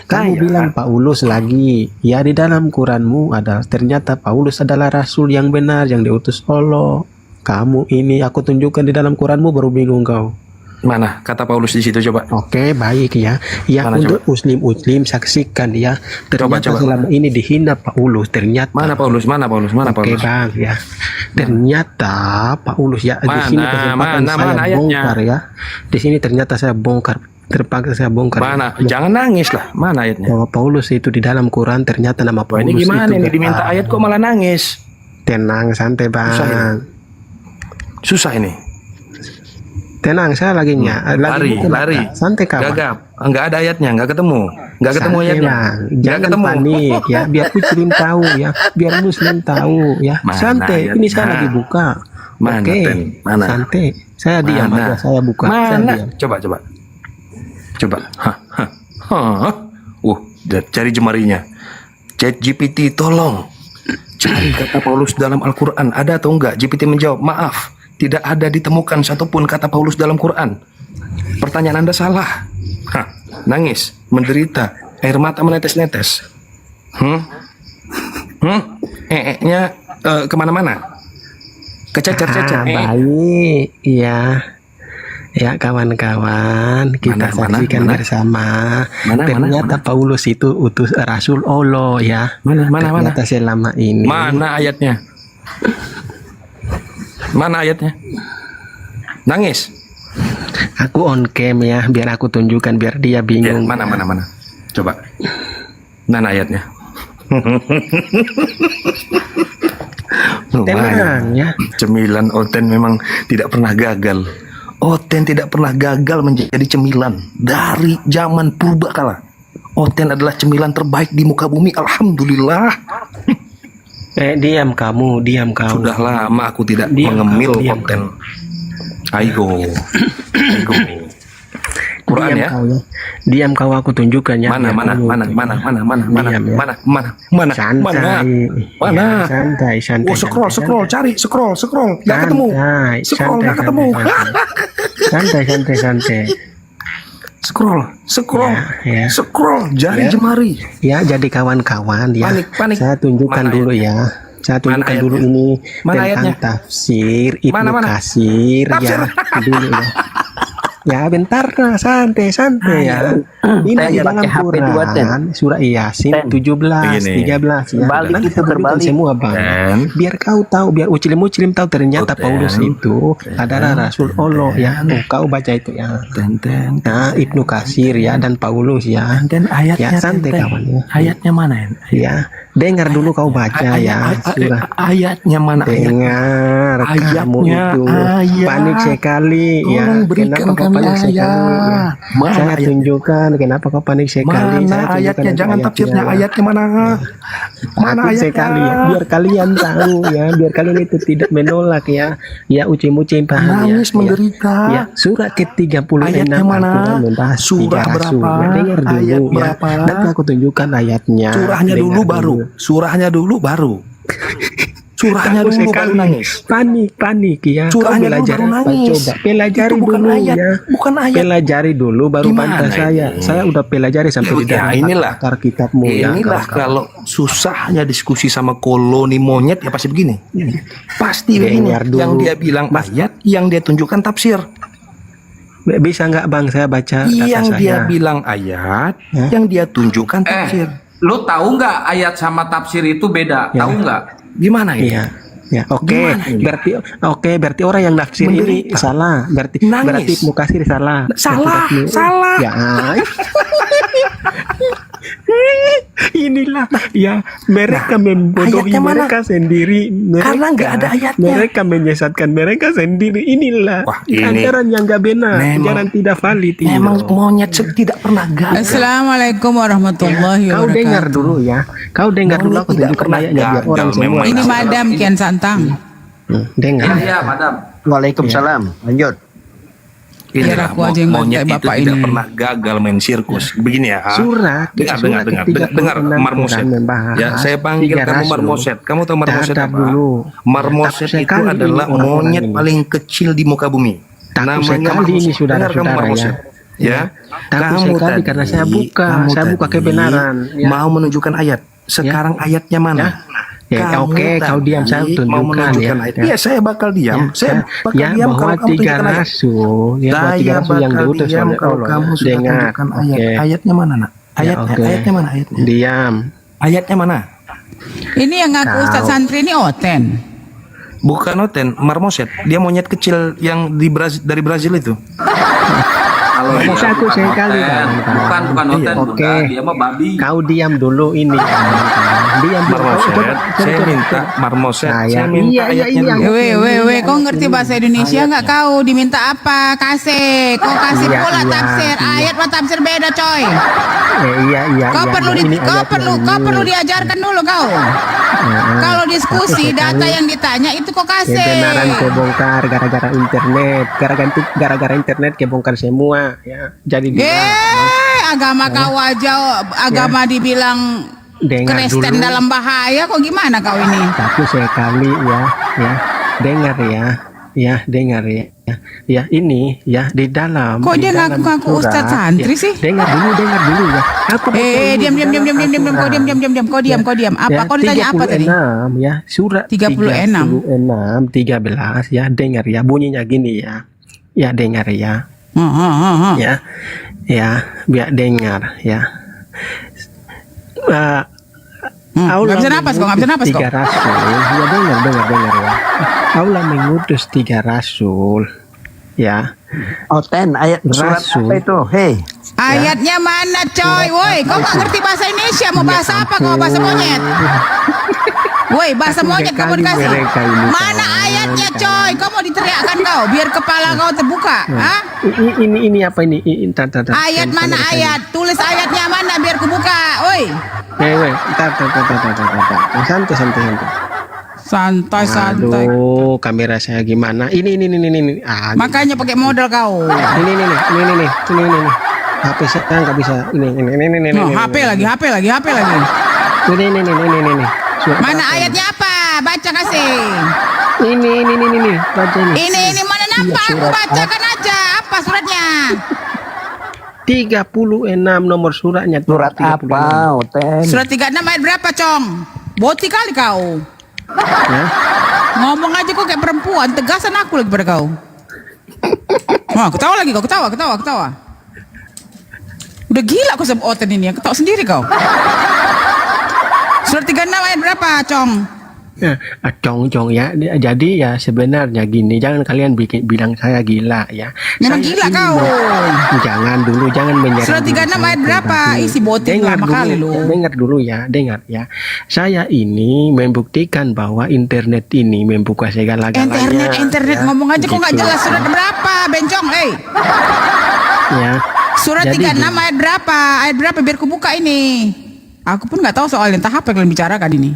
kamu bilang Paulus lagi. Ya di dalam Quranmu ada ternyata Paulus adalah rasul yang benar yang diutus Allah. Kamu ini aku tunjukkan di dalam Quranmu baru bingung kau. Mana kata Paulus di situ coba? Oke, baik ya. Ya Mana, untuk muslim-muslim saksikan ya. Ternyata Coba. selama ini dihina Paulus. Ternyata. Mana Paulus? Mana Paulus? Mana Oke Paulus? bang ya. Ternyata Paulus ya di sini kesempatan saya ayatnya? bongkar ya. Di sini ternyata saya bongkar. Terpaksa saya bongkar. Mana? Jangan nangis lah. Mana ayatnya? Bahwa Paulus itu di dalam Quran ternyata nama Wah, Paulus ini gimana itu ini diminta ayat kok malah nangis? Tenang, santai bang. Susah ini. Tenang, saya lagi Lari. santai kawan. Gagap. Enggak ada ayatnya, enggak ketemu. Enggak ketemu Santai, ayatnya. Bang. Enggak Jangan ketemu. panik ya, biar muslim tahu ya, biar muslim tahu ya. Mana Santai, ini saya ayatnya? lagi buka. Mana, Oke, Ten? Mana? santai. Saya diam Mana? aja, saya buka. Saya Mana? diam. Coba. Hah. Cari jemarinya. ChatGPT tolong. Cari kata Paulus dalam Al-Quran. Ada atau enggak? GPT menjawab, maaf. Tidak ada ditemukan satupun kata Paulus dalam Quran. Pertanyaan Anda salah. Nangis, menderita, air mata menetes-netes. Nya kemana-mana. Kececer-cecer. Baik, ya. Ya kawan-kawan, kita saksikan bersama. Ternyata Paulus itu utus Rasul Allah ya. Ternyata selama ini. Mana ayatnya? Mana ayatnya? Nangis. Aku on cam ya, biar aku tunjukkan biar dia bingung. Mana. Coba. Mana ayatnya? Tenang ya. Cemilan Oten memang tidak pernah gagal. Oten tidak pernah gagal menjadi cemilan dari zaman purbakala. Oten adalah cemilan terbaik di muka bumi. Alhamdulillah. Diam kamu. Sudah lama aku tidak mengemil konten. Aigo. Quran ya. Diam kau, aku tunjukkan ya. Mana. Santai. Oh, scroll, cari, scroll. Nggak ketemu. Santai. Scroll, jari jemari. Ya, jadi kawan-kawan ya. Panik. Saya tunjukkan dulu ya. Dulu ini Mana tentang ayatnya? tafsir Ibnu Katsir Tafsir. ya. Dulu ya. Ya bentar lah, santai ya. Ini di dalam Quran surah Yasin 17, 13 ya. Nanti saya berikan semua Bang. Biar kau tahu, biar muslim tahu ternyata Paulus itu adalah Rasul Allah ya. Kau baca itu ya. Nah, Ibnu Katsir ya dan Paulus ya. Dan ayatnya ya, santai kawan ya. Ayatnya mana ya? Dengar dulu kau baca ya. Surah. Ayatnya mana? Dengar kamu itu panik sekali ya. Kenapa kau panik sekali ya? Saya tunjukkan kenapa kau panik sekali. Mana ayatnya? Jangan tafsirnya. Ayatnya mana? Mana ayatnya? Sekali ya. Biar kalian tahu ya. Biar kalian itu tidak menolak ya. Ya ucim-ucim paham ya. Nangis menderita. Ya surah ke-36 ayatnya mana? Surah berapa? Dengar dulu ya. Nanti aku tunjukkan ayatnya. Surahnya dulu baru nangis. Panik ya. Surahnya dulu baru nangis. Coba pelajari dulu ayat, ya. Bukan ayat. Pelajari dulu baru bantah saya. Ini? Saya udah pelajari sampai di dalam akar kitabmu ya. Inilah kalau susahnya diskusi sama koloni monyet ya pasti begini. Pasti begini. Yang dia bilang ayat, yang dia tunjukkan tafsir. Bisa nggak Bang saya baca yang kata dia saya? bilang ayat, yang dia tunjukkan tafsir. Lu tahu nggak ayat sama tafsir itu beda? Ya. Tahu nggak? Gimana ya? Ya, oke. Berarti orang yang nafsir ini salah. Berarti Ibnu Katsir salah. Salah. Ya. Inilah ya mereka membodohi mereka sendiri. Karena nggak ada ayatnya. Mereka menyesatkan mereka sendiri. Inilah ajaran yang nggak benar, ajaran tidak valid. Memang monyet tidak pernah gagal. Assalamualaikum warahmatullahi wabarakatuh. Kau dengar dulu ya. Kau dengar dulu aku tunjukkan ayatnya biar orang semua. Ini Madam Kian Santang. Dengar. Ya, Madam. Waalaikumsalam. Lanjut. Inilah monyet itu tidak pernah gagal main sirkus. Begini ya. Surat. Dengar Marmoset. Ya, saya panggil kamu Marmoset. Kamu tahu Marmoset apa? Marmoset itu adalah monyet paling kecil di muka bumi. Namanya ini saudara-saudara ya. Kamu tadi karena saya buka kebenaran. Mau menunjukkan ayat. Sekarang ayatnya mana? Ya, oke, kau diam, saya tunjukkan ya. Iya, saya bakal diam. Saya bakal diam bahwa tiga rasul, yang diutus oleh Allah. Kamu sudah tunjukkan ayat. Ayatnya mana, Nak? Ayatnya mana? Diam. Ayatnya mana? Ini yang ngaku Ustadz Santri ini Oten. Bukan Oten, Marmoset. Dia monyet kecil yang dari Brazil itu. Kamu satu sekali bukan Oten. Oke. Dia mah babi. Kau diam dulu ini. Diam Marmoset. Saya minta Marmoset. Saya minta ayatnya dulu. Weh, kau ngerti bahasa Indonesia nggak kau? Diminta apa? Kasih. Kau kasih pula tafsir. Ayat sama tafsir beda, coy. Iya. Kau perlu diajarkan dulu kau. Kalau diskusi data yang ditanya itu kau kasih. Kebenaran kebongkar gara-gara internet. Gara-gara internet kebongkar semua. Ya, jadi agama kau aja agama dibilang Kristen dalam bahaya, kok gimana kau ini? Satu sekali dengar ya ini ya di dalam. Kok dia ngaku Ustadz Santri sih? Dengar dulu ya. Diam. Kau diam. Apa kau ditanya apa tadi? Ya, surat 36 13 ya, dengar ya bunyinya gini ya. Ya dengar ya. Ya, biar dengar ya. Nggak bisa napas kok. Tiga rasul, ya dengar ya. Allah mengutus 3 rasul, ya. Oten ayat surat apa itu? Hei. Ayatnya mana, coy? Woi, kau nggak ngerti bahasa Indonesia? Mau bahasa apa? Kau bahasa monyet? Woi, bahasa monyet kamu dikasih. Mana ayatnya, coy? Kau mau diteriakkan kau? Biar kepala kau terbuka. Hah? Ini apa ini? Ayat mana ayat? Tulis ayatnya mana biar ku buka. Woi. Santai. Santai. Aduh, kamera saya gimana? Ini. Ah, Makanya pakai modal kau. ini. HP saya nggak bisa. Ini. HP lagi. Ini. Mana ayatnya apa? Baca kasih. Ini. Baca ini. Ini mana nampak? Aku bacakan aja. Apa suratnya? 36 nomor suratnya. Surat apa, Oten? Surat 36 ayat berapa, Cong? Boti kali kau. Ya? Ngomong aja kok kayak perempuan, tegasan aku lagi pada kau. Wah, ketawa lagi kau, ketawa. Udah gila kau sama Oten ini, ketawa sendiri kau. Surat 36 ayat berapa, Cong? Ya, Cong ya. Jadi ya sebenarnya gini, jangan kalian bilang saya gila ya. Memang saya gila ini kau. Jangan menyerang. Surat 36 ayat berapa? Isi boti lama kali lu. Dengar dulu ya. Saya ini membuktikan bahwa internet ini membuka segala-galanya. Internet ya. ngomong aja kok nggak Gitu. jelas. Surat berapa, bencong? Ya. Surat Jadi 36 ayat berapa? Ayat berapa biar ku buka ini. Aku pun nggak tahu soalnya, entah apa yang kalian bicarakan ini.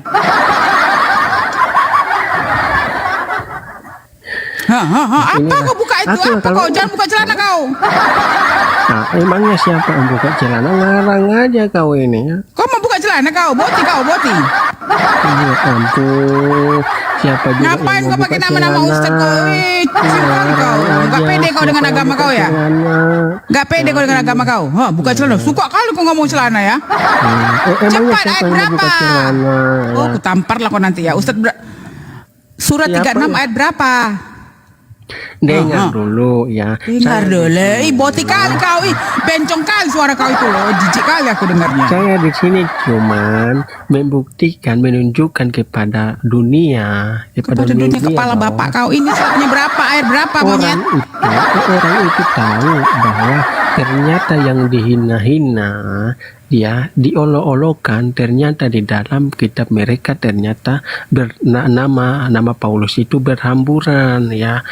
Apa kau buka itu? Apa kau? Jangan buka celana kau. Nah, emangnya siapa yang buka celana? Ngarang aja kau ini ya. Kau mau buka celana kau? Boti. Ya ampun. Siapa juga Ngapain yang kau mau pakai buka nama-nama celana? ustaz kau? Ciuman kau. Gak pede kau dengan agama kau ya? Gak pede kau dengan agama kau? Buka celana. Suka kali kau ngomong celana ya. Cepat, ayat berapa? Oh, aku tampar lah kau nanti ya. Ustaz Surat 36 ayat berapa? Dengar dulu ya. Dengar dulu. Boti kali kau. Bencong kali suara kau itu loh. Jijik kali aku dengarnya. Saya di sini cuman membuktikan, menunjukkan kepada dunia, kepada dunia kepala bapak kau ini suratnya berapa? Ayat berapa, monyet? Orang itu tahu bahwa ternyata yang dihina-hina, ya diolok-olokan, ternyata di dalam kitab mereka ternyata nama Paulus itu berhamburan ya.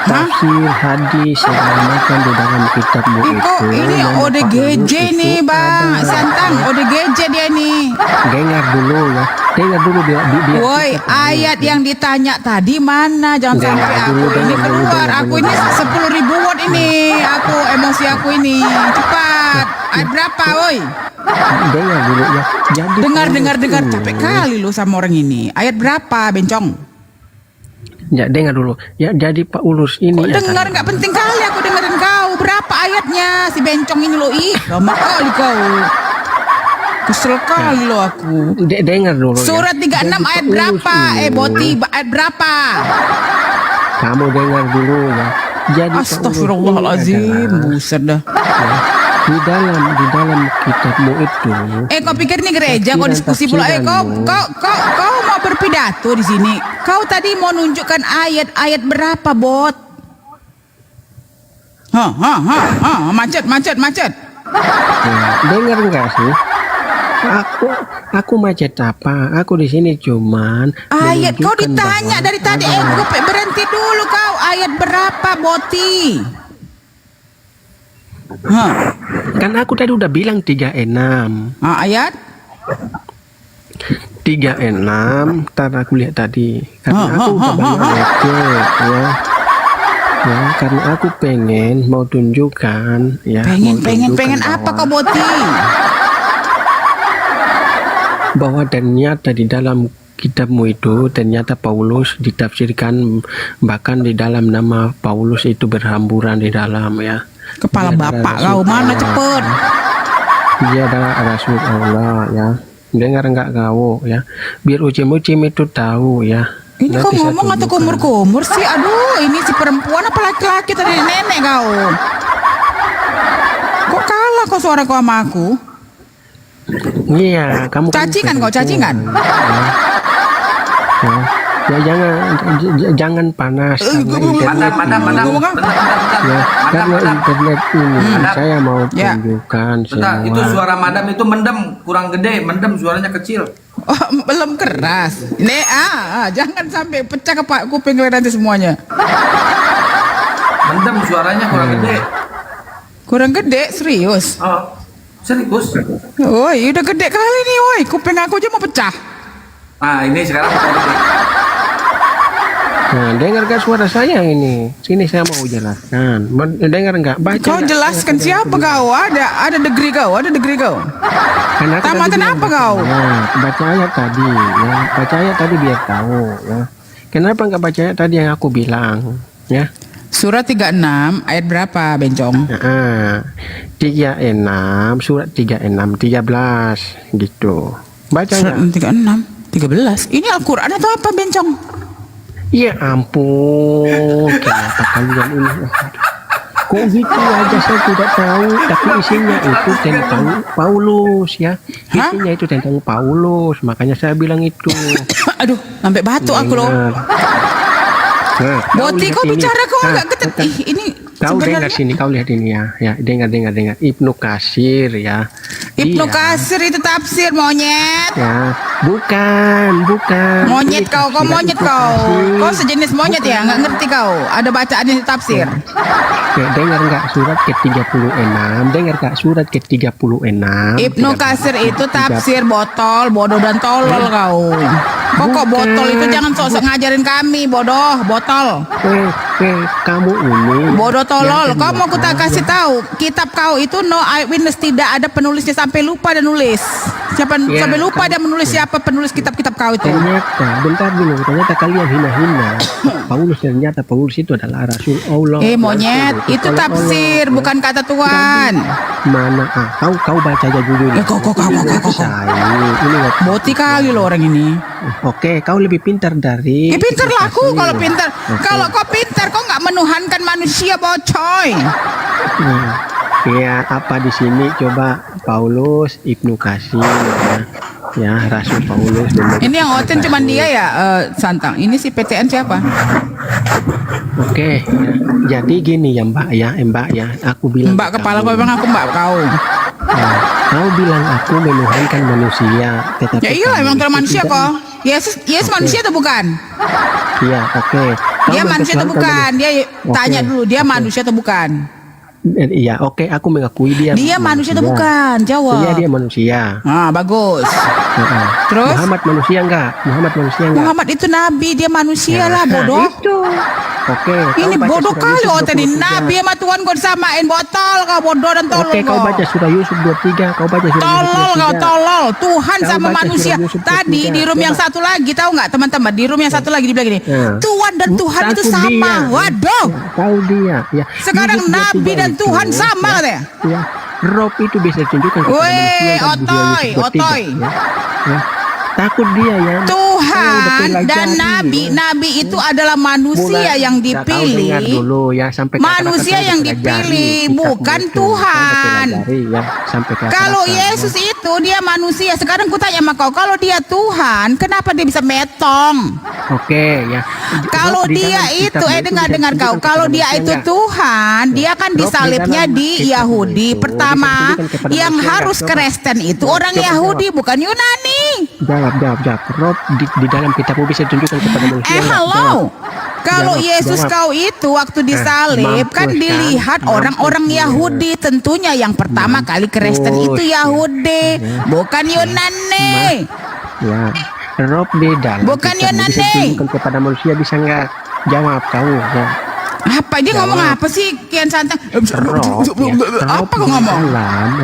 Tafsir hadis segala macam di dalam kitabmu itu. Ini ODGJ nih, Bang. Santang ODGJ dia nih. Dengar dulu dia. Woi, ayat yang ditanya tadi mana? Jangan sampai aku ini keluar. Aku ini 10.000 watt ini. Aku emosi aku ini. Cepat. Ayat berapa, woi? Dengar dulu ya. Dengar. Capek kali lu sama orang ini. Ayat berapa, bencong? Ya, dengar dulu. Ya, jadi Paulus ini. Dengar nggak penting kali aku dengerin kau. Berapa ayatnya si bencong ini lo? Lama kali kau. Kesel kali lo aku. Dengar dulu. Surat 36 ayat berapa? Boti ayat berapa? Kamu dengar dulu ya. Jadi Astagfirullahaladzim, buset dah. Di dalam kitabmu itu. Kau pikir ini gereja? Kau diskusi pula? Kau mau berpidato di sini? Kau tadi mau nunjukkan ayat berapa, bot? Macet. Dengar enggak sih? Aku macet apa? Aku di sini cuman ayat. Kau ditanya dari tadi. Berhenti dulu kau. Ayat berapa, Boti? Kan aku tadi udah bilang 36. Ayat 36. Ntar aku lihat tadi. Karena aku udah banyak ya. Ya, karena aku mau tunjukkan ya. Pengen apa kau, Boti? Bahwa ternyata di dalam kitabmu itu ternyata Paulus ditafsirkan, bahkan di dalam nama Paulus itu berhamburan di dalam ya. Kepala bapak kau mana cepet? Dia adalah Rasul Allah ya. Dengar enggak kau ya? Biar ucim-ucim itu tahu ya. Ini kau ngomong atau kumur-kumur sih? Aduh, ini si perempuan apa laki-laki tadi nenek kau? Kok kalah kau suara kau sama aku? Iya, kamu cacingan kau, cacingan. Ya jangan panas. Karena internet ini saya mau tunjukkan semua. Itu suara madam itu mendem, kurang gede, mendem suaranya kecil. Oh, belum keras. Ini jangan sampai pecah kuping nanti semuanya. Mendem suaranya kurang gede. Kurang gede, serius? Serius? Woi, udah gede kali nih, woi. Kuping aku aja mau pecah. Nah, ini sekarang Nah, dengar gak suara saya ini? Sini saya mau jelaskan. Dengar nggak? Baca. Kau nggak? jelaskan siapa kau? Ada degree kau, ada degree kau. Karena aku tadi Tamatan bilang apa kau? Nah, baca ayat tadi, ya. Baca ayat tadi biar tahu, ya. Kenapa nggak baca ayat tadi yang aku bilang, ya? Surat 36 ayat berapa, Bencong? 36, surat 36, 13 gitu. Baca Surat 36, 13. Ini Al-Qur'an atau apa, Bencong? Ya ampun, kenapa kalian ini? Kok gitu aja saya tidak tahu, tapi isinya itu tentang Paulus ya. Isinya itu tentang Paulus, makanya saya bilang itu. Aduh, sampai batuk aku loh. Nah, Boti kau bicara kau agak ketat. Ini kau dengar sebenarnya sini, kau lihat ini ya, dengar. Ibnu Katsir ya. Ibnu Dia- Katsir itu tafsir monyet. Ya, bukan. Monyet kau monyet kau. Kau sejenis monyet ya, nggak ngerti kau. Ada bacaannya di tafsir. Oke, dengar nggak surat ke-36? Dengar nggak surat ke-36? Ibnu Katsir itu tafsir botol, bodoh dan tolol kau. Kok botol itu jangan sok-sok ngajarin kami, bodoh, botol. Kamu ini Bodoh tolol. Kau mau kita kasih tahu, kitab kau itu no eyewitness, tidak ada penulisnya sampai lupa dan nulis. Ya, Sampai lupa dia menulis siapa penulis kitab-kitab kau itu. Ternyata, bentar dulu, ternyata kalian hina-hina Paulus. Ternyata Paulus itu adalah Rasul Allah. Monyet, itu Kalau tafsir, Allah, bukan kata Tuhan. Mana kau baca aja dulu. Kau. Ini Boti kali lo orang ini. Oke, kau lebih pintar dari. Pintar lah aku kalau pintar. Kalau kau pintar, kau nggak menuhankan manusia, bocoy. Ya, apa di sini coba Paulus, Ibnu Katsir ya, Rasul Paulus. Ini yang oten cuman dia ya, Santang. Ini si PTN siapa? Oke, ya. Jadi gini ya Mbak ya, aku bilang. Mbak kepala kau memang aku mbak kau. Kau bilang aku menuhankan manusia, tetapi Ya iya, kamu emang terlalu itu manusia tidak- kok. Yesus manusia atau bukan? Iya, oke. Kau Dia manusia atau mempersoalkan bukan? Dia Oke, tanya dulu, dia manusia atau bukan? Iya, oke, aku mengakui dia. Dia manusia atau bukan? Jawab. Iya, dia manusia. Bagus. Terus? Muhammad manusia enggak? Muhammad itu nabi, dia manusia lah, bodoh. Oke. Ini kau baca bodoh surah kali Yusuf oten ini. 23. Nabi sama Tuhan kau disamain, botol kau, bodoh dan tolol Oke, kau kau. baca surah Yusuf 23, kau baca surah Tolol Yusuf kau, 23. tolol. Tuhan Kau sama baca manusia. surah Yusuf Tadi 23. di room yang Coba. satu lagi, tahu nggak teman-teman? Di room yang satu lagi dibilang gini, Tuhan dan Tuhan itu Takut sama. dia. Waduh. Tahu dia, ya. Sekarang Yusuf 23 Nabi dan itu, Tuhan sama katanya. Ya, roh itu bisa ditunjukkan kepada Weh, manusia kan, di otoy, Yusuf 23, otoy. ya. Takut dia ya. Tuhan dan Nabi itu adalah manusia yang Kau dengar dipilih. dulu ya, sampai Manusia yang dipilih, bukan Tuhan. Ya, sampai ke Kalau akar-akar, Yesus itu dia manusia. Sekarang kutanya sama kau, kalau dia Tuhan, kenapa dia bisa metong? Oke ya. Kalau Rob di dia dalam itu, kitab dengar bisa kau. ditunjukkan Kalau kepada dia manusia itu enggak? Tuhan, dia kan Rob di disalibnya dalam di kitab Yahudi. itu Pertama, bisa ditunjukkan kepada yang manusia harus enggak? Coba. Kristen itu orang Coba Yahudi, bukan Yunani. Jawab. Rob di dalam kitabmu bisa ditunjukkan kepada manusia enggak? Halo. Jawab. Kalau Jawab, Yesus jawab. kau itu waktu disalib mampus kan kan? dilihat Mampus orang-orang dia. Yahudi, tentunya yang pertama kali Kristen itu Yahudi, bukan Yunani. Ya, Rob di dalam Bukan kitabmu bisa Yunani. ditunjukkan kepada manusia bisa enggak? Jawab kau ya. Apa dia ngomong apa sih Kian Santang? Apa kau ngomong?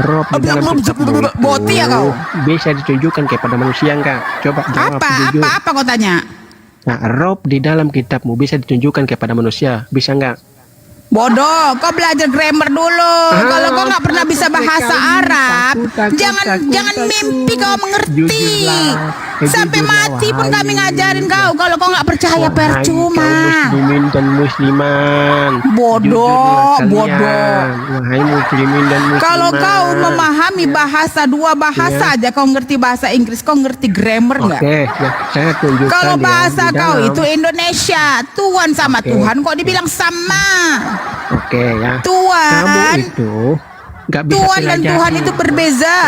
Rob di dalam kitabmu itu Boti ya kau? bisa ditunjukkan kepada manusia enggak? Coba jawab jujur. Apa kau tanya? Nah, Rob di dalam kitabmu bisa ditunjukkan kepada manusia, bisa enggak? Bodoh, kau belajar grammar dulu. Kalau kau nggak pernah bisa bahasa Arab, jangan mimpi kau mengerti. Sampai mati pun kami ngajarin kau. Kalau kau nggak percaya percuma. Muslimin dan musliman. Bodoh, Jujurlah bodoh. kalian. Wahai muslimin dan musliman. Kalau kau memahami dua bahasa aja, kau ngerti bahasa Inggris, kau ngerti grammar nggak? Oke, ya, saya tunjukkan. Kalau ya, bahasa di kau dalam. itu Indonesia, Tuhan sama Oke. Tuhan kok dibilang sama. Oke ya. Tuhan. Kamu itu nggak bisa Tuhan dan pelajari. Tuhan itu berbeza.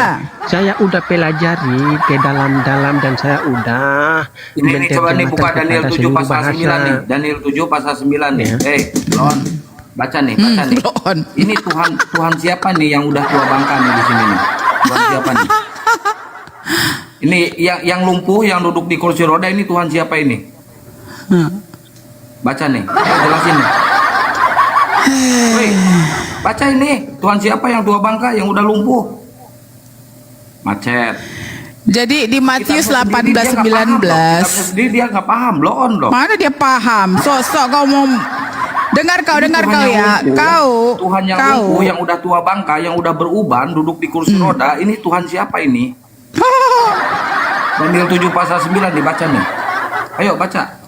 Saya udah pelajari ke dalam-dalam dan saya udah Ini coba nih buka menerjemahkan Daniel kepada 7 seluruh pasal 9 nih. bahasa. Daniel 7 pasal 9 nih. Ya. Lon. Baca nih. Ini Tuhan siapa nih yang udah tua bangka nih di sini nih? Tuhan siapa nih? Ini yang lumpuh, yang duduk di kursi roda ini Tuhan siapa ini? Baca nih, jelasin nih. Woi, baca ini. Tuhan siapa yang tua bangka, yang udah lumpuh? Macet. Jadi di Matius 18:19. Sendiri dia nggak paham, blow on loh. Mana dia paham? Sosok kau mau dengar kau ya. Tuhan yang lumpuh, yang udah tua bangka, yang udah beruban, duduk di kursi roda. Ini Tuhan siapa ini? Daniel 7 pasal 9 dibaca nih. Ayo baca.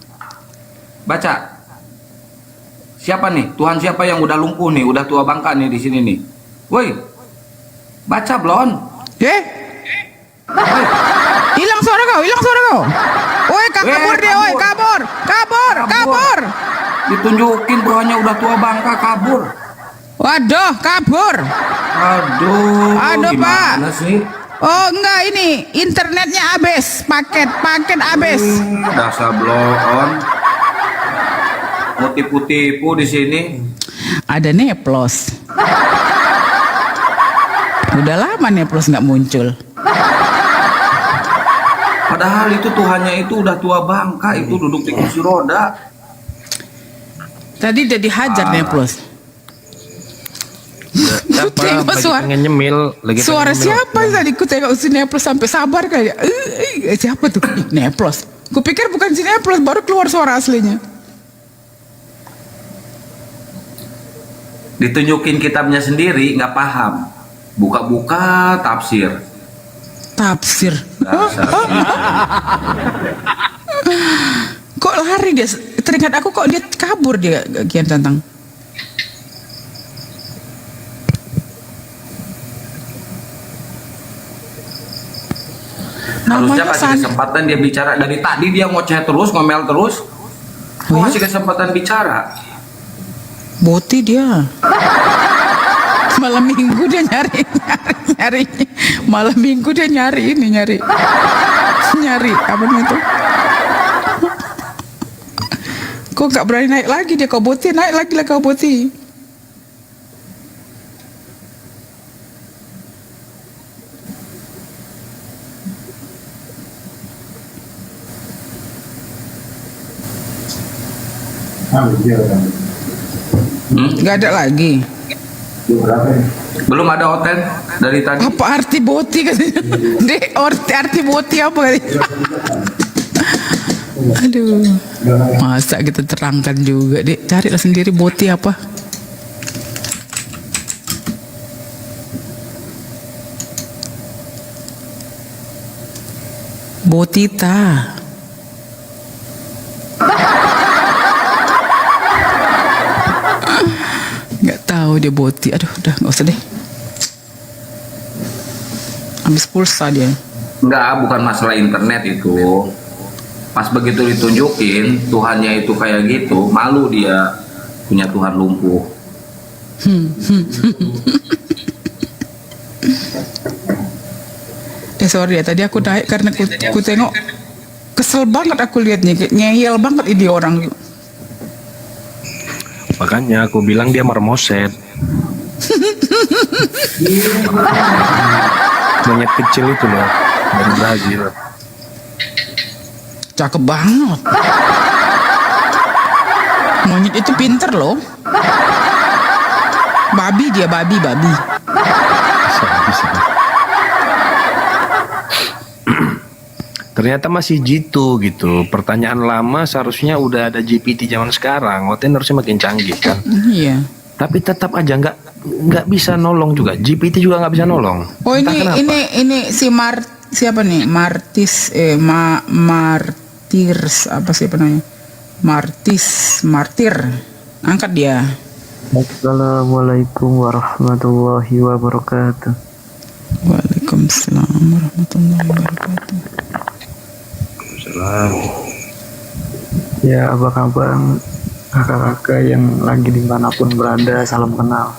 Baca. Siapa nih? Tuhan siapa yang udah lumpuh nih, udah tua bangka nih di sini nih. Woi. Baca blon. Hilang suara kau. Woi, kabur dia, woi, kabur. Ditunjukin Tuhannya udah tua bangka, kabur. Waduh, kabur. Aduh, Pak. Sih? Oh enggak, ini internetnya habis, paket habis. Dasar blow on. Mau tipu-tipu di sini. Ada Neplos. Udah lama Neplos nggak muncul. Padahal itu Tuhannya itu udah tua bangka, itu duduk di kursi roda. Tadi udah dihajar Neplos. Tengok suara siapa tadi? Ku tengok si Neplos sampai sabar kayak siapa tuh? Neplos. Kupikir bukan si Neplos, baru keluar suara aslinya. Ditunjukin kitabnya sendiri nggak paham. Buka-buka tafsir. Kok lari dia? Teringat aku kok dia kabur dia Kian Santang. Harusnya kasih kesempatan dia bicara. Dari tadi dia ngoceh terus, ngomel terus. Kasih kesempatan bicara. Boti dia. Malam minggu dia nyari. Malam minggu dia nyari apa itu? Kok nggak berani naik lagi dia? Kau Boti naik lagi lah kau Boti. Nggak ada lagi. Belum ada hotel dari tadi. Apa arti Boti katanya? Dek, arti Boti apa katanya? Aduh, masa kita terangkan juga, Dek? Carilah sendiri Boti apa. Botita. Nggak tahu dia Boti. Aduh, udah nggak usah deh. Habis pulsa dia. Enggak, bukan masalah internet itu. Pas begitu ditunjukin Tuhannya itu kayak gitu, malu dia punya Tuhan lumpuh. Sorry ya, tadi aku naik karena aku tengok kesel banget aku liatnya, ngeyel banget ini orang. Makanya aku bilang dia mermoset. Monyet kecil itu loh, dari Brazil. Cakep banget. Monyet itu pinter loh. Babi dia, babi. Ternyata masih jitu gitu. Pertanyaan lama seharusnya udah ada GPT zaman sekarang. Oten harusnya makin canggih kan. Iya. Tapi tetap aja nggak bisa nolong juga. GPT juga nggak bisa nolong. Oh ini si siapa nih? Martirs apa sih namanya? Martir. Angkat dia. Assalamualaikum warahmatullahi wabarakatuh. Waalaikumsalam warahmatullahi wabarakatuh. Ya, abang-abang, kakak-kakak yang lagi dimanapun berada, salam kenal.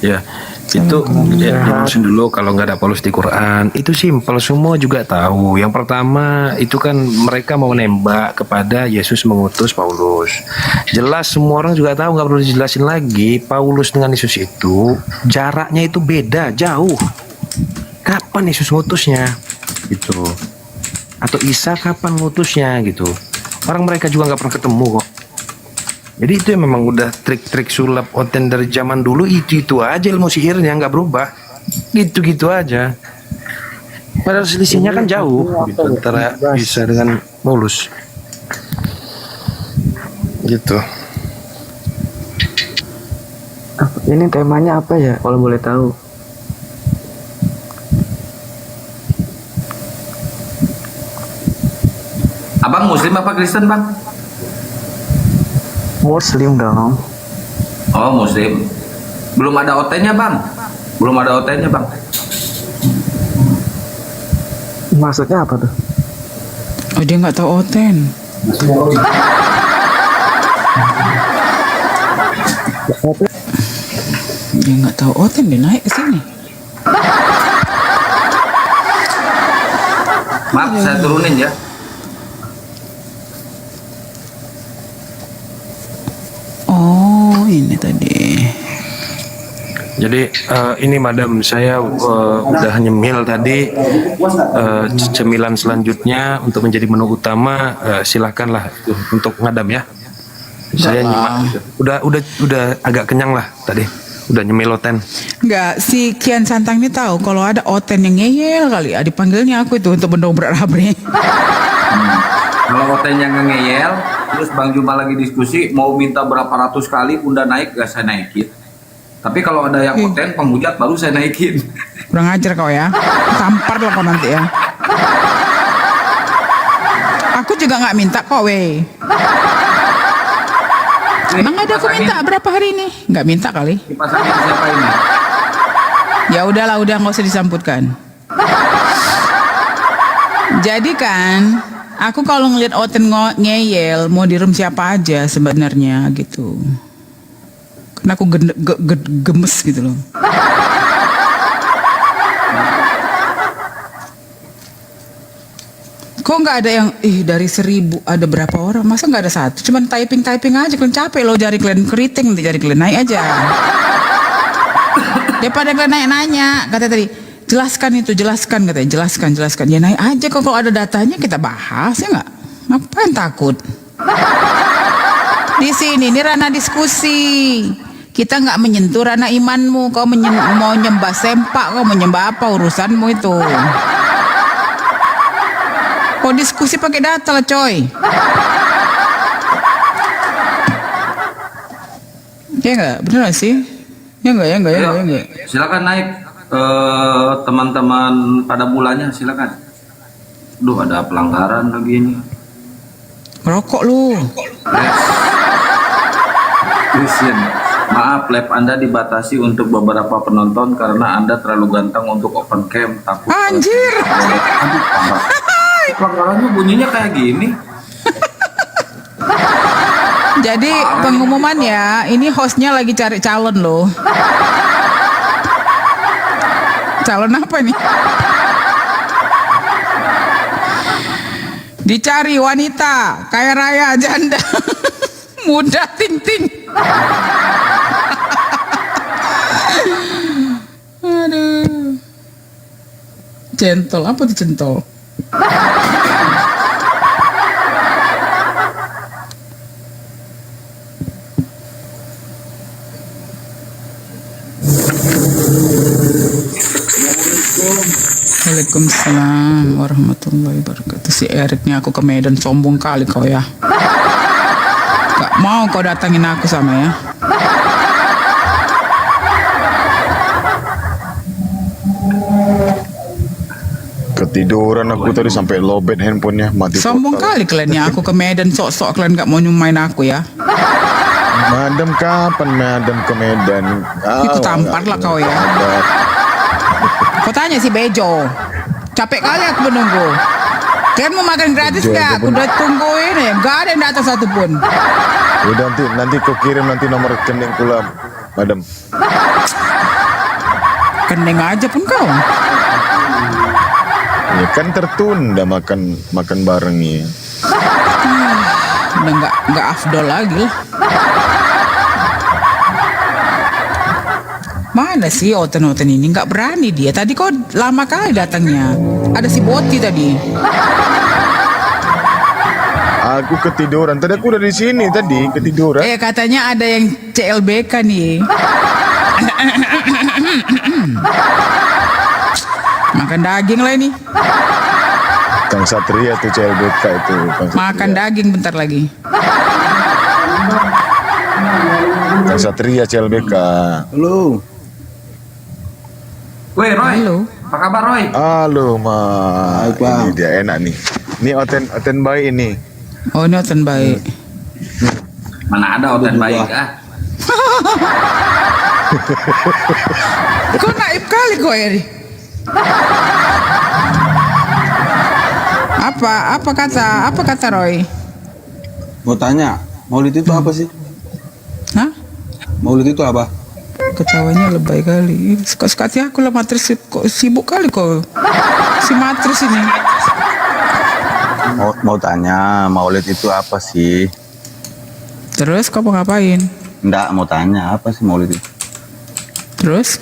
Ya, itu jelasin dulu kalau nggak ada Paulus di Quran. Itu simpel, semua juga tahu. Yang pertama itu kan mereka mau nembak kepada Yesus mengutus Paulus. Jelas semua orang juga tahu, nggak perlu dijelasin lagi. Paulus dengan Yesus itu jaraknya itu beda, jauh. Kapan Yesus ngutusnya? gitu. Atau Isa kapan ngutusnya gitu. Orang mereka juga nggak pernah ketemu kok. Jadi itu yang memang udah trik-trik sulap Oten dari zaman dulu, itu aja ilmu sihirnya nggak berubah. Gitu-gitu aja. Padahal selisihnya kan jauh gitu, antara Isa dengan Mulus. Gitu. Ini temanya apa ya kalau boleh tahu? Abang Muslim apa Kristen bang? Muslim dong. Oh Muslim. Belum ada OT-nya bang. Belum ada OT-nya bang. Maksudnya apa tuh? Oh dia nggak tahu Oten. Dia nggak tahu Oten, dia naik ke sini. Maaf saya turunin ya. Oh ini tadi. Jadi ini madam, saya udah nyemil tadi. Cemilan selanjutnya untuk menjadi menu utama, silakanlah untuk ngadam ya. Saya nyimak gitu. Udah agak kenyang lah tadi. Udah nyemil Oten. Enggak, si Kian Santang ini tahu kalau ada Oten yang ngeyel kali. Dipanggilnya aku itu untuk mendobrak Rabri. Kalau OT-nya ngeyel, terus Bang Juma lagi diskusi mau minta berapa ratus kali Bunda naik, gak saya naikin. Tapi kalau ada yang Oten penghujat baru saya naikin. Kurang ajar kau ya. Tampar lah kau nanti ya. Aku juga nggak minta kok weh. Emang ada aku minta berapa hari ini? Nggak minta kali. Dipasangin siapa ini? Ya udahlah, udah nggak usah disambutkan. Jadi kan, aku kalau ngeliat Oten ngeyel mau di room siapa aja sebenarnya gitu. Karena aku gemes gitu loh. Kok nggak ada yang dari 1000 ada berapa orang? Masa nggak ada satu? Cuman typing aja, kalian capek loh, jari kalian keriting, nanti jari kalian naik aja. Daripada kalian nanya, kata tadi jelaskan itu, jelaskan katanya, jelaskan. Ya naik aja kok, kalau ada datanya kita bahas ya nggak? Ngapain takut? Di sini ini ranah diskusi. Kita nggak menyentuh ranah imanmu. Kau mau nyembah sempak, kau menyembah apa, urusanmu itu. Kau diskusi pakai data lah coy. Ya nggak, bener gak sih? Ya nggak. Silakan naik teman-teman pada mulanya, silakan. Duh ada pelanggaran lagi ini. Ngerokok lu. Christian, maaf live Anda dibatasi untuk beberapa penonton karena Anda terlalu ganteng untuk open cam. Takut. Anjir. Aduh parah. Pelanggarannya bunyinya kayak gini. Jadi pengumuman ya, ini hostnya lagi cari calon loh. Calon apa nih? Dicari wanita, kaya raya, janda, muda, ting-ting. Aduh. Centol, apa tuh centol? Waalaikumsalam warahmatullahi wabarakatuh. Si Eriknya aku ke Medan, sombong kali kau ya. Gak mau kau datangin aku sama ya. Ketiduran aku tadi sampai lowbat handphonenya mati. Sombong kali kalian ya, aku ke Medan sok-sok kalian gak mau nyumain aku ya. Madam kapan madam ke Medan? Itu tampar lah kau ya. Kau tanya si Bejo. Capek kali aku menunggu. Kalian mau makan gratis gak? Aku udah tungguin ya, gak ada yang datang satupun. Udah nanti kau kirim nanti nomor rekening pula, madam. Kening aja pun kau. Ya kan tertunda makan bareng ya. Udah nggak afdol lagi lah. Mana Mana sih Oten-Oten ini? Nggak berani dia. Tadi kok lama kali datangnya. Ada si Boti tadi. Aku ketiduran. Tadi aku udah di sini tadi ketiduran. Katanya ada yang CLBK nih. Makan daging lah ini. Kang Satria tuh CLBK itu. Makan daging bentar lagi. Kang Satria CLBK. Halo. Woi Roy. Halo. Apa kabar Roy? Halo Ini dia enak nih. Ini Oten baik ini. Oh ini Oten baik. Mana ada Oten baik Kok naib kali kok Eri? Apa kata Roy? Mau tanya, Maulid itu apa sih? Hah? Maulid itu apa? Ketawanya lebay kali. Sekali aku lah matris kok sibuk kali kok. Si matris ini. Mau tanya, Maulid itu apa sih? Terus kamu ngapain? Enggak, mau tanya apa sih Maulid itu? Terus?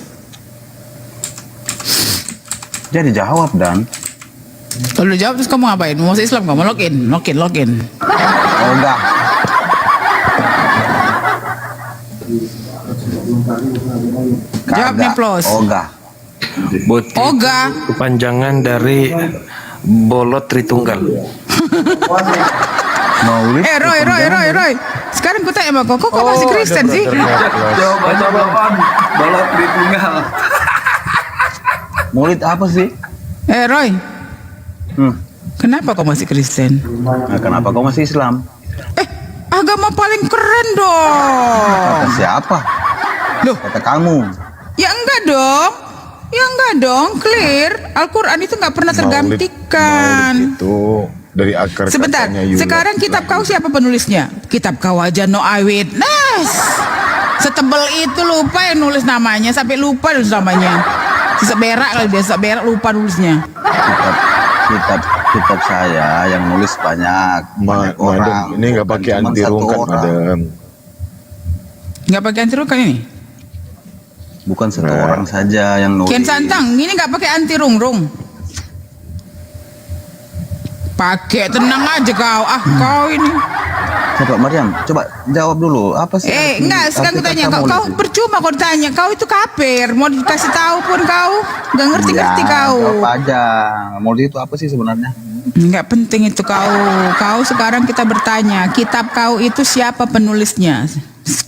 Jadi jawab Dan. Kalau udah jawab terus kamu ngapain? Mau masuk Islam kamu? Login. Oh enggak. Jawab nih Plos. Oga. Oga. Kepanjangan dari bolot Tritunggal. Maulid. Roy. Sekarang ku tanya sama kok masih Kristen sih? Jawaban bolot Tritunggal. Maulid apa sih? Roy. Kenapa kau masih Kristen? Nah, kenapa kau masih Islam? Agama paling keren dong. Kata siapa? Loh, kata kamu. Ya enggak dong, clear. Al-Quran itu nggak pernah tergantikan. Maulid itu dari akar Sebentar, katanya Yula. sekarang kitab kau siapa penulisnya? Kitab kau aja no eyewitness. Setebel itu lupa yang nulis namanya, sampai lupa nulis namanya. Sisa berak kali dia, sisa berak lupa nulisnya. Kitab saya yang nulis banyak orang. Ini nggak pakai anti rungkat, Madam. Nggak pakai anti rungkat ini? Bukan satu orang saja yang nulis. Kian Santang, ini nggak pakai anti rung. Pakai, tenang aja kau. Kau ini. Coba Maryam, coba jawab dulu. Apa sih? Enggak, sekarang aku tanya kau percuma kau tanya. Kau itu kafir. Mau dikasih tahu pun kau nggak ngerti kau. Jawab aja. Maulid itu apa sih sebenarnya? Nggak penting itu kau. Kau sekarang kita bertanya, kitab kau itu siapa penulisnya?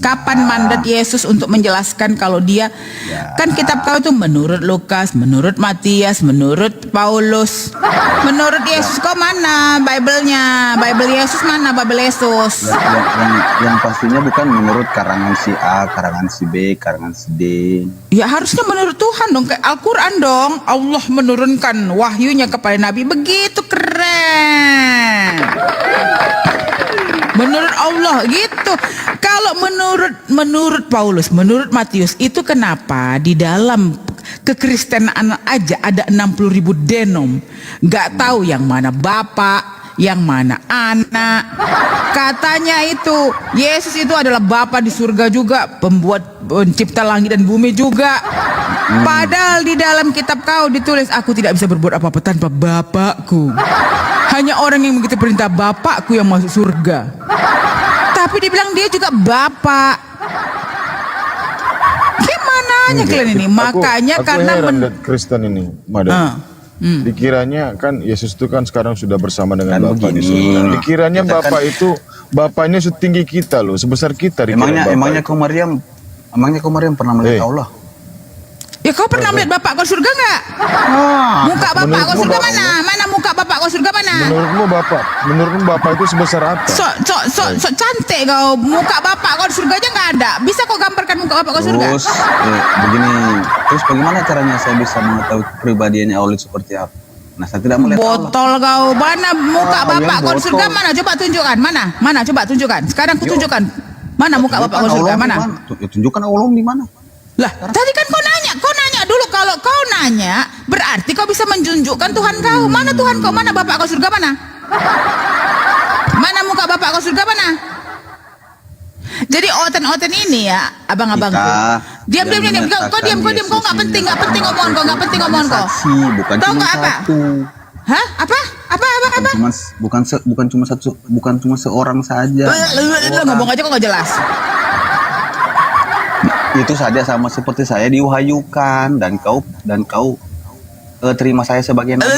Kapan mandat Yesus untuk menjelaskan kalau dia kan kitab kau itu menurut Lukas, menurut Matias, menurut Paulus, menurut Yesus kau mana Bible-nya? Bible Yesus mana? Bible Yesus? Yang pastinya bukan menurut karangan si A, karangan si B, karangan si D. Ya harusnya menurut Tuhan dong, kayak Al-Quran dong. Allah menurunkan wahyunya kepada Nabi, begitu keren. Menurut Allah gitu. Kalau menurut Paulus, menurut Matius, itu kenapa di dalam kekristenan aja ada 60.000 denom. Nggak tahu yang mana bapak, yang mana anak. Katanya itu Yesus itu adalah Bapa di surga juga, pencipta langit dan bumi juga. Padahal di dalam kitab kau ditulis, aku tidak bisa berbuat apa-apa tanpa Bapakku. Hanya orang yang mengikuti perintah Bapakku yang masuk surga. Tapi dibilang dia juga Bapak. Gimana kalian ini? Makanya karena Kristen ini, Madam. Dikiranya kan Yesus itu kan sekarang sudah bersama dengan Bapa di surga. Dikiranya Bapa itu Bapaknya setinggi kita loh, sebesar kita. Emangnya kau Maryam pernah melihat Allah? Ya kau pernah melihat Bapak kau surga nggak? Muka Bapak kau surga mana? Mana muka Bapak kau surga mana? Menurutmu Bapak itu sebesar apa? So cantik kau. Muka Bapak kau di surga aja nggak ada. Bisa kau gambarkan muka Bapak kau surga? Terus bagaimana caranya saya bisa mengetahui kepribadiannya Allah seperti apa? Nah, saya tidak melihat botol Allah. Kau. Mana muka Bapak kau di surga mana? Coba tunjukkan. Mana? Coba tunjukkan. Sekarang aku tunjukkan. Mana muka Bapak kau surga? Mana? Tunjukkan Allah di mana? Lah, tadi kan kau nanya dulu. Kalau kau nanya, berarti kau bisa menunjukkan Tuhan kau. Mana Tuhan kau? Mana Bapak kau surga mana? Mana muka Bapak kau surga mana? Jadi oten-oten ini ya, abang-abangku. Diam. Kau diam. Kau nggak penting omongan kau. Nggak penting omongan kau. Saksi, bukan Tahu cuma nggak apa? satu. Hah? Apa? Bukan cuma seorang saja. Lu ngomong aja kok nggak jelas. Itu saja sama seperti saya diwahyukan dan kau terima saya sebagai nabi.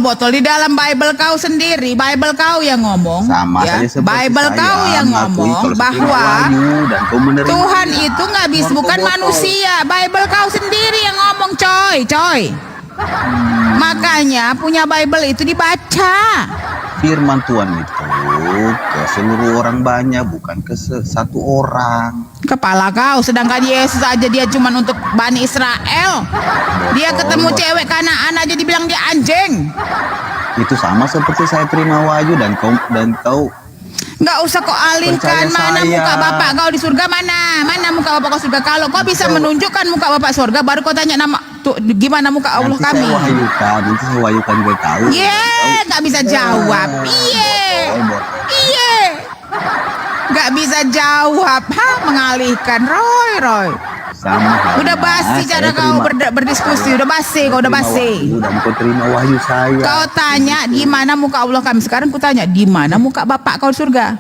Botol di dalam Bible kau sendiri, Bible kau yang ngomong, Sama ya. saja seperti Bible saya kau yang mengakui ngomong kalau saya bahwa wahyu dan kau menerima. Tuhan itu nggak bisa, bukan manusia. Bible kau sendiri yang ngomong, coy. Makanya punya Bible itu dibaca. Firman Tuhan itu ke seluruh orang banyak, bukan ke satu orang. Kepala kau, sedangkan Yesus aja dia cuman untuk Bani Israel. Dia ketemu cewek Kanaan aja dibilang dia anjing. Itu sama seperti saya terima wahyu dan kau nggak usah kau alihkan. Mana muka bapak kau di surga, mana muka bapak kau surga. Kalau kau bisa menunjukkan muka bapak surga, baru kau tanya nama tuh gimana muka Allah kami. Nanti saya wahyukan ke kau. Nggak bisa jawab. Nggak bisa jawab. Mengalihkan Roy. Sama. Udah basi cara kau berdiskusi. Udah basi. Dan kau terima wahyu saya. Kau tanya di mana muka Allah kami. Sekarang ku tanya di mana muka bapak kau surga.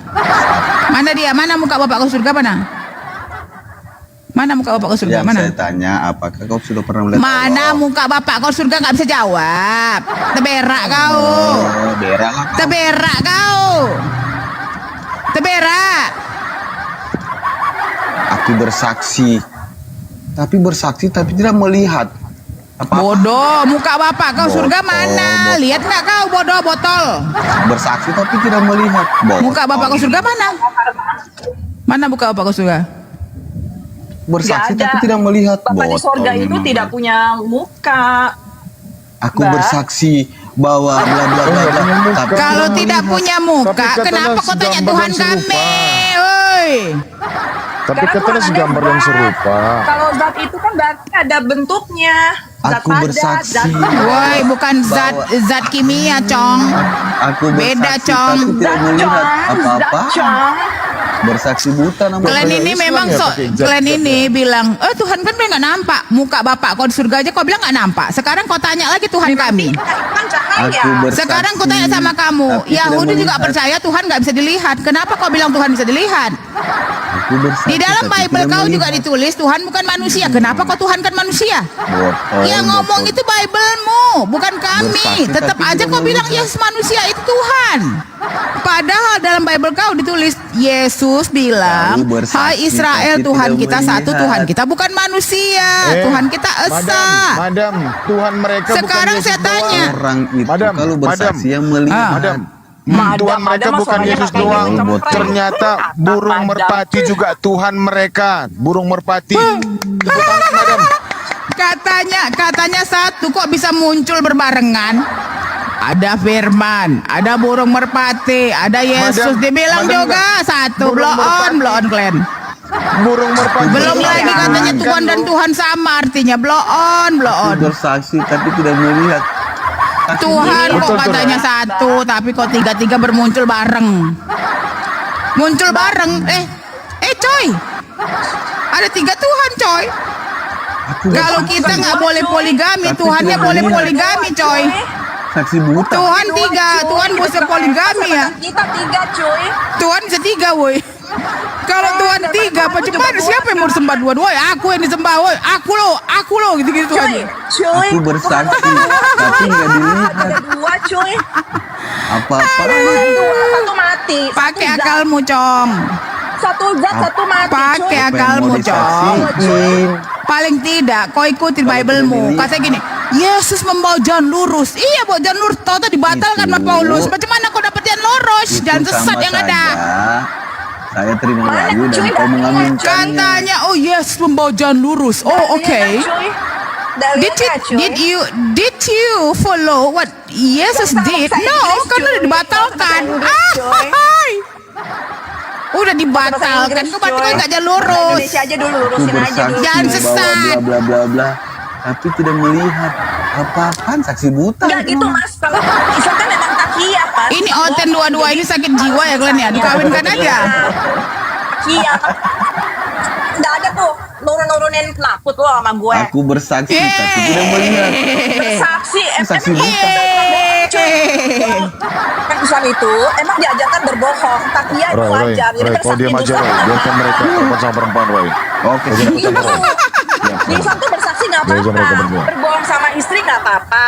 Mana dia? Mana muka bapak kau surga mana? Mana muka bapak kau surga? Yang Mana? saya tanya, apakah kau sudah pernah melihat Mana muka bapak kau surga? Nggak bisa jawab. Teberak kau. Teberak kau. Teberak. Aku bersaksi tapi tidak melihat. Bodoh, muka bapak kau surga mana? Lihat nggak kau bodoh botol? Bersaksi tapi tidak melihat. Muka bapak kau surga mana? Mana muka bapak kau surga? Bersaksi tapi tidak melihat. Bapak di surga itu tidak punya muka. Aku bersaksi bahwa bla bla bla bla. Kalau tidak punya muka, kenapa kau tanya Tuhan kami? Woi. Tapi katanya segambar yang serupa. Kalau zat itu kan berarti ada bentuknya. Zat Aku bersaksi. Woi, bukan zat kimia, Cong. Aku beda, bersaksi Cong. tapi tidak melihat apa-apa. Bersaksi buta namanya. Kalian ini memang kalian ini bilang, Tuhan kan nggak nampak. Muka bapak kau di surga aja kau bilang nggak nampak. Sekarang kau tanya lagi Tuhan kami. Sekarang kau tanya sama kamu. Yahudi juga percaya Tuhan nggak bisa dilihat. Kenapa kau bilang Tuhan bisa dilihat? Di dalam Bible kau juga ditulis Tuhan bukan manusia. Kenapa kau Tuhan kan manusia? Yang ngomong itu Bible-mu, bukan kami. Tetap aja kau bilang Yesus manusia itu Tuhan. Padahal dalam Bible kau ditulis Yesus bilang, hai Israel, Tuhan kita satu, Tuhan kita bukan manusia, Tuhan kita esa. Madam, Tuhan mereka sekarang bukan saya tanya. Orang itu kalau bersaksi yang melihat. Tuhan mereka bukan Yesus doang. Ternyata burung merpati juga Tuhan mereka. Burung merpati. Katanya satu kok bisa muncul berbarengan. Ada firman, ada burung merpati, ada Yesus. Dibilang juga satu. Blow on clan. Burung merpati. Belum lagi katanya Tuhan dan Tuhan sama artinya. Blow on. Bersaksi tapi tidak melihat. Tuhan kok katanya satu, tapi kok tiga-tiga bermuncul bareng. Muncul bareng. Coy. Ada 3 Tuhan, coy. Kalau kita nggak boleh poligami, Tuhannya boleh poligami, coy. Saksi buta. Tuhan 3, Tuhan bisa poligami ya. Kita 3, cuy. Tuhan bisa 3, woi. Kalau Tuhan 3, apa cuman siapa yang mau disembah dua-dua? Aku yang disembah, woi. Aku lo gitu-gitu Tuhan. Cuy. Aku bersaksi tapi nggak dilihat. Ada 2, cuy. Apa-apa. Satu mati. Pakai akalmu, Cong. Satu zat, satu mati. Pakai akalmu, Cong. Paling tidak kau ikutin Bible-mu. Katanya gini, Yesus membawa jalan lurus. Iya, bawa jalan lurus. Tahu dibatalkan sama Paulus. Macam mana kau dapat jalan lurus? Jalan sesat yang ada. Saya terima wahyu dan kau mengaminkannya. Katanya, Yesus membawa jalan lurus. Oke. Did you follow what Jesus did? No, karena udah dibatalkan. Udah dibatalkan, kok berarti kau nggak jalan lurus. Indonesia aja dulu, lurusin aja dulu. Jangan sesat. Bla bla bla. Tapi tidak melihat apa-apaan, saksi buta. Enggak gitu, Mas. Kalau Isa kan memang takia, Pak. Ini Oten dua-dua ini sakit jiwa ya kalian ya, dikawinkan aja. laki-laki yang nggak ada tuh nurunin penakut lo sama gue. Aku bersaksi tapi tidak melihat. Bersaksi, Saksi emang buta. kan Islam itu emang diajarkan berbohong, tapi ya itu Roy, wajar. Jadi kau diam bersaksi aja, Roy. Biarkan mereka perempuan sama perempuan, Roy. Oke. di Islam tuh bersaksi nggak Biarkan mereka apa-apa, berdua. berbohong sama istri nggak apa-apa.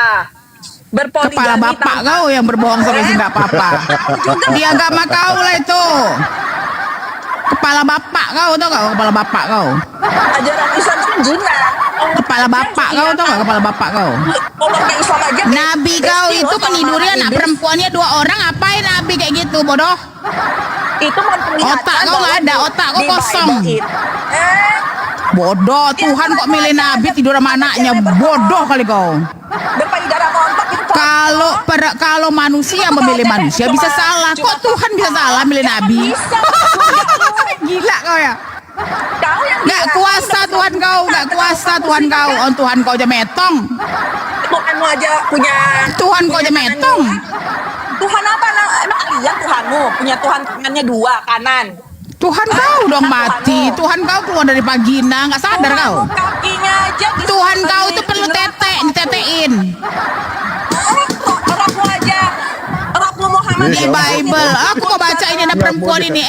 Berpoligami Kepala bapak kau yang berbohong sama istri nggak apa-apa. Di agama kau lah itu. Kepala bapak kau tau gak? Kepala bapak kau. Ajaran Islam itu jinak. Kepala bapak kau tau gak? Kepala bapak kau. Nabi kau itu meniduri anak perempuannya 2 orang. Apain Nabi kayak gitu bodoh? Itu Otak kau nggak ada, otak kau di kosong. Bible Bodoh, Tuhan kok milih Nabi tidur sama anaknya. Bodoh kali kau. berpayudara montok itu Kalau manusia memilih manusia bisa salah. Kok Tuhan bisa salah milih Nabi? Gila kau ya. Gak kuasa Tuhan kau, gak kuasa Tuhan kau. Oh, Tuhan kau aja metong. Tuhanmu aja punya. Tuhan kau aja metong. Tuhan apa? Emang kalian Tuhanmu punya Tuhan tangannya 2 kanan. Tuhan kau dong mati. Tuhan kau keluar dari vagina, nggak sadar kau? Kakinya aja. Tuhan kau itu perlu tetek, ditetein. Orangmu aja. Orangmu Muhammad Di Bible, aku mau baca ini ada perempuan ini.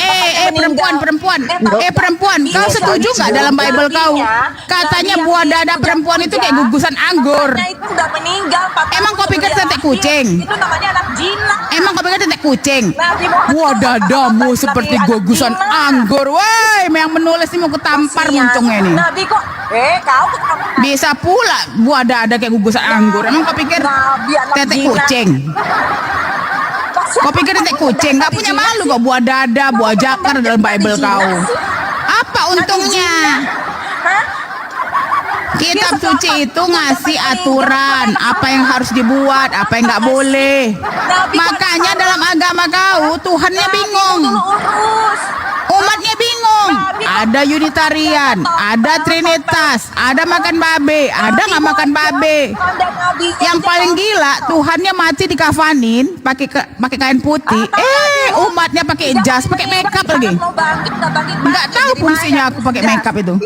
Perempuan, kau setuju nggak dalam Bible kau? Katanya buah dada perempuan itu kayak gugusan anggur. itu udah meninggal. Emang kau pikir tetek kucing? Itu namanya anak jinak. Emang kau pikir tetek kucing? Nabi Muhammad Buah dadamu seperti gugusan anggur. Woi, yang menulis ini mau kutampar muncungnya ini. Nabi kok kau Bisa pula buah dada kayak gugusan anggur. Emang kau pikir tetek kucing? Kau pikir tetek kucing? Gak punya malu kok buah dada, buah jakar dalam Bible kau. Apa untungnya? Kitab suci itu ngasih aturan apa yang harus dibuat, apa yang nggak boleh. Makanya dalam agama kau Tuhannya bingung, umatnya bingung. Ada Unitarian, ada Trinitas, ada makan babe, ada nggak makan babe. Yang paling gila Tuhannya mati dikafanin pakai kain putih. Umatnya pakai jas, pakai makeup lagi. Nggak tahu fungsinya aku pakai makeup itu.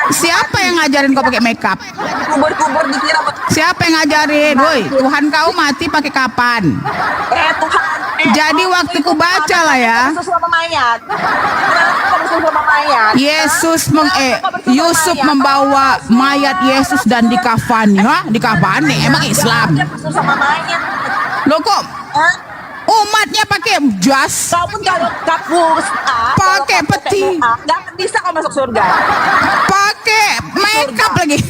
Siapa yang ngajarin kau pakai makeup? Kubur-kubur dikira. Siapa yang ngajarin? Woi, Tuhan kau mati pakai kapan? Tuhan. Jadi waktu ku baca lah ya. Yusuf membawa mayat Yesus dan dikafani. Hah? Dikafani? Emang Islam? Loh kok? Umatnya pakai jas, Kau pun kalau kabur, pakai peti, nggak bisa kau masuk surga. pakai makeup lagi.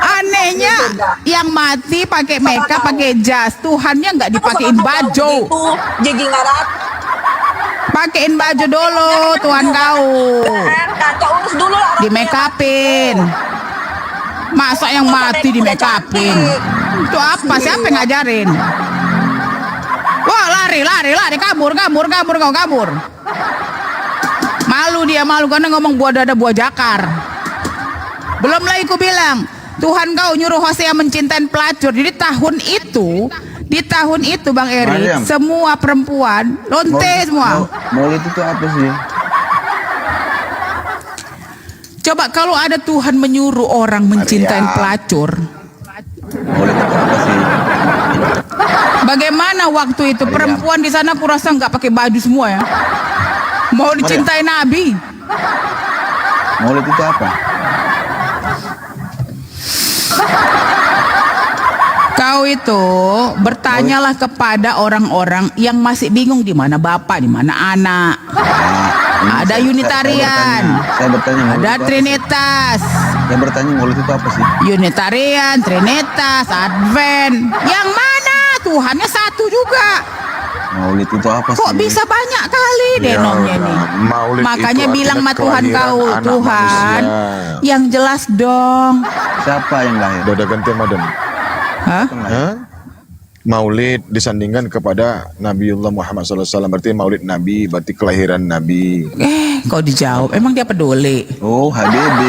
Anehnya yang mati pakai makeup, pakai jas. Tuhannya nggak dipakein baju. Gigi ngarat. Pakein baju dulu Tuhan kau. Di makeupin. Masa yang mati di makeupin? Itu apa? Siapa yang ngajarin? Wah, lari, kabur kau. Malu dia, malu karena ngomong buah dada buah jakar. Belum lagi ku bilang, Tuhan kau nyuruh Hosea mencintai pelacur. Jadi di tahun itu Bang Eri, Mariam, semua perempuan lonte semua. Maulid itu apa sih? Coba kalau ada Tuhan menyuruh orang mencintai pelacur. Maulid itu apa sih? Bagaimana waktu itu perempuan di sana kurasa nggak pakai baju semua ya? Mau dicintai Nabi. Maulid itu apa? Kau itu bertanyalah kepada orang-orang yang masih bingung di mana bapak, di mana anak. Ada Unitarian, Saya bertanya Maulid ada itu apa Trinitas. sih? Saya bertanya Maulid itu apa sih? Unitarian, Trinitas, Advent. Yang mana? Tuhannya satu juga. Maulid itu apa sih? Kok bisa banyak kali denomnya nih? Makanya bilang sama Tuhan kau, Tuhan yang jelas dong. Siapa yang lahir? Udah ganti Ramadan. Hah? Maulid disandingkan kepada Nabiullah Muhammad SAW, berarti Maulid Nabi, berarti kelahiran Nabi. Kau dijawab, emang dia peduli? Oh, HBD,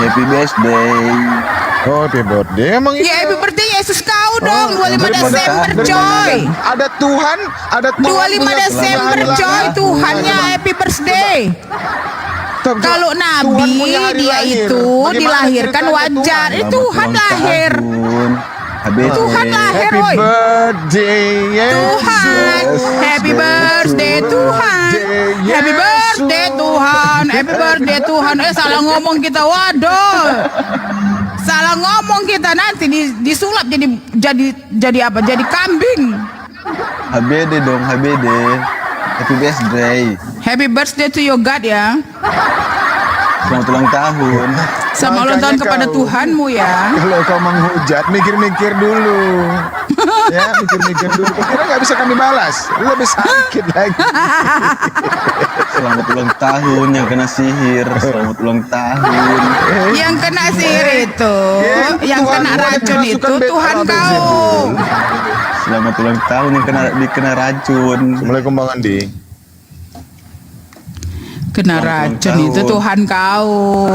Happy Birthday. Oh, happy birthday. Emang Ya, happy birthday Yesus kau dong 25 Desember coy. Ada Tuhan, 25 Desember coy, Tuhannya happy birthday. Kalau Nabi dia itu dilahirkan wajar, Tuhan lahir. Tuhan lahir, woi. Tuhan, happy birthday Tuhan, happy birthday Tuhan, happy birthday Tuhan. Salah ngomong kita, waduh. Salah ngomong kita nanti disulap jadi apa? Jadi kambing. HBD dong, HBD. Happy birthday. Happy birthday to your God ya. Selamat ulang tahun. Selamat ulang tahun kepada Tuhanmu ya. Kalau kau menghujat, mikir-mikir dulu. Ya, mikir-mikir dulu. Kira nggak bisa kami balas. Lebih sakit lagi. Selamat ulang tahun yang kena sihir. Selamat ulang tahun. Yang kena sihir itu, yang kena racun itu Tuhan kau. Selamat ulang tahun yang dikena racun. Assalamualaikum Bang Andi. Kena racun itu Tuhan kau.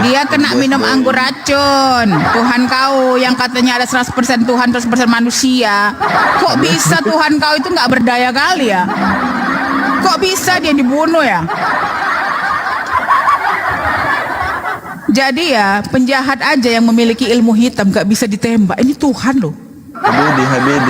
Dia kena minum anggur racun. Tuhan kau yang katanya ada 100% Tuhan 100% manusia. Kok bisa Tuhan kau itu nggak berdaya kali ya? Kok bisa dia dibunuh ya? Jadi ya penjahat aja yang memiliki ilmu hitam nggak bisa ditembak. Ini Tuhan loh. HBD.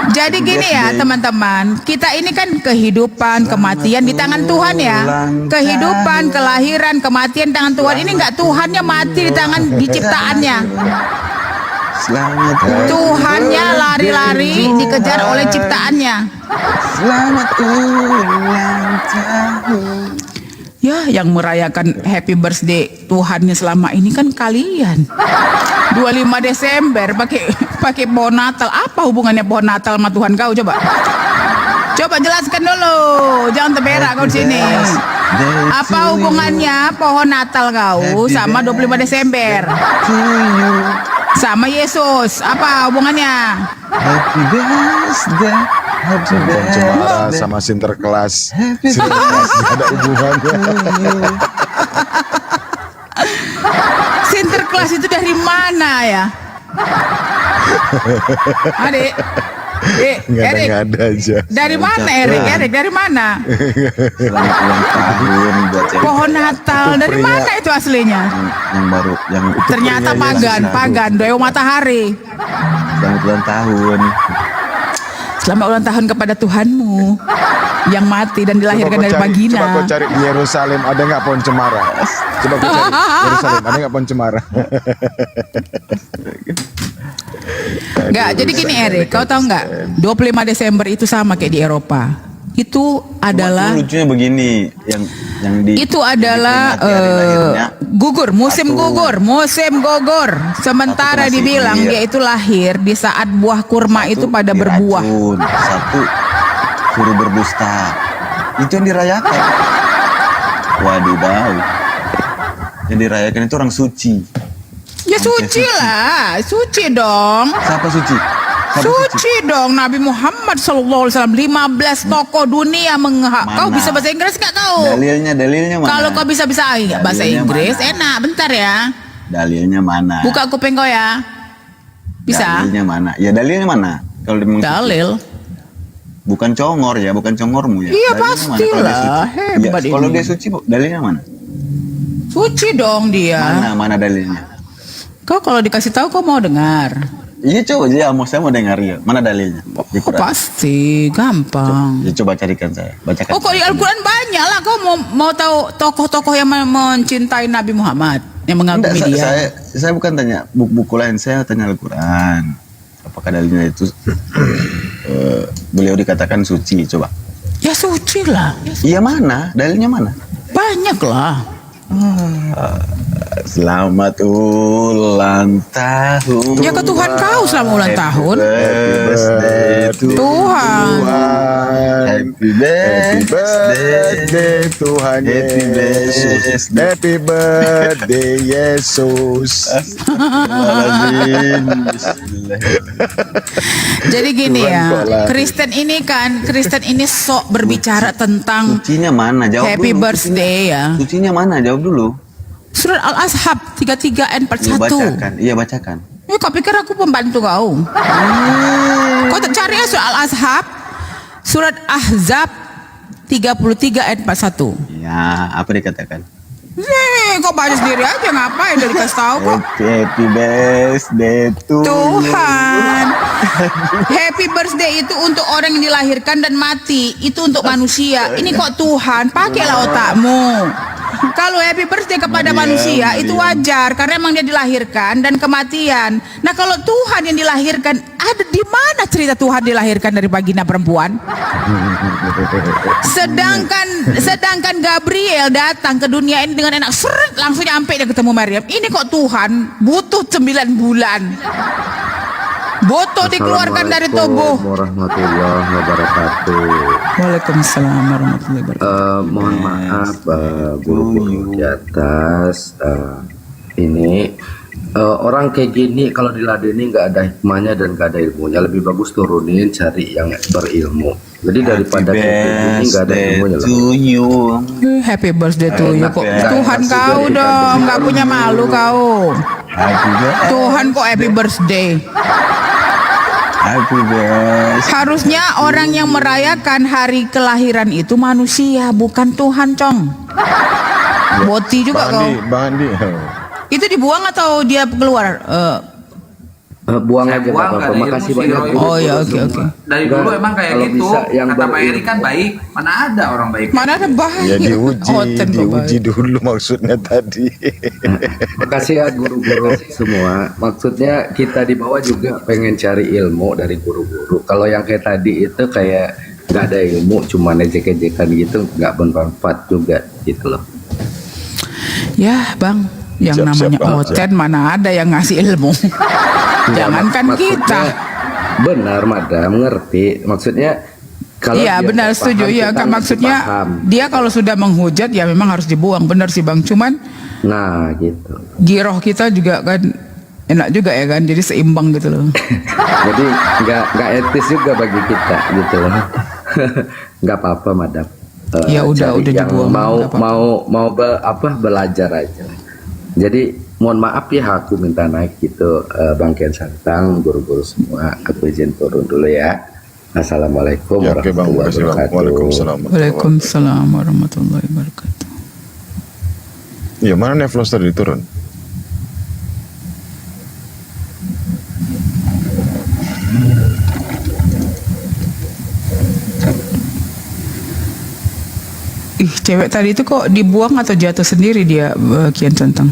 Jadi gini ya teman-teman, kita ini kan kehidupan, kematian di tangan Tuhan ya. Kehidupan, kelahiran, kematian tangan Tuhan. Ini enggak Tuhannya mati di tangan diciptaannya. Tuhannya lari-lari dikejar oleh ciptaannya. Selamat ulang tahun. Ya, yang merayakan happy birthday Tuhannya selama ini kan kalian. 25 Desember pakai pohon Natal. Apa hubungannya pohon Natal sama Tuhan kau coba? Coba jelaskan dulu. Jangan terberak kau di sini. Apa hubungannya pohon Natal kau sama 25 Desember? Sama Yesus. Apa hubungannya? Happy birthday. Cemara sama Sinterklas. Sinterklas ada hubungannya. Sinterklas itu dari mana ya? Adik, Erik, ada aja. dari mana Erik? Dari mana? Selamat ulang tahun buat Pohon Natal dari mana itu aslinya? Yang baru, yang ternyata pagan, Dewa Matahari. Selamat ulang tahun. Selamat ulang tahun kepada Tuhanmu yang mati dan dilahirkan dari vagina. Coba kau cari di Yerusalem, ada nggak pohon cemara? Coba kau cari Yerusalem, ada nggak pohon cemara? Nggak, jadi gini Erik, kau tahu nggak? 25 Desember itu sama kayak di Eropa. Itu adalah lucunya begini, yang di itu adalah gugur, musim gugur. Sementara dibilang dia itu lahir di saat buah kurma itu pada berbuah. Satu suruh berdusta, itu yang dirayakan. Wadidaw, yang dirayakan itu orang suci. Ya suci lah, suci dong. Siapa suci? Suci dong, Nabi Muhammad SAW 15 tokoh dunia kau bisa bahasa Inggris nggak kau? Dalilnya mana? Kalau kau bisa bahasa Inggris mana? Enak, bentar ya. Dalilnya mana? Buka kuping kau ya. Bisa? Dalilnya mana? Ya dalilnya mana? Kalau dalil. Bukan congor ya, bukan congormu ya. Iya pastilah, hebat ya, kalau dia suci, dalilnya mana? Suci dong dia. Mana dalilnya? Kau kalau dikasih tahu kau mau dengar. Iya coba aja, saya mau dengar ya. Mana dalilnya? Pasti gampang. Ya, coba carikan saya, bacakan. Oh kok di Al-Quran banyak lah. Kau mau tahu tokoh-tokoh yang mencintai Nabi Muhammad, yang mengagumi dia? Saya bukan tanya buku-buku lain, saya tanya Al-Quran. Apakah dalilnya itu beliau dikatakan suci? Coba. Ya suci lah. Iya mana? Dalilnya mana? Banyak lah. Selamat ulang tahun. Ya ke Tuhan kau selamat ulang tahun. Tuhan. Happy birthday Tuhan Yesus. Happy birthday Yesus. Jadi gini ya, Kristen ini sok berbicara tentang sucinya mana? Jawab happy dulu. birthday ya. Sucinya mana? Jawab dulu. Surat Al-Ashab 33 ayat 41. Iya bacakan. Kau pikir aku pembantu kau? Kau tak cari ya soal surat Ahzab 33 ayat 41. Ya, apa dikatakan? Kau baca sendiri aja, ngapain udah dikasih tahu kok. Happy birthday to Tuhan. Happy birthday itu untuk orang yang dilahirkan dan mati. Itu untuk manusia. Ini kok Tuhan, pakailah otakmu. Kalau happy birthday kepada manusia itu wajar karena emang dia dilahirkan dan kematian. Nah kalau Tuhan yang dilahirkan, ada di mana cerita Tuhan dilahirkan dari vagina perempuan? Sedangkan Gabriel datang ke dunia ini dengan enak seret langsung nyampe dia ketemu Maryam. Ini kok Tuhan butuh 9 bulan. Boto dikeluarkan dari tubuh. Warahmatullahi wabarakatuh. Waalaikumsalam warahmatullahi wabarakatuh. Mohon maaf guru-guru di atas. Ini orang kayak gini kalau diladeni nggak ada hikmahnya dan nggak ada ilmunya. Lebih bagus turunin cari yang berilmu. Jadi daripada kayak gini nggak ada ilmunya. Happy birthday to you. Kok Tuhan kau dong nggak punya malu kau. Tuhan kok happy birthday. Happy birthday. Harusnya orang yang merayakan hari kelahiran itu manusia, bukan Tuhan, Cong. Boti juga kau. Bang Andi. Itu dibuang atau dia keluar? Buang aja buang, Bapak. ada Makasih ilmu banyak. sih, Oh ya, oke. Dari dulu emang kayak Kalau gitu. bisa yang Kata Pak berilmu. Eri kan baik. Mana ada orang baik? Mana ada baik? Ya diuji dulu maksudnya tadi. Makasih ya guru-guru semua. Maksudnya kita di bawah juga pengen cari ilmu dari guru-guru. Kalau yang kayak tadi itu kayak nggak ada ilmu, cuma ejek-ejekan gitu, nggak bermanfaat juga gitu loh. Ya, Bang, yang namanya Oten mana ada yang ngasih ilmu. Jangankan kita. Benar, Madam, ngerti. Maksudnya kalau Iya dia benar nggak setuju. paham, Iya kita kan mesti maksudnya paham. dia kalau sudah menghujat ya memang harus dibuang. Benar sih Bang. Cuman Nah, gitu. giroh kita juga kan enak juga ya kan. Jadi seimbang gitu loh. Jadi nggak etis juga bagi kita gitu loh. Nggak apa-apa, Madam. Ya udah Cari yang dibuang. mau belajar aja. Jadi mohon maaf ya aku minta naik gitu, Bang Kian Santang, guru-guru semua. Aku izin turun dulu ya. Assalamualaikum warahmatullahi wabarakatuh. Waalaikumsalam warahmatullahi wabarakatuh. Ya mana Nevlos tadi turun? Ih, cewek tadi itu kok dibuang atau jatuh sendiri dia, Kian Santang?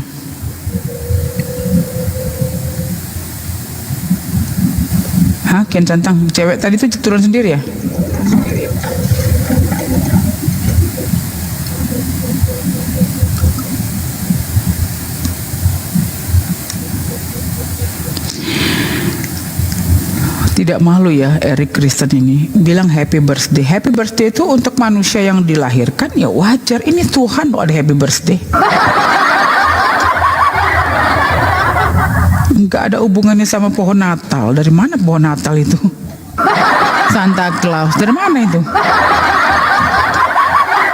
Hah, Kian Santang, cewek tadi itu turun sendiri ya? Tidak malu ya Eric Kristen ini bilang happy birthday. Happy birthday itu untuk manusia yang dilahirkan ya wajar. Ini Tuhan loh ada happy birthday. Enggak ada hubungannya sama pohon Natal. Dari mana pohon Natal itu? Santa Claus dari mana itu?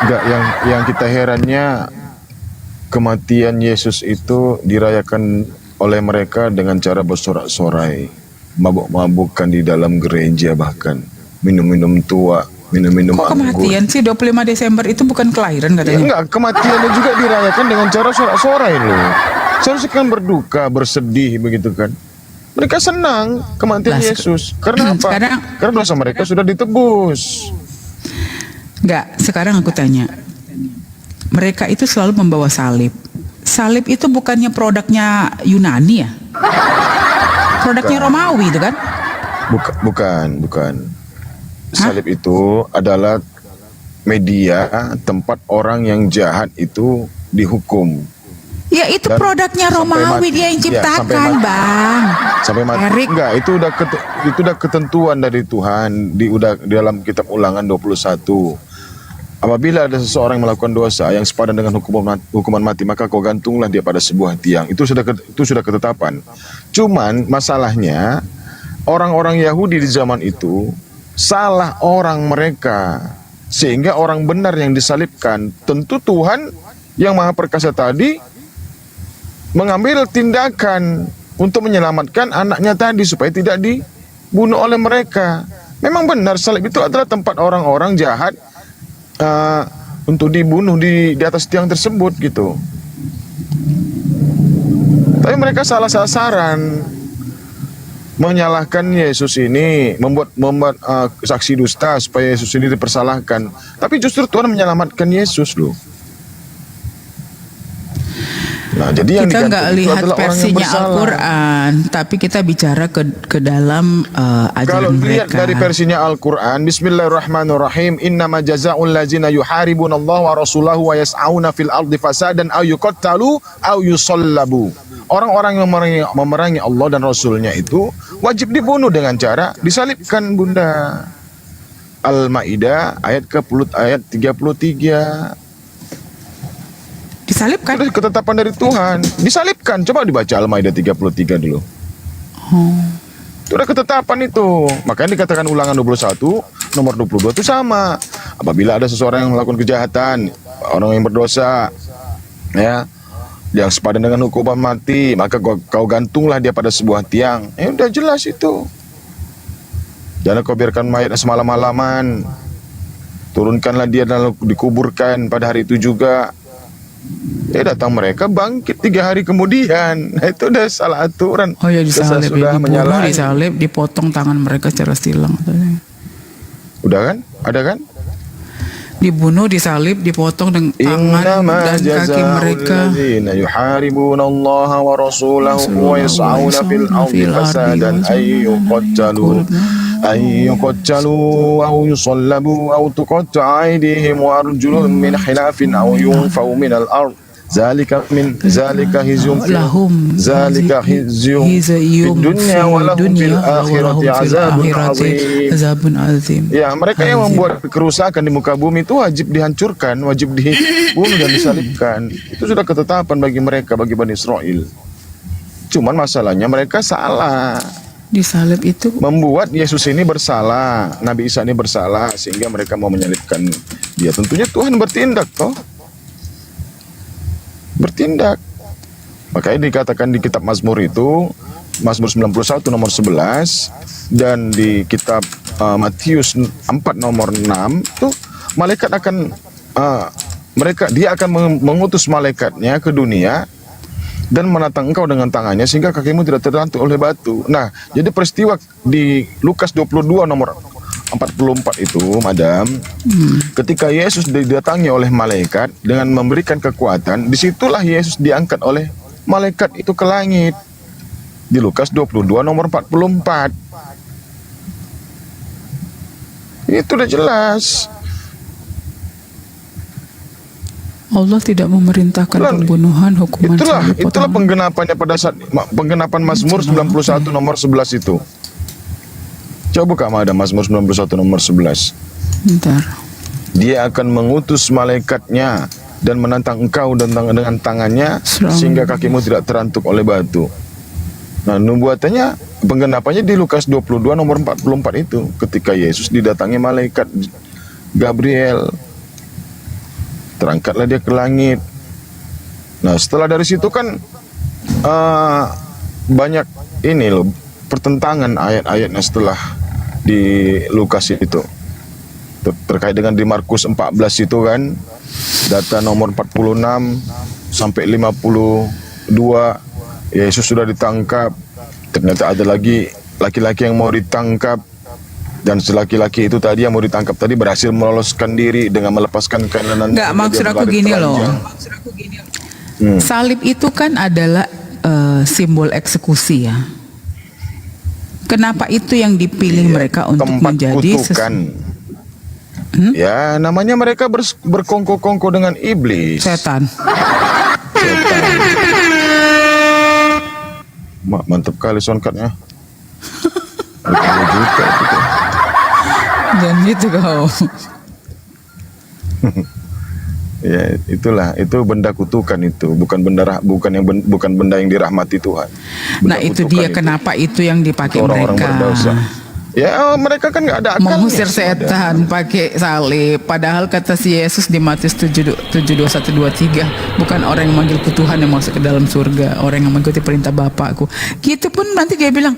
Enggak, yang kita herannya kematian Yesus itu dirayakan oleh mereka dengan cara bersorak-sorai, mabuk-mabukan di dalam gereja, bahkan minum-minum tua, minum-minum Kok kematian sih 25 Desember itu bukan kelahiran Ya, katanya? enggak, kematiannya juga dirayakan dengan cara sorak-sorai loh. Seharusnya kan berduka, bersedih begitu kan. Mereka senang kematian Yesus. Karena apa? Karena dosa mereka sudah ditebus. Enggak, sekarang aku tanya. Mereka itu selalu membawa salib. Salib itu bukannya produknya Yunani ya? Produknya Romawi itu kan? Bukan. Salib itu adalah media tempat orang yang jahat itu dihukum. Ya itu Dan produknya sampai Romawi mati. dia yang Ya, sampai ciptakan, mati. Bang. Sampai mati. Erik. Enggak, itu udah ketentuan dari Tuhan di dalam kitab Ulangan 21. Apabila ada seseorang yang melakukan dosa yang sepadan dengan hukuman mati, maka kau gantunglah dia pada sebuah tiang. Itu sudah ketetapan. Cuman masalahnya orang-orang Yahudi di zaman itu salah orang mereka, sehingga orang benar yang disalibkan. Tentu Tuhan yang Maha Perkasa tadi mengambil tindakan untuk menyelamatkan anaknya tadi supaya tidak dibunuh oleh mereka. Memang benar salib itu adalah tempat orang-orang jahat untuk dibunuh di atas tiang tersebut gitu. Tapi mereka salah sasaran, menyalahkan Yesus ini, membuat saksi dusta supaya Yesus ini dipersalahkan. Tapi justru Tuhan menyelamatkan Yesus loh. Nah, jadi yang Kita nggak digantung itu lihat adalah orang yang versinya bersalah. Al-Quran, tapi kita bicara ke dalam Kalau ajaran dilihat mereka. dari versinya Al-Quran, Bismillahirrahmanirrahim, innama jazaa'ul ladzina yuharibuna Allah wa rasulahu wa yas'auna fil ardi fasadan aw yuqattalu aw yusallabu. Orang-orang yang memerangi Allah dan Rasulnya itu wajib dibunuh dengan cara disalibkan, Bunda. Al-Maidah ayat 33. Disalibkan? Itu ketetapan dari Tuhan. Disalibkan. Coba dibaca Al-Maidah 33 dulu. Itu udah ketetapan itu. Makanya dikatakan Ulangan 21 nomor 22 itu sama. Apabila ada seseorang yang melakukan kejahatan, orang yang berdosa, ya, yang sepadan dengan hukuman mati, maka kau gantunglah dia pada sebuah tiang. Udah jelas itu. Jangan kau biarkan mayat semalam-malaman. Turunkanlah dia dan dikuburkan pada hari itu juga. Datang mereka bangkit 3 hari kemudian. Nah, itu udah salah aturan. Oh ya, disalib, Sudah dibunuh, menyalahi. disalib, dipotong tangan mereka secara silang. Udah kan? Ada kan? Dibunuh, disalib, dipotong dengan tangan dan kaki mereka. Yuharibuna Allah wa rasulahu wa yas'auna fil ardi fasadan ayyuqattalu aw yusallabu aw tuqatta'a aydihim wa arjuluhum min khilafin aw yunfaw min al-ard. Zalika hizyum lahum zalika hizyum fid dunya wa lahum fil akhirati azabun azim. Ya, mereka yang membuat kerusakan di muka bumi itu wajib dihancurkan, wajib dibunuh dan disalibkan. Itu sudah ketetapan bagi mereka, bagi Bani Israel. Cuman masalahnya mereka salah. Disalib itu membuat Yesus ini bersalah, Nabi Isa ini bersalah, sehingga mereka mau menyalibkan dia. Tentunya Tuhan bertindak toh. Bertindak. Makanya dikatakan di kitab Mazmur itu, Mazmur 91 nomor 11, dan di kitab Matius 4 nomor 6 tuh malaikat akan dia akan mengutus malaikatnya ke dunia dan menatang engkau dengan tangannya sehingga kakimu tidak terdantuk oleh batu. Nah, jadi peristiwa di Lukas 22 nomor 44 itu, Madam, ketika Yesus didatangi oleh malaikat dengan memberikan kekuatan, disitulah Yesus diangkat oleh malaikat itu ke langit. Di Lukas 22 nomor 44. Itu udah jelas. Allah tidak memerintahkan pembunuhan, hukuman Itulah penggenapannya pada saat penggenapan Mazmur 91 nomor 11 itu. Coba buka ada Mazmur 91 nomor 11. Bentar. Dia akan mengutus malaikatnya dan menantang engkau dengan tangannya sehingga kakimu tidak terantuk oleh batu. Nah, nubuatannya, penggenapannya di Lukas 22 nomor 44 itu, ketika Yesus didatangi malaikat Gabriel. Terangkatlah dia ke langit. Nah, setelah dari situ kan banyak ini loh, pertentangan ayat-ayatnya setelah di Lukas itu. Terkait dengan di Markus 14 itu kan, data nomor 46 sampai 52, Yesus sudah ditangkap. Ternyata ada lagi laki-laki yang mau ditangkap, dan laki-laki itu tadi yang mau ditangkap tadi berhasil meloloskan diri dengan melepaskan kainannya. Enggak, maksud aku gini loh. Salib itu kan adalah simbol eksekusi ya. Kenapa itu yang dipilih mereka untuk menjadi kutukan? Ya, namanya mereka berkongko-kongko dengan iblis. Setan. Mantap kali soundcardnya. 20 juta gitu. Dan gitu kau. Ya, itu benda kutukan itu, bukan benda yang dirahmati Tuhan. Nah, itu dia kenapa itu yang dipakai orang-orang mereka. berdosa. Ya mereka kan nggak ada akalnya. Mengusir setan pakai salib. Padahal kata si Yesus di Matius 7:21-23, bukan orang yang manggilku Tuhan yang masuk ke dalam surga, orang yang mengikuti perintah Bapakku. Gitu pun nanti dia bilang,